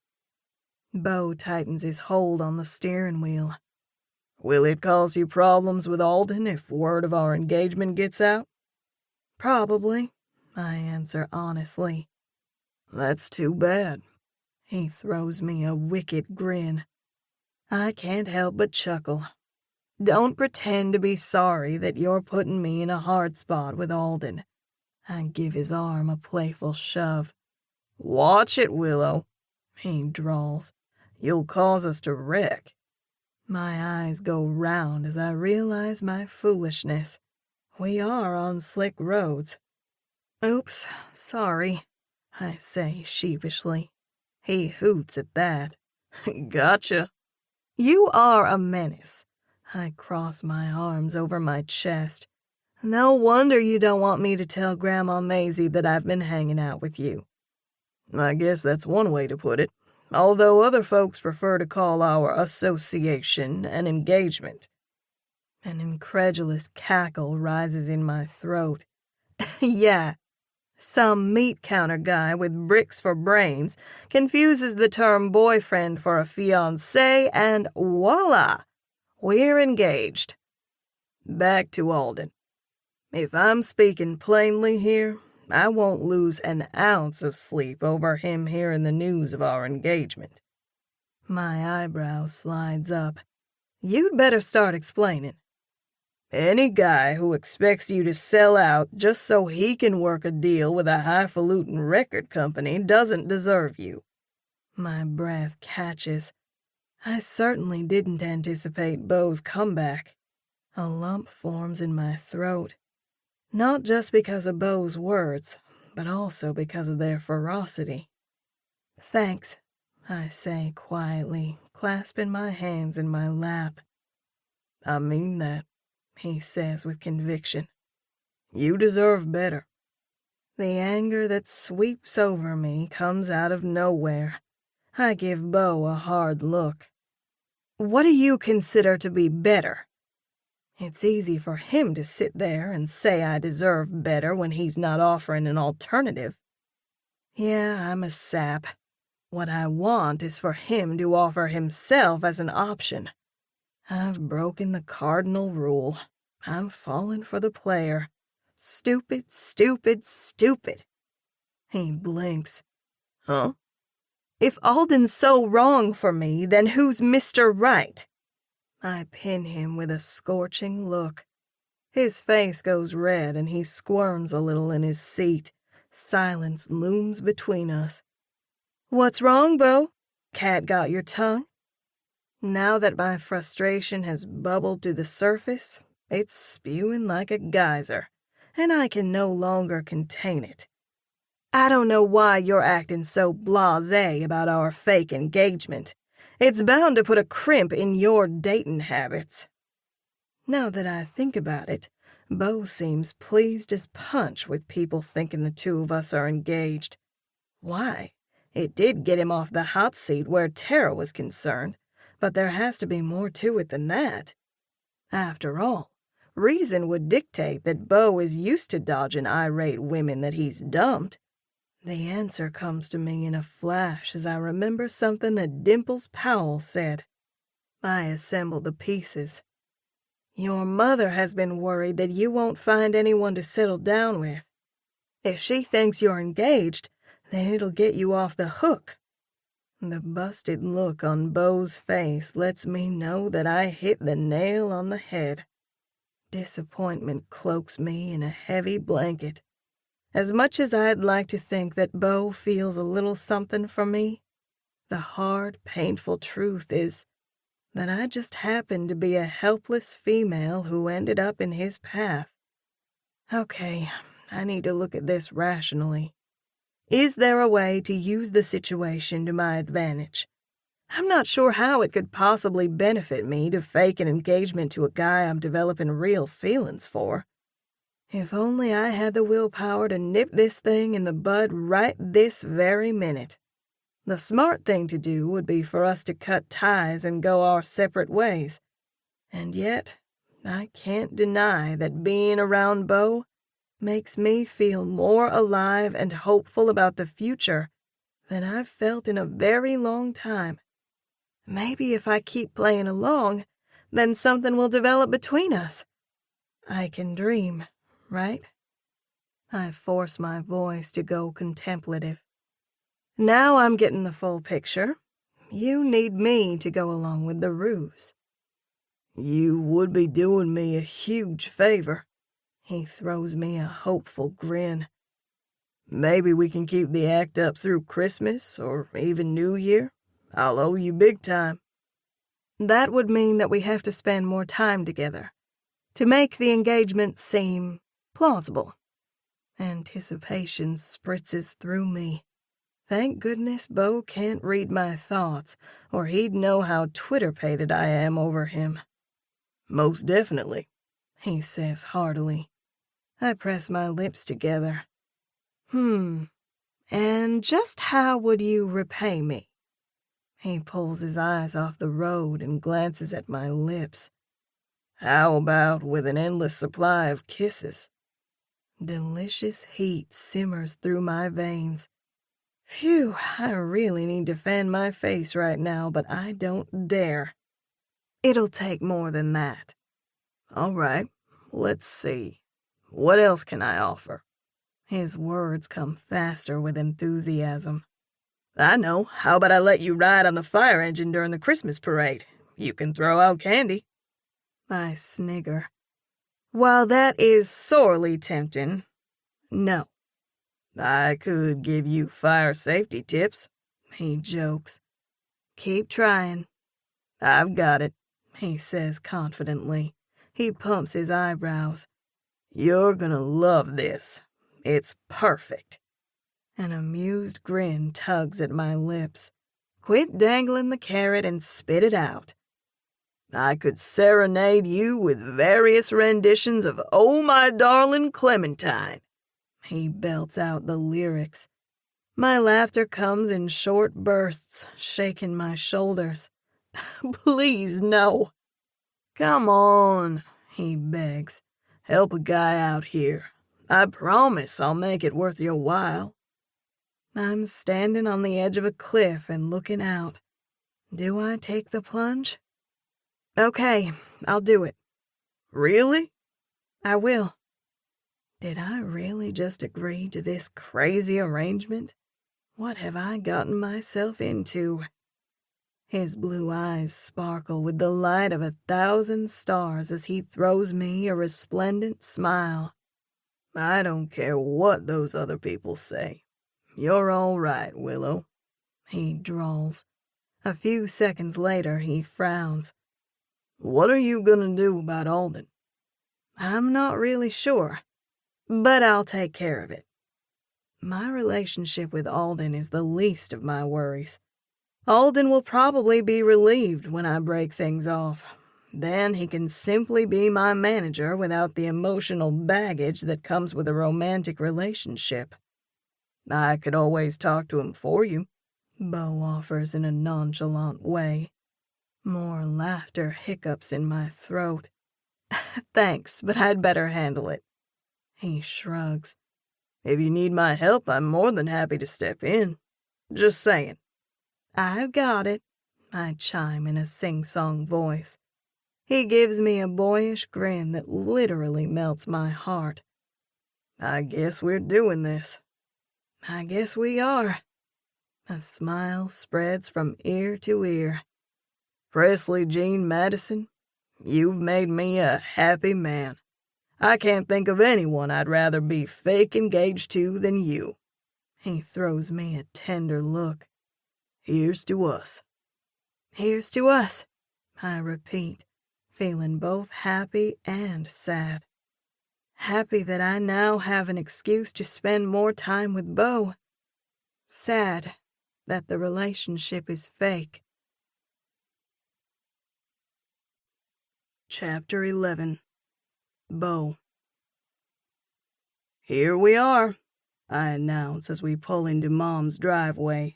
Beau tightens his hold on the steering wheel. Will it cause you problems with Alden if word of our engagement gets out? Probably, I answer honestly. That's too bad. He throws me a wicked grin. I can't help but chuckle. Don't pretend to be sorry that you're putting me in a hard spot with Alden. I give his arm a playful shove. Watch it, Willow, he drawls. You'll cause us to wreck. My eyes go round as I realize my foolishness. We are on slick roads. Oops, sorry, I say sheepishly. He hoots at that. Gotcha. You are a menace. I cross my arms over my chest. No wonder you don't want me to tell Grandma Maisie that I've been hanging out with you. I guess that's one way to put it, although other folks prefer to call our association an engagement. An incredulous cackle rises in my throat. Yeah, some meat counter guy with bricks for brains confuses the term boyfriend for a fiancé, and voila, we're engaged. Back to Alden. If I'm speaking plainly here, I won't lose an ounce of sleep over him hearing the news of our engagement. My eyebrow slides up. You'd better start explaining. Any guy who expects you to sell out just so he can work a deal with a highfalutin record company doesn't deserve you. My breath catches. I certainly didn't anticipate Beau's comeback. A lump forms in my throat. Not just because of Beau's words, but also because of their ferocity. Thanks, I say quietly, clasping my hands in my lap. I mean that, he says with conviction. You deserve better. The anger that sweeps over me comes out of nowhere. I give Beau a hard look. What do you consider to be better? It's easy for him to sit there and say I deserve better when he's not offering an alternative. Yeah, I'm a sap. What I want is for him to offer himself as an option. I've broken the cardinal rule. I'm falling for the player. Stupid, stupid, stupid. He blinks. Huh? If Alden's so wrong for me, then who's Mr. Right? I pin him with a scorching look. His face goes red and he squirms a little in his seat. Silence looms between us. What's wrong, Beau? Cat got your tongue? Now that my frustration has bubbled to the surface, it's spewing like a geyser, and I can no longer contain it. I don't know why you're acting so blasé about our fake engagement. It's bound to put a crimp in your dating habits. Now that I think about it, Beau seems pleased as punch with people thinking the two of us are engaged. Why? It did get him off the hot seat where Tara was concerned, but there has to be more to it than that. After all, reason would dictate that Beau is used to dodging irate women that he's dumped. The answer comes to me in a flash as I remember something that Dimples Powell said. I assemble the pieces. Your mother has been worried that you won't find anyone to settle down with. If she thinks you're engaged, then it'll get you off the hook. The busted look on Beau's face lets me know that I hit the nail on the head. Disappointment cloaks me in a heavy blanket. As much as I'd like to think that Beau feels a little something for me, The hard, painful truth is that I just happened to be a helpless female who ended up in his path. Okay, I need to look at this rationally. Is there a way to use the situation to my advantage? I'm not sure how it could possibly benefit me to fake an engagement to a guy I'm developing real feelings for. If only I had the willpower to nip this thing in the bud right this very minute. The smart thing to do would be for us to cut ties and go our separate ways. And yet, I can't deny that being around Beau makes me feel more alive and hopeful about the future than I've felt in a very long time. Maybe if I keep playing along, then something will develop between us. I can dream, right? I force my voice to go contemplative. Now I'm getting the full picture. You need me to go along with the ruse. You would be doing me a huge favor. He throws me a hopeful grin. Maybe we can keep the act up through Christmas or even New Year. I'll owe you big time. That would mean that we have to spend more time together to make the engagement seem plausible. Anticipation spritzes through me. Thank goodness Beau can't read my thoughts, or he'd know how Twitter-pated I am over him. Most definitely, he says heartily. I press my lips together. And just how would you repay me? He pulls his eyes off the road and glances at my lips. How about with an endless supply of kisses? Delicious heat simmers through my veins. Phew, I really need to fan my face right now, but I don't dare. It'll take more than that. All right, let's see. What else can I offer? His words come faster with enthusiasm. I know. How about I let you ride on the fire engine during the Christmas parade? You can throw out candy. I snigger. While that is sorely tempting, no. I could give you fire safety tips, he jokes. Keep trying. I've got it, he says confidently. He pumps his eyebrows. You're gonna love this. It's perfect. An amused grin tugs at my lips. Quit dangling the carrot and spit it out. I could serenade you with various renditions of Oh My Darling Clementine. He belts out the lyrics. My laughter comes in short bursts, shaking my shoulders. Please, no. Come on, he begs. Help a guy out here. I promise I'll make it worth your while. I'm standing on the edge of a cliff and looking out. Do I take the plunge? Okay, I'll do it. Really? I will. Did I really just agree to this crazy arrangement? What have I gotten myself into? His blue eyes sparkle with the light of 1,000 stars as he throws me a resplendent smile. I don't care what those other people say. You're all right, Willow, he drawls. A few seconds later, he frowns. What are you gonna do about Alden? I'm not really sure, but I'll take care of it. My relationship with Alden is the least of my worries. Alden will probably be relieved when I break things off. Then he can simply be my manager without the emotional baggage that comes with a romantic relationship. I could always talk to him for you, Beau offers in a nonchalant way. More laughter hiccups in my throat. Thanks, but I'd better handle it. He shrugs. If you need my help, I'm more than happy to step in. Just saying. I've got it, I chime in a sing-song voice. He gives me a boyish grin that literally melts my heart. I guess we're doing this. I guess we are. A smile spreads from ear to ear. Presley Jean Madison, you've made me a happy man. I can't think of anyone I'd rather be fake engaged to than you. He throws me a tender look. Here's to us. Here's to us, I repeat, feeling both happy and sad. Happy that I now have an excuse to spend more time with Beau. Sad that the relationship is fake. Chapter 11. Beau. Here we are, I announce as we pull into Mom's driveway.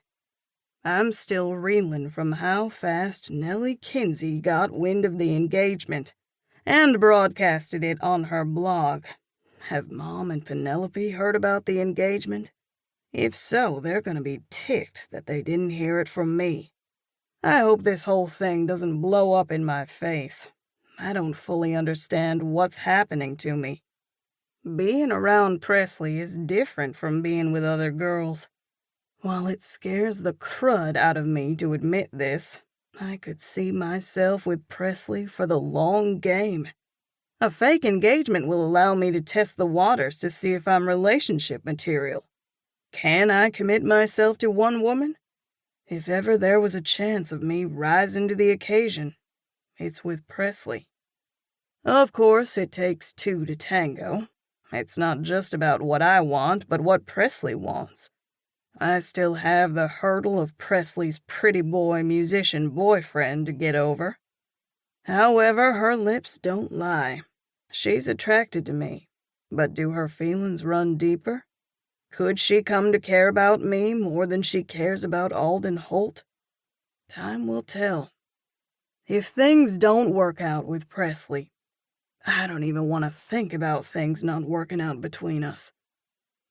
I'm still reeling from how fast Nellie Kinsey got wind of the engagement and broadcasted it on her blog. Have Mom and Penelope heard about the engagement? If so, they're going to be ticked that they didn't hear it from me. I hope this whole thing doesn't blow up in my face. I don't fully understand what's happening to me. Being around Presley is different from being with other girls. While it scares the crud out of me to admit this, I could see myself with Presley for the long game. A fake engagement will allow me to test the waters to see if I'm relationship material. Can I commit myself to one woman? If ever there was a chance of me rising to the occasion, it's with Presley. Of course, it takes two to tango. It's not just about what I want, but what Presley wants. I still have the hurdle of Presley's pretty boy musician boyfriend to get over. However, her lips don't lie. She's attracted to me, but do her feelings run deeper? Could she come to care about me more than she cares about Alden Holt? Time will tell. If things don't work out with Presley, I don't even want to think about things not working out between us.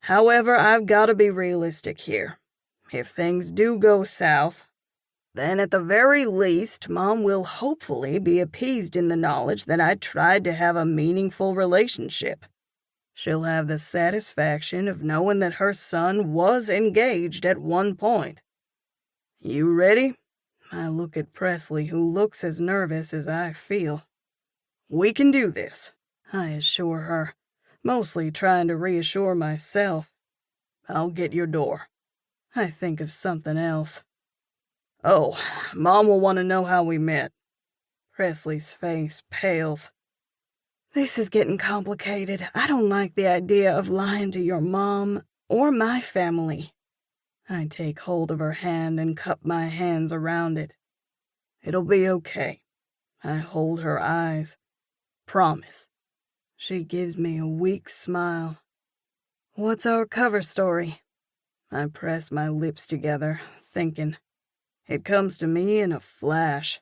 However, I've got to be realistic here. If things do go south, then at the very least, Mom will hopefully be appeased in the knowledge that I tried to have a meaningful relationship. She'll have the satisfaction of knowing that her son was engaged at one point. You ready? I look at Presley, who looks as nervous as I feel. We can do this, I assure her, mostly trying to reassure myself. I'll get your door. I think of something else. Oh, Mom will want to know how we met. Presley's face pales. This is getting complicated. I don't like the idea of lying to your mom or my family. I take hold of her hand and cup my hands around it. It'll be okay. I hold her eyes. Promise. She gives me a weak smile. What's our cover story? I press my lips together, thinking. It comes to me in a flash.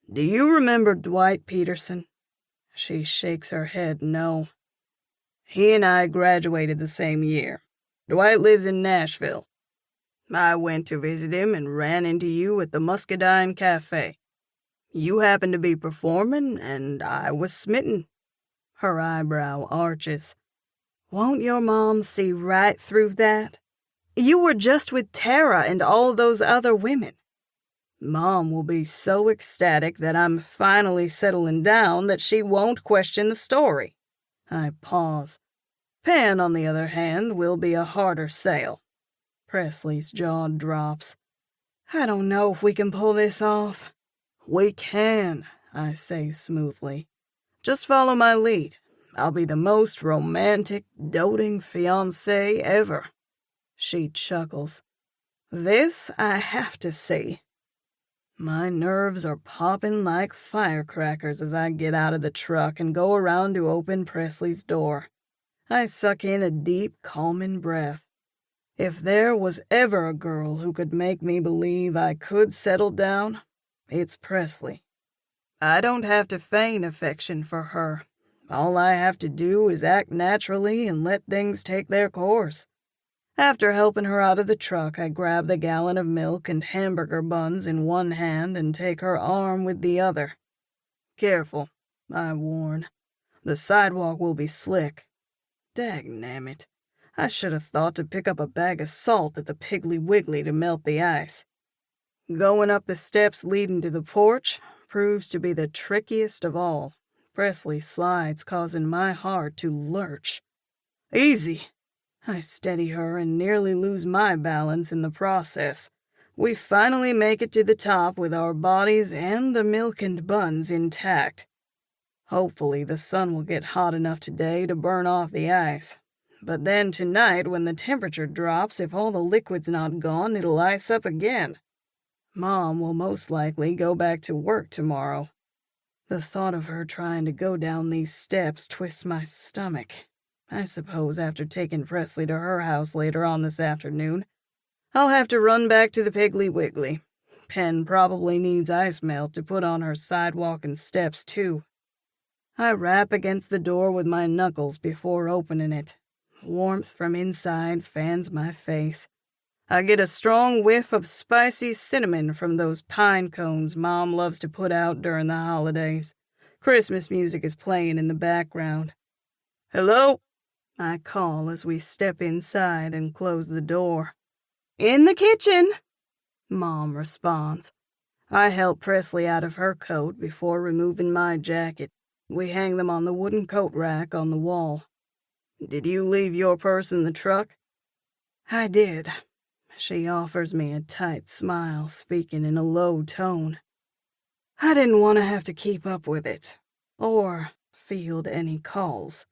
Do you remember Dwight Peterson? She shakes her head no. He and I graduated the same year. Dwight lives in Nashville. I went to visit him and ran into you at the Muscadine Cafe. You happened to be performing, and I was smitten. Her eyebrow arches. Won't your mom see right through that? You were just with Tara and all those other women. Mom will be so ecstatic that I'm finally settling down that she won't question the story. I pause. Pen, on the other hand, will be a harder sale. Presley's jaw drops. I don't know if we can pull this off. We can, I say smoothly. Just follow my lead. I'll be the most romantic, doting fiancé ever. She chuckles. This I have to see. My nerves are popping like firecrackers as I get out of the truck and go around to open Presley's door. I suck in a deep, calming breath. If there was ever a girl who could make me believe I could settle down, it's Presley. I don't have to feign affection for her. All I have to do is act naturally and let things take their course. After helping her out of the truck, I grab the gallon of milk and hamburger buns in one hand and take her arm with the other. Careful, I warn. The sidewalk will be slick. Dagnammit. I should have thought to pick up a bag of salt at the Piggly Wiggly to melt the ice. Going up the steps leading to the porch proves to be the trickiest of all. Presley slides, causing my heart to lurch. Easy. I steady her and nearly lose my balance in the process. we finally make it to the top with our bodies and the milk and buns intact. Hopefully the sun will get hot enough today to burn off the ice. But then tonight, when the temperature drops, if all the liquid's not gone, it'll ice up again. Mom will most likely go back to work tomorrow. The thought of her trying to go down these steps twists my stomach. I suppose after taking Presley to her house later on this afternoon, I'll have to run back to the Piggly Wiggly. Pen probably needs ice melt to put on her sidewalk and steps, too. I rap against the door with my knuckles before opening it. Warmth from inside fans my face. I get a strong whiff of spicy cinnamon from those pine cones Mom loves to put out during the holidays. Christmas music is playing in the background. "Hello?" I call as we step inside and close the door. "In the kitchen," Mom responds. I help Presley out of her coat before removing my jacket. We hang them on the wooden coat rack on the wall. "Did you leave your purse in the truck?" "I did." She offers me a tight smile, speaking in a low tone. "I didn't want to have to keep up with it, or field any calls,"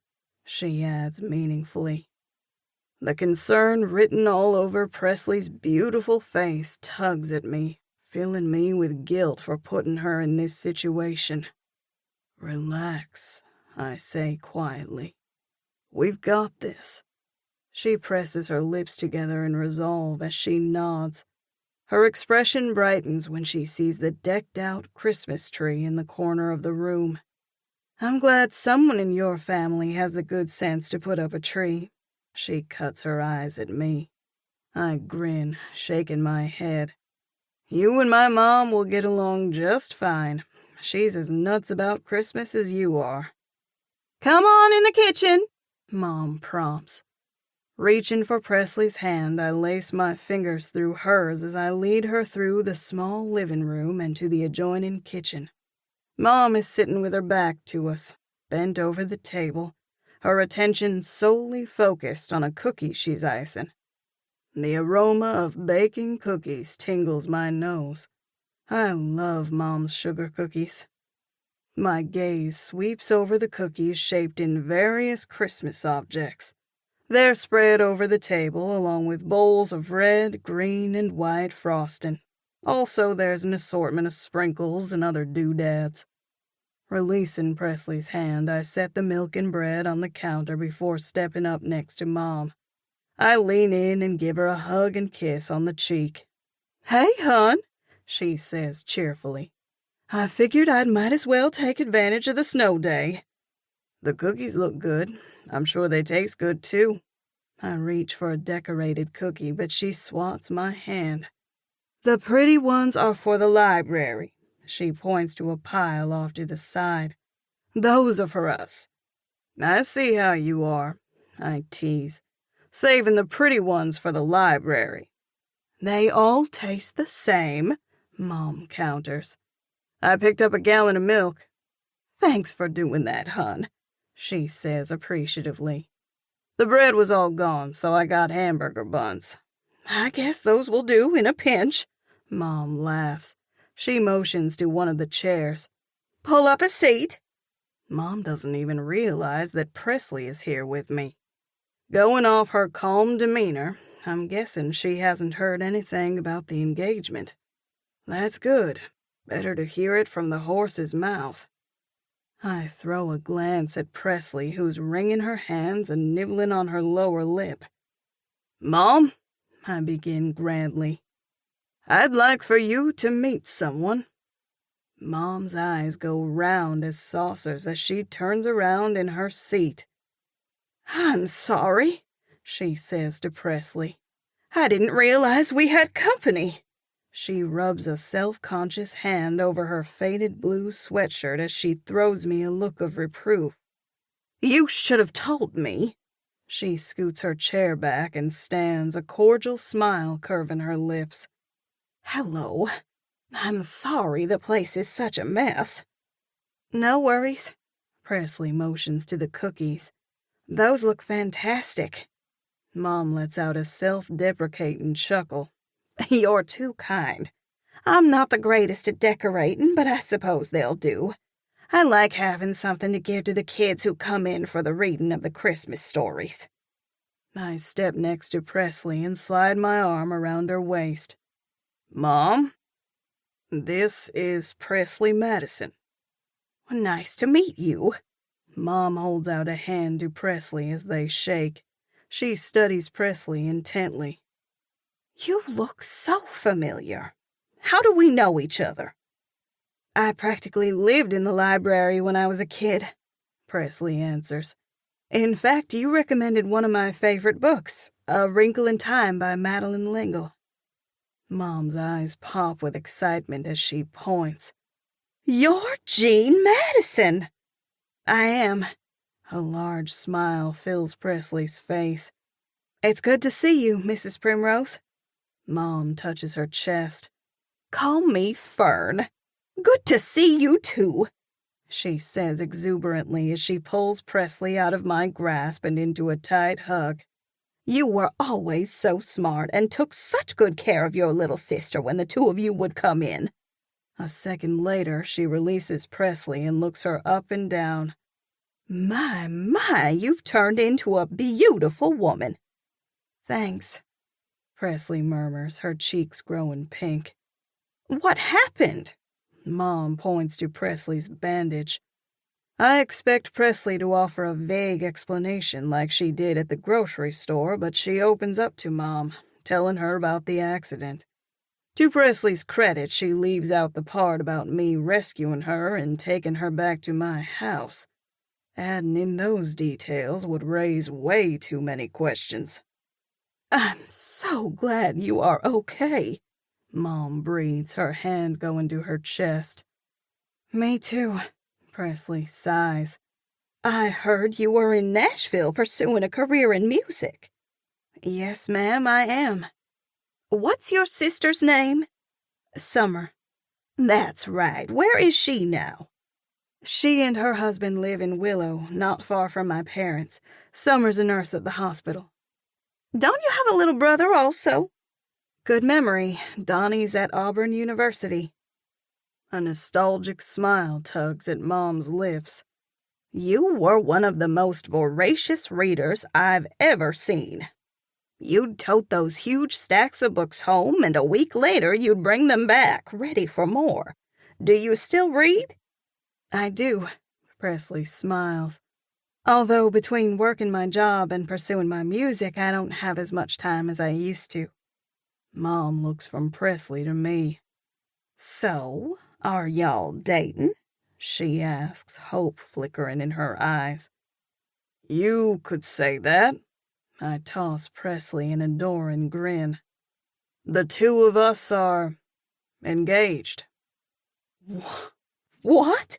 she adds meaningfully. The concern written all over Presley's beautiful face tugs at me, filling me with guilt for putting her in this situation. "Relax," I say quietly. "We've got this." She presses her lips together in resolve as she nods. Her expression brightens when she sees the decked-out Christmas tree in the corner of the room. "I'm glad someone in your family has the good sense to put up a tree." She cuts her eyes at me. I grin, shaking my head. "You and my mom will get along just fine. She's as nuts about Christmas as you are." "Come on in the kitchen," Mom prompts. Reaching for Presley's hand, I lace my fingers through hers as I lead her through the small living room and to the adjoining kitchen. Mom is sitting with her back to us, bent over the table, her attention solely focused on a cookie she's icing. The aroma of baking cookies tingles my nose. I love Mom's sugar cookies. My gaze sweeps over the cookies shaped in various Christmas objects. They're spread over the table along with bowls of red, green, and white frosting. Also, there's an assortment of sprinkles and other doodads. Releasing Presley's hand, I set the milk and bread on the counter before stepping up next to Mom. I lean in and give her a hug and kiss on the cheek. "Hey, hon," she says cheerfully. "I figured I might as well take advantage of the snow day." "The cookies look good. I'm sure they taste good, too." I reach for a decorated cookie, but she swats my hand. "The pretty ones are for the library." She points to a pile off to the side. "Those are for us." "I see how you are," I tease. "Saving the pretty ones for the library." "They all taste the same," Mom counters. "I picked up a gallon of milk." "Thanks for doing that, hon," she says appreciatively. "The bread was all gone, so I got hamburger buns." "I guess those will do in a pinch." Mom laughs. She motions to one of the chairs. "Pull up a seat." Mom doesn't even realize that Presley is here with me. Going off her calm demeanor, I'm guessing she hasn't heard anything about the engagement. That's good. Better to hear it from the horse's mouth. I throw a glance at Presley, who's wringing her hands and nibbling on her lower lip. "Mom," I begin grandly, "I'd like for you to meet someone." Mom's eyes go round as saucers as she turns around in her seat. "I'm sorry," she says to Presley. "I didn't realize we had company." She rubs a self-conscious hand over her faded blue sweatshirt as she throws me a look of reproof. "You should have told me." She scoots her chair back and stands, a cordial smile curving her lips. "Hello. I'm sorry the place is such a mess." "No worries." Presley motions to the cookies. "Those look fantastic." Mom lets out a self-deprecating chuckle. You're too kind. I'm not the greatest at decorating, but I suppose they'll do. I like having something to give to the kids who come in for the reading of the Christmas stories. I step next to Presley and slide my arm around her waist. Mom, this is Presley Madison. Nice to meet you. Mom holds out a hand to Presley as they shake. She studies Presley intently. You look so familiar. How do we know each other? I practically lived in the library when I was a kid, Presley answers. In fact, you recommended one of my favorite books, A Wrinkle in Time by Madeleine L'Engle. Mom's eyes pop with excitement as she points. You're Jean Madison! I am. A large smile fills Presley's face. It's good to see you, Mrs. Primrose. Mom touches her chest. Call me Fern. Good to see you, too, she says exuberantly as she pulls Presley out of my grasp and into a tight hug. You were always so smart and took such good care of your little sister when the two of you would come in. A second later, she releases Presley and looks her up and down. My, you've turned into a beautiful woman. Thanks, Presley murmurs, her cheeks growing pink. What happened? Mom points to Presley's bandage. I expect Presley to offer a vague explanation like she did at the grocery store, but she opens up to Mom, telling her about the accident. To Presley's credit, she leaves out the part about me rescuing her and taking her back to my house. Adding in those details would raise way too many questions. I'm so glad you are okay, Mom breathes, her hand going to her chest. Me too, Presley sighs. I heard you were in Nashville pursuing a career in music. Yes, ma'am, I am. What's your sister's name? Summer. That's right. Where is she now? She and her husband live in Willow, not far from my parents. Summer's a nurse at the hospital. Don't you have a little brother also? Good memory. Donnie's at Auburn University. A nostalgic smile tugs at Mom's lips. You were one of the most voracious readers I've ever seen. You'd tote those huge stacks of books home, and a week later you'd bring them back, ready for more. Do you still read? I do, Presley smiles. Although between working my job and pursuing my music, I don't have as much time as I used to. Mom looks from Presley to me. So, are y'all dating? She asks, hope flickering in her eyes. You could say that. I toss Presley an adoring grin. The two of us are engaged. What?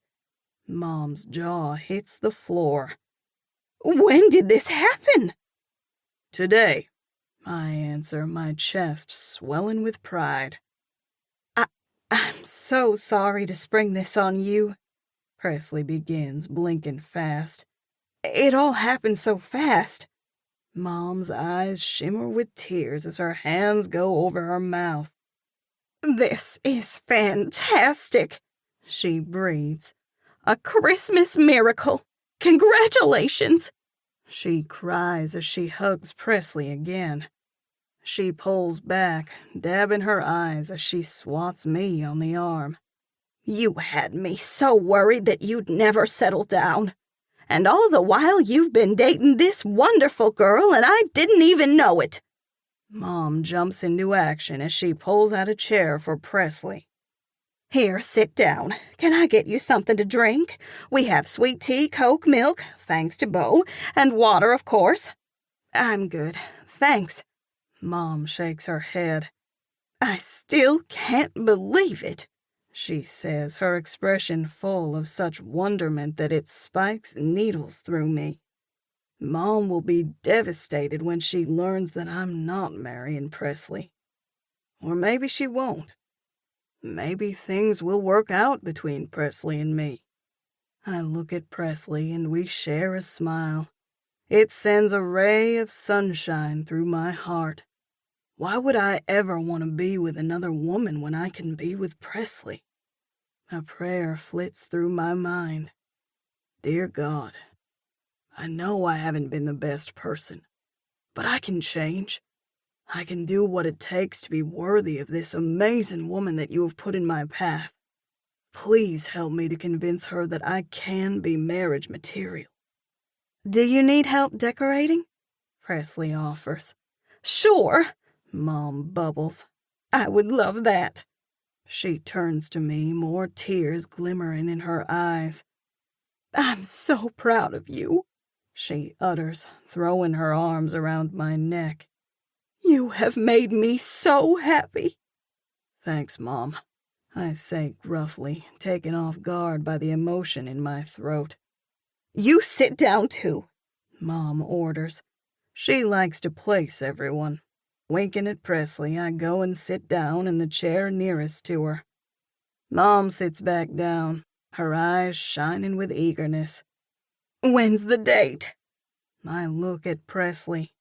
Mom's jaw hits the floor. When did this happen? Today, I answer, my chest swelling with pride. I'm so sorry to spring this on you, Presley begins, blinking fast. It all happened so fast. Mom's eyes shimmer with tears as her hands go over her mouth. This is fantastic, she breathes. A Christmas miracle. Congratulations! She cries as she hugs Presley again. She pulls back, dabbing her eyes as she swats me on the arm. You had me so worried that you'd never settle down. And all the while you've been dating this wonderful girl and I didn't even know it. Mom jumps into action as she pulls out a chair for Presley. Here, sit down. Can I get you something to drink? We have sweet tea, Coke, milk, thanks to Beau, and water, of course. I'm good, thanks. Mom shakes her head. I still can't believe it, she says, her expression full of such wonderment that it spikes needles through me. Mom will be devastated when she learns that I'm not marrying Presley. Or maybe she won't. Maybe things will work out between Presley and me. I look at Presley and we share a smile. It sends a ray of sunshine through my heart. Why would I ever want to be with another woman when I can be with Presley? A prayer flits through my mind. Dear God, I know I haven't been the best person, but I can change. I can do what it takes to be worthy of this amazing woman that you have put in my path. Please help me to convince her that I can be marriage material. Do you need help decorating? Presley offers. Sure, Mom bubbles. I would love that. She turns to me, more tears glimmering in her eyes. I'm so proud of you, she utters, throwing her arms around my neck. You have made me so happy. Thanks, Mom, I say gruffly, taken off guard by the emotion in my throat. You sit down, too, Mom orders. She likes to place everyone. Winking at Presley, I go and sit down in the chair nearest to her. Mom sits back down, her eyes shining with eagerness. When's the date? I look at Presley.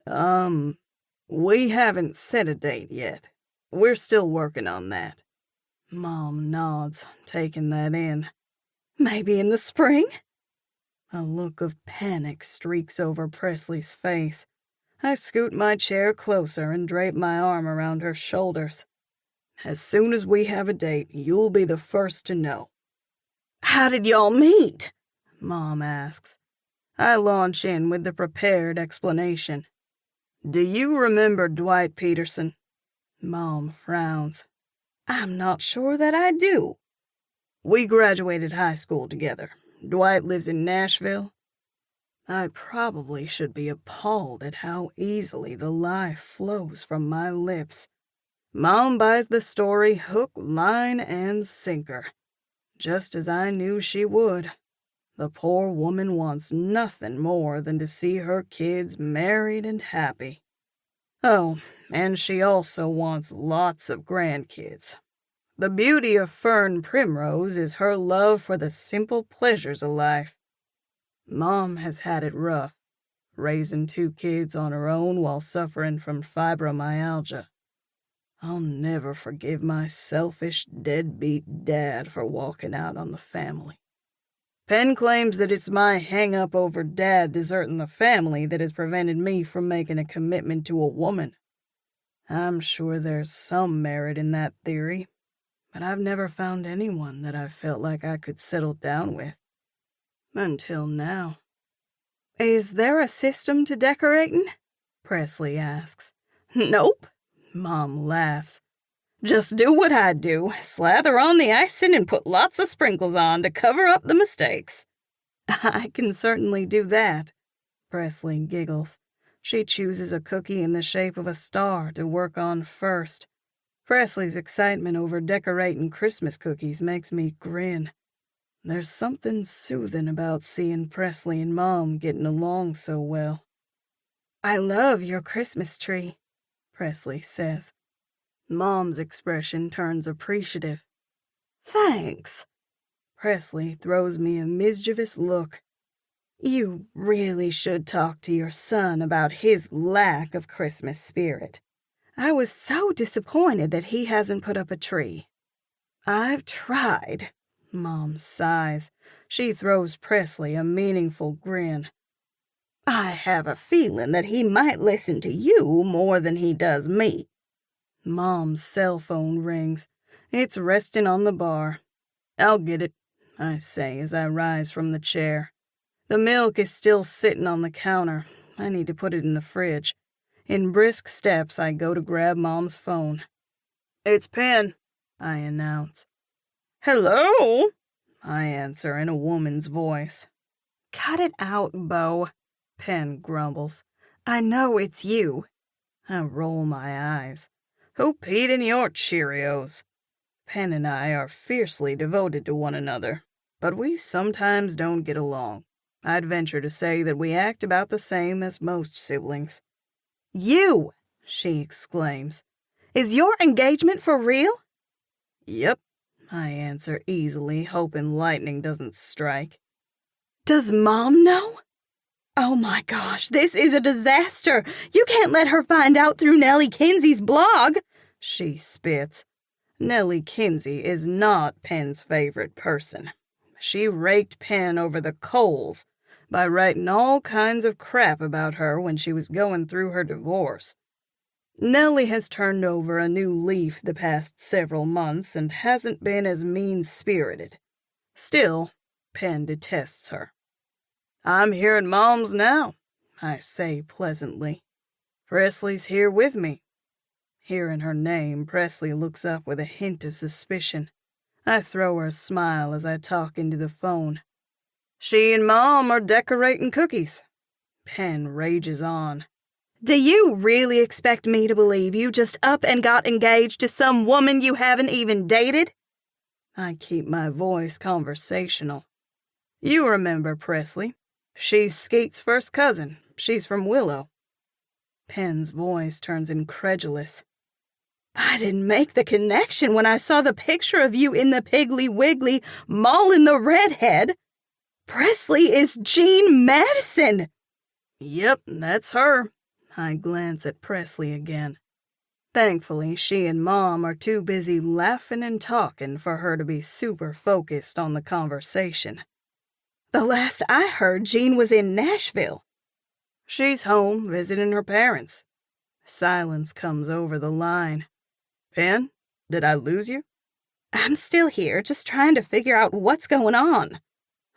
We haven't set a date yet. We're still working on that. Mom nods, taking that in. Maybe in the spring? A look of panic streaks over Presley's face. I scoot my chair closer and drape my arm around her shoulders. As soon as we have a date, you'll be the first to know. How did y'all meet? Mom asks. I launch in with the prepared explanation. Do you remember Dwight Peterson? Mom frowns. I'm not sure that I do. We graduated high school together. Dwight lives in Nashville. I probably should be appalled at how easily the lie flows from my lips. Mom buys the story hook, line, and sinker. Just as I knew she would. The poor woman wants nothing more than to see her kids married and happy. Oh, and she also wants lots of grandkids. The beauty of Fern Primrose is her love for the simple pleasures of life. Mom has had it rough, raising 2 kids on her own while suffering from fibromyalgia. I'll never forgive my selfish, deadbeat dad for walking out on the family. Penn claims that it's my hang-up over Dad deserting the family that has prevented me from making a commitment to a woman. I'm sure there's some merit in that theory, but I've never found anyone that I felt like I could settle down with. Until now. Is there a system to decorating? Presley asks. Nope. Mom laughs. Just do what I do. Slather on the icing and put lots of sprinkles on to cover up the mistakes. I can certainly do that. Presley giggles. She chooses a cookie in the shape of a star to work on first. Presley's excitement over decorating Christmas cookies makes me grin. There's something soothing about seeing Presley and Mom getting along so well. I love your Christmas tree, Presley says. Mom's expression turns appreciative. Thanks. Presley throws me a mischievous look. You really should talk to your son about his lack of Christmas spirit. I was so disappointed that he hasn't put up a tree. I've tried. Mom sighs. She throws Presley a meaningful grin. I have a feeling that he might listen to you more than he does me. Mom's cell phone rings. It's resting on the bar. I'll get it, I say as I rise from the chair. The milk is still sitting on the counter. I need to put it in the fridge. In brisk steps, I go to grab Mom's phone. It's Penn, I announce. Hello? I answer in a woman's voice. Cut it out, Beau, Penn grumbles. I know it's you. I roll my eyes. Who peed in your Cheerios? Penn and I are fiercely devoted to one another, but we sometimes don't get along. I'd venture to say that we act about the same as most siblings. You, she exclaims. Is your engagement for real? Yep, I answer easily, hoping lightning doesn't strike. Does Mom know? Oh my gosh, this is a disaster. You can't let her find out through Nellie Kinsey's blog. She spits. Nellie Kinsey is not Pen's favorite person. She raked Pen over the coals by writing all kinds of crap about her when she was going through her divorce. Nellie has turned over a new leaf the past several months and hasn't been as mean-spirited. Still, Pen detests her. I'm here at Mom's now, I say pleasantly. Presley's here with me. Hearing her name, Presley looks up with a hint of suspicion. I throw her a smile as I talk into the phone. She and Mom are decorating cookies. Pen rages on. Do you really expect me to believe you just up and got engaged to some woman you haven't even dated? I keep my voice conversational. You remember Presley. She's Skate's first cousin. She's from Willow. Pen's voice turns incredulous. I didn't make the connection when I saw the picture of you in the Piggly Wiggly mauling the redhead. Presley is Jean Madison. Yep, that's her. I glance at Presley again. Thankfully, she and Mom are too busy laughing and talking for her to be super focused on the conversation. The last I heard, Jean was in Nashville. She's home visiting her parents. Silence comes over the line. Pen, did I lose you? I'm still here, just trying to figure out what's going on.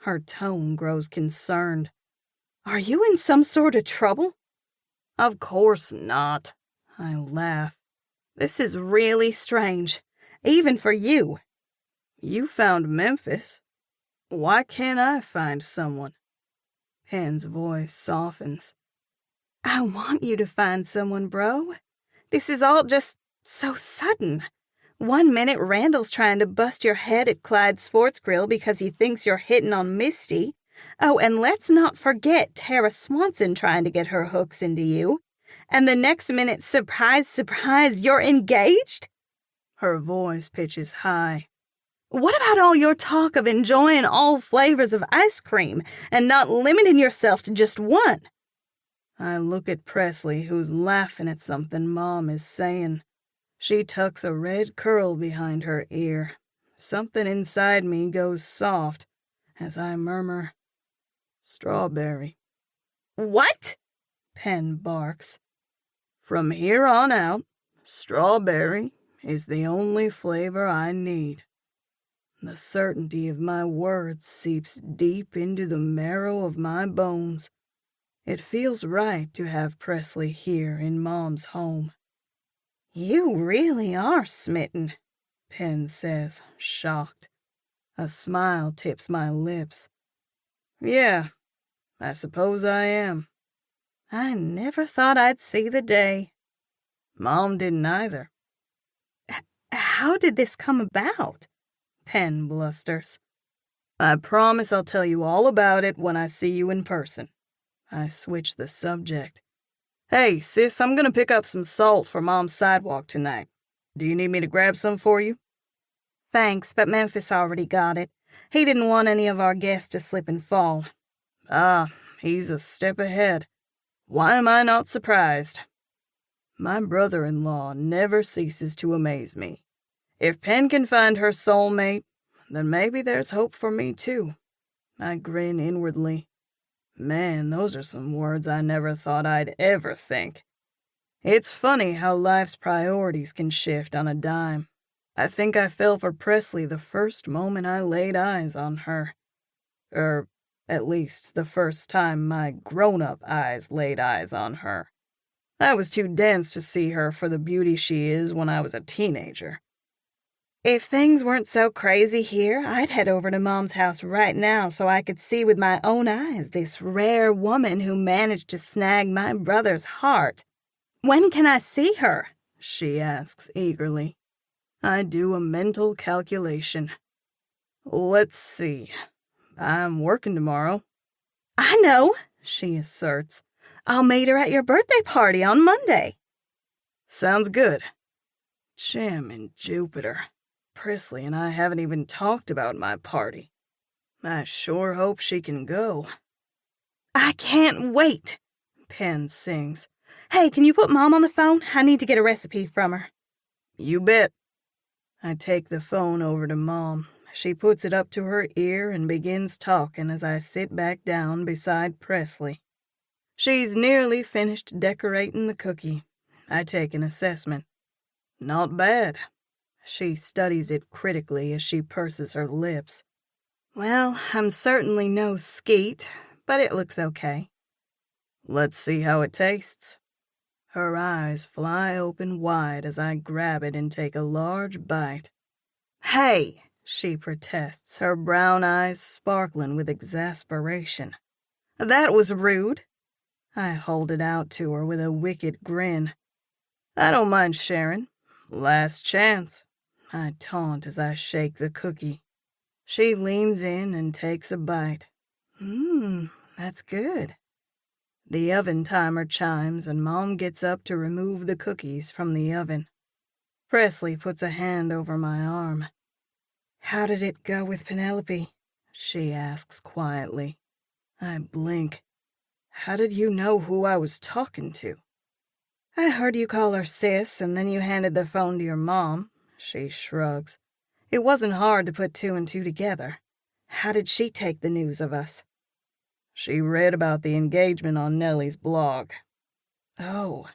Her tone grows concerned. Are you in some sort of trouble? Of course not. I laugh. This is really strange, even for you. You found Memphis. Why can't I find someone? Pen's voice softens. I want you to find someone, bro. This is all just so sudden. 1 minute Randall's trying to bust your head at Clyde's Sports Grill because he thinks you're hitting on Misty. Oh, and let's not forget Tara Swanson trying to get her hooks into you. And the next minute, surprise, surprise, you're engaged? Her voice pitches high. What about all your talk of enjoying all flavors of ice cream and not limiting yourself to just one? I look at Presley, who's laughing at something Mom is saying. She tucks a red curl behind her ear. Something inside me goes soft as I murmur, "Strawberry." What? Pen barks. From here on out, strawberry is the only flavor I need. The certainty of my words seeps deep into the marrow of my bones. It feels right to have Presley here in Mom's home. You really are smitten, Pen says, shocked. A smile tips my lips. Yeah, I suppose I am. I never thought I'd see the day. Mom didn't either. How did this come about? Pen blusters. I promise I'll tell you all about it when I see you in person. I switch the subject. Hey, sis, I'm gonna pick up some salt for Mom's sidewalk tonight. Do you need me to grab some for you? Thanks, but Memphis already got it. He didn't want any of our guests to slip and fall. Ah, he's a step ahead. Why am I not surprised? My brother-in-law never ceases to amaze me. If Pen can find her soulmate, then maybe there's hope for me too. I grin inwardly. Man, those are some words I never thought I'd ever think. It's funny how life's priorities can shift on a dime. I think I fell for Presley the first moment I laid eyes on her. At least the first time my grown-up eyes laid eyes on her. I was too dense to see her for the beauty she is when I was a teenager. If things weren't so crazy here, I'd head over to Mom's house right now so I could see with my own eyes this rare woman who managed to snag my brother's heart. When can I see her? She asks eagerly. I do a mental calculation. Let's see. I'm working tomorrow. I know, she asserts. I'll meet her at your birthday party on Monday. Sounds good. Jim and Jupiter. Presley and I haven't even talked about my party. I sure hope she can go. I can't wait, Pen sings. Hey, can you put Mom on the phone? I need to get a recipe from her. You bet. I take the phone over to Mom. She puts it up to her ear and begins talking as I sit back down beside Presley. She's nearly finished decorating the cookie. I take an assessment. Not bad. She studies it critically as she purses her lips. Well, I'm certainly no skeet, but it looks okay. Let's see how it tastes. Her eyes fly open wide as I grab it and take a large bite. Hey, she protests, her brown eyes sparkling with exasperation. That was rude. I hold it out to her with a wicked grin. I don't mind sharing. Last chance. I taunt as I shake the cookie. She leans in and takes a bite. That's good. The oven timer chimes and Mom gets up to remove the cookies from the oven. Presley puts a hand over my arm. How did it go with Penelope? She asks quietly. I blink. How did you know who I was talking to? I heard you call her sis, and then you handed the phone to your mom. She shrugs. It wasn't hard to put two and two together. How did she take the news of us? She read about the engagement on Nellie's blog. Oh,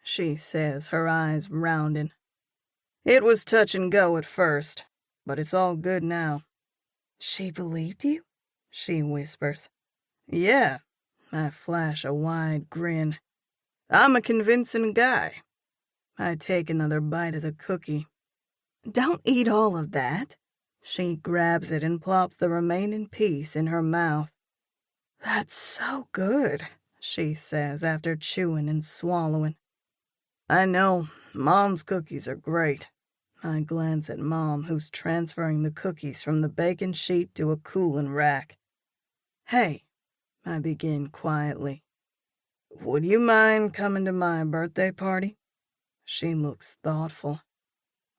she says, her eyes rounding. It was touch and go at first, but it's all good now. She believed you? She whispers. Yeah. I flash a wide grin. I'm a convincing guy. I take another bite of the cookie. Don't eat all of that. She grabs it and plops the remaining piece in her mouth. That's so good, she says after chewing and swallowing. I know, Mom's cookies are great. I glance at Mom, who's transferring the cookies from the baking sheet to a cooling rack. Hey, I begin quietly. Would you mind coming to my birthday party? She looks thoughtful.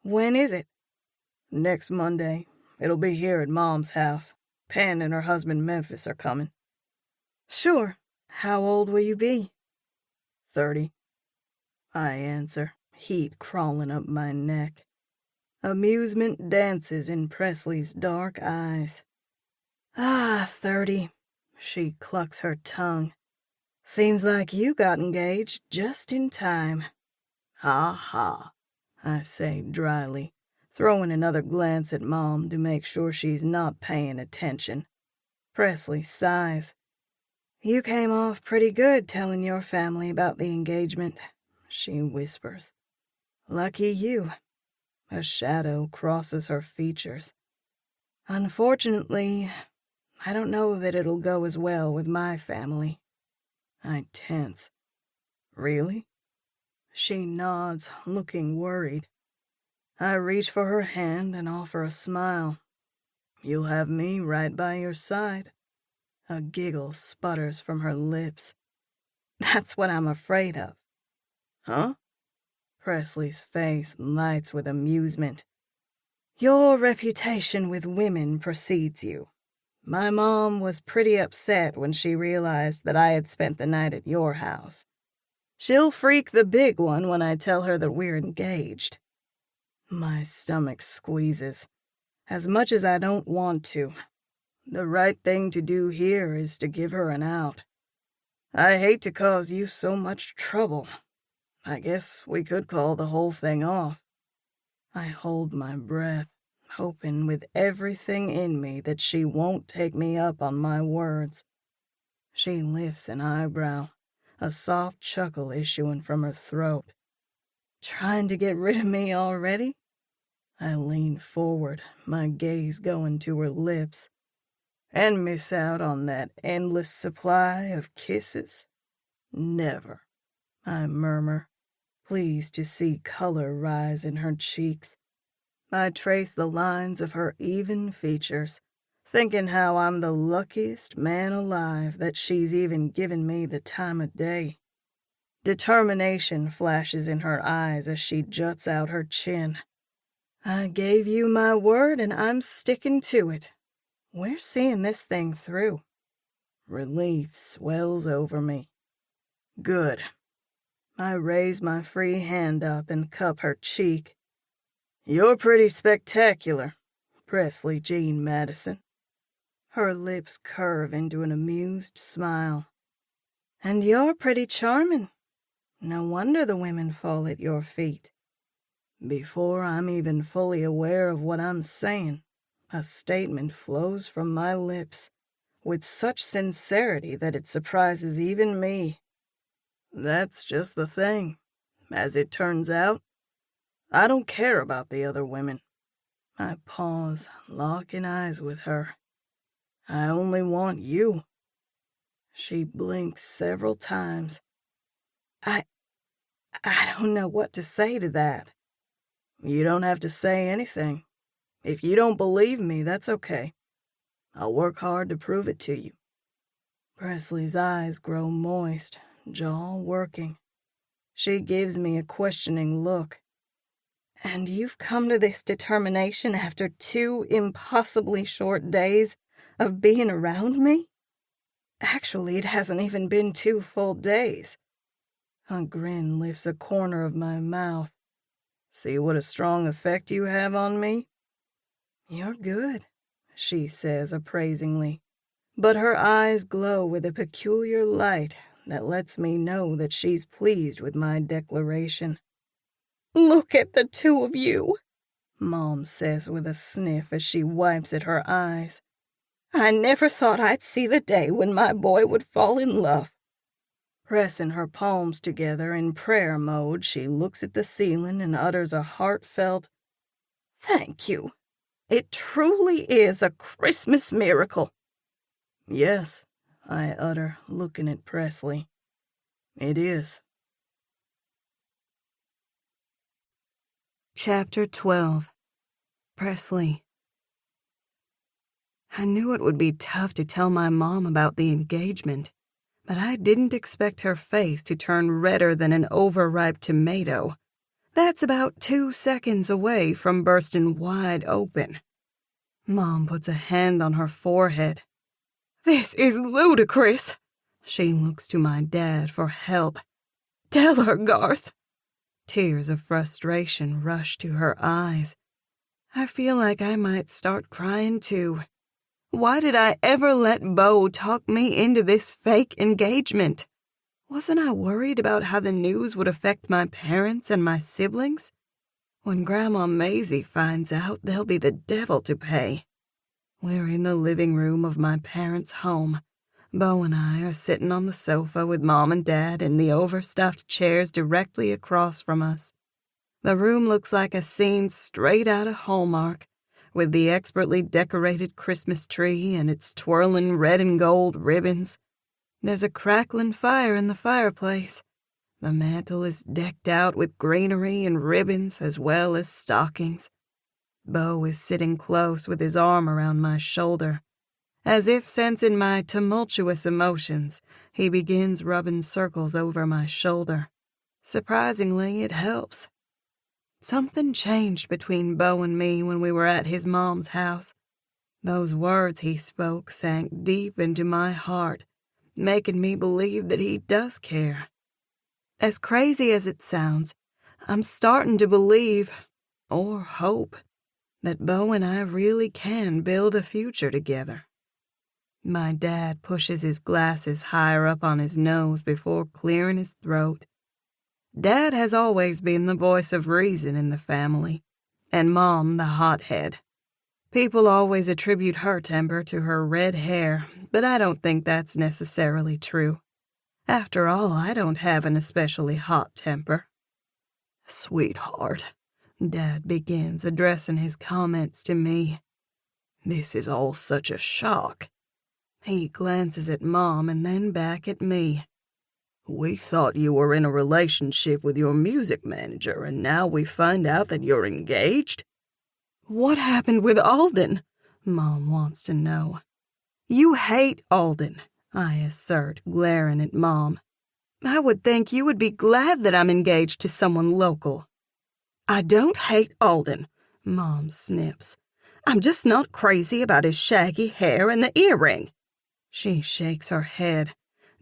When is it? Next Monday. It'll be here at Mom's house. Pen and her husband Memphis are coming. Sure. How old will you be? 30. I answer, heat crawling up my neck. Amusement dances in Presley's dark eyes. 30. She clucks her tongue. Seems like you got engaged just in time. Ha ha, I say dryly, throwing another glance at Mom to make sure she's not paying attention. Presley sighs. You came off pretty good telling your family about the engagement, she whispers. Lucky you. A shadow crosses her features. Unfortunately, I don't know that it'll go as well with my family. I tense. Really? She nods, looking worried. I reach for her hand and offer a smile. You'll have me right by your side. A giggle sputters from her lips. That's what I'm afraid of. Huh? Presley's face lights with amusement. Your reputation with women precedes you. My mom was pretty upset when she realized that I had spent the night at your house. She'll freak the big one when I tell her that we're engaged. My stomach squeezes, as much as I don't want to. The right thing to do here is to give her an out. I hate to cause you so much trouble. I guess we could call the whole thing off. I hold my breath, hoping with everything in me that she won't take me up on my words. She lifts an eyebrow, a soft chuckle issuing from her throat. Trying to get rid of me already? I lean forward, my gaze going to her lips. And miss out on that endless supply of kisses? Never, I murmur, pleased to see color rise in her cheeks. I trace the lines of her even features, thinking how I'm the luckiest man alive that she's even given me the time of day. Determination flashes in her eyes as she juts out her chin. I gave you my word and I'm sticking to it. We're seeing this thing through. Relief swells over me. Good. I raise my free hand up and cup her cheek. You're pretty spectacular, Presley Jean Madison. Her lips curve into an amused smile. And you're pretty charming. No wonder the women fall at your feet. Before I'm even fully aware of what I'm saying, a statement flows from my lips with such sincerity that it surprises even me. That's just the thing. As it turns out, I don't care about the other women. I pause, locking eyes with her. I only want you. She blinks several times. I don't know what to say to that. You don't have to say anything. If you don't believe me, that's okay. I'll work hard to prove it to you. Presley's eyes grow moist, jaw working. She gives me a questioning look. And you've come to this determination after 2 impossibly short days of being around me? Actually, it hasn't even been 2 full days. A grin lifts a corner of my mouth. See what a strong effect you have on me? You're good, she says appraisingly, but her eyes glow with a peculiar light that lets me know that she's pleased with my declaration. Look at the 2 of you, Mom says with a sniff as she wipes at her eyes. I never thought I'd see the day when my boy would fall in love. Pressing her palms together in prayer mode, she looks at the ceiling and utters a heartfelt, "Thank you. It truly is a Christmas miracle." Yes, I utter, looking at Presley. It is. Chapter 12. Presley. I knew it would be tough to tell my mom about the engagement, but I didn't expect her face to turn redder than an overripe tomato. That's about 2 seconds away from bursting wide open. Mom puts a hand on her forehead. This is ludicrous. She looks to my dad for help. Tell her, Garth. Tears of frustration rush to her eyes. I feel like I might start crying too. Why did I ever let Beau talk me into this fake engagement? Wasn't I worried about how the news would affect my parents and my siblings? When Grandma Maisie finds out, there'll be the devil to pay. We're in the living room of my parents' home. Beau and I are sitting on the sofa with Mom and Dad in the overstuffed chairs directly across from us. The room looks like a scene straight out of Hallmark, with the expertly decorated Christmas tree and its twirling red and gold ribbons. There's a crackling fire in the fireplace. The mantel is decked out with greenery and ribbons as well as stockings. Beau is sitting close with his arm around my shoulder. As if sensing my tumultuous emotions, he begins rubbing circles over my shoulder. Surprisingly, it helps. Something changed between Beau and me when we were at his mom's house. Those words he spoke sank deep into my heart, making me believe that he does care. As crazy as it sounds, I'm starting to believe, or hope, that Beau and I really can build a future together. My dad pushes his glasses higher up on his nose before clearing his throat. Dad has always been the voice of reason in the family, and Mom the hothead. People always attribute her temper to her red hair, but I don't think that's necessarily true. After all, I don't have an especially hot temper. Sweetheart, Dad begins, addressing his comments to me. This is all such a shock. He glances at Mom and then back at me. We thought you were in a relationship with your music manager, and now we find out that you're engaged? What happened with Alden? Mom wants to know. You hate Alden, I assert, glaring at Mom. I would think you would be glad that I'm engaged to someone local. I don't hate Alden, Mom snips. I'm just not crazy about his shaggy hair and the earring. She shakes her head.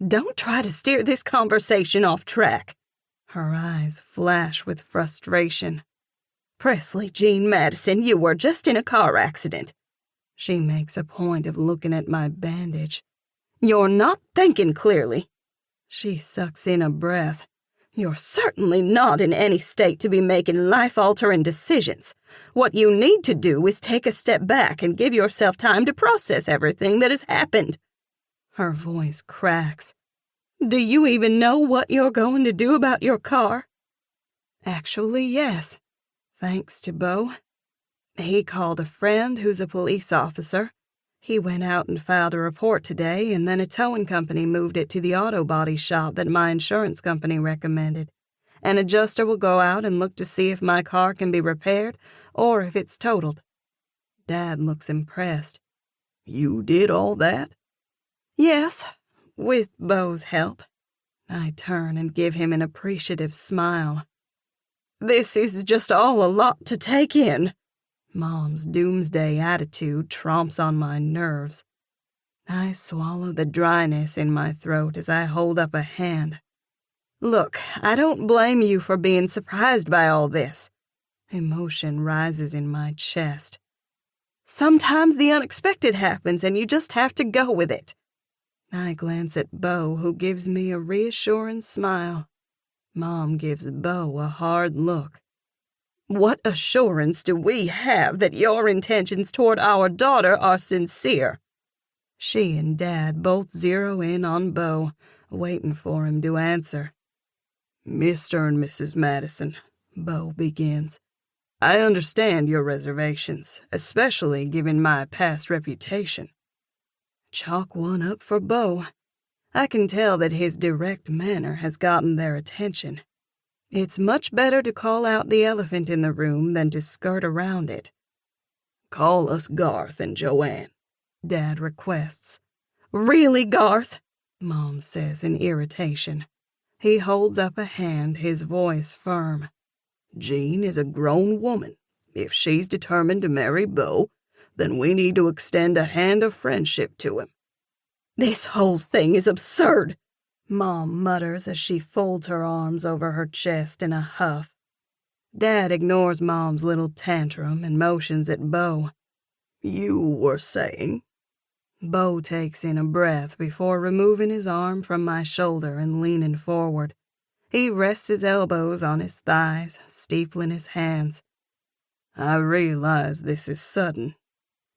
Don't try to steer this conversation off track. Her eyes flash with frustration. Presley Jean Madison, you were just in a car accident. She makes a point of looking at my bandage. You're not thinking clearly. She sucks in a breath. You're certainly not in any state to be making life-altering decisions. What you need to do is take a step back and give yourself time to process everything that has happened. Her voice cracks. Do you even know what you're going to do about your car? Actually, yes. Thanks to Beau. He called a friend who's a police officer. He went out and filed a report today, and then a towing company moved it to the auto body shop that my insurance company recommended. An adjuster will go out and look to see if my car can be repaired or if it's totaled. Dad looks impressed. You did all that? Yes, with Beau's help. I turn and give him an appreciative smile. This is just all a lot to take in. Mom's doomsday attitude tromps on my nerves. I swallow the dryness in my throat as I hold up a hand. Look, I don't blame you for being surprised by all this. Emotion rises in my chest. Sometimes the unexpected happens and you just have to go with it. I glance at Beau, who gives me a reassuring smile. Mom gives Beau a hard look. What assurance do we have that your intentions toward our daughter are sincere? She and Dad both zero in on Beau, waiting for him to answer. Mr. and Mrs. Madison, Beau begins. I understand your reservations, especially given my past reputation. Chalk one up for Beau. I can tell that his direct manner has gotten their attention. It's much better to call out the elephant in the room than to skirt around it. Call us Garth and Joanne, Dad requests. Really, Garth? Mom says in irritation. He holds up a hand, his voice firm. Jean is a grown woman. If she's determined to marry Beau, then we need to extend a hand of friendship to him. This whole thing is absurd, Mom mutters as she folds her arms over her chest in a huff. Dad ignores Mom's little tantrum and motions at Beau. You were saying? Beau takes in a breath before removing his arm from my shoulder and leaning forward. He rests his elbows on his thighs, steepling his hands. I realize this is sudden.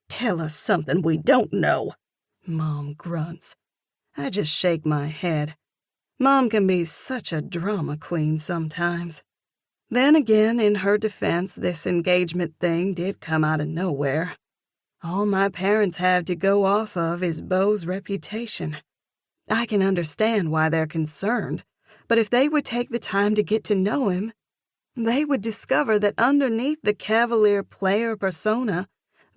Tell us something we don't know, Mom grunts. I just shake my head. Mom can be such a drama queen sometimes. Then again, in her defense, this engagement thing did come out of nowhere. All my parents have to go off of is Beau's reputation. I can understand why they're concerned, but if they would take the time to get to know him, they would discover that underneath the cavalier player persona,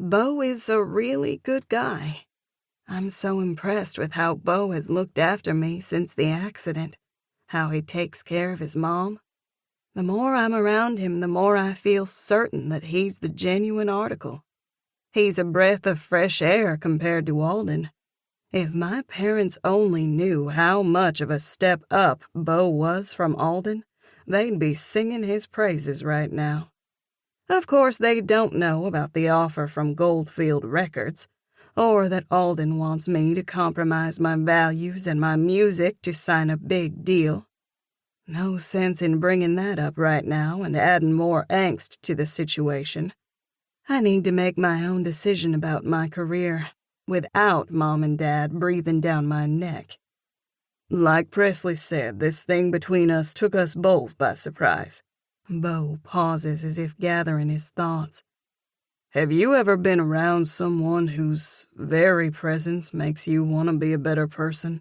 Beau is a really good guy. I'm so impressed with how Beau has looked after me since the accident, how he takes care of his mom. The more I'm around him, the more I feel certain that he's the genuine article. He's a breath of fresh air compared to Alden. If my parents only knew how much of a step up Beau was from Alden, they'd be singing his praises right now. Of course, they don't know about the offer from Goldfield Records, or that Alden wants me to compromise my values and my music to sign a big deal. No sense in bringing that up right now and adding more angst to the situation. I need to make my own decision about my career, without Mom and Dad breathing down my neck. Like Presley said, this thing between us took us both by surprise. Beau pauses as if gathering his thoughts. Have you ever been around someone whose very presence makes you want to be a better person?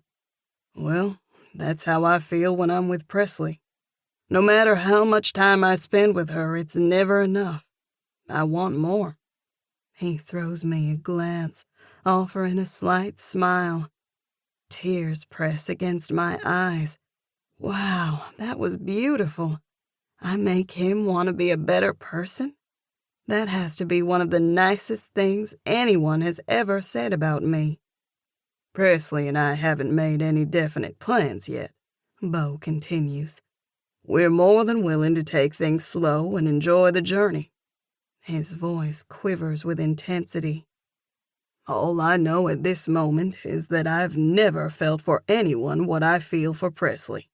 Well, that's how I feel when I'm with Presley. No matter how much time I spend with her, it's never enough. I want more. He throws me a glance, offering a slight smile. Tears press against my eyes. Wow, that was beautiful. I make him want to be a better person? That has to be one of the nicest things anyone has ever said about me. Presley and I haven't made any definite plans yet," Beau continues. "We're more than willing to take things slow and enjoy the journey." His voice quivers with intensity. "All I know at this moment is that I've never felt for anyone what I feel for Presley.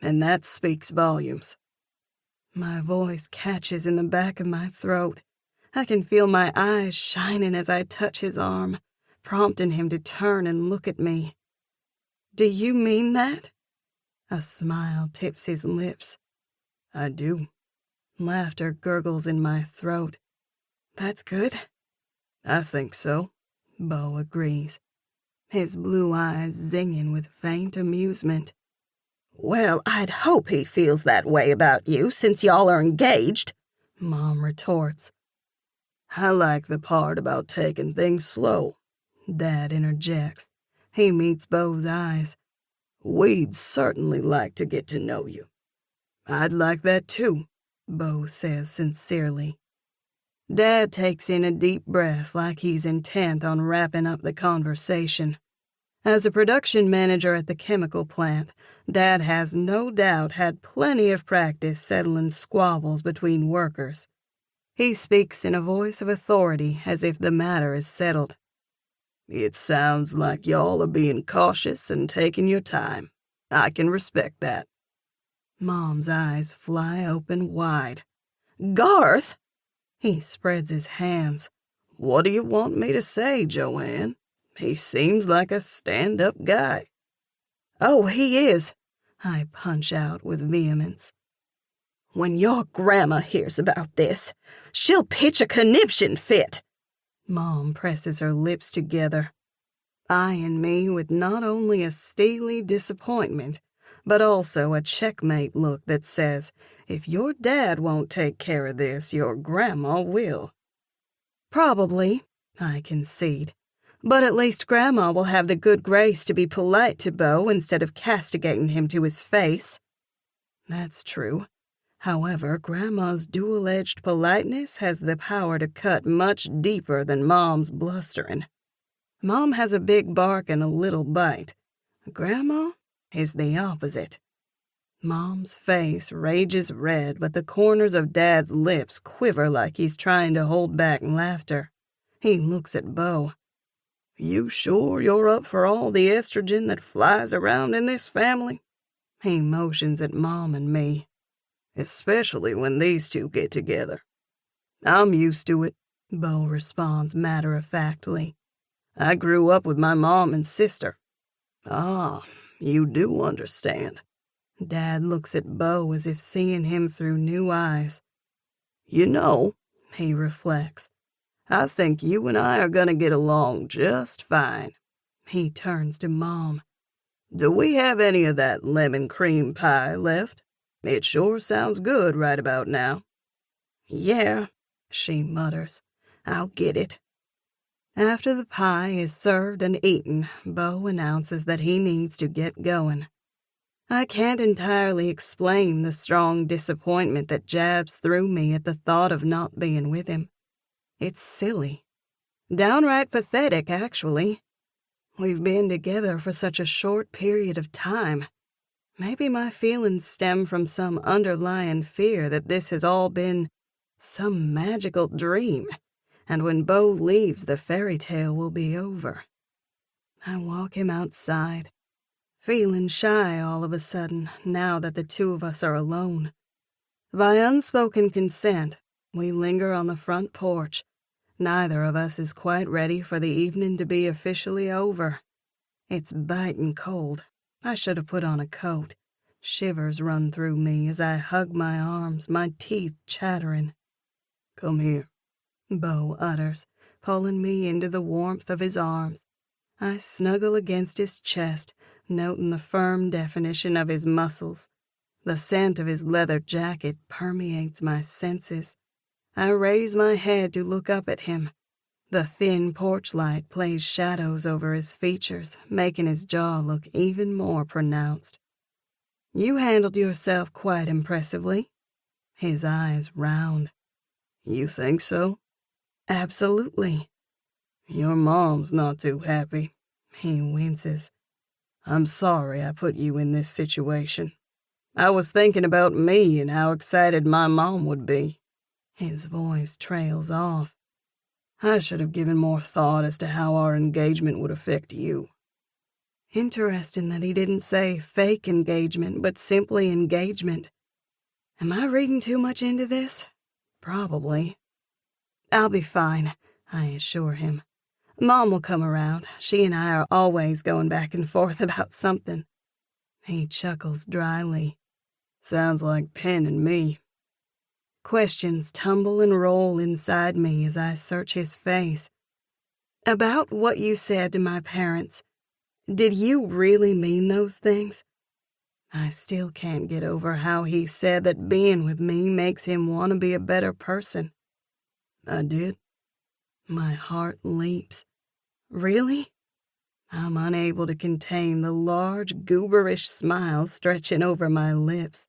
And that speaks volumes." My voice catches in the back of my throat. I can feel my eyes shining as I touch his arm, prompting him to turn and look at me. "Do you mean that?" A smile tips his lips. "I do." Laughter gurgles in my throat. "That's good." "I think so," Beau agrees, his blue eyes zinging with faint amusement. "Well, I'd hope he feels that way about you since y'all are engaged," Mom retorts. "I like the part about taking things slow," Dad interjects. He meets Beau's eyes. "We'd certainly like to get to know you." "I'd like that too," Beau says sincerely. Dad takes in a deep breath like he's intent on wrapping up the conversation. As a production manager at the chemical plant, Dad has no doubt had plenty of practice settling squabbles between workers. He speaks in a voice of authority as if the matter is settled. "It sounds like y'all are being cautious and taking your time. I can respect that." Mom's eyes fly open wide. "Garth!" He spreads his hands. "What do you want me to say, Joanne? He seems like a stand-up guy." "Oh, he is," I punch out with vehemence. "When your grandma hears about this, she'll pitch a conniption fit." Mom presses her lips together, eyeing me with not only a steely disappointment, but also a checkmate look that says, if your dad won't take care of this, your grandma will. "Probably," I concede, "but at least Grandma will have the good grace to be polite to Beau instead of castigating him to his face." That's true. However, Grandma's dual-edged politeness has the power to cut much deeper than Mom's blustering. Mom has a big bark and a little bite. Grandma is the opposite. Mom's face rages red, but the corners of Dad's lips quiver like he's trying to hold back laughter. He looks at Beau. "You sure you're up for all the estrogen that flies around in this family?" He motions at Mom and me. "Especially when these two get together." "I'm used to it," Beau responds matter-of-factly. "I grew up with my mom and sister." "Ah, you do understand." Dad looks at Beau as if seeing him through new eyes. "You know," he reflects, "I think you and I are going to get along just fine." He turns to Mom. "Do we have any of that lemon cream pie left? It sure sounds good right about now." "Yeah," she mutters. "I'll get it." After the pie is served and eaten, Beau announces that he needs to get going. I can't entirely explain the strong disappointment that jabs through me at the thought of not being with him. It's silly. Downright pathetic, actually. We've been together for such a short period of time. Maybe my feelings stem from some underlying fear that this has all been some magical dream, and when Beau leaves, the fairy tale will be over. I walk him outside, feeling shy all of a sudden now that the two of us are alone. By unspoken consent, we linger on the front porch. Neither of us is quite ready for the evening to be officially over. It's biting cold. I should have put on a coat. Shivers run through me as I hug my arms, my teeth chattering. "Come here," Beau utters, pulling me into the warmth of his arms. I snuggle against his chest, noting the firm definition of his muscles. The scent of his leather jacket permeates my senses. I raise my head to look up at him. The thin porch light plays shadows over his features, making his jaw look even more pronounced. "You handled yourself quite impressively." His eyes round. "You think so?" "Absolutely." "Your mom's not too happy," He winces. I'm sorry I put you in this situation. I was thinking about me and how excited my mom would be. His voice trails off. I should have given more thought as to how our engagement would affect you. Interesting that he didn't say fake engagement, but simply engagement. Am I reading too much into this? Probably. I'll be fine, I assure him. Mom will come around. She and I are always going back and forth about something. He chuckles dryly. Sounds like Pen and me. Questions tumble and roll inside me as I search his face. About what you said to my parents, did you really mean those things? I still can't get over how he said that being with me makes him want to be a better person. I did. My heart leaps. Really? I'm unable to contain the large, gooberish smile stretching over my lips.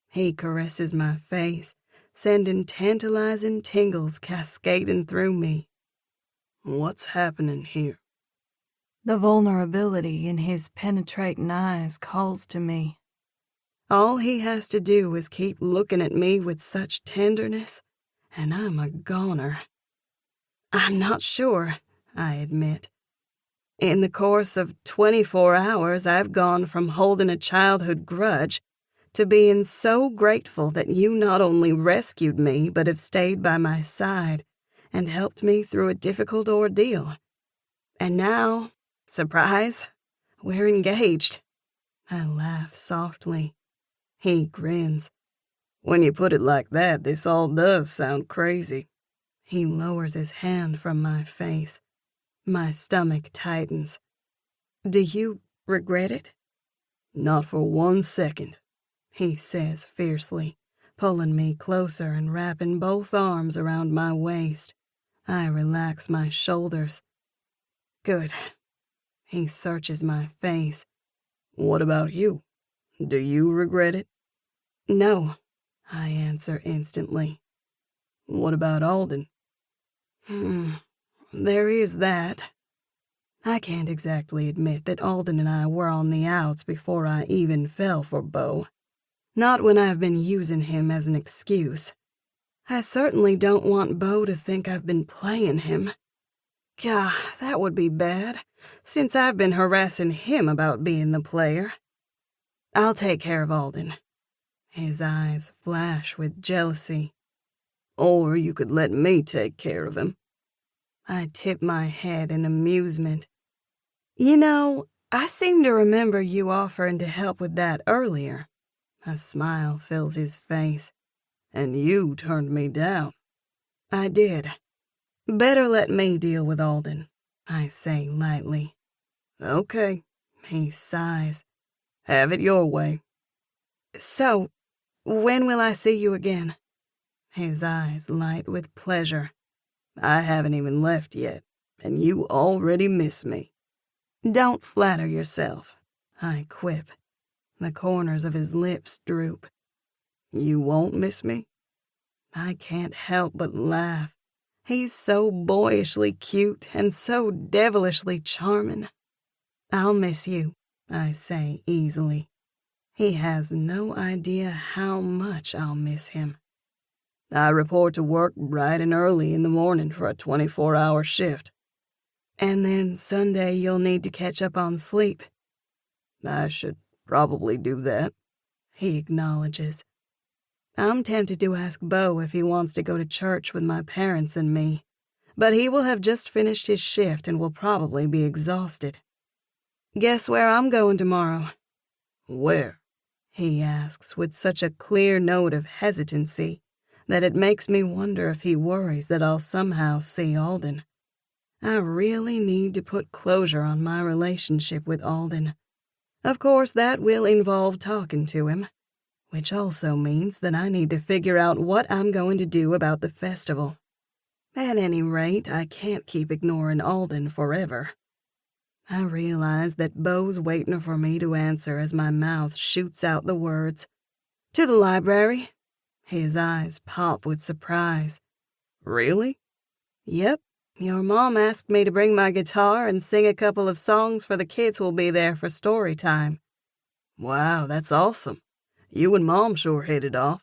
He caresses my face, sending tantalizing tingles cascading through me. What's happening here? The vulnerability in his penetrating eyes calls to me. All he has to do is keep looking at me with such tenderness, and I'm a goner. I'm not sure, I admit. In the course of 24 hours, I've gone from holding a childhood grudge to being so grateful that you not only rescued me, but have stayed by my side and helped me through a difficult ordeal. And now, surprise, we're engaged. I laugh softly. He grins. When you put it like that, this all does sound crazy. He lowers his hand from my face. My stomach tightens. Do you regret it? Not for 1 second, he says fiercely, pulling me closer and wrapping both arms around my waist. I relax my shoulders. Good. He searches my face. What about you? Do you regret it? No, I answer instantly. What about Alden? There is that. I can't exactly admit that Alden and I were on the outs before I even fell for Beau. Not when I've been using him as an excuse. I certainly don't want Beau to think I've been playing him. Gah, that would be bad, since I've been harassing him about being the player. I'll take care of Alden. His eyes flash with jealousy. Or you could let me take care of him. I tip my head in amusement. You know, I seem to remember you offering to help with that earlier. A smile fills his face. And you turned me down. I did. Better let me deal with Alden, I say lightly. Okay, he sighs. Have it your way. So, when will I see you again? His eyes light with pleasure. I haven't even left yet, and you already miss me. Don't flatter yourself, I quip. The corners of his lips droop. You won't miss me? I can't help but laugh. He's so boyishly cute and so devilishly charming. I'll miss you, I say easily. He has no idea how much I'll miss him. I report to work bright and early in the morning for a 24-hour shift. And then Sunday you'll need to catch up on sleep. I should probably do that, he acknowledges. I'm tempted to ask Beau if he wants to go to church with my parents and me, but he will have just finished his shift and will probably be exhausted. Guess where I'm going tomorrow? Where? He asks with such a clear note of hesitancy that it makes me wonder if he worries that I'll somehow see Alden. I really need to put closure on my relationship with Alden. Of course, that will involve talking to him, which also means that I need to figure out what I'm going to do about the festival. At any rate, I can't keep ignoring Alden forever. I realize that Beau's waiting for me to answer as my mouth shoots out the words, "To the library." His eyes pop with surprise. Really? Yep, Your mom asked me to bring my guitar and sing a couple of songs for the kids who'll be there for story time. Wow, that's awesome. You and Mom sure hit it off.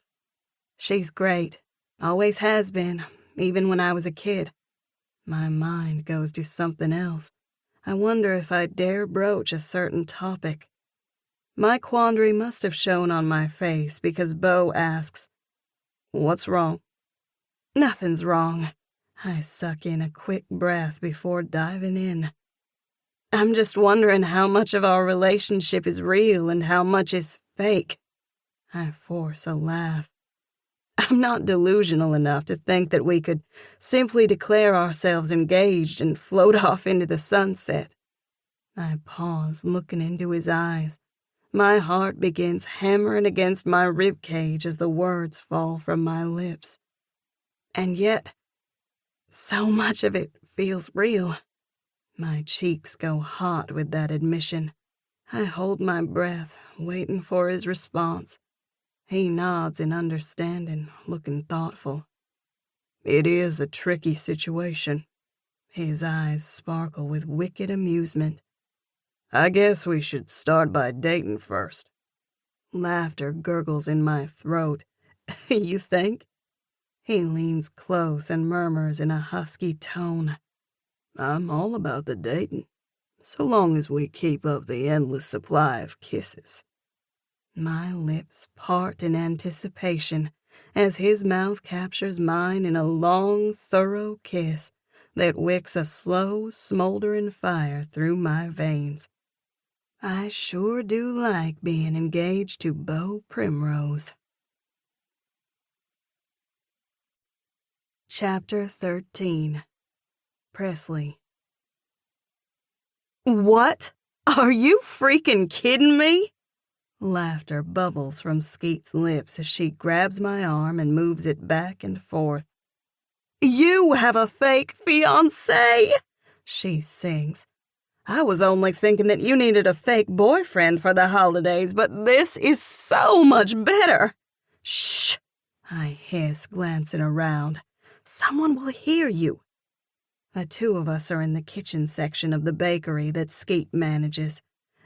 She's great. Always has been, even when I was a kid. My mind goes to something else. I wonder if I dare broach a certain topic. My quandary must have shown on my face because Beau asks, "What's wrong?" Nothing's wrong. I suck in a quick breath before diving in. I'm just wondering how much of our relationship is real and how much is fake. I force a laugh. I'm not delusional enough to think that we could simply declare ourselves engaged and float off into the sunset. I pause, looking into his eyes. My heart begins hammering against my ribcage as the words fall from my lips. And yet, so much of it feels real. My cheeks go hot with that admission. I hold my breath, waiting for his response. He nods in understanding, looking thoughtful. It is a tricky situation. His eyes sparkle with wicked amusement. I guess we should start by dating first. Laughter gurgles in my throat. You think? He leans close and murmurs in a husky tone. I'm all about the dating, so long as we keep up the endless supply of kisses. My lips part in anticipation as his mouth captures mine in a long, thorough kiss that wicks a slow, smoldering fire through my veins. I sure do like being engaged to Beau Primrose. Chapter 13. Presley. What? Are you freaking kidding me? Laughter bubbles from Skeet's lips as she grabs my arm and moves it back and forth. You have a fake fiancé, she sings. I was only thinking that you needed a fake boyfriend for the holidays, but this is so much better. Shh, I hiss, glancing around. Someone will hear you. The two of us are in the kitchen section of the bakery that Skeet manages.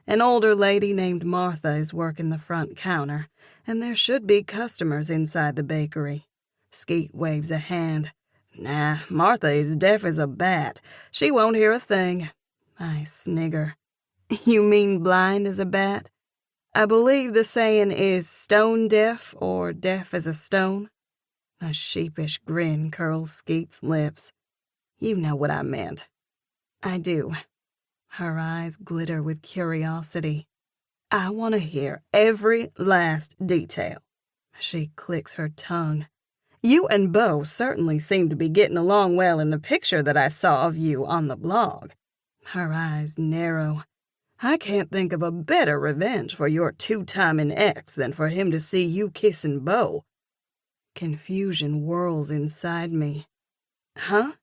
An older lady named Martha is working the front counter, and there should be customers inside the bakery. Skeet waves a hand. Nah, Martha is deaf as a bat. She won't hear a thing. I snigger. You mean blind as a bat? I believe the saying is stone deaf or deaf as a stone. A sheepish grin curls Skeet's lips. You know what I meant. I do. Her eyes glitter with curiosity. I want to hear every last detail. She clicks her tongue. You and Beau certainly seem to be getting along well in the picture that I saw of you on the blog. Her eyes narrow. I can't think of a better revenge for your two-timing ex than for him to see you kissing Beau. Confusion whirls inside me. Huh?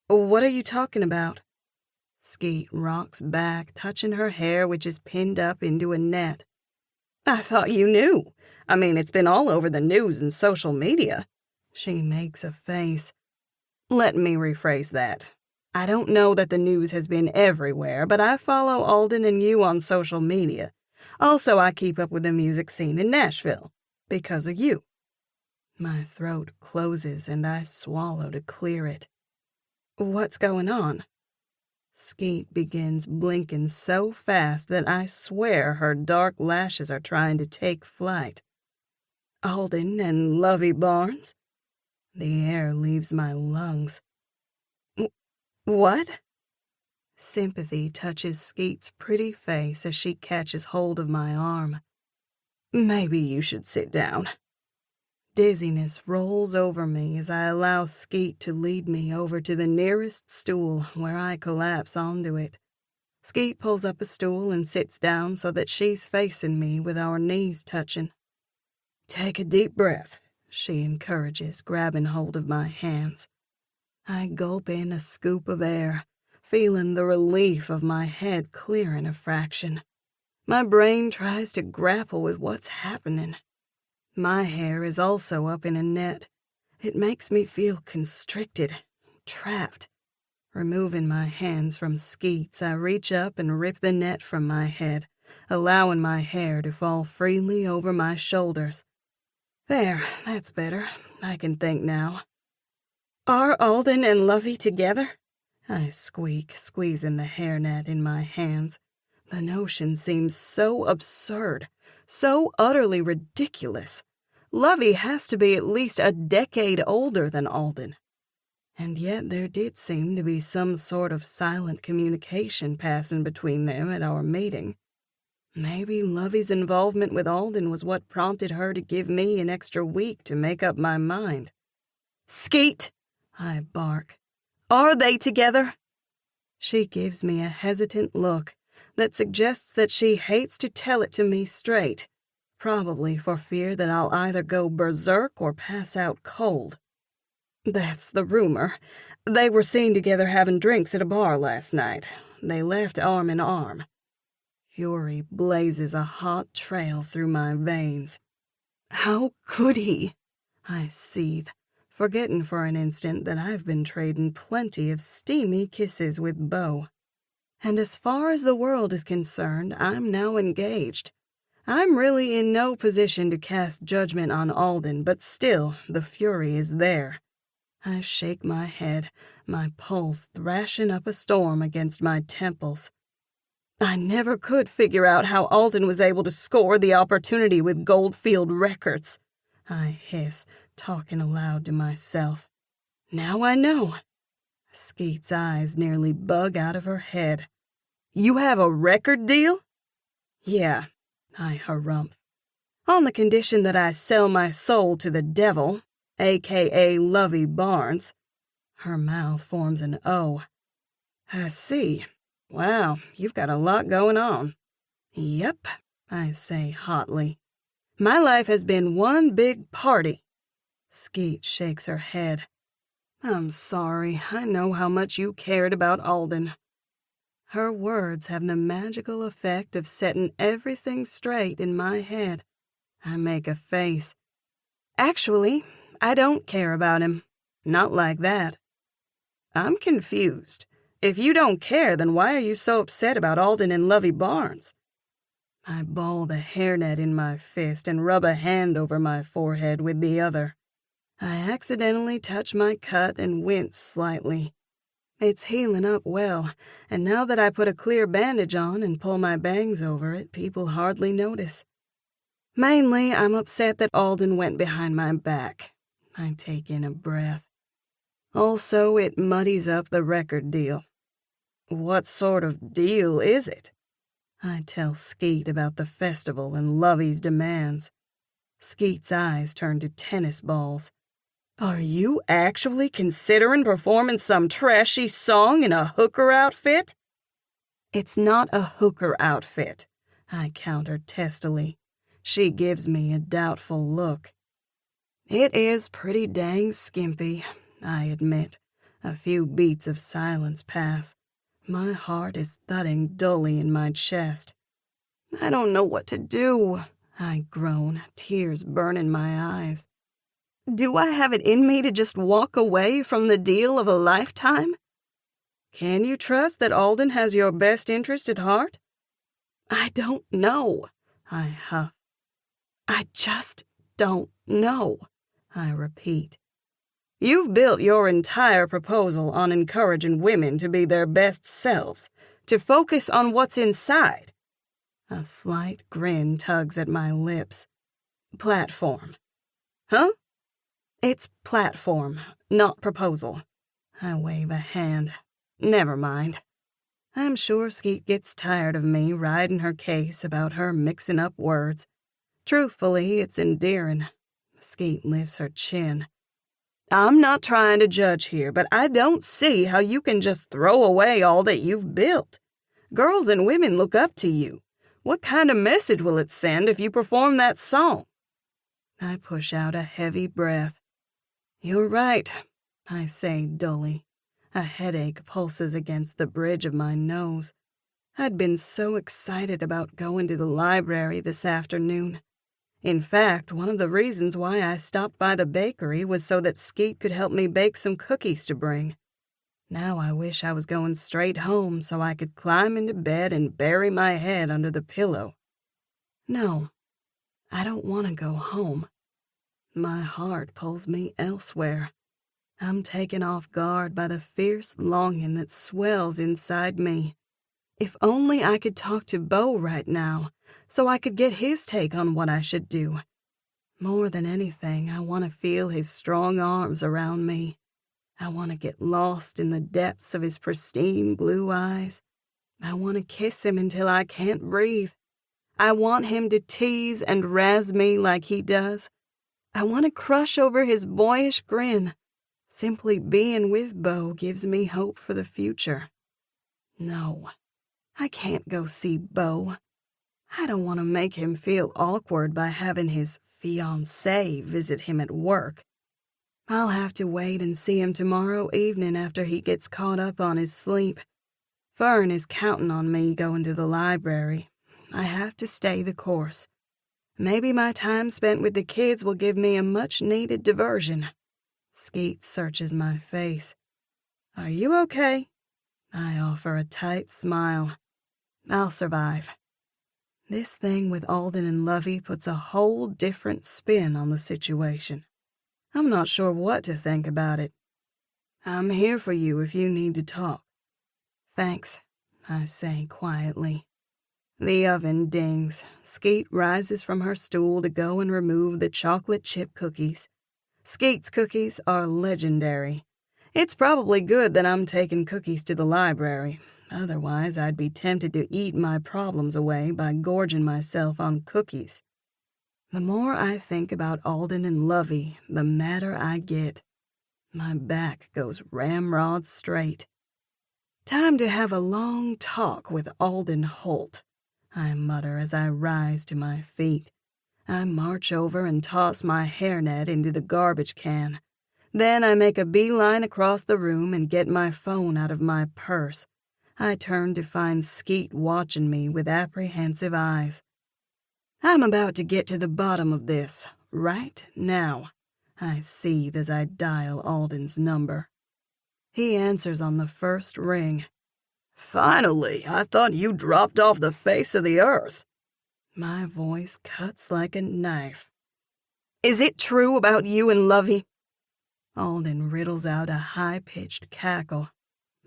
What are you talking about? Skeet rocks back, touching her hair, which is pinned up into a net. I thought you knew. I mean, it's been all over the news and social media. She makes a face. Let me rephrase that. I don't know that the news has been everywhere, but I follow Alden and you on social media. Also, I keep up with the music scene in Nashville. Because of you. My throat closes and I swallow to clear it. What's going on? Skeet begins blinking so fast that I swear her dark lashes are trying to take flight. Alden and Lovey Barnes? The air leaves my lungs. What? Sympathy touches Skeet's pretty face as she catches hold of my arm. Maybe you should sit down. Dizziness rolls over me as I allow Skeet to lead me over to the nearest stool where I collapse onto it. Skeet pulls up a stool and sits down so that she's facing me with our knees touching. Take a deep breath, she encourages, grabbing hold of my hands. I gulp in a scoop of air, feeling the relief of my head clearing a fraction. My brain tries to grapple with what's happening. My hair is also up in a net. It makes me feel constricted, trapped. Removing my hands from Skeet's, I reach up and rip the net from my head, allowing my hair to fall freely over my shoulders. There, that's better. I can think now. Are Alden and Lovey together? I squeak, squeezing the hairnet in my hands. The notion seems so absurd, so utterly ridiculous. Lovey has to be at least a decade older than Alden. And yet there did seem to be some sort of silent communication passing between them at our meeting. Maybe Lovey's involvement with Alden was what prompted her to give me an extra week to make up my mind. Skeet, I bark. are they together? She gives me a hesitant look that suggests that she hates to tell it to me straight, probably for fear that I'll either go berserk or pass out cold. That's the rumor. They were seen together having drinks at a bar last night. They left arm in arm. Fury blazes a hot trail through my veins. How could he? I seethe, forgetting for an instant that I've been trading plenty of steamy kisses with Beau. And as far as the world is concerned, I'm now engaged. I'm really in no position to cast judgment on Alden, but still, the fury is there. I shake my head, my pulse thrashing up a storm against my temples. I never could figure out how Alden was able to score the opportunity with Goldfield Records. I hiss, talking aloud to myself. Now I know. Skeet's eyes nearly bug out of her head. You have a record deal? Yeah, I harumph. On the condition that I sell my soul to the devil, a.k.a. Lovey Barnes. Her mouth forms an O. I see. Wow, you've got a lot going on. Yep, I say hotly. my life has been one big party. Skeet shakes her head. I'm sorry. I know how much you cared about Alden. Her words have the magical effect of setting everything straight in my head. I make a face. Actually, I don't care about him. Not like that. I'm confused. If you don't care, then why are you so upset about Alden and Lovey Barnes? I ball the hairnet in my fist and rub a hand over my forehead with the other. I accidentally touch my cut and wince slightly. It's healing up well, and now that I put a clear bandage on and pull my bangs over it, people hardly notice. Mainly, I'm upset that Alden went behind my back. I take in a breath. Also, it muddies up the record deal. What sort of deal is it? I tell Skeet about the festival and Lovey's demands. Skeet's eyes turn to tennis balls. Are you actually considering performing some trashy song in a hooker outfit? It's not a hooker outfit, I counter testily. She gives me a doubtful look. It is pretty dang skimpy, I admit. A few beats of silence pass. My heart is thudding dully in my chest. I don't know what to do, I groan, tears burning my eyes. Do I have it in me to just walk away from the deal of a lifetime? Can you trust that Alden has your best interest at heart? I don't know, I huff. I just don't know, I repeat. You've built your entire proposal on encouraging women to be their best selves, to focus on what's inside. A slight grin tugs at my lips. Platform. Huh? It's platform, not proposal. I wave a hand. Never mind. I'm sure Skeet gets tired of me riding her case about her mixing up words. Truthfully, it's endearing. Skeet lifts her chin. I'm not trying to judge here, but I don't see how you can just throw away all that you've built. Girls and women look up to you. What kind of message will it send if you perform that song? I push out a heavy breath. You're right, I say dully. A headache pulses against the bridge of my nose. I'd been so excited about going to the library this afternoon. In fact, one of the reasons why I stopped by the bakery was so that Skeet could help me bake some cookies to bring. Now I wish I was going straight home so I could climb into bed and bury my head under the pillow. No, I don't want to go home. My heart pulls me elsewhere. I'm taken off guard by the fierce longing that swells inside me. If only I could talk to Beau right now, so I could get his take on what I should do. More than anything, I want to feel his strong arms around me. I want to get lost in the depths of his pristine blue eyes. I want to kiss him until I can't breathe. I want him to tease and razz me like he does. I want to crush over his boyish grin. Simply being with Beau gives me hope for the future. No, I can't go see Beau. I don't want to make him feel awkward by having his fiancée visit him at work. I'll have to wait and see him tomorrow evening after he gets caught up on his sleep. Fern is counting on me going to the library. I have to stay the course. Maybe my time spent with the kids will give me a much-needed diversion. Skeet searches my face. Are you okay? I offer a tight smile. I'll survive. This thing with Alden and Lovey puts a whole different spin on the situation. I'm not sure what to think about it. I'm here for you if you need to talk. Thanks, I say quietly. The oven dings. Skeet rises from her stool to go and remove the chocolate chip cookies. Skeet's cookies are legendary. It's probably good that I'm taking cookies to the library. Otherwise, I'd be tempted to eat my problems away by gorging myself on cookies. The more I think about Alden and Lovey, the madder I get. My back goes ramrod straight. Time to have a long talk with Alden Holt, I mutter as I rise to my feet. I march over and toss my hairnet into the garbage can. Then I make a beeline across the room and get my phone out of my purse. I turn to find Skeet watching me with apprehensive eyes. I'm about to get to the bottom of this, right now. I seethe as I dial Alden's number. He answers on the first ring. Finally, I thought you dropped off the face of the earth. My voice cuts like a knife. Is it true about you and Lovey? Alden riddles out a high-pitched cackle.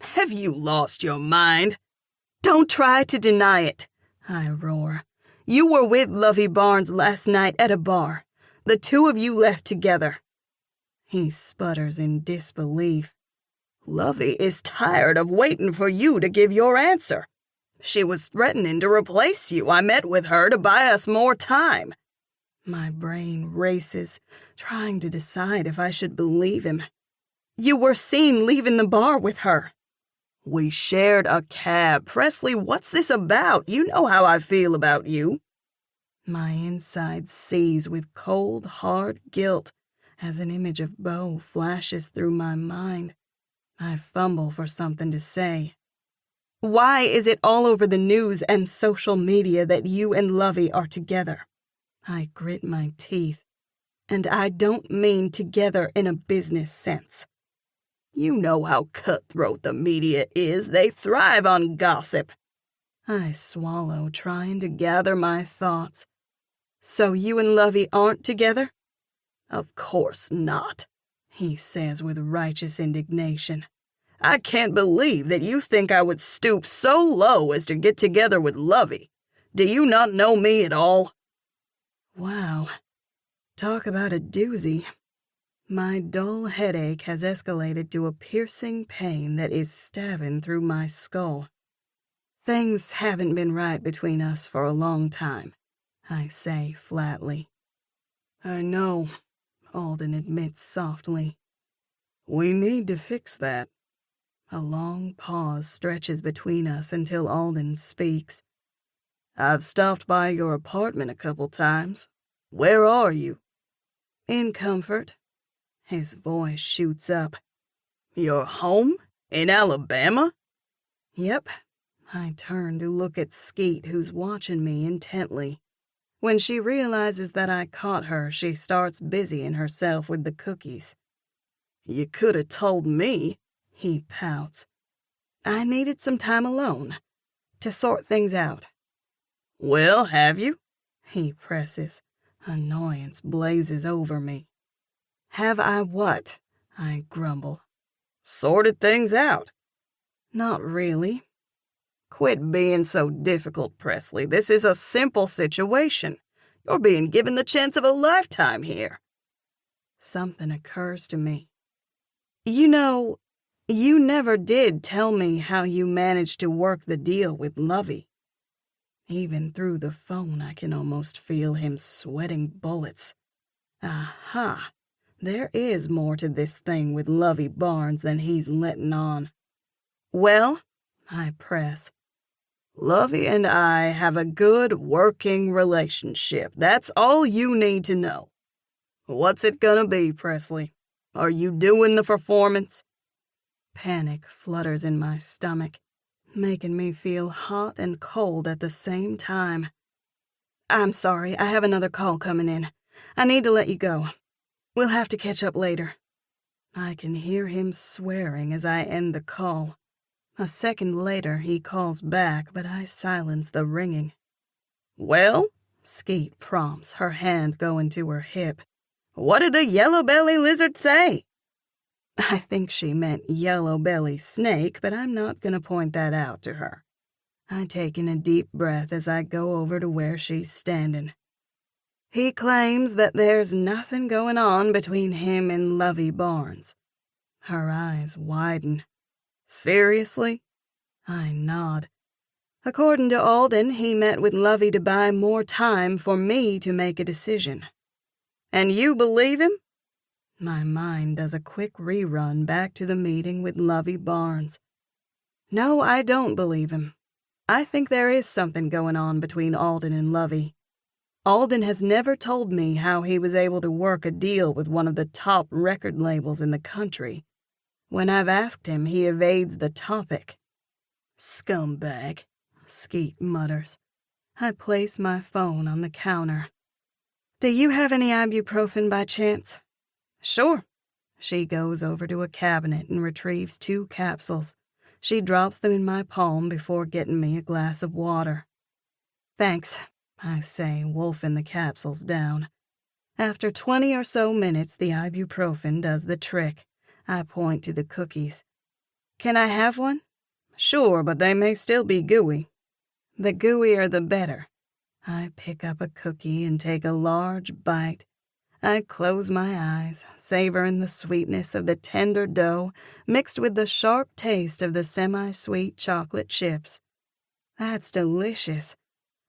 Have you lost your mind? Don't try to deny it, I roar. You were with Lovey Barnes last night at a bar. The two of you left together. He sputters in disbelief. Lovey is tired of waiting for you to give your answer. She was threatening to replace you. I met with her to buy us more time. My brain races, trying to decide if I should believe him. You were seen leaving the bar with her. We shared a cab. Presley, what's this about? You know how I feel about you. My insides seize with cold, hard guilt as an image of Beau flashes through my mind. I fumble for something to say. Why is it all over the news and social media that you and Lovey are together? I grit my teeth. And I don't mean together in a business sense. You know how cutthroat the media is. They thrive on gossip. I swallow, trying to gather my thoughts. So you and Lovey aren't together? Of course not, he says with righteous indignation. I can't believe that you think I would stoop so low as to get together with Lovey. Do you not know me at all? Wow. Talk about a doozy. My dull headache has escalated to a piercing pain that is stabbing through my skull. Things haven't been right between us for a long time, I say flatly. I know, Alden admits softly. We need to fix that. A long pause stretches between us until Alden speaks. I've stopped by your apartment a couple times. Where are you? In Comfort. His voice shoots up. You're home? In Alabama? Yep. I turn to look at Skeet, who's watching me intently. When she realizes that I caught her, she starts busying herself with the cookies. You could have told me, He pouts. I needed some time alone to sort things out. Well, have you? He presses. Annoyance blazes over me. Have I what? I grumble. Sorted things out. Not really. Quit being so difficult, Presley. This is a simple situation. You're being given the chance of a lifetime here. Something occurs to me. You know, you never did tell me how you managed to work the deal with Lovey. Even through the phone, I can almost feel him sweating bullets. Aha! There is more to this thing with Lovey Barnes than he's letting on. Well, I press. Lovey and I have a good working relationship. That's all you need to know. What's it gonna be, Presley? Are you doing the performance? Panic flutters in my stomach, making me feel hot and cold at the same time. I'm sorry, I have another call coming in. I need to let you go. We'll have to catch up later. I can hear him swearing as I end the call. A second later, he calls back, but I silence the ringing. Well, Skatie prompts, her hand going to her hip. What did the yellow-belly lizard say? I think she meant yellow-belly snake, but I'm not going to point that out to her. I take in a deep breath as I go over to where she's standing. He claims that there's nothing going on between him and Lovey Barnes. Her eyes widen. Seriously? I nod. According to Alden, he met with Lovey to buy more time for me to make a decision. And you believe him? My mind does a quick rerun back to the meeting with Lovey Barnes. No, I don't believe him. I think there is something going on between Alden and Lovey. Alden has never told me how he was able to work a deal with one of the top record labels in the country. When I've asked him, he evades the topic. Scumbag, Skatie mutters. I place my phone on the counter. Do you have any ibuprofen by chance? Sure. She goes over to a cabinet and retrieves 2 capsules. She drops them in my palm before getting me a glass of water. Thanks, I say, wolfing the capsules down. After 20 or so minutes, the ibuprofen does the trick. I point to the cookies. Can I have one? Sure, but they may still be gooey. The gooier the better. I pick up a cookie and take a large bite. I close my eyes, savoring the sweetness of the tender dough mixed with the sharp taste of the semi-sweet chocolate chips. That's delicious.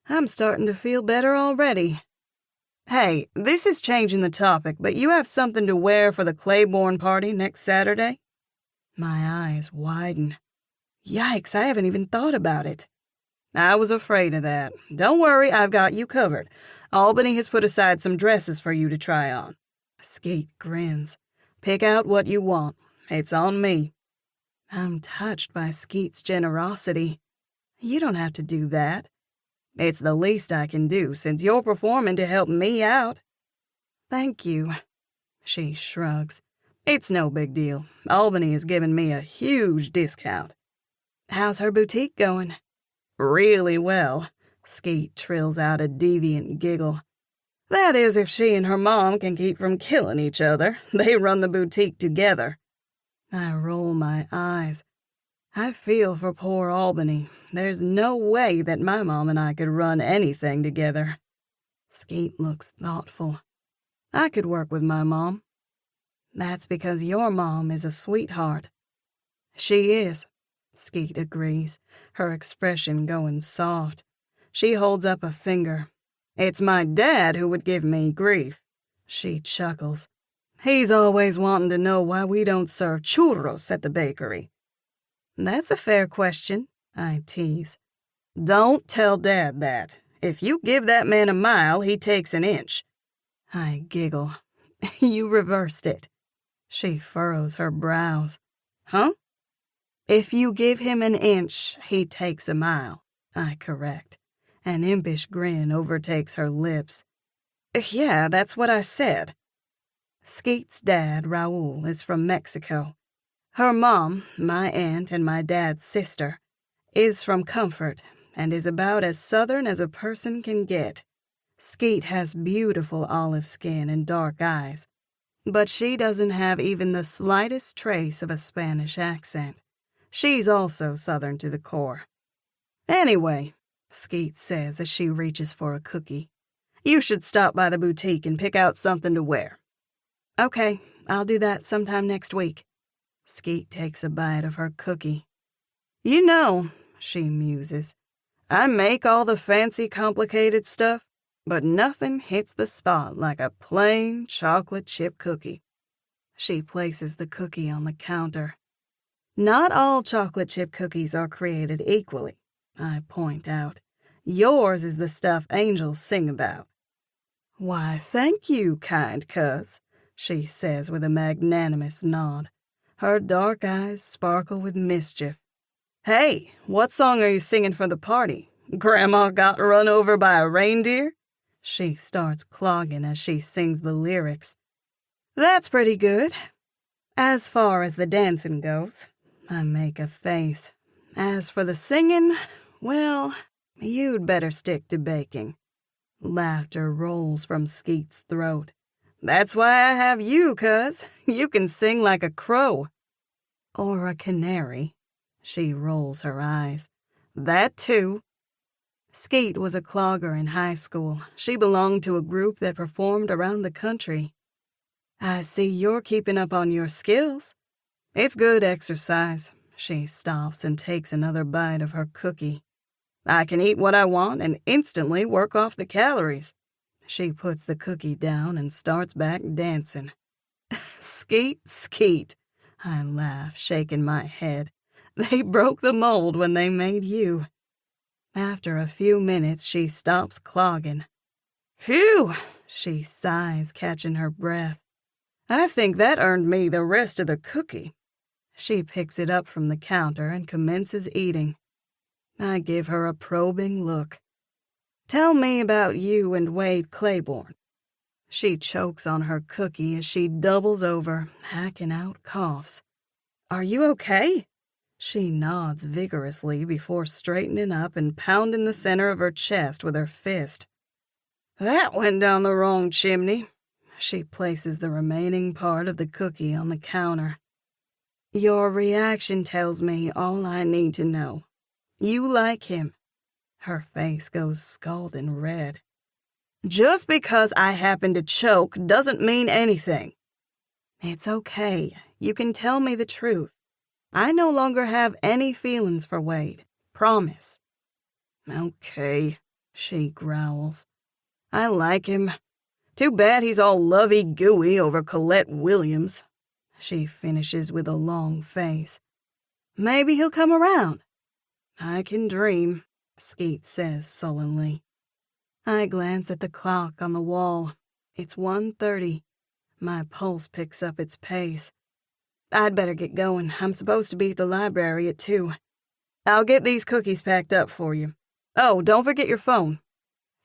I'm starting to feel better already. Hey, this is changing the topic, but you have something to wear for the Claiborne party next Saturday? My eyes widen. Yikes, I haven't even thought about it. I was afraid of that. Don't worry, I've got you covered. Albany has put aside some dresses for you to try on. Skatie grins. Pick out what you want. It's on me. I'm touched by Skate's generosity. You don't have to do that. It's the least I can do since you're performing to help me out. Thank you. She shrugs. It's no big deal. Albany has given me a huge discount. How's her boutique going? Really well. Skatie trills out a deviant giggle. That is, if she and her mom can keep from killing each other. They run the boutique together. I roll my eyes. I feel for poor Albany. There's no way that my mom and I could run anything together. Skatie looks thoughtful. I could work with my mom. That's because your mom is a sweetheart. She is, Skatie agrees, her expression going soft. She holds up a finger. It's my dad who would give me grief. She chuckles. He's always wanting to know why we don't serve churros at the bakery. That's a fair question, I tease. Don't tell Dad that. If you give that man a mile, he takes an inch. I giggle. You reversed it. She furrows her brows. Huh? If you give him an inch, he takes a mile, I correct. An impish grin overtakes her lips. Yeah, that's what I said. Skate's dad, Raul, is from Mexico. Her mom, my aunt and my dad's sister, is from Comfort and is about as southern as a person can get. Skeet has beautiful olive skin and dark eyes, but she doesn't have even the slightest trace of a Spanish accent. She's also southern to the core. Anyway, Skeet says as she reaches for a cookie, you should stop by the boutique and pick out something to wear. Okay, I'll do that sometime next week. Skeet takes a bite of her cookie. You know, she muses, I make all the fancy, complicated stuff, but nothing hits the spot like a plain chocolate chip cookie. She places the cookie on the counter. Not all chocolate chip cookies are created equally, I point out. Yours is the stuff angels sing about. Why, thank you, kind cuz, she says with a magnanimous nod. Her dark eyes sparkle with mischief. Hey, what song are you singing for the party? Grandma got run over by a reindeer? She starts clogging as she sings the lyrics. That's pretty good. As far as the dancing goes, I make a face. As for the singing, well, you'd better stick to baking. Laughter rolls from Skeet's throat. That's why I have you, cuz. You can sing like a crow. Or a canary. She rolls her eyes. That too. Skeet was a clogger in high school. She belonged to a group that performed around the country. I see you're keeping up on your skills. It's good exercise. She stops and takes another bite of her cookie. I can eat what I want and instantly work off the calories. She puts the cookie down and starts back dancing. Skeet, Skeet, I laugh, shaking my head. They broke the mold when they made you. After a few minutes, she stops clogging. Phew, she sighs, catching her breath. I think that earned me the rest of the cookie. She picks it up from the counter and commences eating. I give her a probing look. Tell me about you and Wade Claiborne. She chokes on her cookie as she doubles over, hacking out coughs. Are you okay? She nods vigorously before straightening up and pounding the center of her chest with her fist. That went down the wrong chimney. She places the remaining part of the cookie on the counter. Your reaction tells me all I need to know. You like him. Her face goes scalding red. Just because I happen to choke doesn't mean anything. It's okay. You can tell me the truth. I no longer have any feelings for Wade. Promise. Okay, she growls. I like him. Too bad he's all lovey-gooey over Colette Williams. She finishes with a long face. Maybe he'll come around. I can dream, Skeet says sullenly. I glance at the clock on the wall. It's 1:30. My pulse picks up its pace. I'd better get going. I'm supposed to be at the library at 2. I'll get these cookies packed up for you. Oh, don't forget your phone.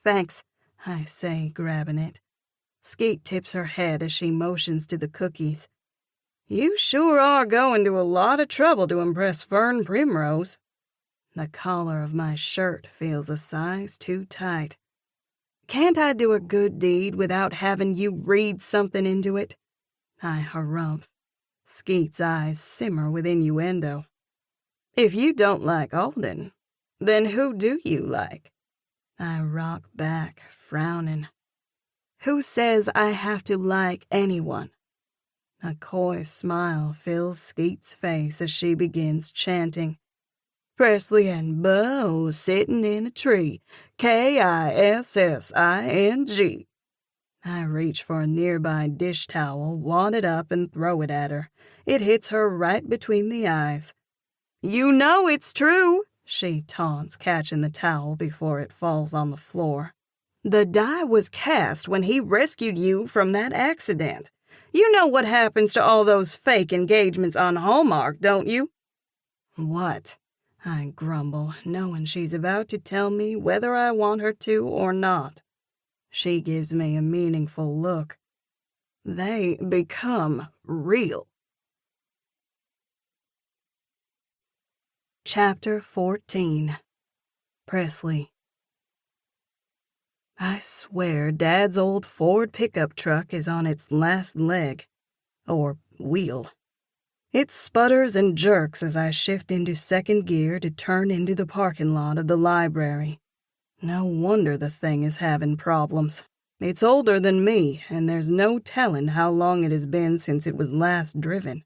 Thanks, I say, grabbing it. Skeet tips her head as she motions to the cookies. You sure are going to a lot of trouble to impress Beau Primrose. The collar of my shirt feels a size too tight. Can't I do a good deed without having you read something into it? I harumph. Skeet's eyes simmer with innuendo. If you don't like Alden, then who do you like? I rock back, frowning. Who says I have to like anyone? A coy smile fills Skeet's face as she begins chanting. Presley and Beau sitting in a tree. Kissing. I reach for a nearby dish towel, wad it up, and throw it at her. It hits her right between the eyes. You know it's true, she taunts, catching the towel before it falls on the floor. The die was cast when he rescued you from that accident. You know what happens to all those fake engagements on Hallmark, don't you? What? I grumble, knowing she's about to tell me whether I want her to or not. She gives me a meaningful look. They become real. Chapter 14. Presley. I swear Dad's old Ford pickup truck is on its last leg, or wheel. It sputters and jerks as I shift into second gear to turn into the parking lot of the library. No wonder the thing is having problems. It's older than me, and there's no telling how long it has been since it was last driven.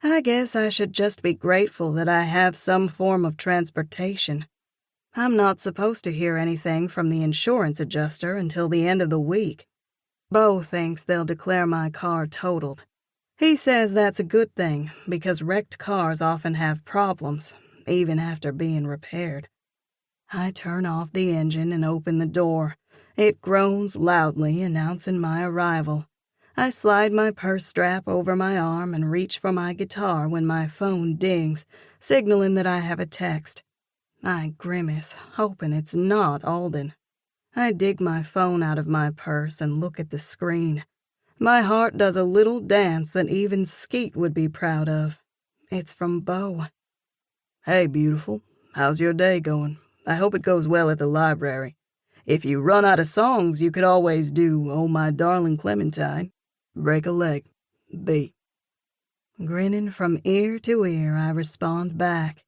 I guess I should just be grateful that I have some form of transportation. I'm not supposed to hear anything from the insurance adjuster until the end of the week. Beau thinks they'll declare my car totaled. He says that's a good thing, because wrecked cars often have problems, even after being repaired. I turn off the engine and open the door. It groans loudly, announcing my arrival. I slide my purse strap over my arm and reach for my guitar when my phone dings, signaling that I have a text. I grimace, hoping it's not Alden. I dig my phone out of my purse and look at the screen. My heart does a little dance that even Skeet would be proud of. It's from Beau. Hey, beautiful. How's your day going? I hope it goes well at the library. If you run out of songs, you could always do Oh My Darling Clementine. Break a leg. B. Grinning from ear to ear, I respond back.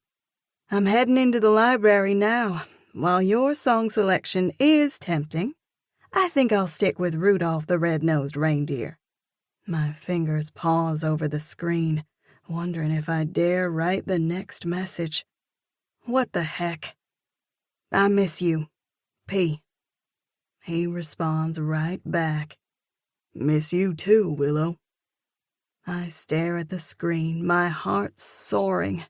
I'm heading into the library now. While your song selection is tempting, I think I'll stick with Rudolph the Red-Nosed Reindeer. My fingers pause over the screen, wondering if I dare write the next message. What the heck? I miss you. P. He responds right back. Miss you too, Willow. I stare at the screen, my heart soaring.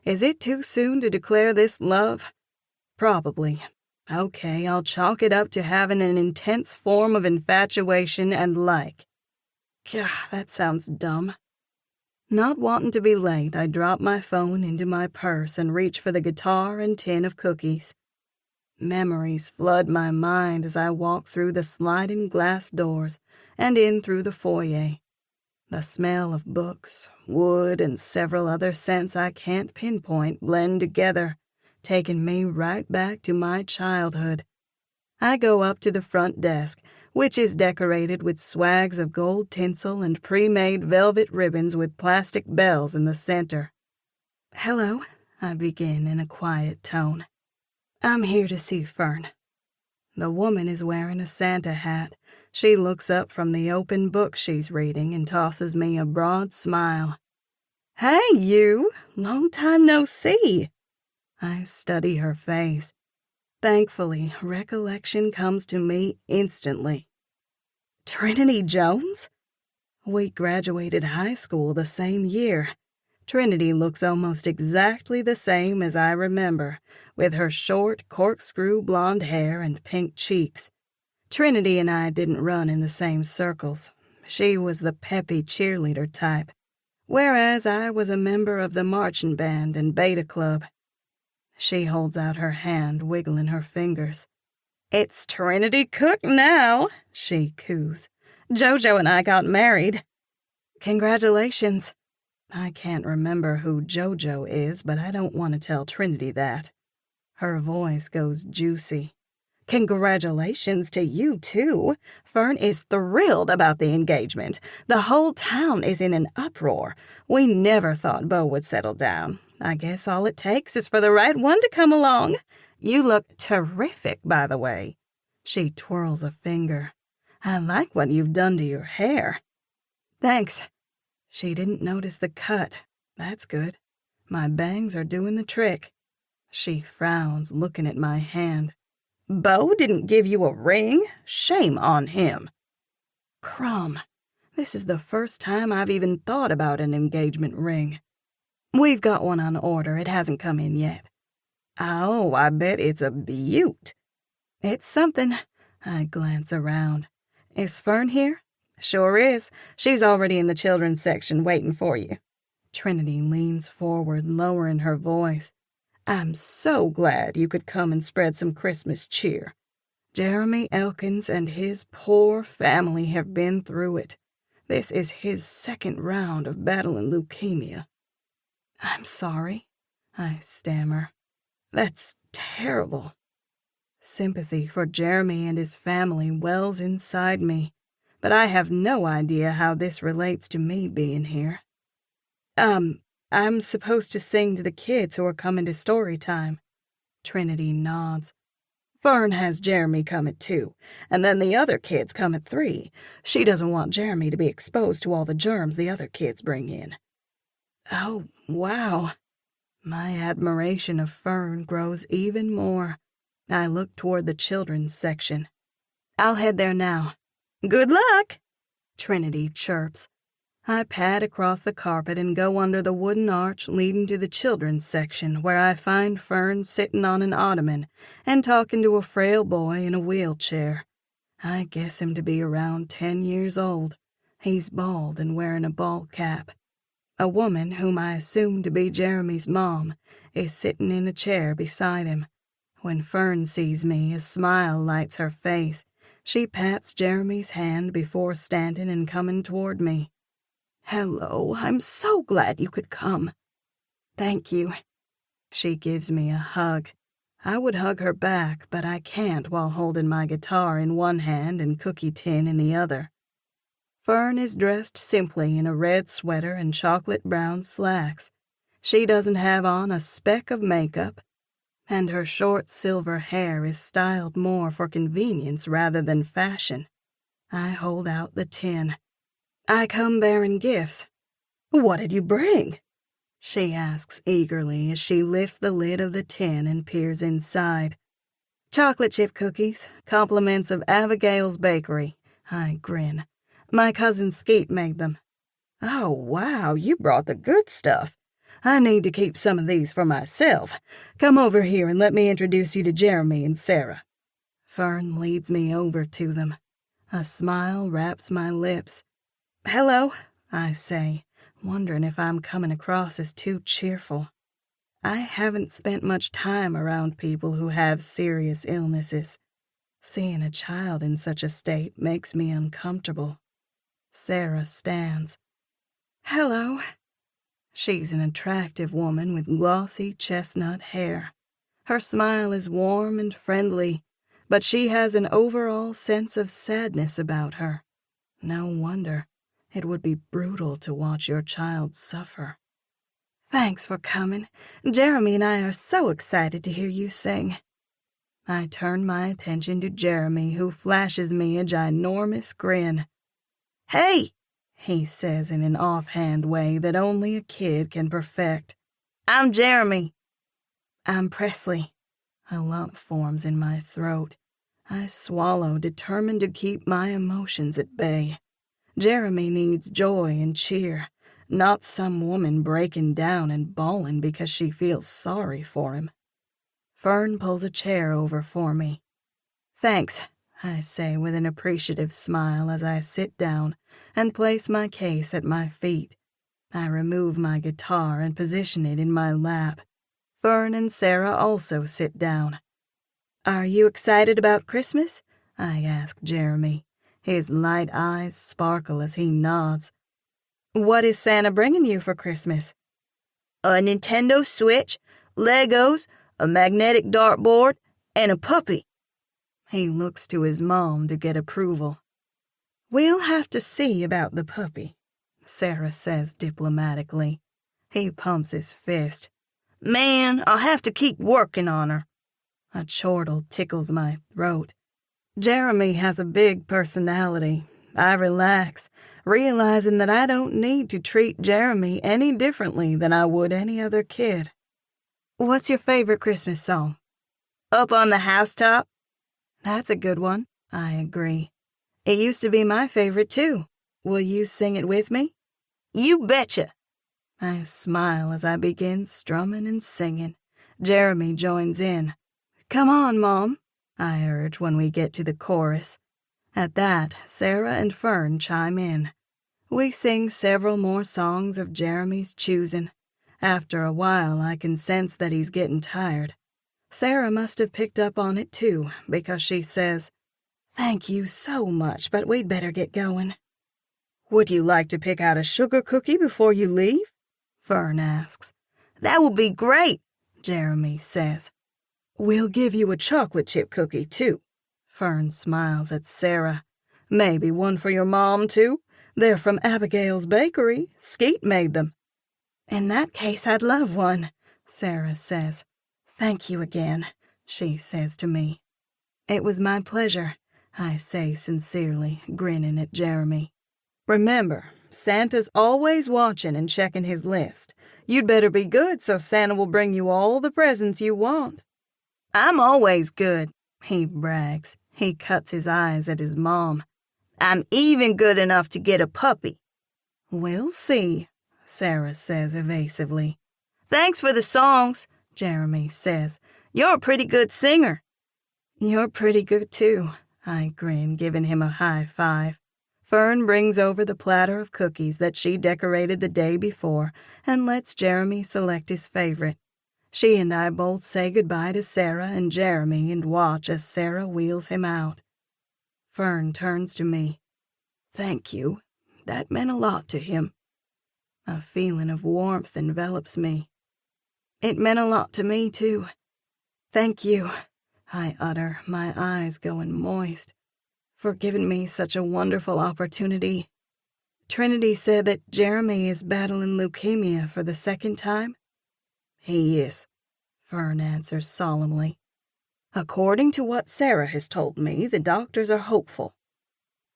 Is it too soon to declare this love? Probably. Okay, I'll chalk it up to having an intense form of infatuation and like. Gah, that sounds dumb. Not wanting to be late, I drop my phone into my purse and reach for the guitar and tin of cookies. Memories flood my mind as I walk through the sliding glass doors and in through the foyer. The smell of books, wood, and several other scents I can't pinpoint blend together, taking me right back to my childhood. I go up to the front desk, which is decorated with swags of gold tinsel and pre-made velvet ribbons with plastic bells in the center. Hello, I begin in a quiet tone. I'm here to see Fern. The woman is wearing a Santa hat. She looks up from the open book she's reading and tosses me a broad smile. Hey, you! Long time no see. I study her face. Thankfully, recollection comes to me instantly. Trinity Jones? We graduated high school the same year. Trinity looks almost exactly the same as I remember, with her short, corkscrew blonde hair and pink cheeks. Trinity and I didn't run in the same circles. She was the peppy cheerleader type, whereas I was a member of the marching band and beta club. She holds out her hand, wiggling her fingers. It's Trinity Cook now, she coos. Jojo and I got married. Congratulations. I can't remember who Jojo is, but I don't want to tell Trinity that. Her voice goes juicy. Congratulations to you, too. Fern is thrilled about the engagement. The whole town is in an uproar. We never thought Beau would settle down. I guess all it takes is for the right one to come along. You look terrific, by the way. She twirls a finger. I like what you've done to your hair. Thanks. She didn't notice the cut. That's good. My bangs are doing the trick. She frowns, looking at my hand. Beau didn't give you a ring? Shame on him. Crumb. This is the first time I've even thought about an engagement ring. We've got one on order. It hasn't come in yet. Oh, I bet it's a beaut. It's something. I glance around. Is Fern here? Sure is. She's already in the children's section waiting for you. Trinity leans forward, lowering her voice. I'm so glad you could come and spread some Christmas cheer. Jeremy Elkins and his poor family have been through it. This is his second round of battling leukemia. I'm sorry. I stammer. That's terrible. Sympathy for Jeremy and his family wells inside me, but I have no idea how this relates to me being here. I'm supposed to sing to the kids who are coming to story time. Trinity nods. Fern has Jeremy come at 2, and then the other kids come at 3. She doesn't want Jeremy to be exposed to all the germs the other kids bring in. Oh, wow. My admiration of Fern grows even more. I look toward the children's section. I'll head there now. Good luck, Trinity chirps. I pad across the carpet and go under the wooden arch leading to the children's section, where I find Fern sitting on an ottoman and talking to a frail boy in a wheelchair. I guess him to be around 10 years old. He's bald and wearing a ball cap. A woman, whom I assume to be Jeremy's mom, is sitting in a chair beside him. When Fern sees me, a smile lights her face. She pats Jeremy's hand before standing and coming toward me. Hello, I'm so glad you could come. Thank you. She gives me a hug. I would hug her back, but I can't while holding my guitar in one hand and cookie tin in the other. Fern is dressed simply in a red sweater and chocolate brown slacks. She doesn't have on a speck of makeup, and her short silver hair is styled more for convenience rather than fashion. I hold out the tin. I come bearing gifts. What did you bring? She asks eagerly as she lifts the lid of the tin and peers inside. Chocolate chip cookies, compliments of Abigail's Bakery. I grin. My cousin Skatie made them. Oh, wow, you brought the good stuff. I need to keep some of these for myself. Come over here and let me introduce you to Jeremy and Sarah. Fern leads me over to them. A smile wraps my lips. Hello, I say, wondering if I'm coming across as too cheerful. I haven't spent much time around people who have serious illnesses. Seeing a child in such a state makes me uncomfortable. Sarah stands. Hello. She's an attractive woman with glossy chestnut hair. Her smile is warm and friendly, but she has an overall sense of sadness about her. No wonder. It would be brutal to watch your child suffer. Thanks for coming. Jeremy and I are so excited to hear you sing. I turn my attention to Jeremy, who flashes me a ginormous grin. Hey, he says in an offhand way that only a kid can perfect. I'm Jeremy. I'm Presley. A lump forms in my throat. I swallow, determined to keep my emotions at bay. Jeremy needs joy and cheer, not some woman breaking down and bawling because she feels sorry for him. Fern pulls a chair over for me. Thanks, I say with an appreciative smile as I sit down and place my case at my feet. I remove my guitar and position it in my lap. Fern and Sarah also sit down. Are you excited about Christmas? I ask Jeremy. His light eyes sparkle as he nods. What is Santa bringing you for Christmas? A Nintendo Switch, Legos, a magnetic dartboard, and a puppy. He looks to his mom to get approval. We'll have to see about the puppy, Sarah says diplomatically. He pumps his fist. Man, I'll have to keep working on her. A chortle tickles my throat. Jeremy has a big personality. I relax, realizing that I don't need to treat Jeremy any differently than I would any other kid. What's your favorite Christmas song? Up on the Housetop? That's a good one, I agree. It used to be my favorite too. Will you sing it with me? You betcha. I smile as I begin strumming and singing. Jeremy joins in. Come on, Mom, I urge when we get to the chorus. At that, Sarah and Fern chime in. We sing several more songs of Jeremy's choosing. After a while, I can sense that he's getting tired. Sarah must have picked up on it too, because she says, Thank you so much, but we'd better get going. Would you like to pick out a sugar cookie before you leave? Fern asks. That will be great, Jeremy says. We'll give you a chocolate chip cookie, too. Fern smiles at Sarah. Maybe one for your mom, too? They're from Abigail's bakery. Skeet made them. In that case, I'd love one, Sarah says. Thank you again, she says to me. It was my pleasure, I say sincerely, grinning at Jeremy. Remember, Santa's always watching and checking his list. You'd better be good so Santa will bring you all the presents you want. I'm always good, he brags. He cuts his eyes at his mom. I'm even good enough to get a puppy. We'll see, Sarah says evasively. Thanks for the songs, Jeremy says. You're a pretty good singer. You're pretty good, too, I grin, giving him a high five. Fern brings over the platter of cookies that she decorated the day before and lets Jeremy select his favorite. She and I both say goodbye to Sarah and Jeremy and watch as Sarah wheels him out. Fern turns to me. Thank you. That meant a lot to him. A feeling of warmth envelops me. It meant a lot to me, too. Thank you, I utter, my eyes going moist, for giving me such a wonderful opportunity. Trinity said that Jeremy is battling leukemia for the second time. He is, Fern answers solemnly. According to what Sarah has told me, the doctors are hopeful.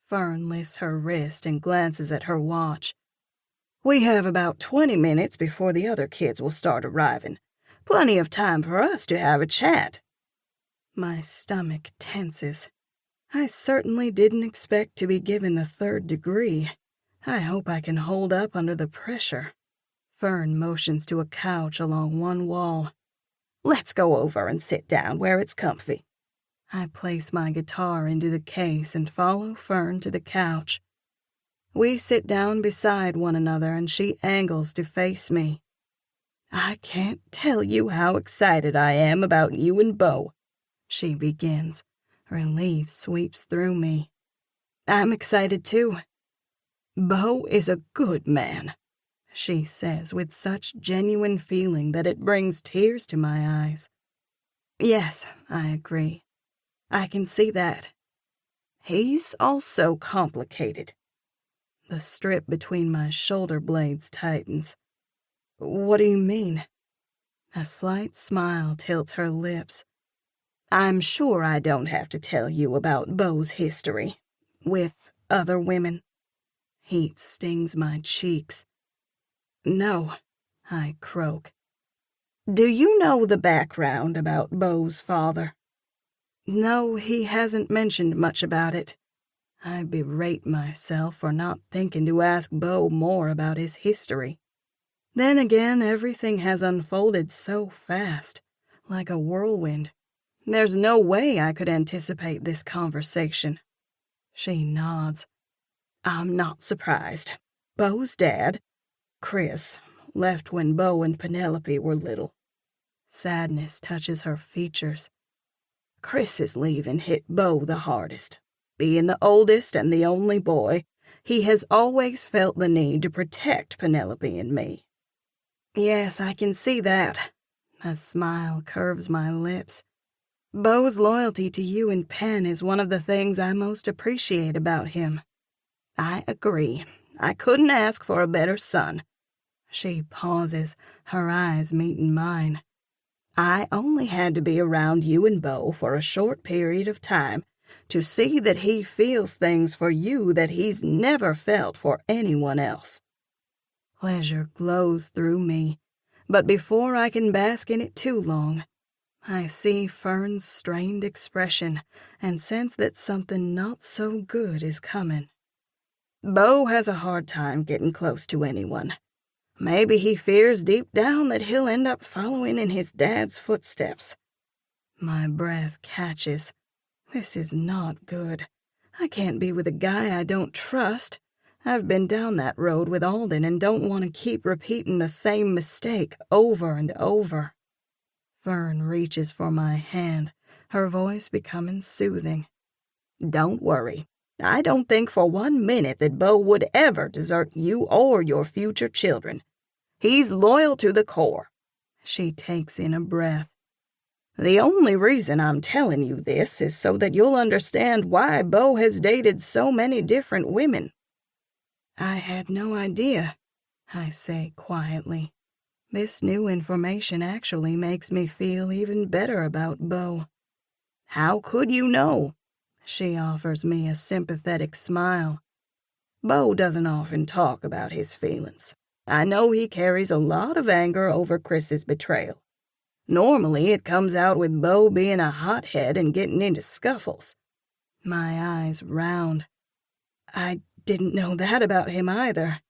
Fern lifts her wrist and glances at her watch. We have about 20 minutes before the other kids will start arriving. Plenty of time for us to have a chat. My stomach tenses. I certainly didn't expect to be given the 3rd degree. I hope I can hold up under the pressure. Fern motions to a couch along one wall. Let's go over and sit down where it's comfy. I place my guitar into the case and follow Fern to the couch. We sit down beside one another and she angles to face me. I can't tell you how excited I am about you and Beau, she begins. Relief sweeps through me. I'm excited too. Beau is a good man, she says with such genuine feeling that it brings tears to my eyes. Yes, I agree. I can see that. He's also complicated. The strip between my shoulder blades tightens. What do you mean? A slight smile tilts her lips. I'm sure I don't have to tell you about Beau's history with other women. Heat stings my cheeks. No, I croak. Do you know the background about Beau's father? No, he hasn't mentioned much about it. I berate myself for not thinking to ask Beau more about his history. Then again, everything has unfolded so fast, like a whirlwind. There's no way I could anticipate this conversation. She nods. I'm not surprised. Beau's dad, Chris, left when Beau and Penelope were little. Sadness touches her features. Chris's leaving hit Beau the hardest. Being the oldest and the only boy, he has always felt the need to protect Penelope and me. Yes, I can see that. A smile curves my lips. Beau's loyalty to you and Pen is one of the things I most appreciate about him. I agree. I couldn't ask for a better son. She pauses, her eyes meeting mine. I only had to be around you and Beau for a short period of time to see that he feels things for you that he's never felt for anyone else. Pleasure glows through me, but before I can bask in it too long, I see Fern's strained expression and sense that something not so good is coming. Beau has a hard time getting close to anyone. Maybe he fears deep down that he'll end up following in his dad's footsteps. My breath catches. This is not good. I can't be with a guy I don't trust. I've been down that road with Alden and don't want to keep repeating the same mistake over and over. Fern reaches for my hand, her voice becoming soothing. Don't worry. I don't think for 1 minute that Beau would ever desert you or your future children. He's loyal to the core. She takes in a breath. The only reason I'm telling you this is so that you'll understand why Beau has dated so many different women. I had no idea, I say quietly. This new information actually makes me feel even better about Beau. How could you know? She offers me a sympathetic smile. Beau doesn't often talk about his feelings. I know he carries a lot of anger over Chris's betrayal. Normally, it comes out with Beau being a hothead and getting into scuffles. My eyes round. I didn't know that about him either.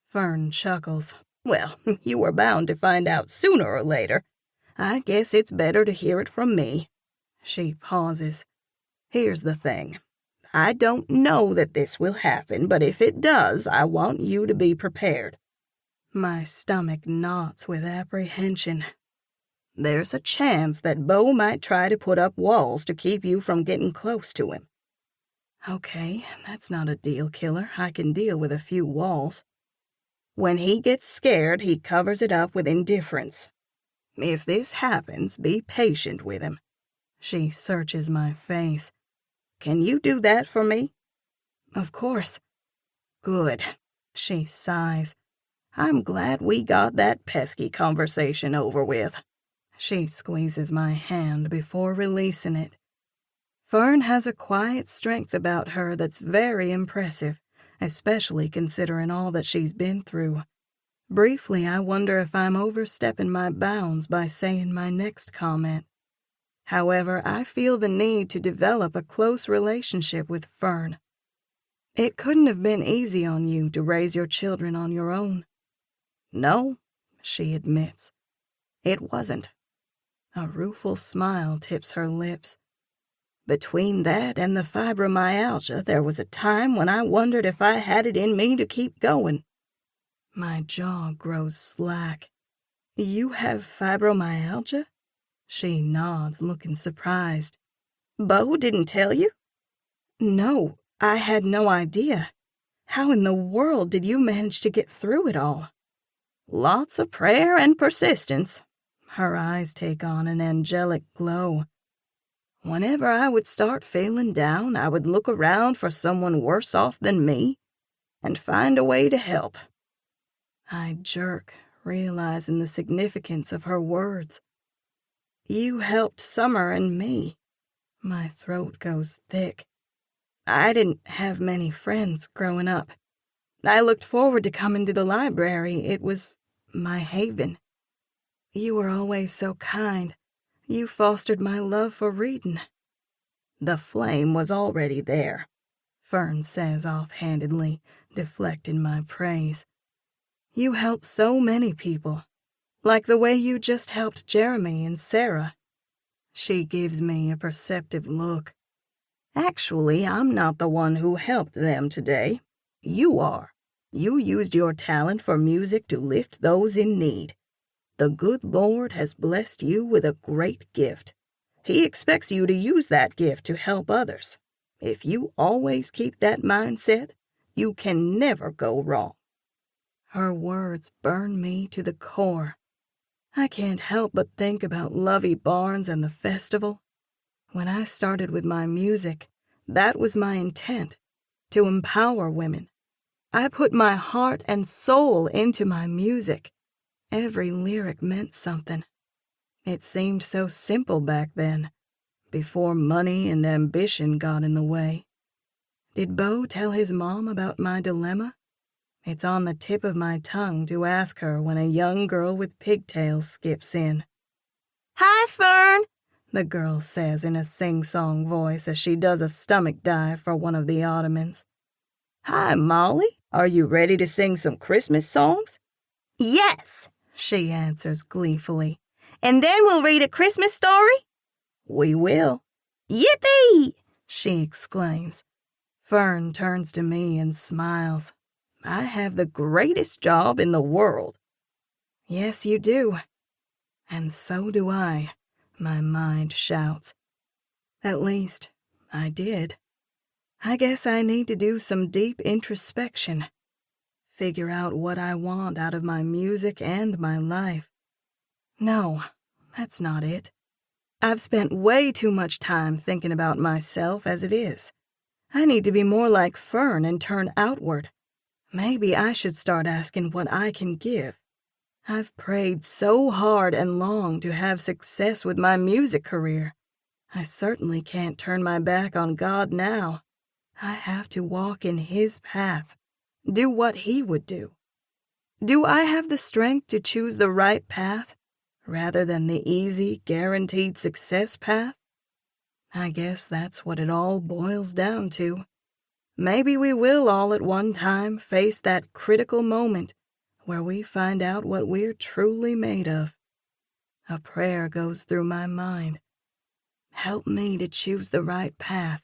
Fern chuckles. Well, you were bound to find out sooner or later. I guess it's better to hear it from me. She pauses. Here's the thing. I don't know that this will happen, but if it does, I want you to be prepared. My stomach knots with apprehension. There's a chance that Beau might try to put up walls to keep you from getting close to him. Okay, that's not a deal killer. I can deal with a few walls. When he gets scared, he covers it up with indifference. If this happens, be patient with him. She searches my face. Can you do that for me? Of course. Good. She sighs. I'm glad we got that pesky conversation over with. She squeezes my hand before releasing it. Fern has a quiet strength about her that's very impressive, especially considering all that she's been through. Briefly, I wonder if I'm overstepping my bounds by saying my next comment. However, I feel the need to develop a close relationship with Fern. It couldn't have been easy on you to raise your children on your own. No, she admits. It wasn't. A rueful smile tips her lips. Between that and the fibromyalgia, there was a time when I wondered if I had it in me to keep going. My jaw grows slack. You have fibromyalgia? She nods, looking surprised. Beau didn't tell you? No, I had no idea. How in the world did you manage to get through it all? Lots of prayer and persistence. Her eyes take on an angelic glow. Whenever I would start feeling down, I would look around for someone worse off than me and find a way to help. I jerk, realizing the significance of her words. You helped Summer and me. My throat goes thick. I didn't have many friends growing up. I looked forward to coming to the library. It was my haven. You were always so kind. You fostered my love for reading. The flame was already there, Fern says offhandedly, deflecting my praise. You helped so many people, like the way you just helped Jeremy and Sarah. She gives me a perceptive look. Actually, I'm not the one who helped them today. You are. You used your talent for music to lift those in need. The good Lord has blessed you with a great gift. He expects you to use that gift to help others. If you always keep that mindset, you can never go wrong. Her words burn me to the core. I can't help but think about Lovey Barnes and the festival. When I started with my music, that was my intent, to empower women. I put my heart and soul into my music. Every lyric meant something. It seemed so simple back then, before money and ambition got in the way. Did Beau tell his mom about my dilemma? It's on the tip of my tongue to ask her when a young girl with pigtails skips in. Hi, Fern, the girl says in a sing-song voice as she does a stomach dive for one of the ottomans. Hi, Mollie. Are you ready to sing some Christmas songs? Yes, she answers gleefully. And then we'll read a Christmas story? We will. Yippee! She exclaims. Fern turns to me and smiles. I have the greatest job in the world. Yes, you do. And so do I, my mind shouts. At least, I did. I guess I need to do some deep introspection. Figure out what I want out of my music and my life. No, that's not it. I've spent way too much time thinking about myself as it is. I need to be more like Fern and turn outward. Maybe I should start asking what I can give. I've prayed so hard and long to have success with my music career. I certainly can't turn my back on God now. I have to walk in His path, do what He would do. Do I have the strength to choose the right path, rather than the easy, guaranteed success path? I guess that's what it all boils down to. Maybe we will all at one time face that critical moment where we find out what we're truly made of. A prayer goes through my mind. Help me to choose the right path.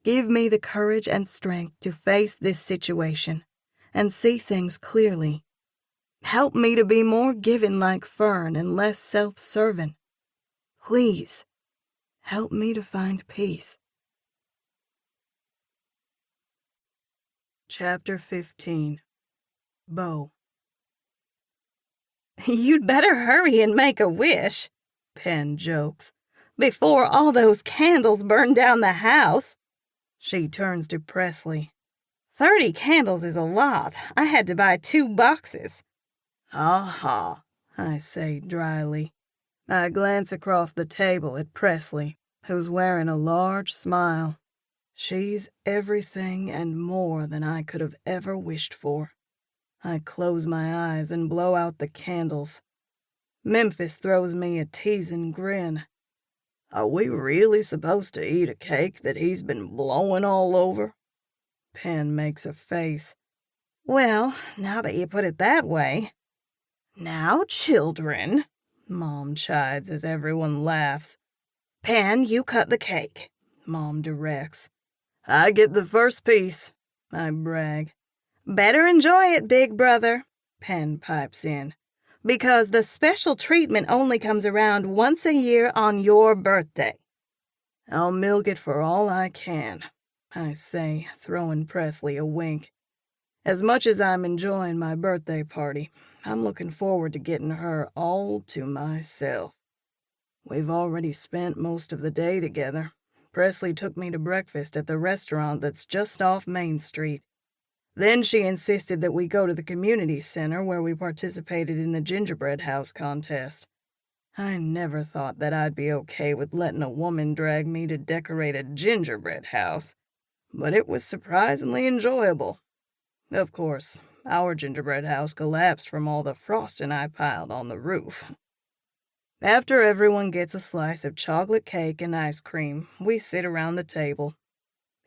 Give me the courage and strength to face this situation and see things clearly. Help me to be more giving like Fern and less self-serving. Please, help me to find peace. Chapter 15. Beau. You'd better hurry and make a wish, Pen jokes. before all those candles burn down the house. She turns to Presley. 30 candles is a lot. I had to buy 2 boxes. Aha, I say dryly. I glance across the table at Presley, who's wearing a large smile. She's everything and more than I could have ever wished for. I close my eyes and blow out the candles. Memphis throws me a teasing grin. Are we really supposed to eat a cake that he's been blowing all over? Pen makes a face. Well, now that you put it that way. Now, children, Mom chides as everyone laughs. Pen, you cut the cake, Mom directs. I get the first piece, I brag. Better enjoy it, big brother, Pen pipes in, because the special treatment only comes around once a year on your birthday. I'll milk it for all I can, I say, throwing Presley a wink. As much as I'm enjoying my birthday party, I'm looking forward to getting her all to myself. We've already spent most of the day together. Presley took me to breakfast at the restaurant that's just off Main Street. Then she insisted that we go to the community center where we participated in the gingerbread house contest. I never thought that I'd be okay with letting a woman drag me to decorate a gingerbread house, but it was surprisingly enjoyable. Of course, our gingerbread house collapsed from all the frosting I piled on the roof. After everyone gets a slice of chocolate cake and ice cream, we sit around the table,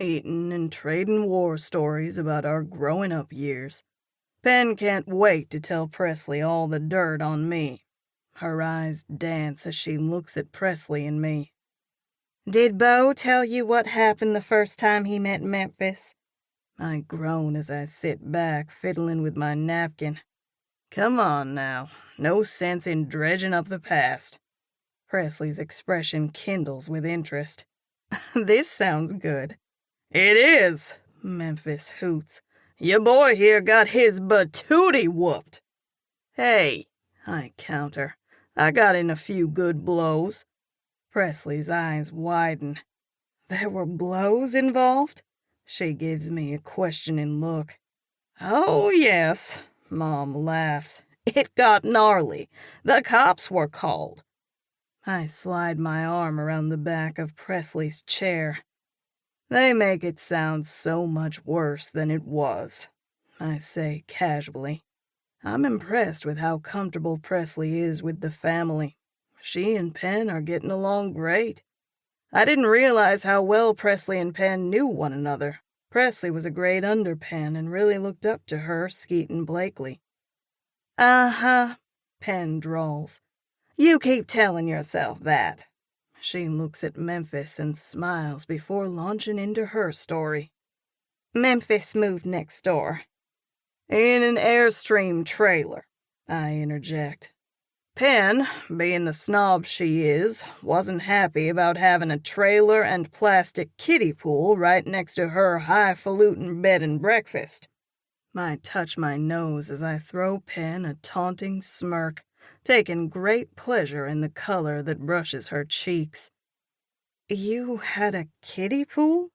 eating and trading war stories about our growing-up years. Pen can't wait to tell Presley all the dirt on me. Her eyes dance as she looks at Presley and me. Did Beau tell you what happened the first time he met Memphis? I groan as I sit back, fiddling with my napkin. Come on now, no sense in dredging up the past. Presley's expression kindles with interest. This sounds good. It is, Memphis hoots. Your boy here got his batootie whooped. Hey, I counter. I got in a few good blows. Presley's eyes widen. There were blows involved? She gives me a questioning look. Oh, yes, Mom laughs. It got gnarly. The cops were called. I slide my arm around the back of Presley's chair. They make it sound so much worse than it was, I say casually. I'm impressed with how comfortable Presley is with the family. She and Pen are getting along great. I didn't realize how well Presley and Pen knew one another. Presley was a grade under Pen and really looked up to her, Skeetin' Blakely. Uh-huh, Pen drawls. You keep telling yourself that. She looks at Memphis and smiles before launching into her story. Memphis moved next door. In an Airstream trailer, I interject. Pen, being the snob she is, wasn't happy about having a trailer and plastic kiddie pool right next to her highfalutin bed and breakfast. I touch my nose as I throw Pen a taunting smirk, taking great pleasure in the color that brushes her cheeks. "You had a kiddie pool?"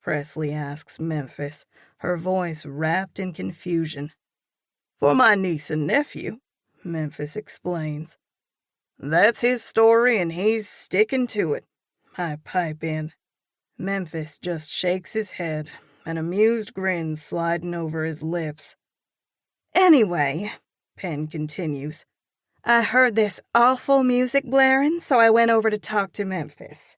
Presley asks Memphis, her voice wrapped in confusion. "For my niece and nephew," Memphis explains. "That's his story and he's sticking to it," I pipe in. Memphis just shakes his head, an amused grin sliding over his lips. "Anyway," Pen continues, "I heard this awful music blaring, so I went over to talk to Memphis."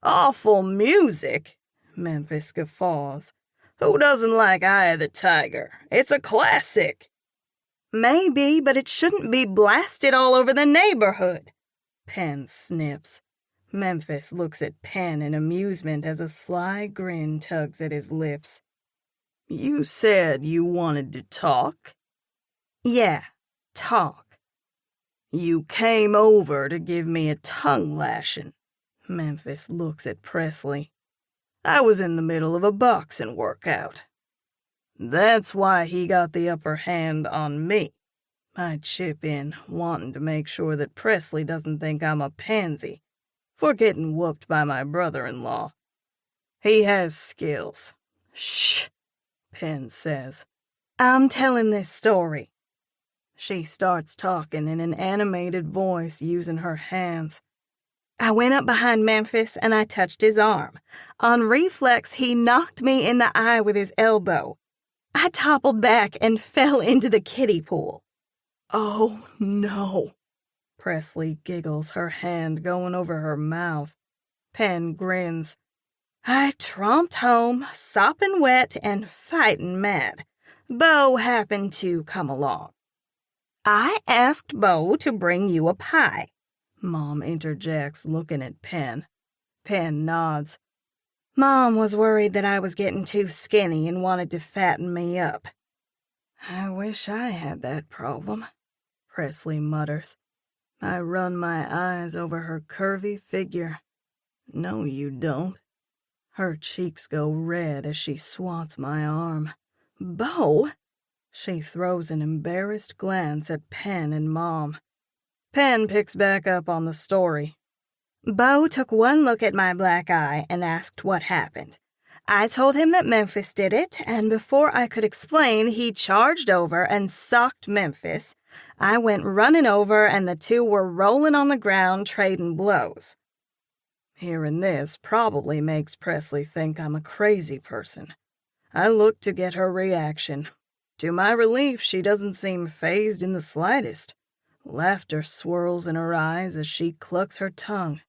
"Awful music?" Memphis guffaws. "Who doesn't like Eye of the Tiger? It's a classic." "Maybe, but it shouldn't be blasted all over the neighborhood," Pen snips. Memphis looks at Pen in amusement as a sly grin tugs at his lips. "You said you wanted to talk?" "Yeah, talk." "You came over to give me a tongue lashing." Memphis looks at Presley. "I was in the middle of a boxing workout." "That's why he got the upper hand on me." I chip in, wanting to make sure that Presley doesn't think I'm a pansy for getting whooped by my brother-in-law. "He has skills." "Shh," Pen says. "I'm telling this story." She starts talking in an animated voice using her hands. "I went up behind Memphis and I touched his arm. On reflex, he knocked me in the eye with his elbow. I toppled back and fell into the kiddie pool." "Oh, no." Presley giggles, her hand going over her mouth. Pen grins. "I tromped home, sopping wet and fighting mad. Beau happened to come along. I asked Beau to bring you a pie." Mom interjects, looking at Pen. Pen nods. "Mom was worried that I was getting too skinny and wanted to fatten me up." "I wish I had that problem," Presley mutters. I run my eyes over her curvy figure. "No, you don't." Her cheeks go red as she swats my arm. "Beau?" She throws an embarrassed glance at Pen and Mom. Pen picks back up on the story. "Beau took one look at my black eye and asked what happened. I told him that Memphis did it, and before I could explain, he charged over and socked Memphis. I went running over, and the two were rolling on the ground trading blows." Hearing this probably makes Presley think I'm a crazy person. I look to get her reaction. To my relief, she doesn't seem fazed in the slightest. Laughter swirls in her eyes as she clucks her tongue.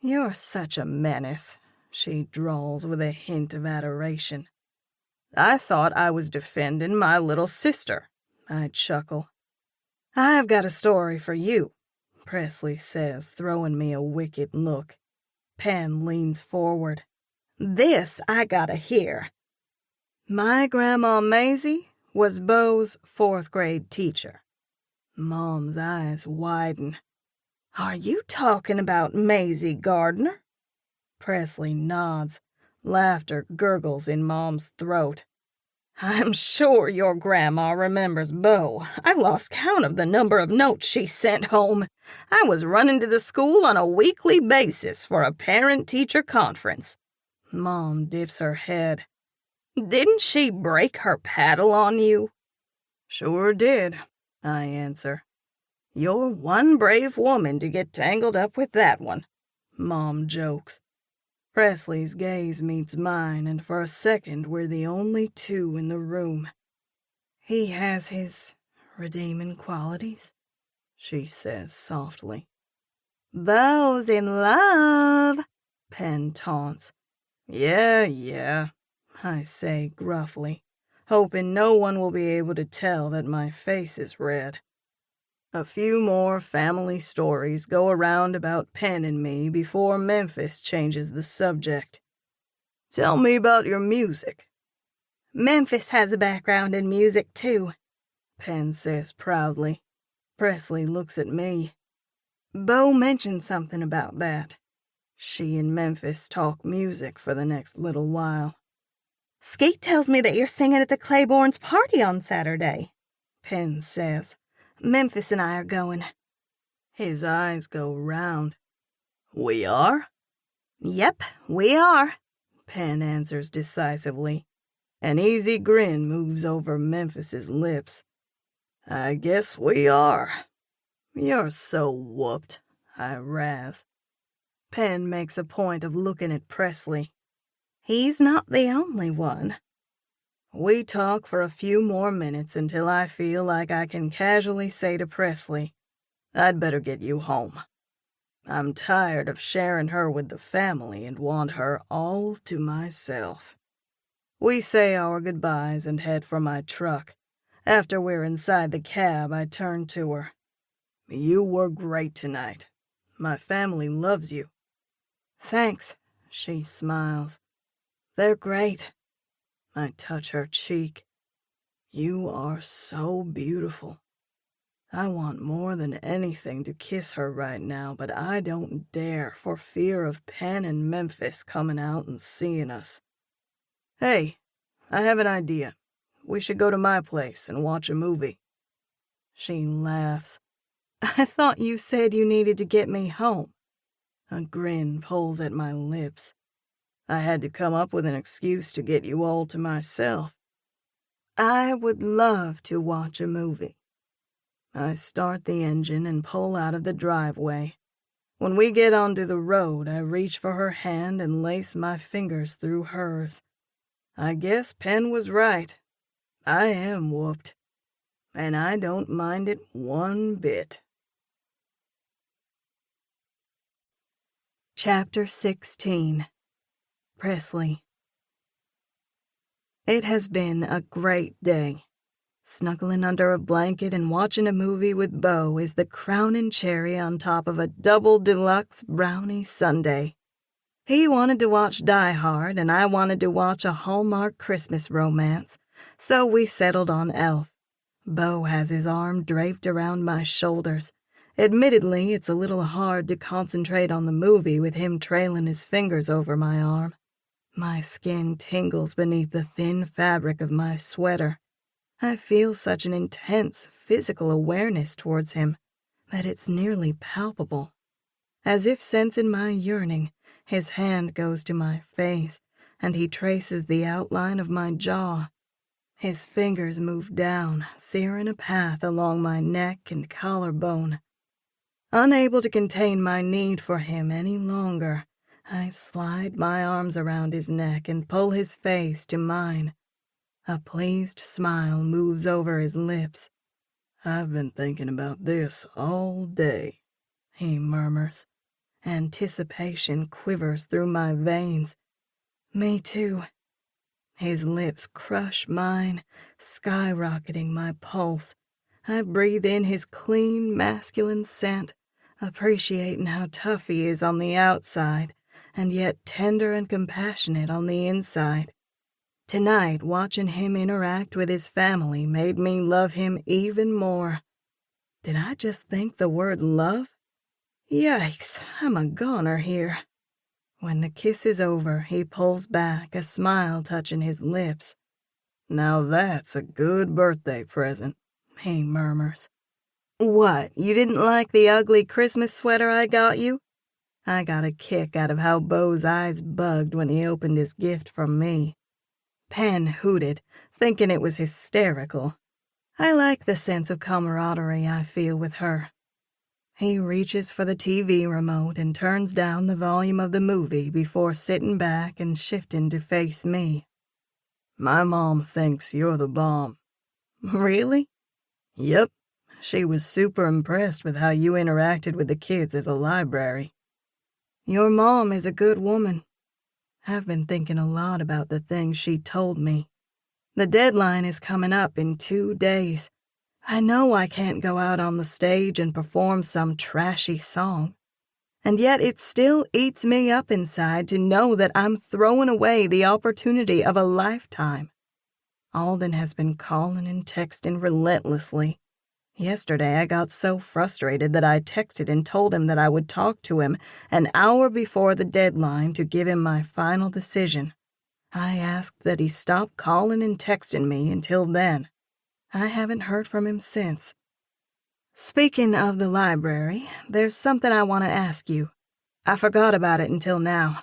"You're such a menace," she drawls with a hint of adoration. "I thought I was defending my little sister," I chuckle. "I've got a story for you," Presley says, throwing me a wicked look. Pen leans forward. "This I gotta hear." My Grandma Maisie was Beau's 4th grade teacher. Mom's eyes widen. "Are you talking about Maisie Gardner?" Presley nods. Laughter gurgles in Mom's throat. "I'm sure your grandma remembers Beau. I lost count of the number of notes she sent home. I was running to the school on a weekly basis for a parent-teacher conference." Mom dips her head. "Didn't she break her paddle on you?" "Sure did," I answer. "You're one brave woman to get tangled up with that one," Mom jokes. Presley's gaze meets mine, and for a second we're the only two in the room. "He has his redeeming qualities," she says softly. "Beau's in love," Pen taunts. Yeah, I say gruffly, hoping no one will be able to tell that my face is red. A few more family stories go around about Pen and me before Memphis changes the subject. "Tell me about your music." "Memphis has a background in music, too," Pen says proudly. Presley looks at me. "Beau mentioned something about that." She and Memphis talk music for the next little while. "Skate tells me that you're singing at the Claiborne's party on Saturday," Pen says. Memphis and I are going. His eyes go round. We are? Yep, we are. Pen answers decisively. An easy grin moves over Memphis's lips. I guess we are. You're so whooped, I razz. Pen makes a point of looking at Presley. He's not the only one. We talk for a few more minutes until I feel like I can casually say to Presley, I'd better get you home. I'm tired of sharing her with the family and want her all to myself. We say our goodbyes and head for my truck. After we're inside the cab, I turn to her. You were great tonight. My family loves you. Thanks, she smiles. They're great. I touch her cheek. You are so beautiful. I want more than anything to kiss her right now, but I don't dare for fear of Pen and Memphis coming out and seeing us. Hey, I have an idea. We should go to my place and watch a movie. She laughs. I thought you said you needed to get me home. A grin pulls at my lips. I had to come up with an excuse to get you all to myself. I would love to watch a movie. I start the engine and pull out of the driveway. When we get onto the road, I reach for her hand and lace my fingers through hers. I guess Pen was right. I am whooped, and I don't mind it one bit. Chapter 16. Presley. It has been a great day. Snuggling under a blanket and watching a movie with Beau is the crowning cherry on top of a double deluxe brownie sundae. He wanted to watch Die Hard, and I wanted to watch a Hallmark Christmas romance, so we settled on Elf. Beau has his arm draped around my shoulders. Admittedly, it's a little hard to concentrate on the movie with him trailing his fingers over my arm. My skin tingles beneath the thin fabric of my sweater. I feel such an intense physical awareness towards him that it's nearly palpable. As if sensing my yearning, his hand goes to my face, and he traces the outline of my jaw. His fingers move down, searing a path along my neck and collarbone. Unable to contain my need for him any longer, I slide my arms around his neck and pull his face to mine. A pleased smile moves over his lips. I've been thinking about this all day, he murmurs. Anticipation quivers through my veins. Me too. His lips crush mine, skyrocketing my pulse. I breathe in his clean, masculine scent, appreciating how tough he is on the outside, and yet tender and compassionate on the inside. Tonight, watching him interact with his family made me love him even more. Did I just think the word love? Yikes, I'm a goner here. When the kiss is over, he pulls back, a smile touching his lips. Now that's a good birthday present, he murmurs. What, you didn't like the ugly Christmas sweater I got you? I got a kick out of how Beau's eyes bugged when he opened his gift from me. Pen hooted, thinking it was hysterical. I like the sense of camaraderie I feel with her. He reaches for the TV remote and turns down the volume of the movie before sitting back and shifting to face me. My mom thinks you're the bomb. Really? Yep. She was super impressed with how you interacted with the kids at the library. Your mom is a good woman. I've been thinking a lot about the things she told me. The deadline is coming up in 2 days. I know I can't go out on the stage and perform some trashy song. And yet it still eats me up inside to know that I'm throwing away the opportunity of a lifetime. Alden has been calling and texting relentlessly. Yesterday I got so frustrated that I texted and told him that I would talk to him an hour before the deadline to give him my final decision. I asked that he stop calling and texting me until then. I haven't heard from him since. Speaking of the library, there's something I want to ask you. I forgot about it until now.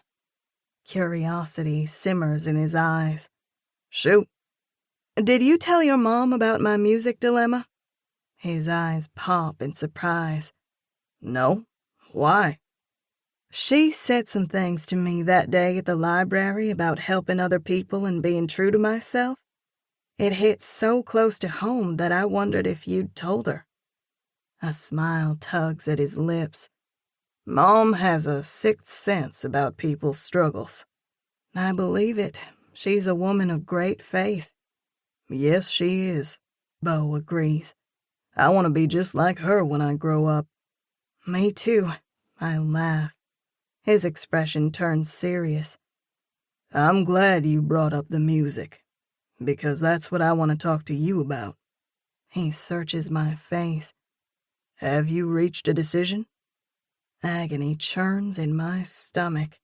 Curiosity simmers in his eyes. Shoot. Did you tell your mom about my music dilemma? His eyes pop in surprise. No. Why? She said some things to me that day at the library about helping other people and being true to myself. It hit so close to home that I wondered if you'd told her. A smile tugs at his lips. Mom has a sixth sense about people's struggles. I believe it. She's a woman of great faith. Yes, she is, Beau agrees. I want to be just like her when I grow up. Me too, I laugh. His expression turns serious. I'm glad you brought up the music, because that's what I want to talk to you about. He searches my face. Have you reached a decision? Agony churns in my stomach.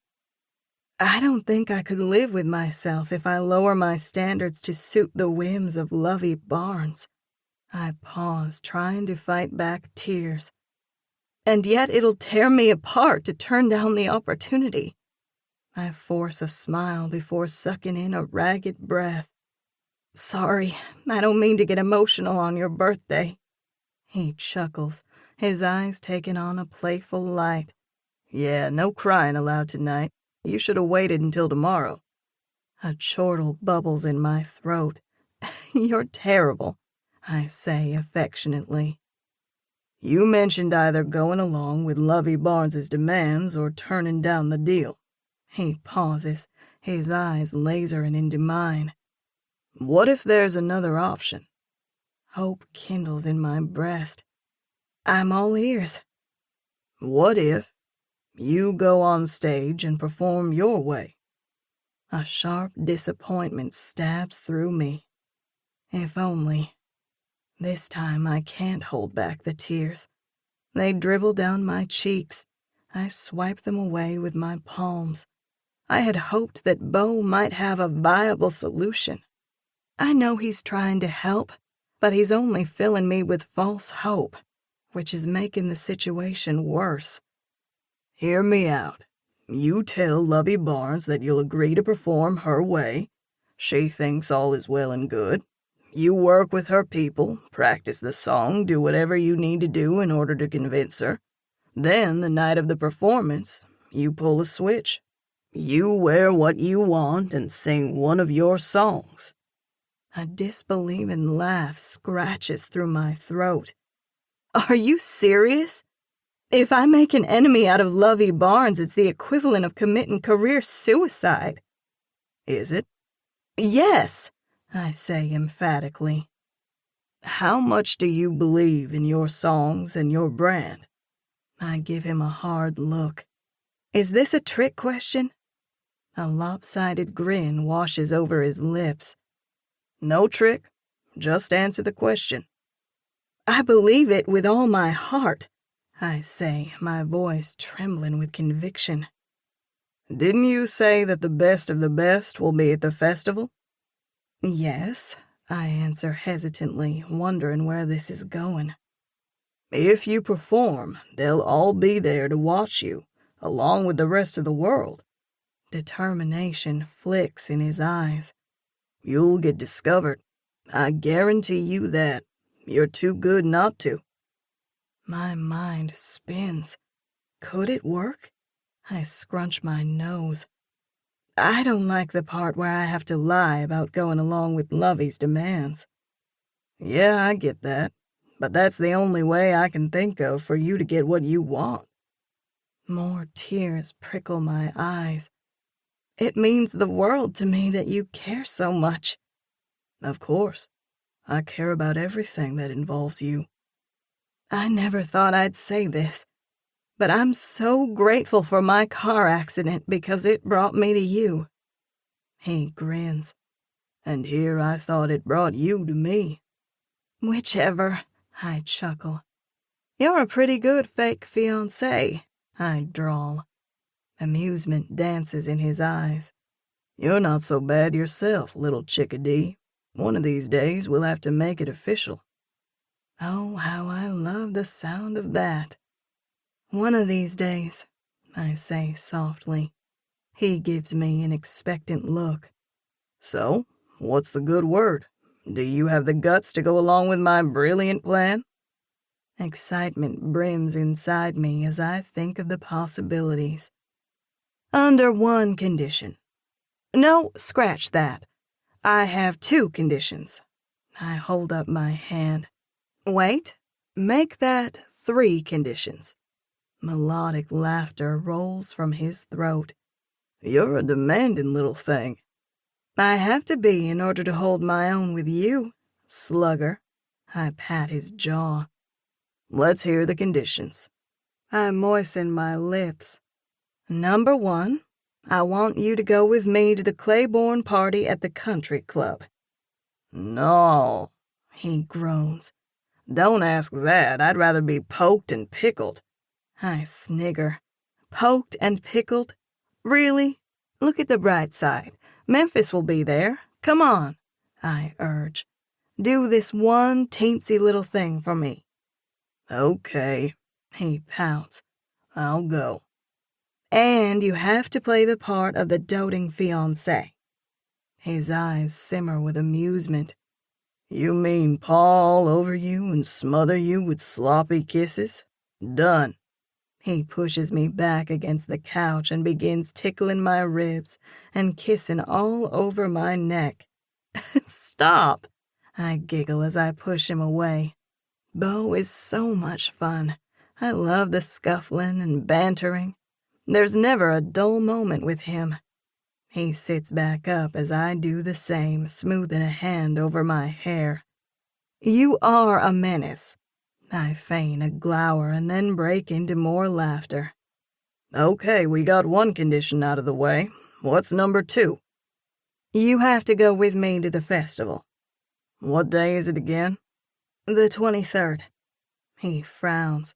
I don't think I could live with myself if I lower my standards to suit the whims of Lovey Barnes. I pause, trying to fight back tears. And yet it'll tear me apart to turn down the opportunity. I force a smile before sucking in a ragged breath. Sorry, I don't mean to get emotional on your birthday. He chuckles, his eyes taking on a playful light. Yeah, no crying allowed tonight. You should have waited until tomorrow. A chortle bubbles in my throat. You're terrible, I say affectionately. You mentioned either going along with Lovey Barnes's demands or turning down the deal. He pauses, his eyes lasering into mine. What if there's another option? Hope kindles in my breast. I'm all ears. What if you go on stage and perform your way? A sharp disappointment stabs through me. If only. This time I can't hold back the tears. They dribble down my cheeks. I swipe them away with my palms. I had hoped that Beau might have a viable solution. I know he's trying to help, but he's only filling me with false hope, which is making the situation worse. Hear me out. You tell Lovey Barnes that you'll agree to perform her way. She thinks all is well and good. You work with her people, practice the song, do whatever you need to do in order to convince her. Then, the night of the performance, you pull a switch. You wear what you want and sing one of your songs. A disbelieving laugh scratches through my throat. Are you serious? If I make an enemy out of Lovey Barnes, it's the equivalent of committing career suicide. Is it? Yes, I say emphatically. How much do you believe in your songs and your brand? I give him a hard look. Is this a trick question? A lopsided grin washes over his lips. No trick. Just answer the question. I believe it with all my heart, I say, my voice trembling with conviction. Didn't you say that the best of the best will be at the festival? Yes, I answer hesitantly, wondering where this is going. If you perform, they'll all be there to watch you, along with the rest of the world. Determination flicks in his eyes. You'll get discovered. I guarantee you that. You're too good not to. My mind spins. Could it work? I scrunch my nose. I don't like the part where I have to lie about going along with Lovey's demands. Yeah, I get that. But that's the only way I can think of for you to get what you want. More tears prickle my eyes. It means the world to me that you care so much. Of course. I care about everything that involves you. I never thought I'd say this, but I'm so grateful for my car accident because it brought me to you. He grins. And here I thought it brought you to me. Whichever, I chuckle. You're a pretty good fake fiancé, I drawl. Amusement dances in his eyes. You're not so bad yourself, little chickadee. One of these days we'll have to make it official. Oh, how I love the sound of that. One of these days, I say softly. He gives me an expectant look. So, what's the good word? Do you have the guts to go along with my brilliant plan? Excitement brims inside me as I think of the possibilities. Under one condition. No, scratch that. I have 2 conditions. I hold up my hand. Wait, make that 3 conditions. Melodic laughter rolls from his throat. You're a demanding little thing. I have to be in order to hold my own with you, slugger. I pat his jaw. Let's hear the conditions. I moisten my lips. Number 1, I want you to go with me to the Claiborne party at the country club. No, He groans. don't ask that. I'd rather be poked and pickled. I snigger. Poked and pickled? Really? Look at the bright side. Memphis will be there. Come on, I urge. Do this one teensy little thing for me. Okay, He pouts. I'll go. And you have to play the part of the doting fiancé. His eyes simmer with amusement. You mean paw all over you and smother you with sloppy kisses? Done. He pushes me back against the couch and begins tickling my ribs and kissing all over my neck. Stop! I giggle as I push him away. Beau is so much fun. I love the scuffling and bantering. There's never a dull moment with him. He sits back up as I do the same, smoothing a hand over my hair. You are a menace. I feign a glower and then break into more laughter. Okay, we got one condition out of the way. What's number 2? You have to go with me to the festival. What day is it again? The 23rd. He frowns.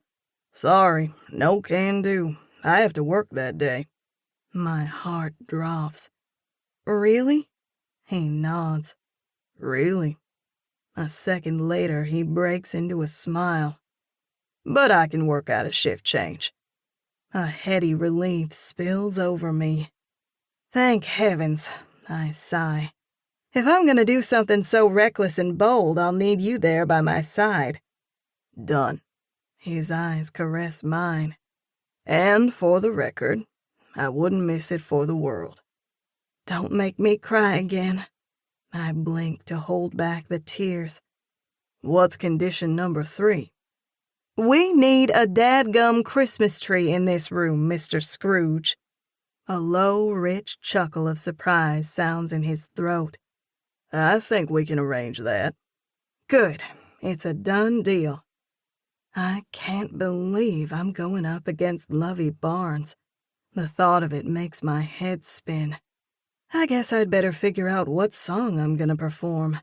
Sorry, no can do. I have to work that day. My heart drops. Really? He nods. Really? A second later, he breaks into a smile. But I can work out a shift change. A heady relief spills over me. Thank heavens, I sigh. If I'm going to do something so reckless and bold, I'll need you there by my side. Done. His eyes caress mine. And for the record, I wouldn't miss it for the world. Don't make me cry again. I blink to hold back the tears. What's condition number 3? We need a dadgum Christmas tree in this room, Mr. Scrooge. A low, rich chuckle of surprise sounds in his throat. I think we can arrange that. Good. It's a done deal. I can't believe I'm going up against Lovey Barnes. The thought of it makes my head spin. I guess I'd better figure out what song I'm gonna perform.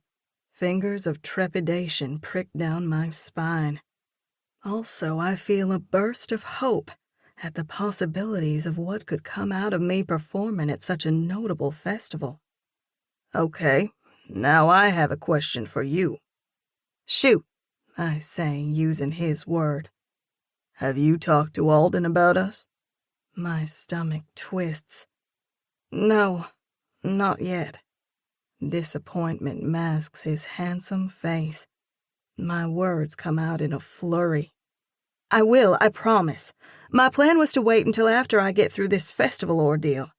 Fingers of trepidation prick down my spine. Also, I feel a burst of hope at the possibilities of what could come out of me performing at such a notable festival. Okay, now I have a question for you. Shoot, I say, using his word. Have you talked to Alden about us? My stomach twists. No, not yet. Disappointment masks his handsome face. My words come out in a flurry. I will, I promise. My plan was to wait until after I get through this festival ordeal.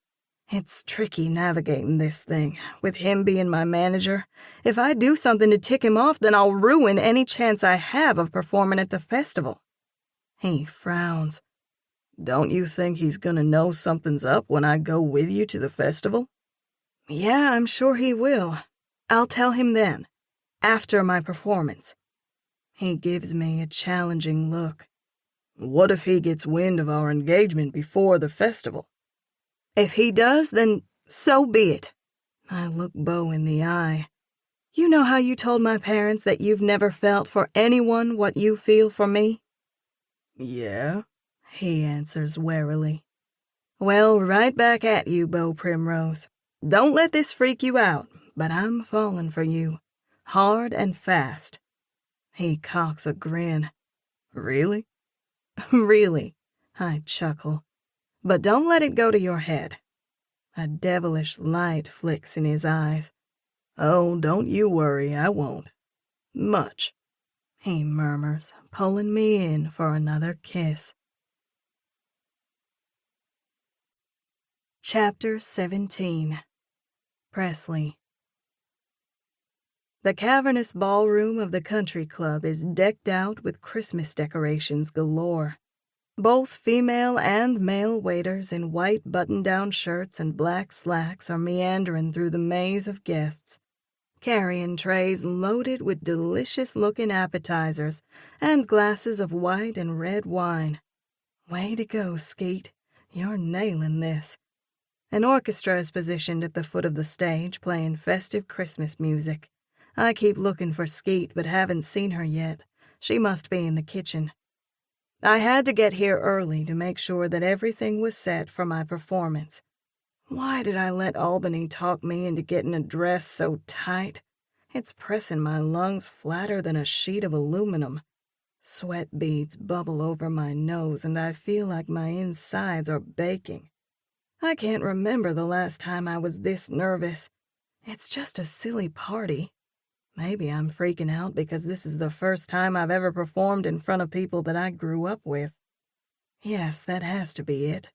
It's tricky navigating this thing, with him being my manager. If I do something to tick him off, then I'll ruin any chance I have of performing at the festival. He frowns. Don't you think he's gonna know something's up when I go with you to the festival? Yeah, I'm sure he will. I'll tell him then, after my performance. He gives me a challenging look. What if he gets wind of our engagement before the festival? If he does, then so be it. I look Beau in the eye. You know how you told my parents that you've never felt for anyone what you feel for me? Yeah, he answers warily. Well, right back at you, Beau Primrose. Don't let this freak you out, but I'm falling for you, hard and fast. He cocks a grin. Really? Really, I chuckle. But don't let it go to your head. A devilish light flicks in his eyes. Oh, don't you worry, I won't. Much, he murmurs, pulling me in for another kiss. Chapter 17. Presley. The cavernous ballroom of the country club is decked out with Christmas decorations galore. Both female and male waiters in white button-down shirts and black slacks are meandering through the maze of guests, carrying trays loaded with delicious-looking appetizers and glasses of white and red wine. Way to go, Skeet. You're nailing this. An orchestra is positioned at the foot of the stage, playing festive Christmas music. I keep looking for Skeet, but haven't seen her yet. She must be in the kitchen. I had to get here early to make sure that everything was set for my performance. Why did I let Albany talk me into getting a dress so tight? It's pressing my lungs flatter than a sheet of aluminum. Sweat beads bubble over my nose, and I feel like my insides are baking. I can't remember the last time I was this nervous. It's just a silly party. Maybe I'm freaking out because this is the first time I've ever performed in front of people that I grew up with. Yes, that has to be it.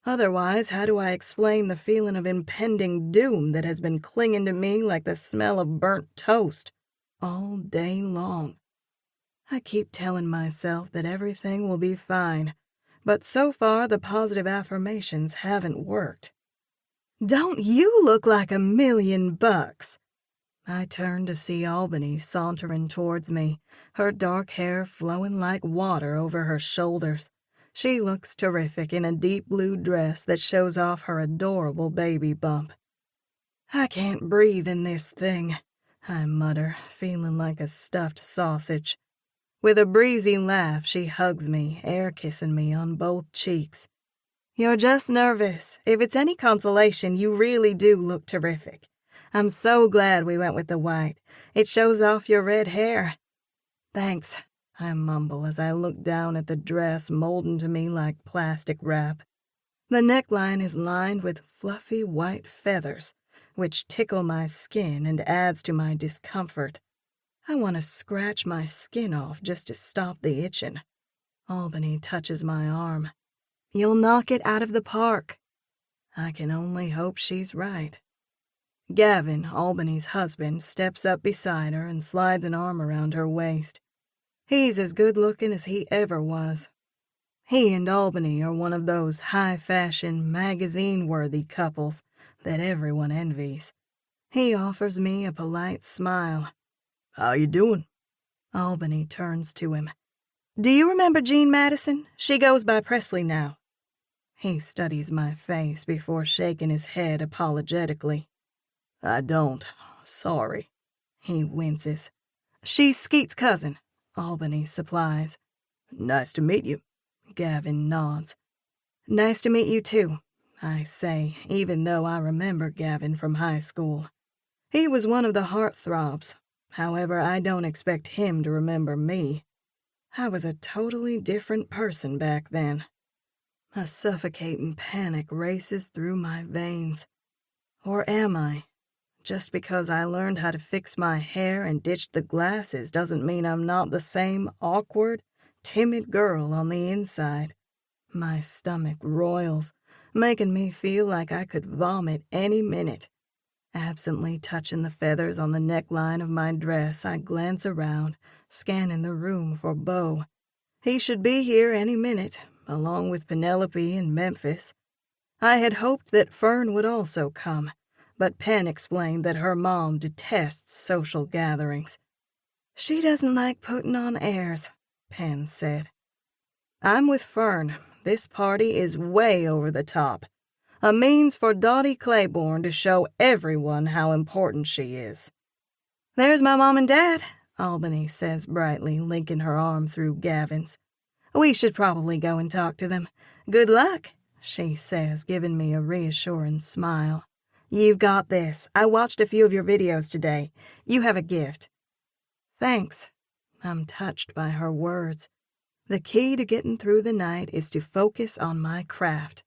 Otherwise, how do I explain the feeling of impending doom that has been clinging to me like the smell of burnt toast all day long? I keep telling myself that everything will be fine, but so far the positive affirmations haven't worked. Don't you look like $1,000,000? I turned to see Albany sauntering towards me, her dark hair flowing like water over her shoulders. She looks terrific in a deep blue dress that shows off her adorable baby bump. I can't breathe in this thing, I mutter, feeling like a stuffed sausage. With a breezy laugh, she hugs me, air-kissing me on both cheeks. You're just nervous. If it's any consolation, you really do look terrific. I'm so glad we went with the white. It shows off your red hair. Thanks, I mumble as I look down at the dress molten to me like plastic wrap. The neckline is lined with fluffy white feathers, which tickle my skin and adds to my discomfort. I want to scratch my skin off just to stop the itching. Albany touches my arm. You'll knock it out of the park. I can only hope she's right. Gavin, Albany's husband, steps up beside her and slides an arm around her waist. He's as good-looking as he ever was. He and Albany are one of those high-fashion, magazine-worthy couples that everyone envies. He offers me a polite smile. How you doing? Albany turns to him. Do you remember Jean Madison? She goes by Presley now. He studies my face before shaking his head apologetically. I don't. Sorry. He winces. She's Skeet's cousin, Albany supplies. Nice to meet you. Gavin nods. Nice to meet you too, I say, even though I remember Gavin from high school. He was one of the heartthrobs. However, I don't expect him to remember me. I was a totally different person back then. A suffocating panic races through my veins. Or am I? Just because I learned how to fix my hair and ditched the glasses doesn't mean I'm not the same awkward, timid girl on the inside. My stomach roils, making me feel like I could vomit any minute. Absently touching the feathers on the neckline of my dress, I glance around, scanning the room for Beau. He should be here any minute, along with Penelope and Memphis. I had hoped that Fern would also come, but Pen explained that her mom detests social gatherings. She doesn't like putting on airs, Pen said. I'm with Fern. This party is way over the top. A means for Dottie Claiborne to show everyone how important she is. There's my mom and dad, Albany says brightly, linking her arm through Gavin's. We should probably go and talk to them. Good luck, she says, giving me a reassuring smile. You've got this. I watched a few of your videos today. You have a gift. Thanks. I'm touched by her words. The key to getting through the night is to focus on my craft.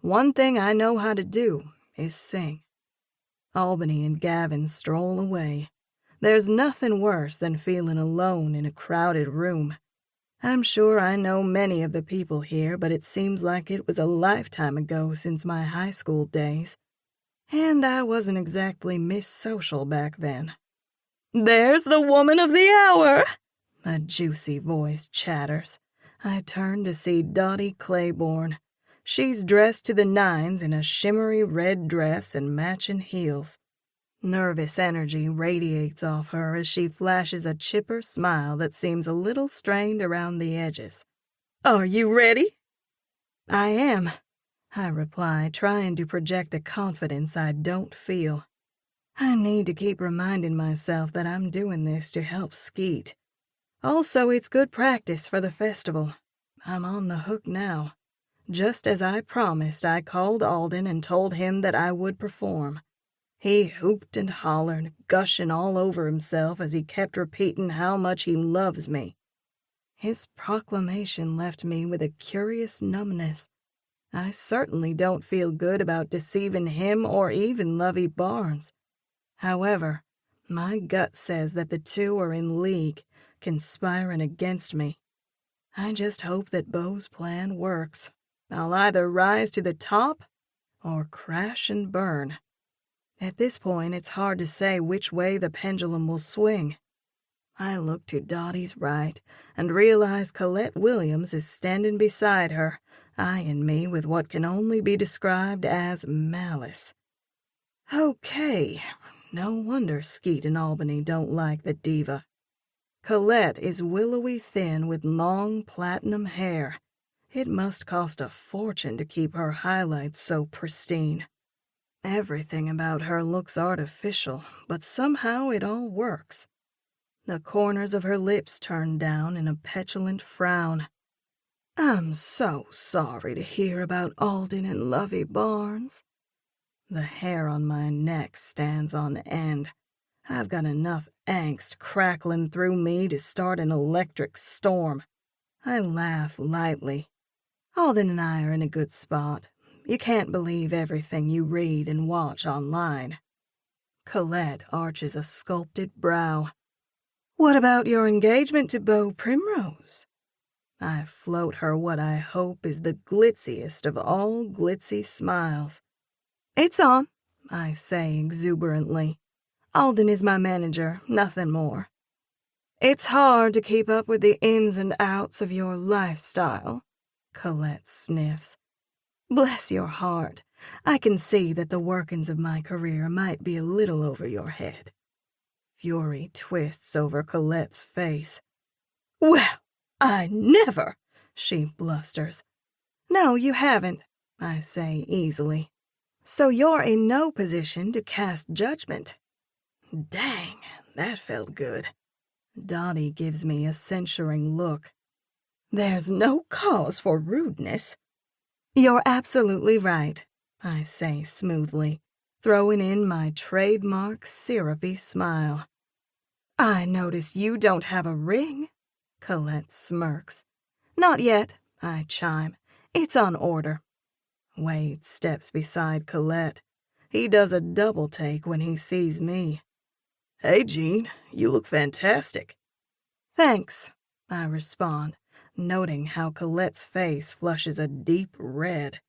One thing I know how to do is sing. Albany and Gavin stroll away. There's nothing worse than feeling alone in a crowded room. I'm sure I know many of the people here, but it seems like it was a lifetime ago since my high school days. And I wasn't exactly Miss Social back then. "There's the woman of the hour!" A juicy voice chatters. I turn to see Dottie Claiborne. She's dressed to the nines in a shimmery red dress and matching heels. Nervous energy radiates off her as she flashes a chipper smile that seems a little strained around the edges. "Are you ready?" "I am," I reply, trying to project a confidence I don't feel. I need to keep reminding myself that I'm doing this to help Skeet. Also, it's good practice for the festival. I'm on the hook now. Just as I promised, I called Alden and told him that I would perform. He hooped and hollered, gushing all over himself as he kept repeating how much he loves me. His proclamation left me with a curious numbness. I certainly don't feel good about deceiving him or even Lovey Barnes. However, my gut says that the two are in league, conspiring against me. I just hope that Beau's plan works. I'll either rise to the top or crash and burn. At this point, it's hard to say which way the pendulum will swing. I look to Dottie's right and realize Colette Williams is standing beside her, eyeing me with what can only be described as malice. Okay, no wonder Skeet and Albany don't like the diva. Colette is willowy thin with long platinum hair. It must cost a fortune to keep her highlights so pristine. Everything about her looks artificial, but somehow it all works. The corners of her lips turn down in a petulant frown. I'm so sorry to hear about Alden and Lovey Barnes. The hair on my neck stands on end. I've got enough angst crackling through me to start an electric storm. I laugh lightly. Alden and I are in a good spot. You can't believe everything you read and watch online. Colette arches a sculpted brow. What about your engagement to Beau Primrose? I float her what I hope is the glitziest of all glitzy smiles. It's on, I say exuberantly. Alden is my manager, nothing more. It's hard to keep up with the ins and outs of your lifestyle, Colette sniffs. Bless your heart. I can see that the workings of my career might be a little over your head. Fury twists over Colette's face. Well, I never, she blusters. No, you haven't, I say easily. So you're in no position to cast judgment. Dang, that felt good. Dottie gives me a censuring look. There's no cause for rudeness. You're absolutely right, I say smoothly, throwing in my trademark syrupy smile. I notice you don't have a ring, Colette smirks. Not yet, I chime. It's on order. Wade steps beside Colette. He does a double take when he sees me. Hey, Jean, you look fantastic. Thanks, I respond, noting how Colette's face flushes a deep red.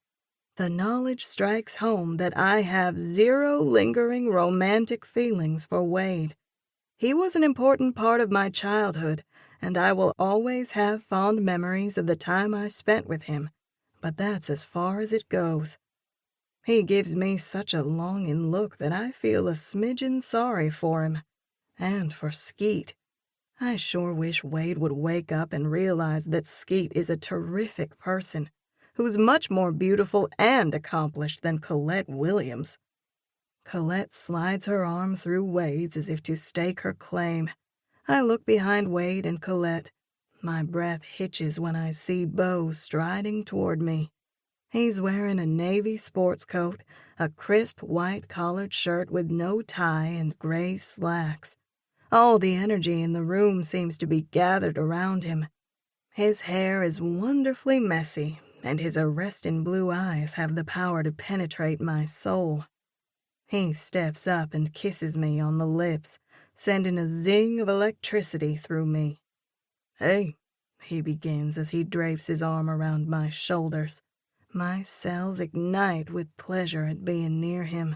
The knowledge strikes home that I have zero lingering romantic feelings for Wade. He was an important part of my childhood, and I will always have fond memories of the time I spent with him, but that's as far as it goes. He gives me such a longing look that I feel a smidgen sorry for him, and for Skeet. I sure wish Wade would wake up and realize that Skeet is a terrific person, who's much more beautiful and accomplished than Colette Williams. Colette slides her arm through Wade's as if to stake her claim. I look behind Wade and Colette. My breath hitches when I see Beau striding toward me. He's wearing a navy sports coat, a crisp white collared shirt with no tie, and gray slacks. All the energy in the room seems to be gathered around him. His hair is wonderfully messy, and his arresting blue eyes have the power to penetrate my soul. He steps up and kisses me on the lips, sending a zing of electricity through me. "Hey," he begins as he drapes his arm around my shoulders. My cells ignite with pleasure at being near him.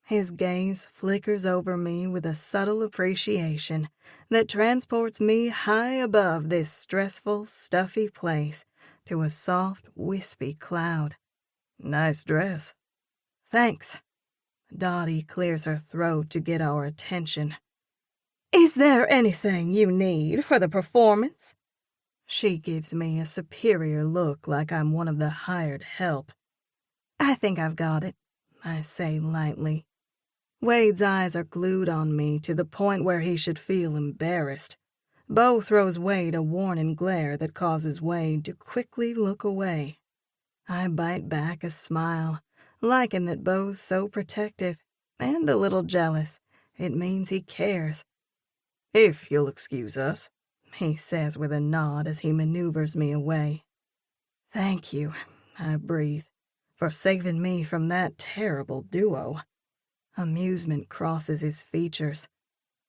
His gaze flickers over me with a subtle appreciation that transports me high above this stressful, stuffy place to a soft, wispy cloud. "Nice dress." "Thanks." Dottie clears her throat to get our attention. "Is there anything you need for the performance?" She gives me a superior look like I'm one of the hired help. "I think I've got it," I say lightly. Wade's eyes are glued on me to the point where he should feel embarrassed. Beau throws Wade a warning glare that causes Wade to quickly look away. I bite back a smile, liking that Beau's so protective, and a little jealous. It means he cares. "If you'll excuse us," he says with a nod as he maneuvers me away. "Thank you," I breathe, "for saving me from that terrible duo." Amusement crosses his features.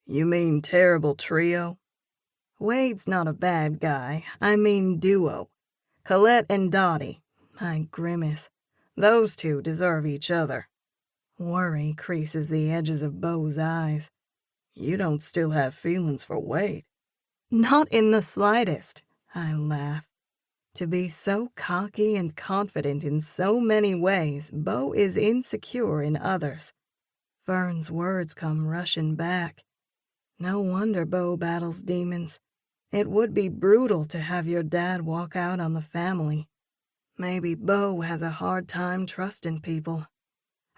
"You mean terrible trio?" "Wade's not a bad guy. I mean duo. Colette and Dottie." I grimace. "Those two deserve each other." Worry creases the edges of Beau's eyes. "You don't still have feelings for Wade?" "Not in the slightest," I laugh. To be so cocky and confident in so many ways, Beau is insecure in others. Vern's words come rushing back. No wonder Beau battles demons. It would be brutal to have your dad walk out on the family. Maybe Beau has a hard time trusting people.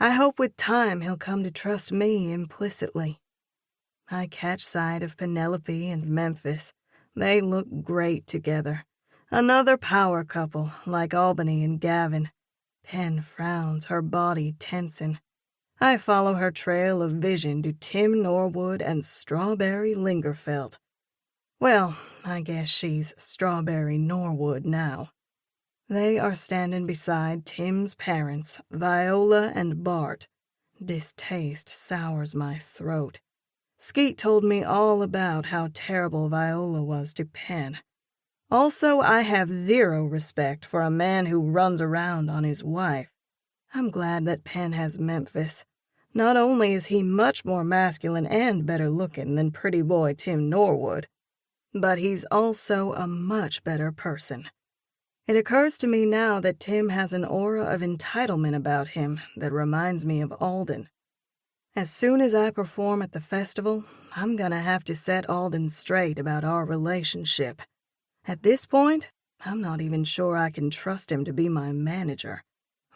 I hope with time he'll come to trust me implicitly. I catch sight of Penelope and Memphis. They look great together. Another power couple, like Albany and Gavin. Pen frowns, her body tensing. I follow her trail of vision to Tim Norwood and Strawberry Lingerfelt. Well, I guess she's Strawberry Norwood now. They are standing beside Tim's parents, Viola and Bart. Distaste sours my throat. Skeet told me all about how terrible Viola was to Pen. Also, I have zero respect for a man who runs around on his wife. I'm glad that Pen has Memphis. Not only is he much more masculine and better looking than pretty boy Tim Norwood, but he's also a much better person. It occurs to me now that Tim has an aura of entitlement about him that reminds me of Alden. As soon as I perform at the festival, I'm gonna have to set Alden straight about our relationship. At this point, I'm not even sure I can trust him to be my manager,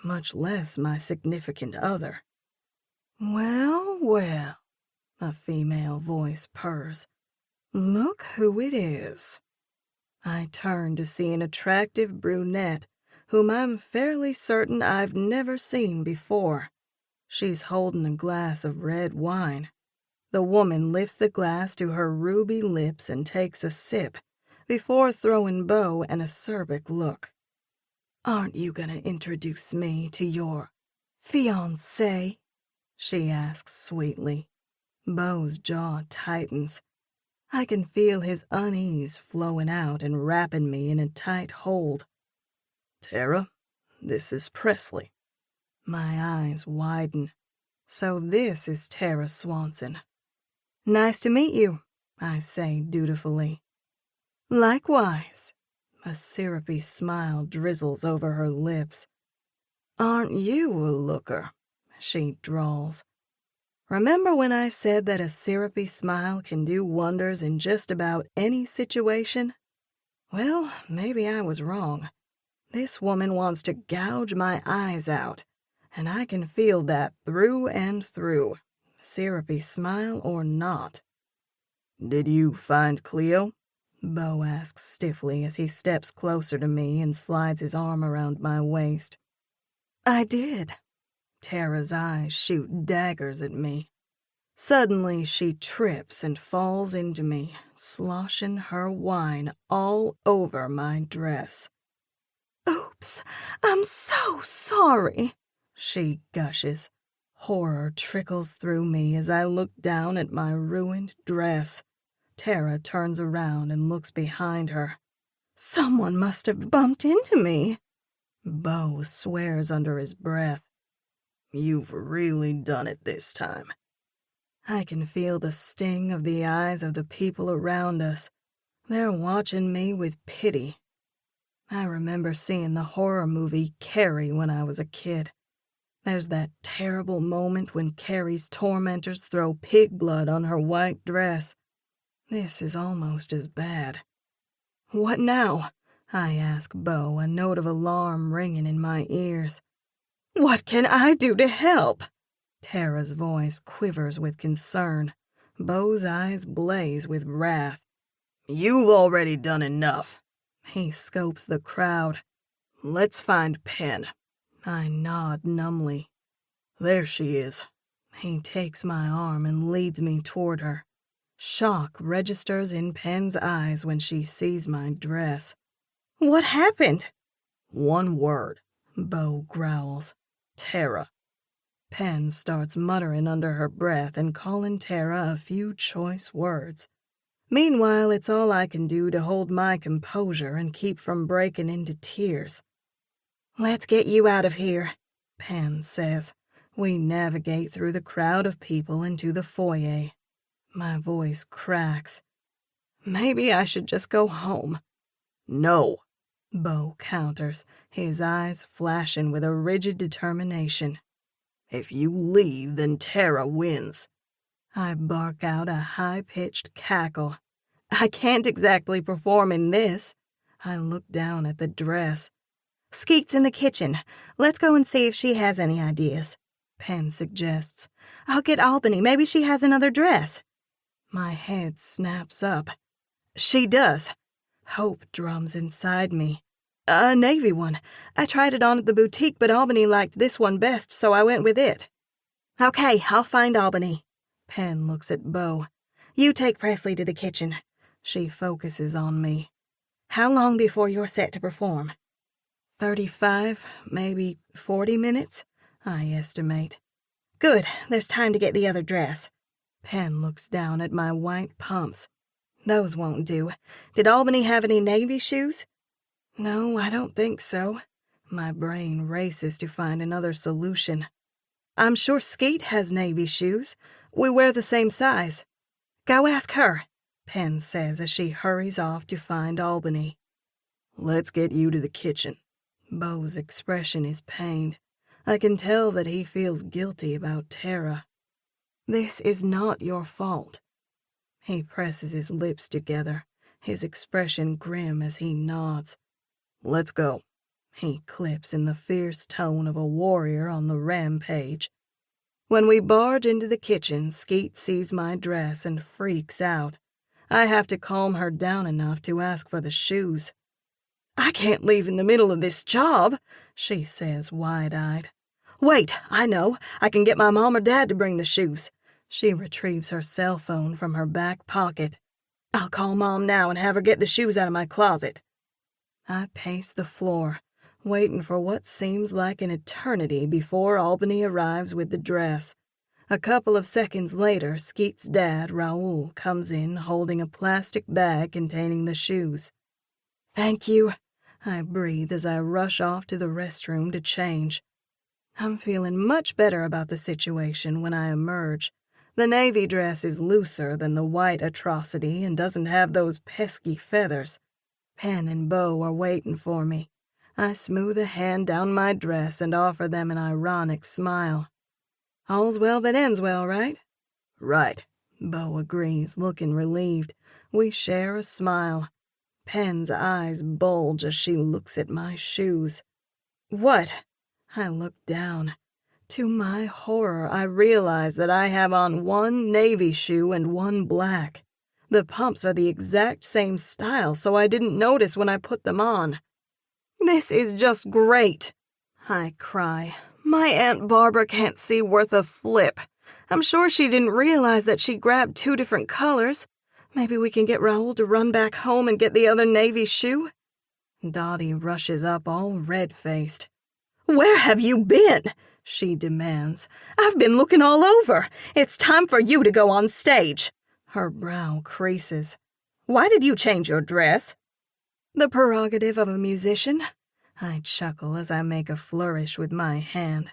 much less my significant other. "Well, well," a female voice purrs. "Look who it is." I turn to see an attractive brunette whom I'm fairly certain I've never seen before. She's holding a glass of red wine. The woman lifts the glass to her ruby lips and takes a sip before throwing Beau an acerbic look. "Aren't you gonna introduce me to your fiancé?" she asks sweetly. Beau's jaw tightens. I can feel his unease flowing out and wrapping me in a tight hold. "Tara, this is Presley." My eyes widen. So this is Tara Swanson. "Nice to meet you," I say dutifully. "Likewise." A syrupy smile drizzles over her lips. "Aren't you a looker?" she drawls. Remember when I said that a syrupy smile can do wonders in just about any situation? Well, maybe I was wrong. This woman wants to gouge my eyes out, and I can feel that through and through, syrupy smile or not. "Did you find Cleo?" Beau asks stiffly as he steps closer to me and slides his arm around my waist. "I did." Tara's eyes shoot daggers at me. Suddenly she trips and falls into me, sloshing her wine all over my dress. Oops, I'm so sorry, she gushes. Horror trickles through me as I look down at my ruined dress. Tara turns around and looks behind her. Someone must have bumped into me. Beau swears under his breath. You've really done it this time. I can feel the sting of the eyes of the people around us. They're watching me with pity. I remember seeing the horror movie Carrie when I was a kid. There's that terrible moment when Carrie's tormentors throw pig blood on her white dress. This is almost as bad. What now? I ask Beau, a note of alarm ringing in my ears. What can I do to help? Tara's voice quivers with concern. Beau's eyes blaze with wrath. You've already done enough. He scopes the crowd. Let's find Pen. I nod numbly. There she is. He takes my arm and leads me toward her. Shock registers in Pen's eyes when she sees my dress. What happened? One word, Beau growls. Tara. Pen starts muttering under her breath and calling Tara a few choice words. Meanwhile, it's all I can do to hold my composure and keep from breaking into tears. Let's get you out of here, Pen says. We navigate through the crowd of people into the foyer. My voice cracks. Maybe I should just go home. No, Beau counters, his eyes flashing with a rigid determination. If you leave, then Tara wins. I bark out a high-pitched cackle. I can't exactly perform in this. I look down at the dress. Skeet's in the kitchen. Let's go and see if she has any ideas, Pen suggests. I'll get Albany. Maybe she has another dress. My head snaps up. She does. Hope drums inside me. A navy one. I tried it on at the boutique, but Albany liked this one best, so I went with it. Okay, I'll find Albany. Pen looks at Beau. You take Presley to the kitchen. She focuses on me. How long before you're set to perform? 35, maybe 40 minutes, I estimate. Good, there's time to get the other dress. Pen looks down at my white pumps. Those won't do. Did Albany have any navy shoes? No, I don't think so. My brain races to find another solution. I'm sure Skatie has navy shoes. We wear the same size. Go ask her, Pen says as she hurries off to find Albany. Let's get you to the kitchen. Beau's expression is pained. I can tell that he feels guilty about Tara. This is not your fault. He presses his lips together, his expression grim as he nods. Let's go, he clips in the fierce tone of a warrior on the rampage. When we barge into the kitchen, Skeet sees my dress and freaks out. I have to calm her down enough to ask for the shoes. I can't leave in the middle of this job, she says wide-eyed. Wait, I know. I can get my mom or dad to bring the shoes. She retrieves her cell phone from her back pocket. I'll call Mom now and have her get the shoes out of my closet. I pace the floor, waiting for what seems like an eternity before Albany arrives with the dress. A couple of seconds later, Skeet's dad, Raoul, comes in holding a plastic bag containing the shoes. Thank you, I breathe as I rush off to the restroom to change. I'm feeling much better about the situation when I emerge. The navy dress is looser than the white atrocity and doesn't have those pesky feathers. Pen and Beau are waiting for me. I smooth a hand down my dress and offer them an ironic smile. All's well that ends well, right? Right, Beau agrees, looking relieved. We share a smile. Pen's eyes bulge as she looks at my shoes. What? I look down. To my horror, I realize that I have on one navy shoe and one black. The pumps are the exact same style, so I didn't notice when I put them on. This is just great, I cry. My Aunt Barbara can't see worth a flip. I'm sure she didn't realize that she grabbed 2 different colors. Maybe we can get Raoul to run back home and get the other navy shoe." Dottie rushes up all red-faced. "Where have you been?" she demands. "I've been looking all over. It's time for you to go on stage." Her brow creases. "Why did you change your dress?" "The prerogative of a musician." I chuckle as I make a flourish with my hand.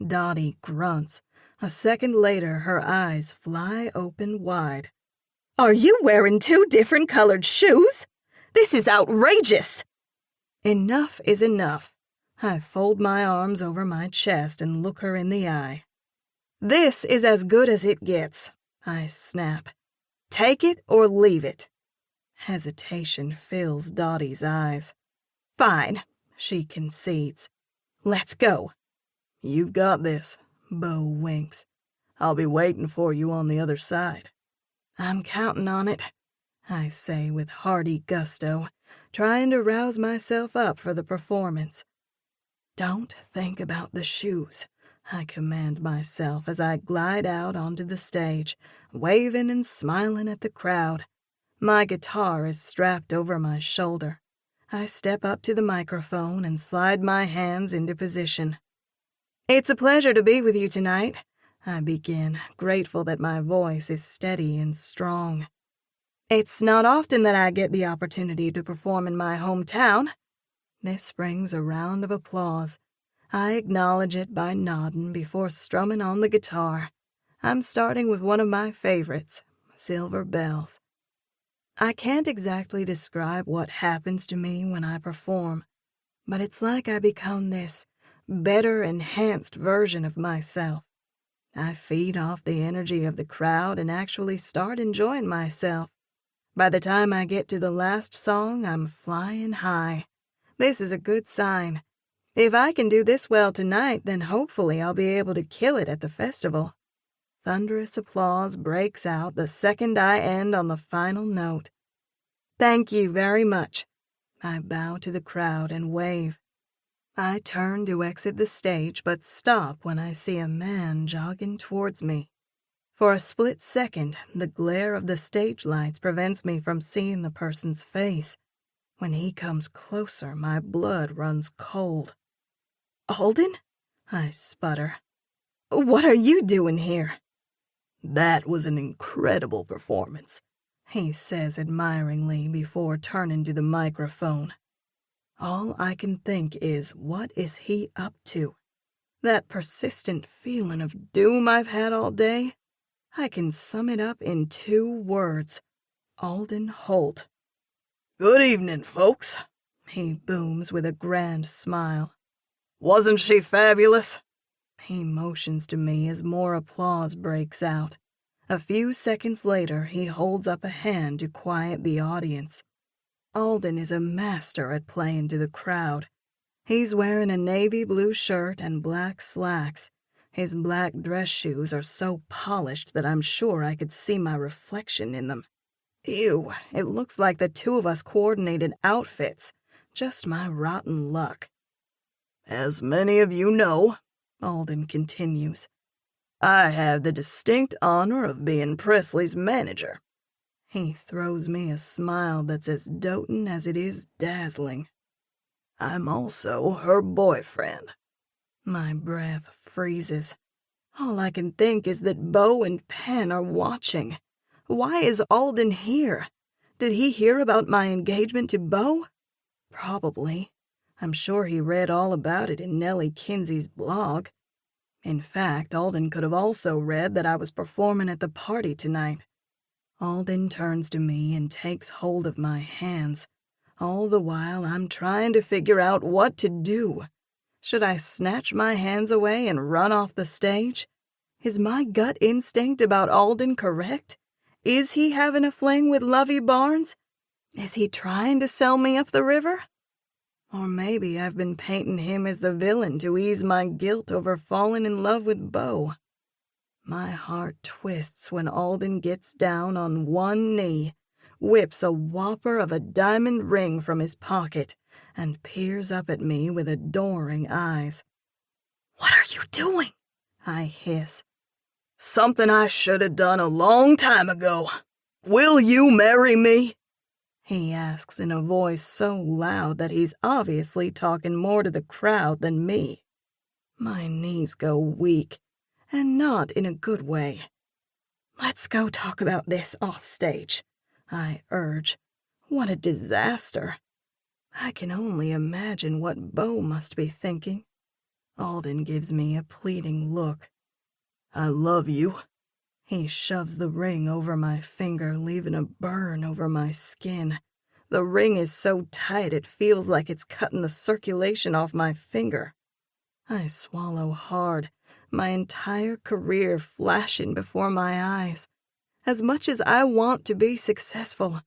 Dottie grunts. A second later, her eyes fly open wide. "Are you wearing 2 different colored shoes? This is outrageous!" Enough is enough. I fold my arms over my chest and look her in the eye. "This is as good as it gets," I snap. "Take it or leave it." Hesitation fills Dottie's eyes. "Fine," she concedes. "Let's go." "You've got this," Beau winks. "I'll be waiting for you on the other side." "I'm counting on it," I say with hearty gusto, trying to rouse myself up for the performance. "Don't think about the shoes," I command myself as I glide out onto the stage, waving and smiling at the crowd. My guitar is strapped over my shoulder. I step up to the microphone and slide my hands into position. "It's a pleasure to be with you tonight," I begin, grateful that my voice is steady and strong. "It's not often that I get the opportunity to perform in my hometown." This brings a round of applause. I acknowledge it by nodding before strumming on the guitar. I'm starting with one of my favorites, Silver Bells. I can't exactly describe what happens to me when I perform, but it's like I become this better enhanced version of myself. I feed off the energy of the crowd and actually start enjoying myself. By the time I get to the last song, I'm flying high. This is a good sign. If I can do this well tonight, then hopefully I'll be able to kill it at the festival. Thunderous applause breaks out the second I end on the final note. "Thank you very much." I bow to the crowd and wave. I turn to exit the stage, but stop when I see a man jogging towards me. For a split second, the glare of the stage lights prevents me from seeing the person's face. When he comes closer, my blood runs cold. "Alden?" I sputter. "What are you doing here?" "That was an incredible performance," he says admiringly before turning to the microphone. All I can think is, what is he up to? That persistent feeling of doom I've had all day? I can sum it up in 2 words. Alden Holt. "Good evening, folks," he booms with a grand smile. "Wasn't she fabulous?" He motions to me as more applause breaks out. A few seconds later, he holds up a hand to quiet the audience. Alden is a master at playing to the crowd. He's wearing a navy blue shirt and black slacks. His black dress shoes are so polished that I'm sure I could see my reflection in them. Ew, it looks like the 2 of us coordinated outfits. Just my rotten luck. "As many of you know," Alden continues, "I have the distinct honor of being Presley's manager." He throws me a smile that's as doting as it is dazzling. "I'm also her boyfriend." My breath freezes. All I can think is that Beau and Pen are watching. Why is Alden here? Did he hear about my engagement to Beau? Probably. I'm sure he read all about it in Nellie Kinsey's blog. In fact, Alden could have also read that I was performing at the party tonight. Alden turns to me and takes hold of my hands. All the while, I'm trying to figure out what to do. Should I snatch my hands away and run off the stage? Is my gut instinct about Alden correct? Is he having a fling with Lovey Barnes? Is he trying to sell me up the river? Or maybe I've been painting him as the villain to ease my guilt over falling in love with Beau. My heart twists when Alden gets down on one knee, whips a whopper of a diamond ring from his pocket, and peers up at me with adoring eyes. "What are you doing?" I hiss. Something I should have done a long time ago. Will you marry me? He asks in a voice so loud that he's obviously talking more to the crowd than me. My knees go weak, and not in a good way. Let's go talk about this off stage, I urge. What a disaster. I can only imagine what Beau must be thinking. Alden gives me a pleading look. I love you. He shoves the ring over my finger, leaving a burn over my skin. The ring is so tight it feels like it's cutting the circulation off my finger. I swallow hard, my entire career flashing before my eyes. As much as I want to be successful,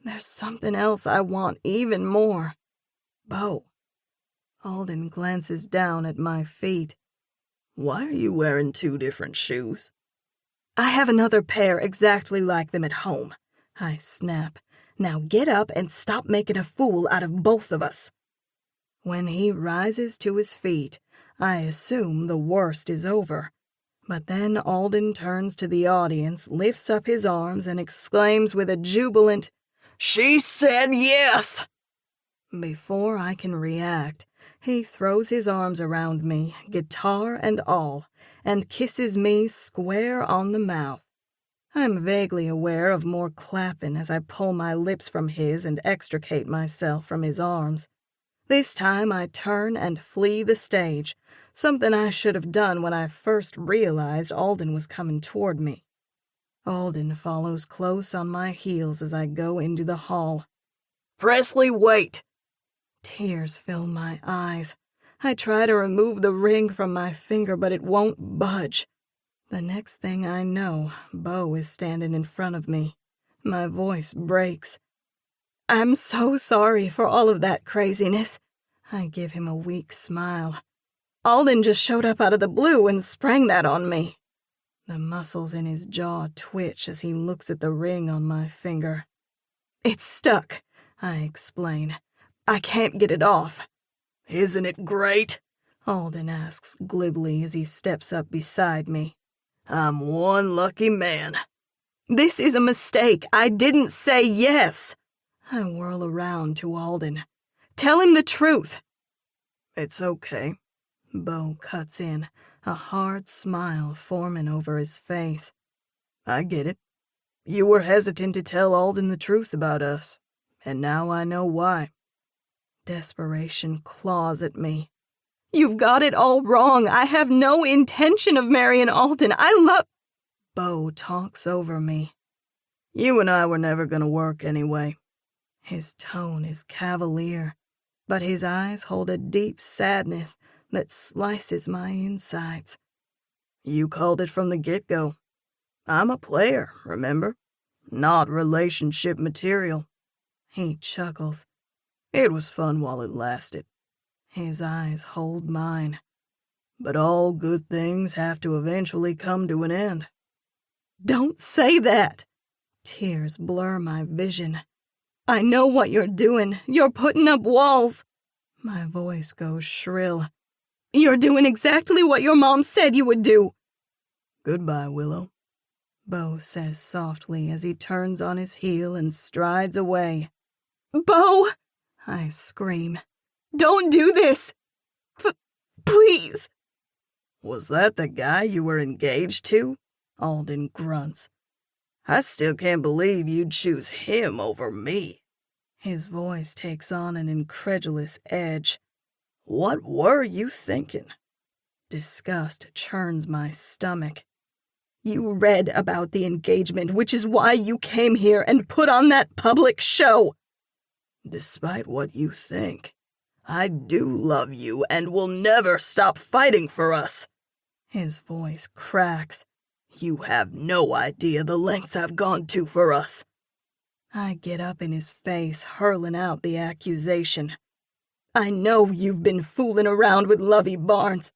there's something else I want even more. Beau. Alden glances down at my feet. Why are you wearing 2 different shoes? I have another pair exactly like them at home, I snap. Now get up and stop making a fool out of both of us. When he rises to his feet, I assume the worst is over. But then Alden turns to the audience, lifts up his arms, and exclaims with a jubilant, "She said yes!" Before I can react, he throws his arms around me, guitar and all, and kisses me square on the mouth. I'm vaguely aware of more clapping as I pull my lips from his and extricate myself from his arms. This time I turn and flee the stage, something I should have done when I first realized Alden was coming toward me. Alden follows close on my heels as I go into the hall. Presley, wait! Tears fill my eyes. I try to remove the ring from my finger, but it won't budge. The next thing I know, Beau is standing in front of me. My voice breaks. I'm so sorry for all of that craziness. I give him a weak smile. Alden just showed up out of the blue and sprang that on me. The muscles in his jaw twitch as he looks at the ring on my finger. It's stuck, I explain. I can't get it off. Isn't it great? Alden asks glibly as he steps up beside me. I'm one lucky man. This is a mistake. I didn't say yes. I whirl around to Alden. Tell him the truth. It's okay. Beau cuts in, a hard smile forming over his face. I get it. You were hesitant to tell Alden the truth about us, and now I know why. Desperation claws at me. You've got it all wrong. I have no intention of marrying Alden. Beau talks over me. You and I were never going to work anyway. His tone is cavalier, but his eyes hold a deep sadness that slices my insides. You called it from the get-go. I'm a player, remember? Not relationship material. He chuckles. It was fun while it lasted. His eyes hold mine. But all good things have to eventually come to an end. Don't say that! Tears blur my vision. I know what you're doing. You're putting up walls. My voice goes shrill. You're doing exactly what your mom said you would do. Goodbye, Willow, Beau says softly as he turns on his heel and strides away. Beau! I scream. Don't do this! Please! Was that the guy you were engaged to? Alden grunts. I still can't believe you'd choose him over me. His voice takes on an incredulous edge. What were you thinking? Disgust churns my stomach. You read about the engagement, which is why you came here and put on that public show. Despite what you think, I do love you and will never stop fighting for us. His voice cracks. You have no idea the lengths I've gone to for us. I get up in his face, hurling out the accusation. I know you've been fooling around with Lovey Barnes.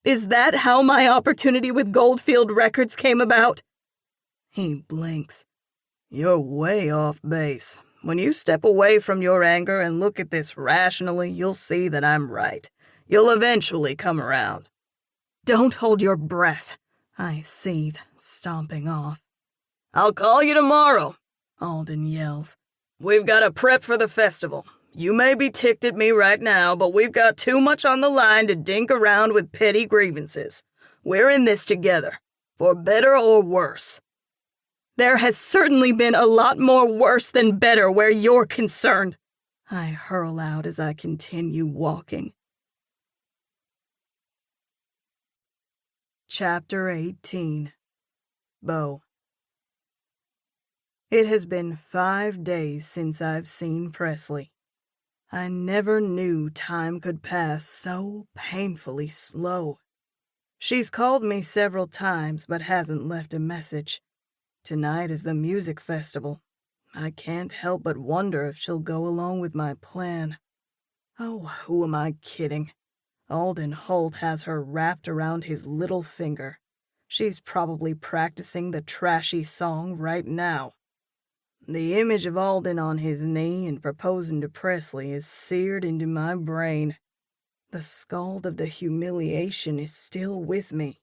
Is that how my opportunity with Goldfield Records came about? He blinks. You're way off base. When you step away from your anger and look at this rationally, you'll see that I'm right. You'll eventually come around. Don't hold your breath, I seethe, stomping off. "I'll call you tomorrow," Alden yells. "We've got to prep for the festival. You may be ticked at me right now, but we've got too much on the line to dink around with petty grievances. We're in this together, for better or worse." "There has certainly been a lot more worse than better where you're concerned," I hurl out as I continue walking. Chapter 18. Beau. It has been 5 days since I've seen Presley. I never knew time could pass so painfully slow. She's called me several times but hasn't left a message. Tonight is the music festival. I can't help but wonder if she'll go along with my plan. Oh, who am I kidding? Alden Holt has her wrapped around his little finger. She's probably practicing the trashy song right now. The image of Alden on his knee and proposing to Presley is seared into my brain. The scald of the humiliation is still with me.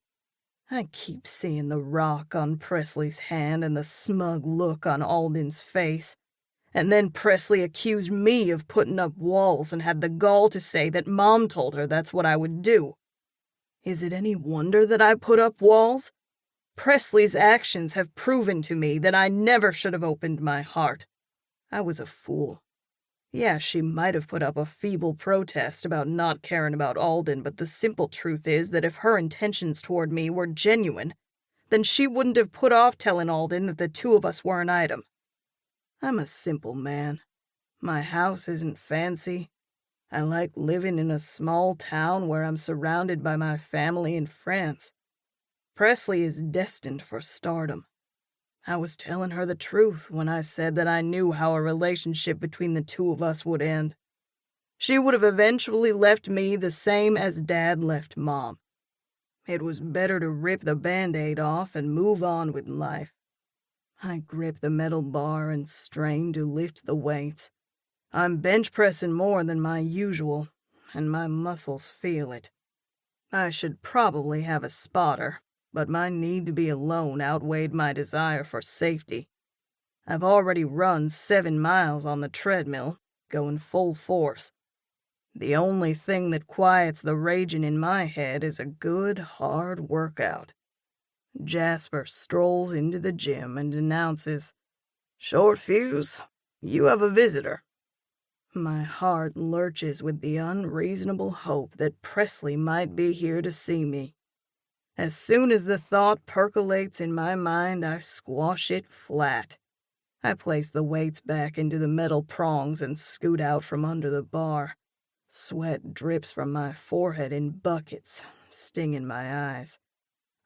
I keep seeing the rock on Presley's hand and the smug look on Alden's face. And then Presley accused me of putting up walls and had the gall to say that Mom told her that's what I would do. Is it any wonder that I put up walls? Presley's actions have proven to me that I never should have opened my heart. I was a fool. Yeah, she might have put up a feeble protest about not caring about Alden, but the simple truth is that if her intentions toward me were genuine, then she wouldn't have put off telling Alden that the two of us were an item. I'm a simple man. My house isn't fancy. I like living in a small town where I'm surrounded by my family and friends. Presley is destined for stardom. I was telling her the truth when I said that I knew how a relationship between the two of us would end. She would have eventually left me the same as Dad left Mom. It was better to rip the Band-Aid off and move on with life. I grip the metal bar and strain to lift the weights. I'm bench pressing more than my usual, and my muscles feel it. I should probably have a spotter, but my need to be alone outweighed my desire for safety. I've already run 7 miles on the treadmill, going full force. The only thing that quiets the raging in my head is a good, hard workout. Jasper strolls into the gym and announces, "Short fuse, you have a visitor." My heart lurches with the unreasonable hope that Presley might be here to see me. As soon as the thought percolates in my mind, I squash it flat. I place the weights back into the metal prongs and scoot out from under the bar. Sweat drips from my forehead in buckets, stinging my eyes.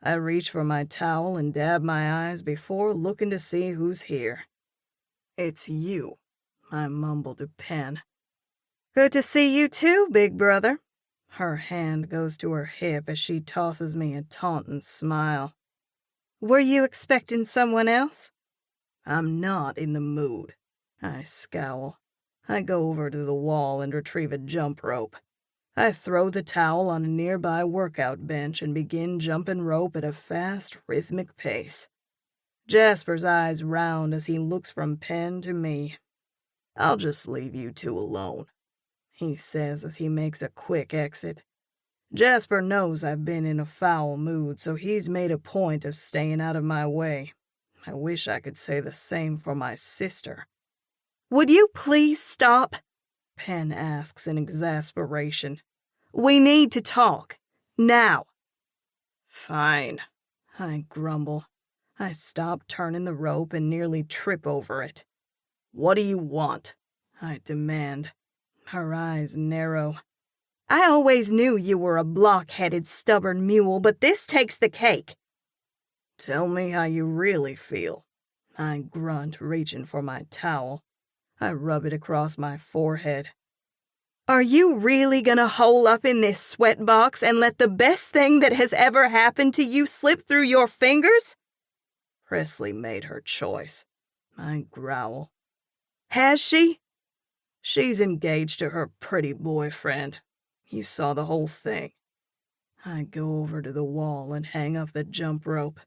I reach for my towel and dab my eyes before looking to see who's here. "It's you," I mumble to Pen. Good to see you too, big brother. Her hand goes to her hip as she tosses me a taunting smile. Were you expecting someone else? I'm not in the mood. I scowl. I go over to the wall and retrieve a jump rope. I throw the towel on a nearby workout bench and begin jumping rope at a fast, rhythmic pace. Jasper's eyes round as he looks from Pen to me. "I'll just leave you two alone," he says as he makes a quick exit. Jasper knows I've been in a foul mood, so he's made a point of staying out of my way. I wish I could say the same for my sister. Would you please stop? Pen asks in exasperation. We need to talk. Now. Fine, I grumble. I stop turning the rope and nearly trip over it. What do you want? I demand. Her eyes narrow. I always knew you were a block-headed, stubborn mule, but this takes the cake. Tell me how you really feel. I grunt, reaching for my towel. I rub it across my forehead. Are you really gonna hole up in this sweat box and let the best thing that has ever happened to you slip through your fingers? Presley made her choice. I growl. Has she? She's engaged to her pretty boyfriend. You saw the whole thing. I go over to the wall and hang up the jump rope.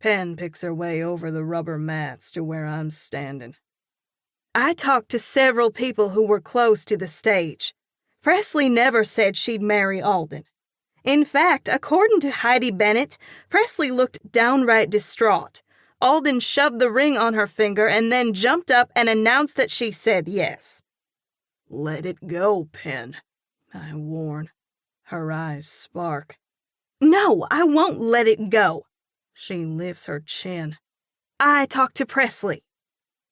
Pen picks her way over the rubber mats to where I'm standing. I talked to several people who were close to the stage. Presley never said she'd marry Alden. In fact, according to Heidi Bennett, Presley looked downright distraught. Alden shoved the ring on her finger and then jumped up and announced that she said yes. Let it go, Pen, I warn. Her eyes spark. No, I won't let it go. She lifts her chin. I talked to Presley.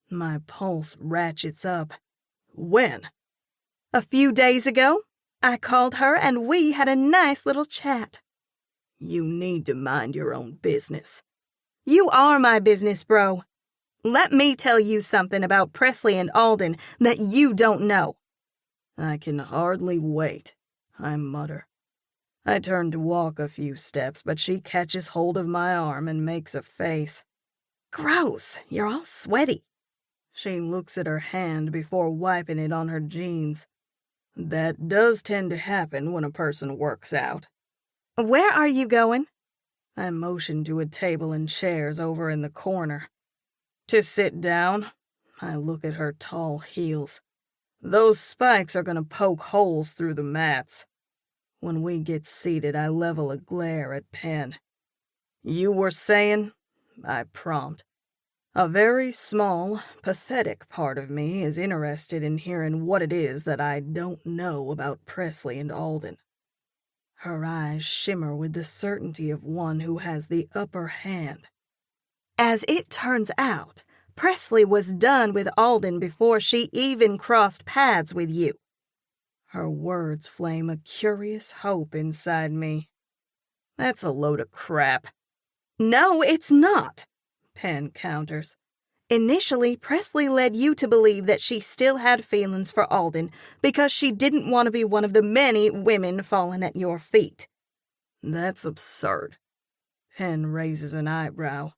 My pulse ratchets up. When? A few days ago. I called her and we had a nice little chat. You need to mind your own business. You are my business, bro. Let me tell you something about Presley and Alden that you don't know. I can hardly wait, I mutter. I turn to walk a few steps, but she catches hold of my arm and makes a face. Gross, you're all sweaty. She looks at her hand before wiping it on her jeans. That does tend to happen when a person works out. Where are you going? I motion to a table and chairs over in the corner. To sit down, I look at her tall heels. Those spikes are going to poke holes through the mats. When we get seated, I level a glare at Pen. You were saying? I prompt. A very small, pathetic part of me is interested in hearing what it is that I don't know about Presley and Alden. Her eyes shimmer with the certainty of one who has the upper hand. As it turns out, Presley was done with Alden before she even crossed paths with you. Her words flame a curious hope inside me. That's a load of crap. No, it's not, Pen counters. Initially, Presley led you to believe that she still had feelings for Alden because she didn't want to be one of the many women falling at your feet. That's absurd. Pen raises an eyebrow.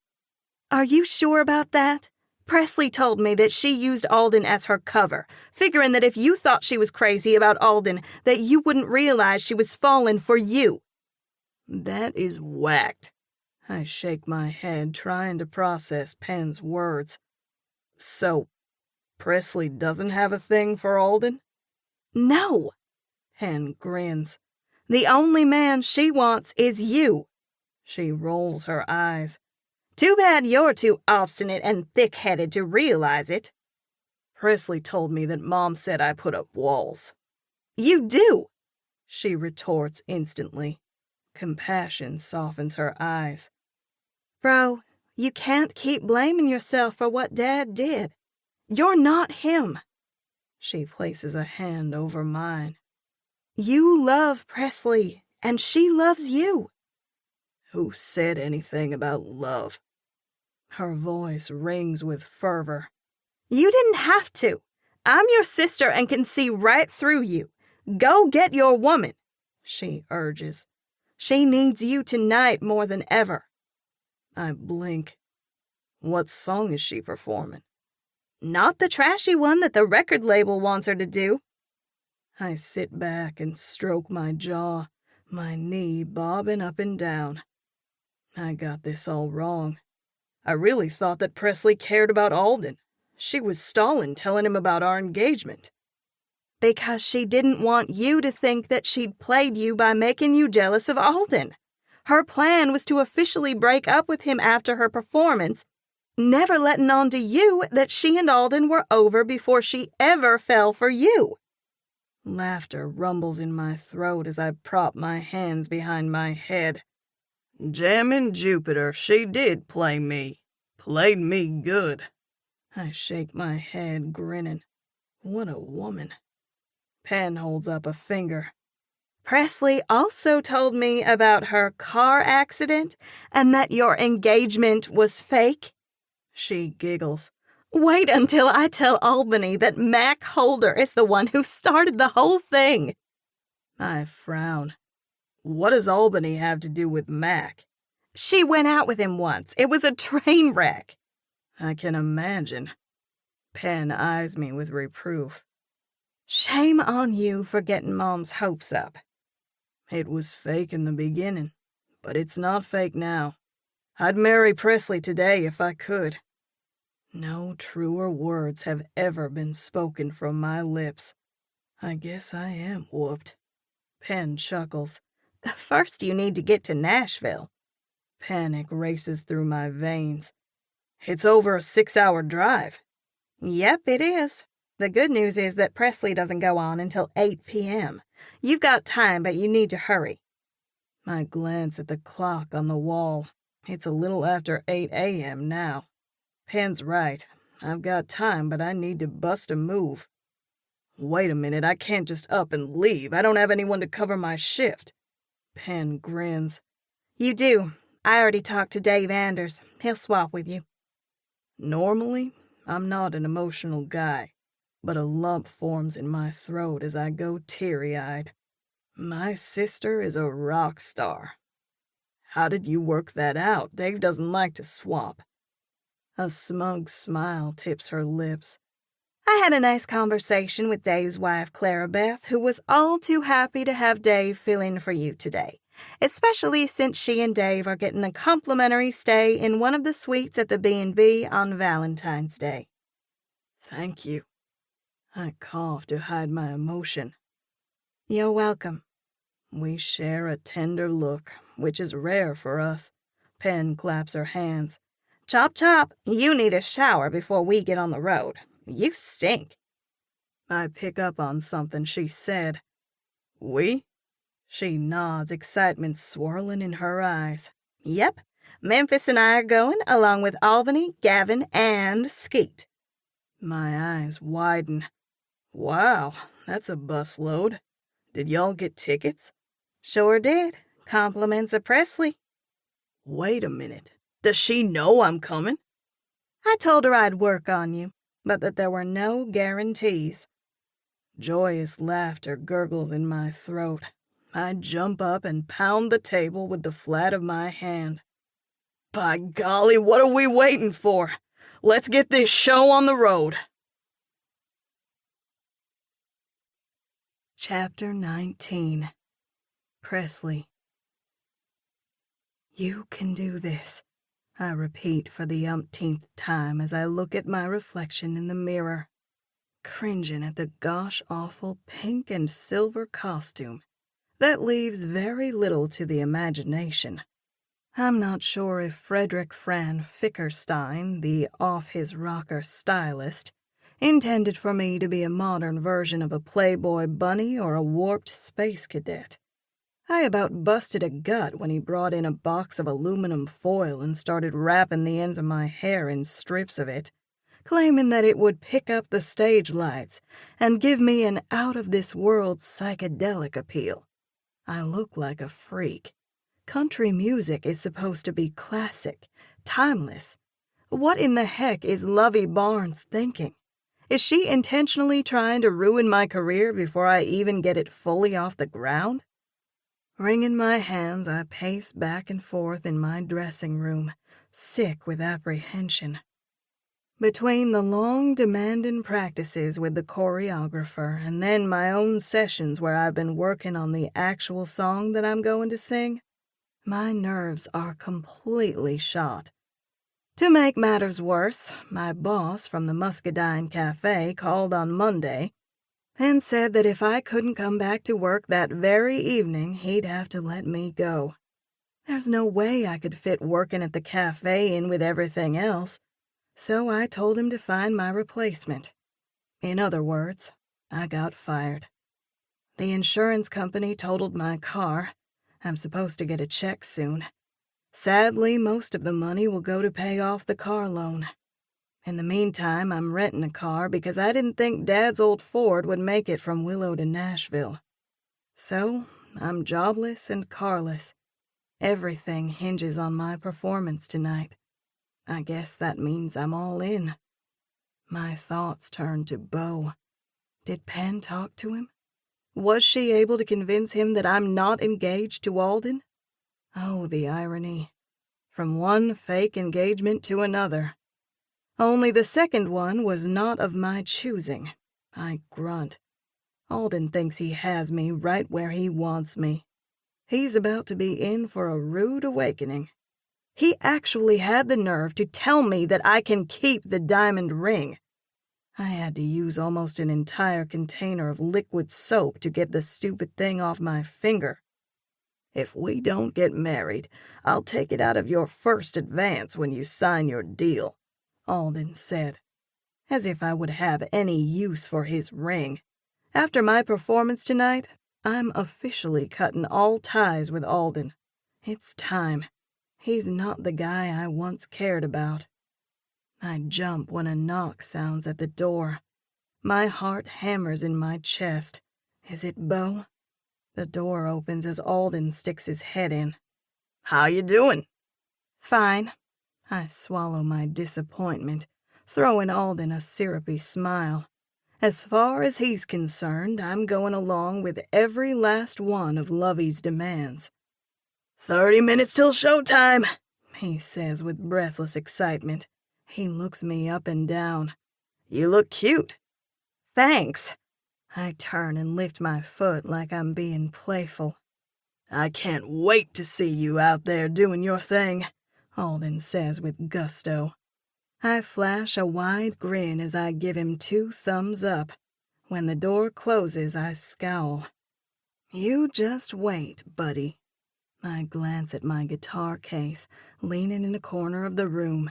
Are you sure about that? Presley told me that she used Alden as her cover, figuring that if you thought she was crazy about Alden, that you wouldn't realize she was falling for you. That is whacked. I shake my head, trying to process Pen's words. So, Presley doesn't have a thing for Alden? No. Pen grins. The only man she wants is you. She rolls her eyes. Too bad you're too obstinate and thick-headed to realize it. Presley told me that Mom said I put up walls. You do, she retorts instantly. Compassion softens her eyes. Bro, you can't keep blaming yourself for what Dad did. You're not him. She places a hand over mine. You love Presley, and she loves you. Who said anything about love? Her voice rings with fervor. You didn't have to. I'm your sister and can see right through you. Go get your woman, she urges. She needs you tonight more than ever. I blink. What song is she performing? Not the trashy one that the record label wants her to do. I sit back and stroke my jaw, my knee bobbing up and down. I got this all wrong. I really thought that Presley cared about Alden. She was stalling, telling him about our engagement. Because she didn't want you to think that she'd played you by making you jealous of Alden. Her plan was to officially break up with him after her performance, never letting on to you that she and Alden were over before she ever fell for you. Laughter rumbles in my throat as I prop my hands behind my head. Jammin' Jupiter, she did play me. Played me good. I shake my head, grinning. What a woman. Pen holds up a finger. Presley also told me about her car accident and that your engagement was fake. She giggles. Wait until I tell Albany that Mac Holder is the one who started the whole thing. I frown. What does Albany have to do with Mac? She went out with him once. It was a train wreck. I can imagine. Pen eyes me with reproof. Shame on you for getting Mom's hopes up. It was fake in the beginning, but it's not fake now. I'd marry Presley today if I could. No truer words have ever been spoken from my lips. I guess I am whooped. Pen chuckles. First you need to get to Nashville. Panic races through my veins. It's over a 6-hour drive. Yep, it is. The good news is that Presley doesn't go on until 8 p.m. You've got time, but you need to hurry. I glance at the clock on the wall. It's a little after 8 a.m. now. Pen's right. I've got time, but I need to bust a move. Wait a minute, I can't just up and leave. I don't have anyone to cover my shift. Pen grins. You do. I already talked to Dave Anders. He'll swap with you. Normally, I'm not an emotional guy, but a lump forms in my throat as I go teary-eyed. My sister is a rock star. How did you work that out? Dave doesn't like to swap. A smug smile tips her lips. I had a nice conversation with Dave's wife, Clara Beth, who was all too happy to have Dave fill in for you today, especially since she and Dave are getting a complimentary stay in one of the suites at the B&B on Valentine's Day. Thank you. I cough to hide my emotion. You're welcome. We share a tender look, which is rare for us. Pen claps her hands. Chop chop, you need a shower before we get on the road. You stink. I pick up on something she said. We? She nods, excitement swirling in her eyes. Yep, Memphis and I are going, along with Albany, Gavin, and Skatie. My eyes widen. Wow, that's a busload. Did y'all get tickets? Sure did. Compliments of Presley. Wait a minute. Does she know I'm coming? I told her I'd work on you, but that there were no guarantees. Joyous laughter gurgles in my throat. I jump up and pound the table with the flat of my hand. By golly, what are we waiting for? Let's get this show on the road. Chapter 19. Presley. You can do this, I repeat for the umpteenth time as I look at my reflection in the mirror, cringing at the gosh-awful pink and silver costume that leaves very little to the imagination. I'm not sure if Frederick Fran Fickerstein, the off-his-rocker stylist, intended for me to be a modern version of a Playboy bunny or a warped space cadet. I about busted a gut when he brought in a box of aluminum foil and started wrapping the ends of my hair in strips of it, claiming that it would pick up the stage lights and give me an out-of-this-world psychedelic appeal. I look like a freak. Country music is supposed to be classic, timeless. What in the heck is Lovey Barnes thinking? Is she intentionally trying to ruin my career before I even get it fully off the ground? Wringing my hands, I pace back and forth in my dressing room, sick with apprehension. Between the long, demanding practices with the choreographer and then my own sessions where I've been working on the actual song that I'm going to sing, my nerves are completely shot. To make matters worse, my boss from the Muscadine Cafe called on Monday and said that if I couldn't come back to work that very evening, he'd have to let me go. There's no way I could fit working at the cafe in with everything else, so I told him to find my replacement. In other words, I got fired. The insurance company totaled my car. I'm supposed to get a check soon. Sadly, most of the money will go to pay off the car loan. In the meantime, I'm renting a car because I didn't think Dad's old Ford would make it from Willow to Nashville. So, I'm jobless and carless. Everything hinges on my performance tonight. I guess that means I'm all in. My thoughts turn to Beau. Did Pen talk to him? Was she able to convince him that I'm not engaged to Alden? Oh, the irony. From one fake engagement to another. Only the second one was not of my choosing. I grunt. Alden thinks he has me right where he wants me. He's about to be in for a rude awakening. He actually had the nerve to tell me that I can keep the diamond ring. I had to use almost an entire container of liquid soap to get the stupid thing off my finger. If we don't get married, I'll take it out of your first advance when you sign your deal, Alden said, as if I would have any use for his ring. After my performance tonight, I'm officially cutting all ties with Alden. It's time. He's not the guy I once cared about. I jump when a knock sounds at the door. My heart hammers in my chest. Is it Beau? The door opens as Alden sticks his head in. "How you doing?" "Fine." I swallow my disappointment, throwing Alden a syrupy smile. As far as he's concerned, I'm going along with every last one of Lovey's demands. 30 minutes till showtime, he says with breathless excitement. He looks me up and down. You look cute. Thanks. I turn and lift my foot like I'm being playful. I can't wait to see you out there doing your thing, Alden says with gusto. I flash a wide grin as I give him 2 thumbs up. When the door closes, I scowl. You just wait, buddy. I glance at my guitar case, leaning in a corner of the room.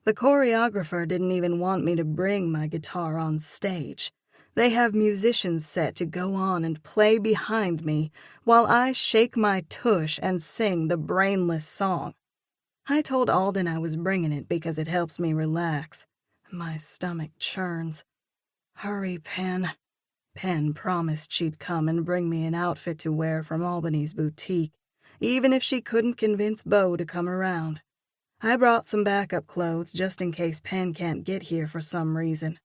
The choreographer didn't even want me to bring my guitar on stage. They have musicians set to go on and play behind me while I shake my tush and sing the brainless song. I told Alden I was bringing it because it helps me relax. My stomach churns. Hurry, Pen. Pen promised she'd come and bring me an outfit to wear from Albany's boutique, even if she couldn't convince Beau to come around. I brought some backup clothes just in case Pen can't get here for some reason.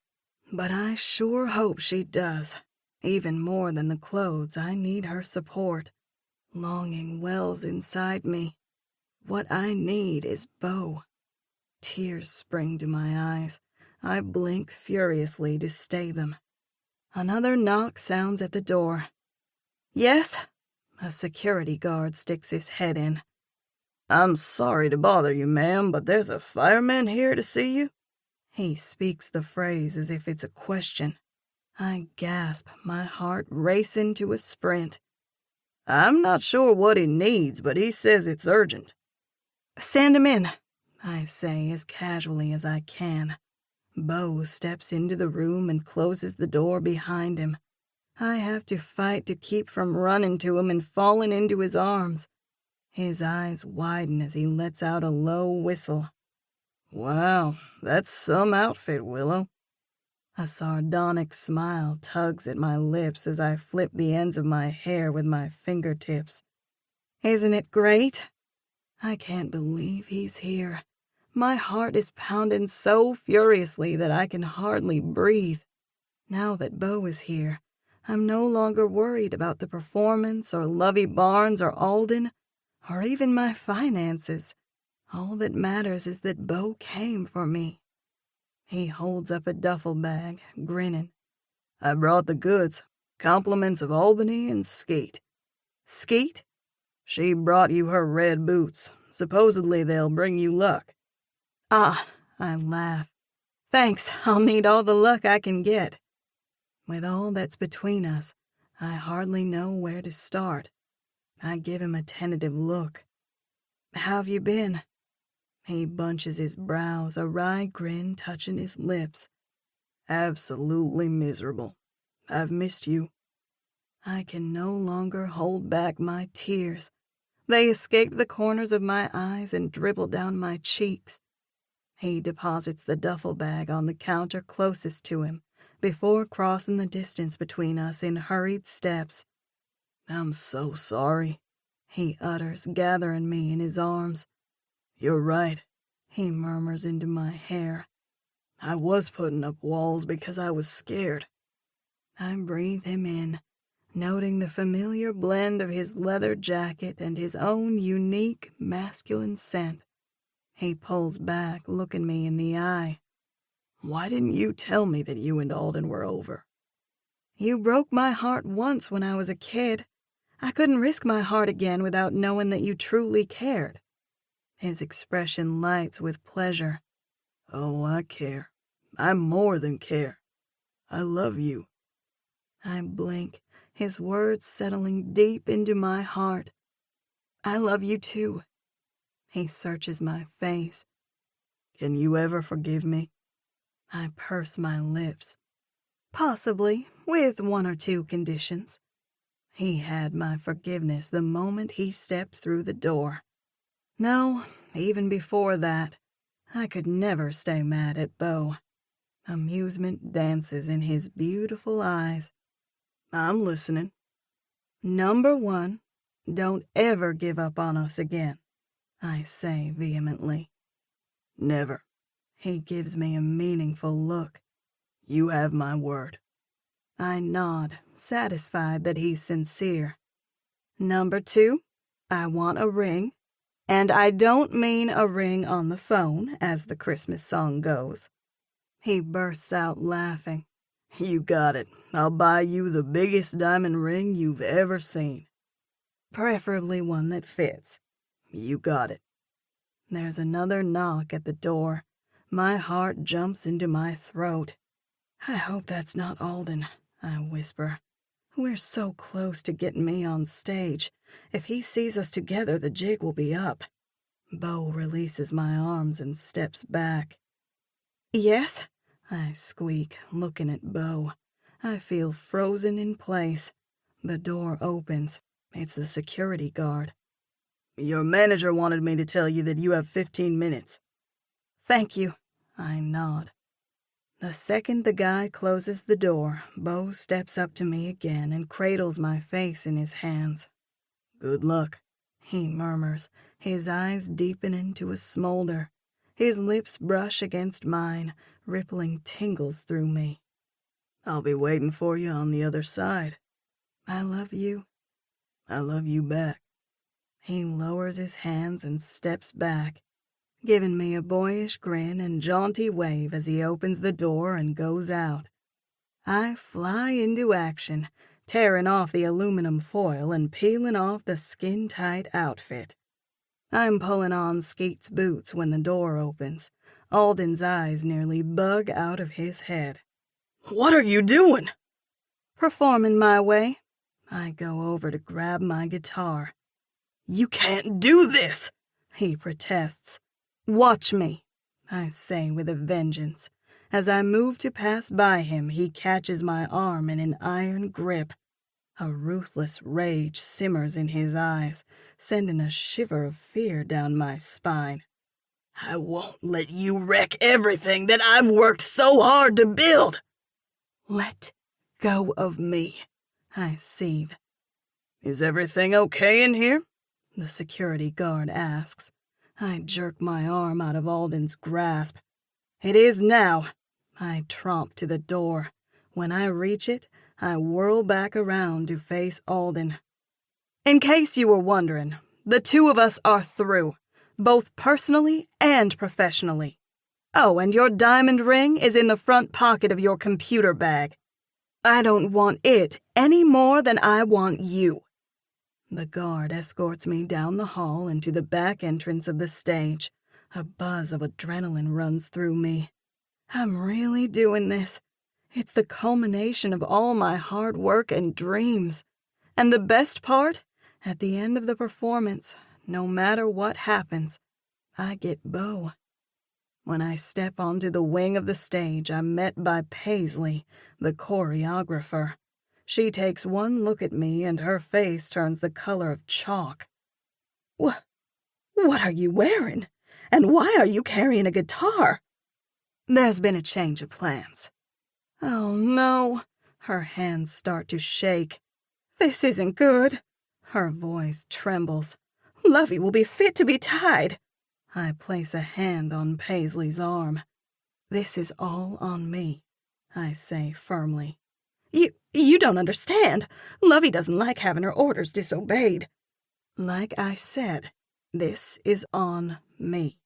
But I sure hope she does. Even more than the clothes, I need her support. Longing wells inside me. What I need is Beau. Tears spring to my eyes. I blink furiously to stay them. Another knock sounds at the door. Yes? A security guard sticks his head in. I'm sorry to bother you, ma'am, but there's a fireman here to see you. He speaks the phrase as if it's a question. I gasp, my heart racing to a sprint. I'm not sure what he needs, but he says it's urgent. Send him in, I say as casually as I can. Beau steps into the room and closes the door behind him. I have to fight to keep from running to him and falling into his arms. His eyes widen as he lets out a low whistle. Wow, that's some outfit, Willow. A sardonic smile tugs at my lips as I flip the ends of my hair with my fingertips. Isn't it great? I can't believe he's here. My heart is pounding so furiously that I can hardly breathe. Now that Beau is here, I'm no longer worried about the performance or Lovey Barnes or Alden, or even my finances. All that matters is that Beau came for me. He holds up a duffel bag, grinning. I brought the goods, compliments of Albany and Skatie. Skatie? She brought you her red boots. Supposedly they'll bring you luck. Ah, I laugh. Thanks, I'll need all the luck I can get. With all that's between us, I hardly know where to start. I give him a tentative look. How've you been? He bunches his brows, a wry grin touching his lips. Absolutely miserable. I've missed you. I can no longer hold back my tears. They escape the corners of my eyes and dribble down my cheeks. He deposits the duffel bag on the counter closest to him before crossing the distance between us in hurried steps. I'm so sorry, he utters, gathering me in his arms. You're right, he murmurs into my hair. I was putting up walls because I was scared. I breathe him in, noting the familiar blend of his leather jacket and his own unique masculine scent. He pulls back, looking me in the eye. Why didn't you tell me that you and Alden were over? You broke my heart once when I was a kid. I couldn't risk my heart again without knowing that you truly cared. His expression lights with pleasure. Oh, I care. I more than care. I love you. I blink, his words settling deep into my heart. I love you too. He searches my face. Can you ever forgive me? I purse my lips. Possibly, with one or two conditions. He had my forgiveness the moment he stepped through the door. No, even before that, I could never stay mad at Beau. Amusement dances in his beautiful eyes. I'm listening. Number 1, don't ever give up on us again, I say vehemently. Never. He gives me a meaningful look. You have my word. I nod, satisfied that he's sincere. Number 2, I want a ring, and I don't mean a ring on the phone, as the Christmas song goes. He bursts out laughing. You got it. I'll buy you the biggest diamond ring you've ever seen. Preferably one that fits. You got it. There's another knock at the door. My heart jumps into my throat. I hope that's not Alden, I whisper. We're so close to getting me on stage. If he sees us together, the jig will be up. Beau releases my arms and steps back. Yes? I squeak, looking at Beau. I feel frozen in place. The door opens. It's the security guard. Your manager wanted me to tell you that you have 15 minutes. Thank you. I nod. The second the guy closes the door, Beau steps up to me again and cradles my face in his hands. Good luck, he murmurs, his eyes deepen into a smolder. His lips brush against mine, rippling tingles through me. I'll be waiting for you on the other side. I love you. I love you back. He lowers his hands and steps back, giving me a boyish grin and jaunty wave as he opens the door and goes out. I fly into action, tearing off the aluminum foil and peeling off the skin-tight outfit. I'm pulling on Skeet's boots when the door opens. Alden's eyes nearly bug out of his head. What are you doing? Performing my way. I go over to grab my guitar. You can't do this, he protests. Watch me, I say with a vengeance. As I move to pass by him, he catches my arm in an iron grip. A ruthless rage simmers in his eyes, sending a shiver of fear down my spine. I won't let you wreck everything that I've worked so hard to build. Let go of me, I seethe. Is everything okay in here? The security guard asks. I jerk my arm out of Alden's grasp. It is now. I tromp to the door. When I reach it, I whirl back around to face Alden. In case you were wondering, the two of us are through, both personally and professionally. Oh, and your diamond ring is in the front pocket of your computer bag. I don't want it any more than I want you. The guard escorts me down the hall into the back entrance of the stage. A buzz of adrenaline runs through me. I'm really doing this. It's the culmination of all my hard work and dreams. And the best part, at the end of the performance, no matter what happens, I get Beau. When I step onto the wing of the stage, I'm met by Paisley, the choreographer. She takes one look at me and her face turns the color of chalk. What are you wearing? And why are you carrying a guitar? There's been a change of plans. Oh, no. Her hands start to shake. This isn't good. Her voice trembles. Lovey will be fit to be tied. I place a hand on Paisley's arm. This is all on me, I say firmly. You don't understand. Lovey doesn't like having her orders disobeyed. Like I said, this is on me.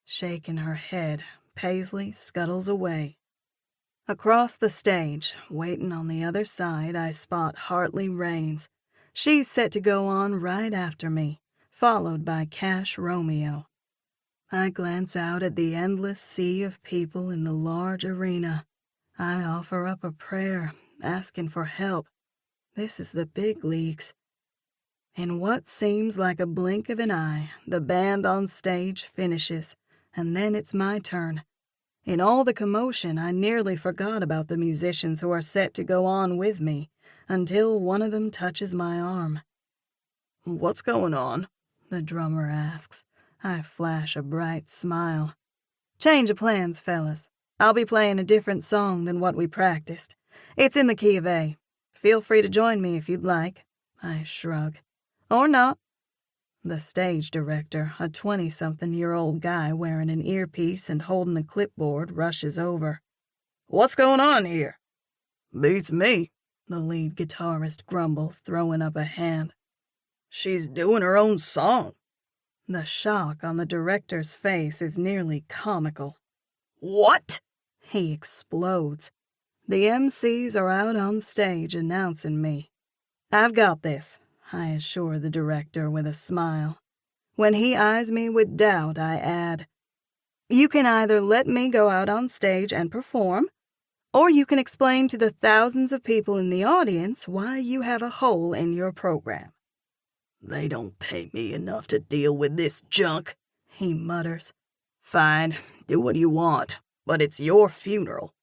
Shaking her head, Paisley scuttles away. Across the stage, waiting on the other side, I spot Hartley Raines. She's set to go on right after me, followed by Cash Romeo. I glance out at the endless sea of people in the large arena. I offer up a prayer, asking for help. This is the big leagues. In what seems like a blink of an eye, the band on stage finishes, and then it's my turn. In all the commotion, I nearly forgot about the musicians who are set to go on with me, until one of them touches my arm. "What's going on?" the drummer asks. I flash a bright smile. Change of plans, fellas. I'll be playing a different song than what we practiced. It's in the key of A. Feel free to join me if you'd like. I shrug. Or not. The stage director, a 20-something-year-old guy wearing an earpiece and holding a clipboard, rushes over. "What's going on here?" "Beats me," the lead guitarist grumbles, throwing up a hand. "She's doing her own song." The shock on the director's face is nearly comical. "What?" He explodes. The MCs are out on stage announcing me. I've got this, I assure the director with a smile. When he eyes me with doubt, I add, you can either let me go out on stage and perform, or you can explain to the thousands of people in the audience why you have a hole in your program. "They don't pay me enough to deal with this junk," he mutters. "Fine, do what you want, but it's your funeral."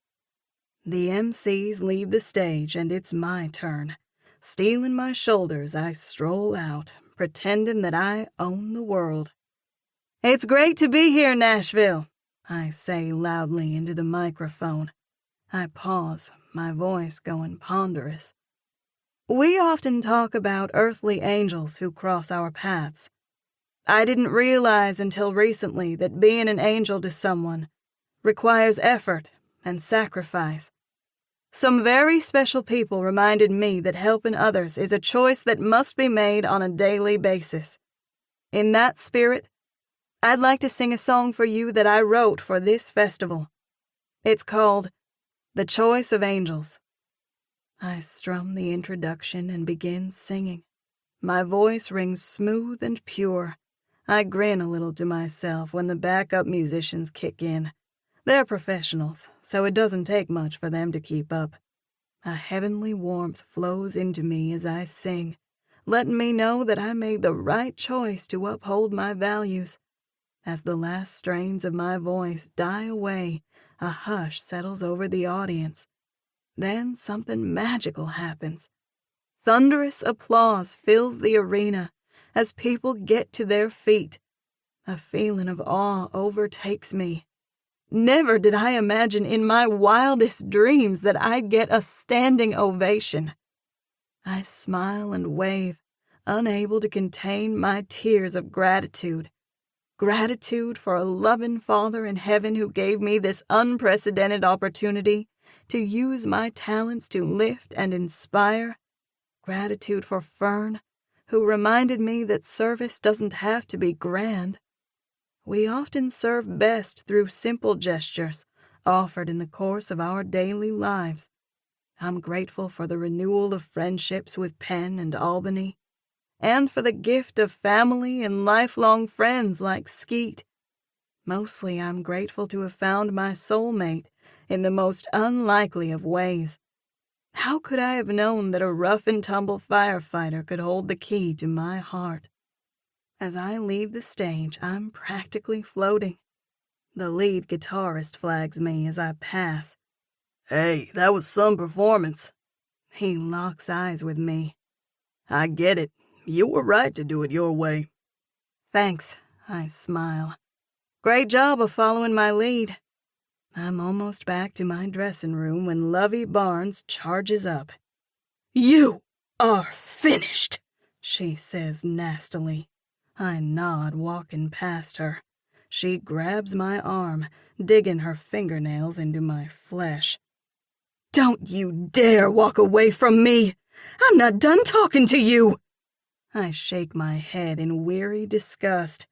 The MCs leave the stage and it's my turn. Steeling my shoulders, I stroll out, pretending that I own the world. It's great to be here, Nashville, I say loudly into the microphone. I pause, my voice going ponderous. We often talk about earthly angels who cross our paths. I didn't realize until recently that being an angel to someone requires effort and sacrifice. Some very special people reminded me that helping others is a choice that must be made on a daily basis. In that spirit, I'd like to sing a song for you that I wrote for this festival. It's called The Choice of Angels. I strum the introduction and begin singing. My voice rings smooth and pure. I grin a little to myself when the backup musicians kick in. They're professionals, so it doesn't take much for them to keep up. A heavenly warmth flows into me as I sing, letting me know that I made the right choice to uphold my values. As the last strains of my voice die away, a hush settles over the audience. Then something magical happens. Thunderous applause fills the arena as people get to their feet. A feeling of awe overtakes me. Never did I imagine in my wildest dreams that I'd get a standing ovation. I smile and wave, unable to contain my tears of gratitude. Gratitude for a loving Father in heaven who gave me this unprecedented opportunity to use my talents to lift and inspire. Gratitude for Fern, who reminded me that service doesn't have to be grand. We often serve best through simple gestures offered in the course of our daily lives. I'm grateful for the renewal of friendships with Penn and Albany, and for the gift of family and lifelong friends like Skeet. Mostly I'm grateful to have found my soulmate in the most unlikely of ways. How could I have known that a rough-and-tumble firefighter could hold the key to my heart? As I leave the stage, I'm practically floating. The lead guitarist flags me as I pass. "Hey, that was some performance." He locks eyes with me. "I get it. You were right to do it your way." Thanks, I smile. Great job of following my lead. I'm almost back to my dressing room when Lovey Barnes charges up. "You are finished," she says nastily. I nod, walking past her. She grabs my arm, digging her fingernails into my flesh. "Don't you dare walk away from me! I'm not done talking to you!" I shake my head in weary disgust.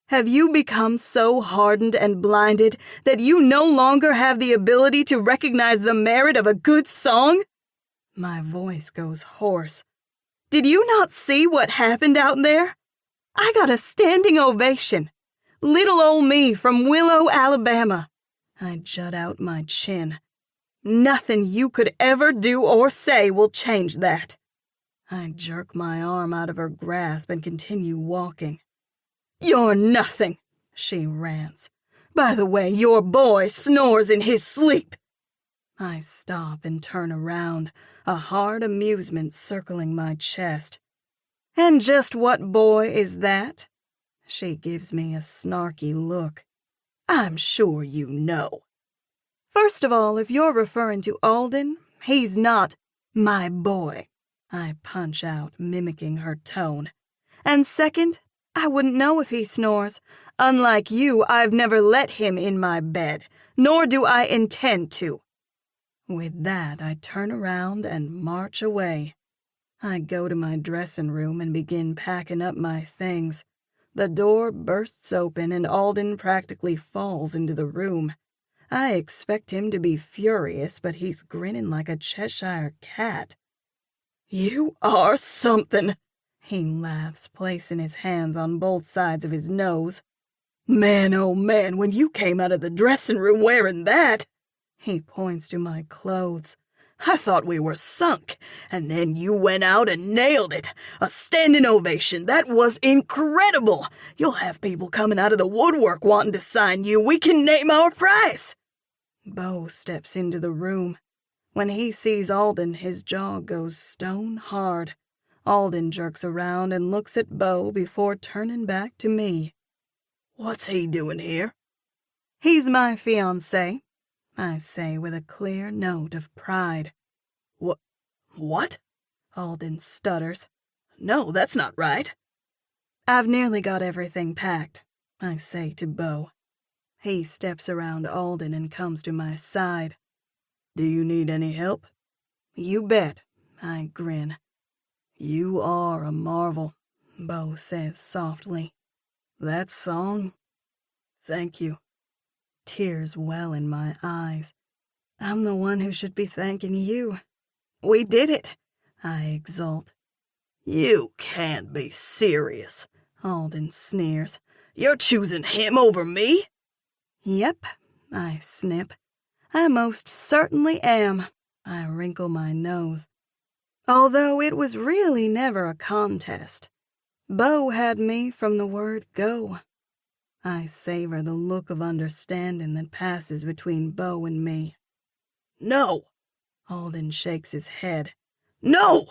Have you become so hardened and blinded that you no longer have the ability to recognize the merit of a good song? My voice goes hoarse. Did you not see what happened out there? I got a standing ovation. Little old me from Willow, Alabama. I jut out my chin. Nothing you could ever do or say will change that. I jerk my arm out of her grasp and continue walking. You're nothing, she rants. By the way, your boy snores in his sleep. I stop and turn around, a hard amusement circling my chest. And just what boy is that? She gives me a snarky look. I'm sure you know. First of all, if you're referring to Alden, he's not my boy. I punch out, mimicking her tone. And second, I wouldn't know if he snores. Unlike you, I've never let him in my bed, nor do I intend to. With that, I turn around and march away. I go to my dressing room and begin packing up my things. The door bursts open and Alden practically falls into the room. I expect him to be furious, but he's grinning like a Cheshire cat. You are something, he laughs, placing his hands on both sides of his nose. Man, oh man, when you came out of the dressing room wearing that, he points to my clothes. I thought we were sunk, and then you went out and nailed it. A standing ovation. That was incredible. You'll have people coming out of the woodwork wanting to sign you. We can name our price. Beau steps into the room. When he sees Alden, his jaw goes stone hard. Alden jerks around and looks at Beau before turning back to me. What's he doing here? He's my fiancé, I say with a clear note of pride. What? Alden stutters. No, that's not right. I've nearly got everything packed, I say to Beau. He steps around Alden and comes to my side. Do you need any help? You bet, I grin. You are a marvel, Beau says softly. That song? Thank you. Tears well in my eyes. I'm the one who should be thanking you. We did it, I exult. You can't be serious, Alden sneers. You're choosing him over me? Yep, I snip. I most certainly am. I wrinkle my nose. Although it was really never a contest. Beau had me from the word go. I savor the look of understanding that passes between Beau and me. No! Alden shakes his head. No!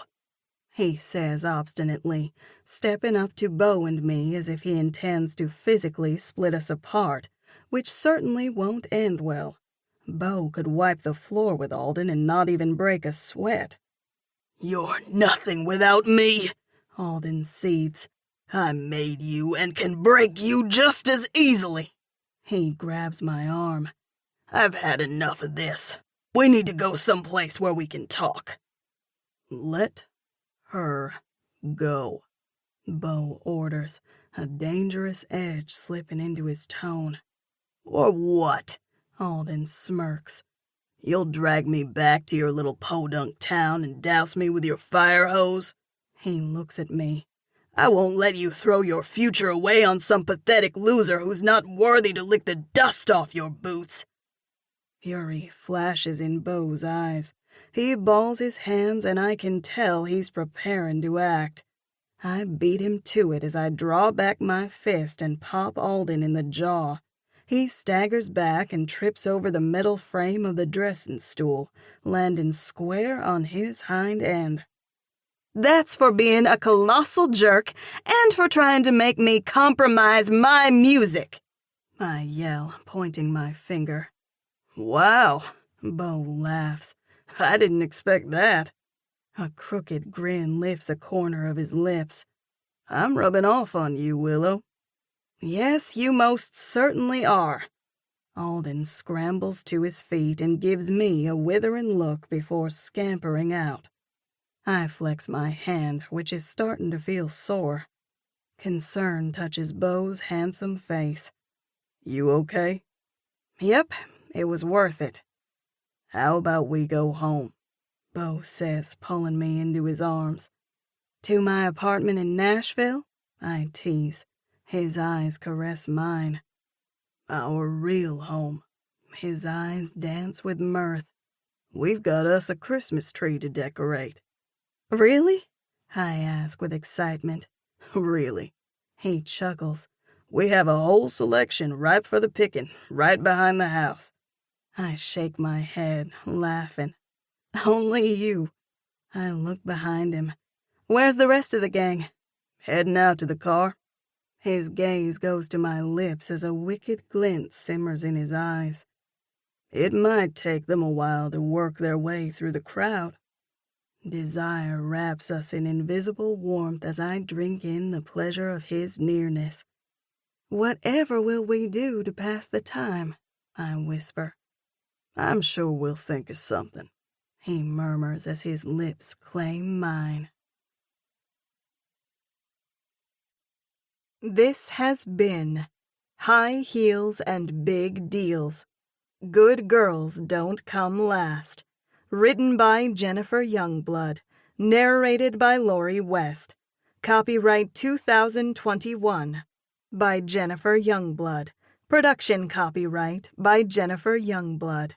He says obstinately, stepping up to Beau and me as if he intends to physically split us apart, which certainly won't end well. Beau could wipe the floor with Alden and not even break a sweat. You're nothing without me, Alden seethes. I made you and can break you just as easily. He grabs my arm. I've had enough of this. We need to go someplace where we can talk. Let her go, Beau orders, a dangerous edge slipping into his tone. Or what? Alden smirks. You'll drag me back to your little podunk town and douse me with your fire hose? He looks at me. I won't let you throw your future away on some pathetic loser who's not worthy to lick the dust off your boots. Fury flashes in Beau's eyes. He balls his hands and I can tell he's preparing to act. I beat him to it as I draw back my fist and pop Alden in the jaw. He staggers back and trips over the metal frame of the dressing stool, landing square on his hind end. That's for being a colossal jerk and for trying to make me compromise my music, I yell, pointing my finger. Wow, Beau laughs. I didn't expect that. A crooked grin lifts a corner of his lips. I'm rubbing off on you, Willow. Yes, you most certainly are. Alden scrambles to his feet and gives me a withering look before scampering out. I flex my hand, which is starting to feel sore. Concern touches Beau's handsome face. You okay? Yep, it was worth it. How about we go home? Beau says, pulling me into his arms. To my apartment in Nashville? I tease. His eyes caress mine. Our real home. His eyes dance with mirth. We've got us a Christmas tree to decorate. Really? I ask with excitement. Really. He chuckles. We have a whole selection ripe for the picking, right behind the house. I shake my head, laughing. Only you. I look behind him. Where's the rest of the gang? Heading out to the car. His gaze goes to my lips as a wicked glint simmers in his eyes. It might take them a while to work their way through the crowd. Desire wraps us in invisible warmth as I drink in the pleasure of his nearness. Whatever will we do to pass the time? I whisper. I'm sure we'll think of something, he murmurs as his lips claim mine. This has been High Heels and Big Deals. Good Girls Don't Come Last. Written by Jennifer Youngblood. Narrated by Lori West. Copyright 2021. By Jennifer Youngblood. Production copyright by Jennifer Youngblood.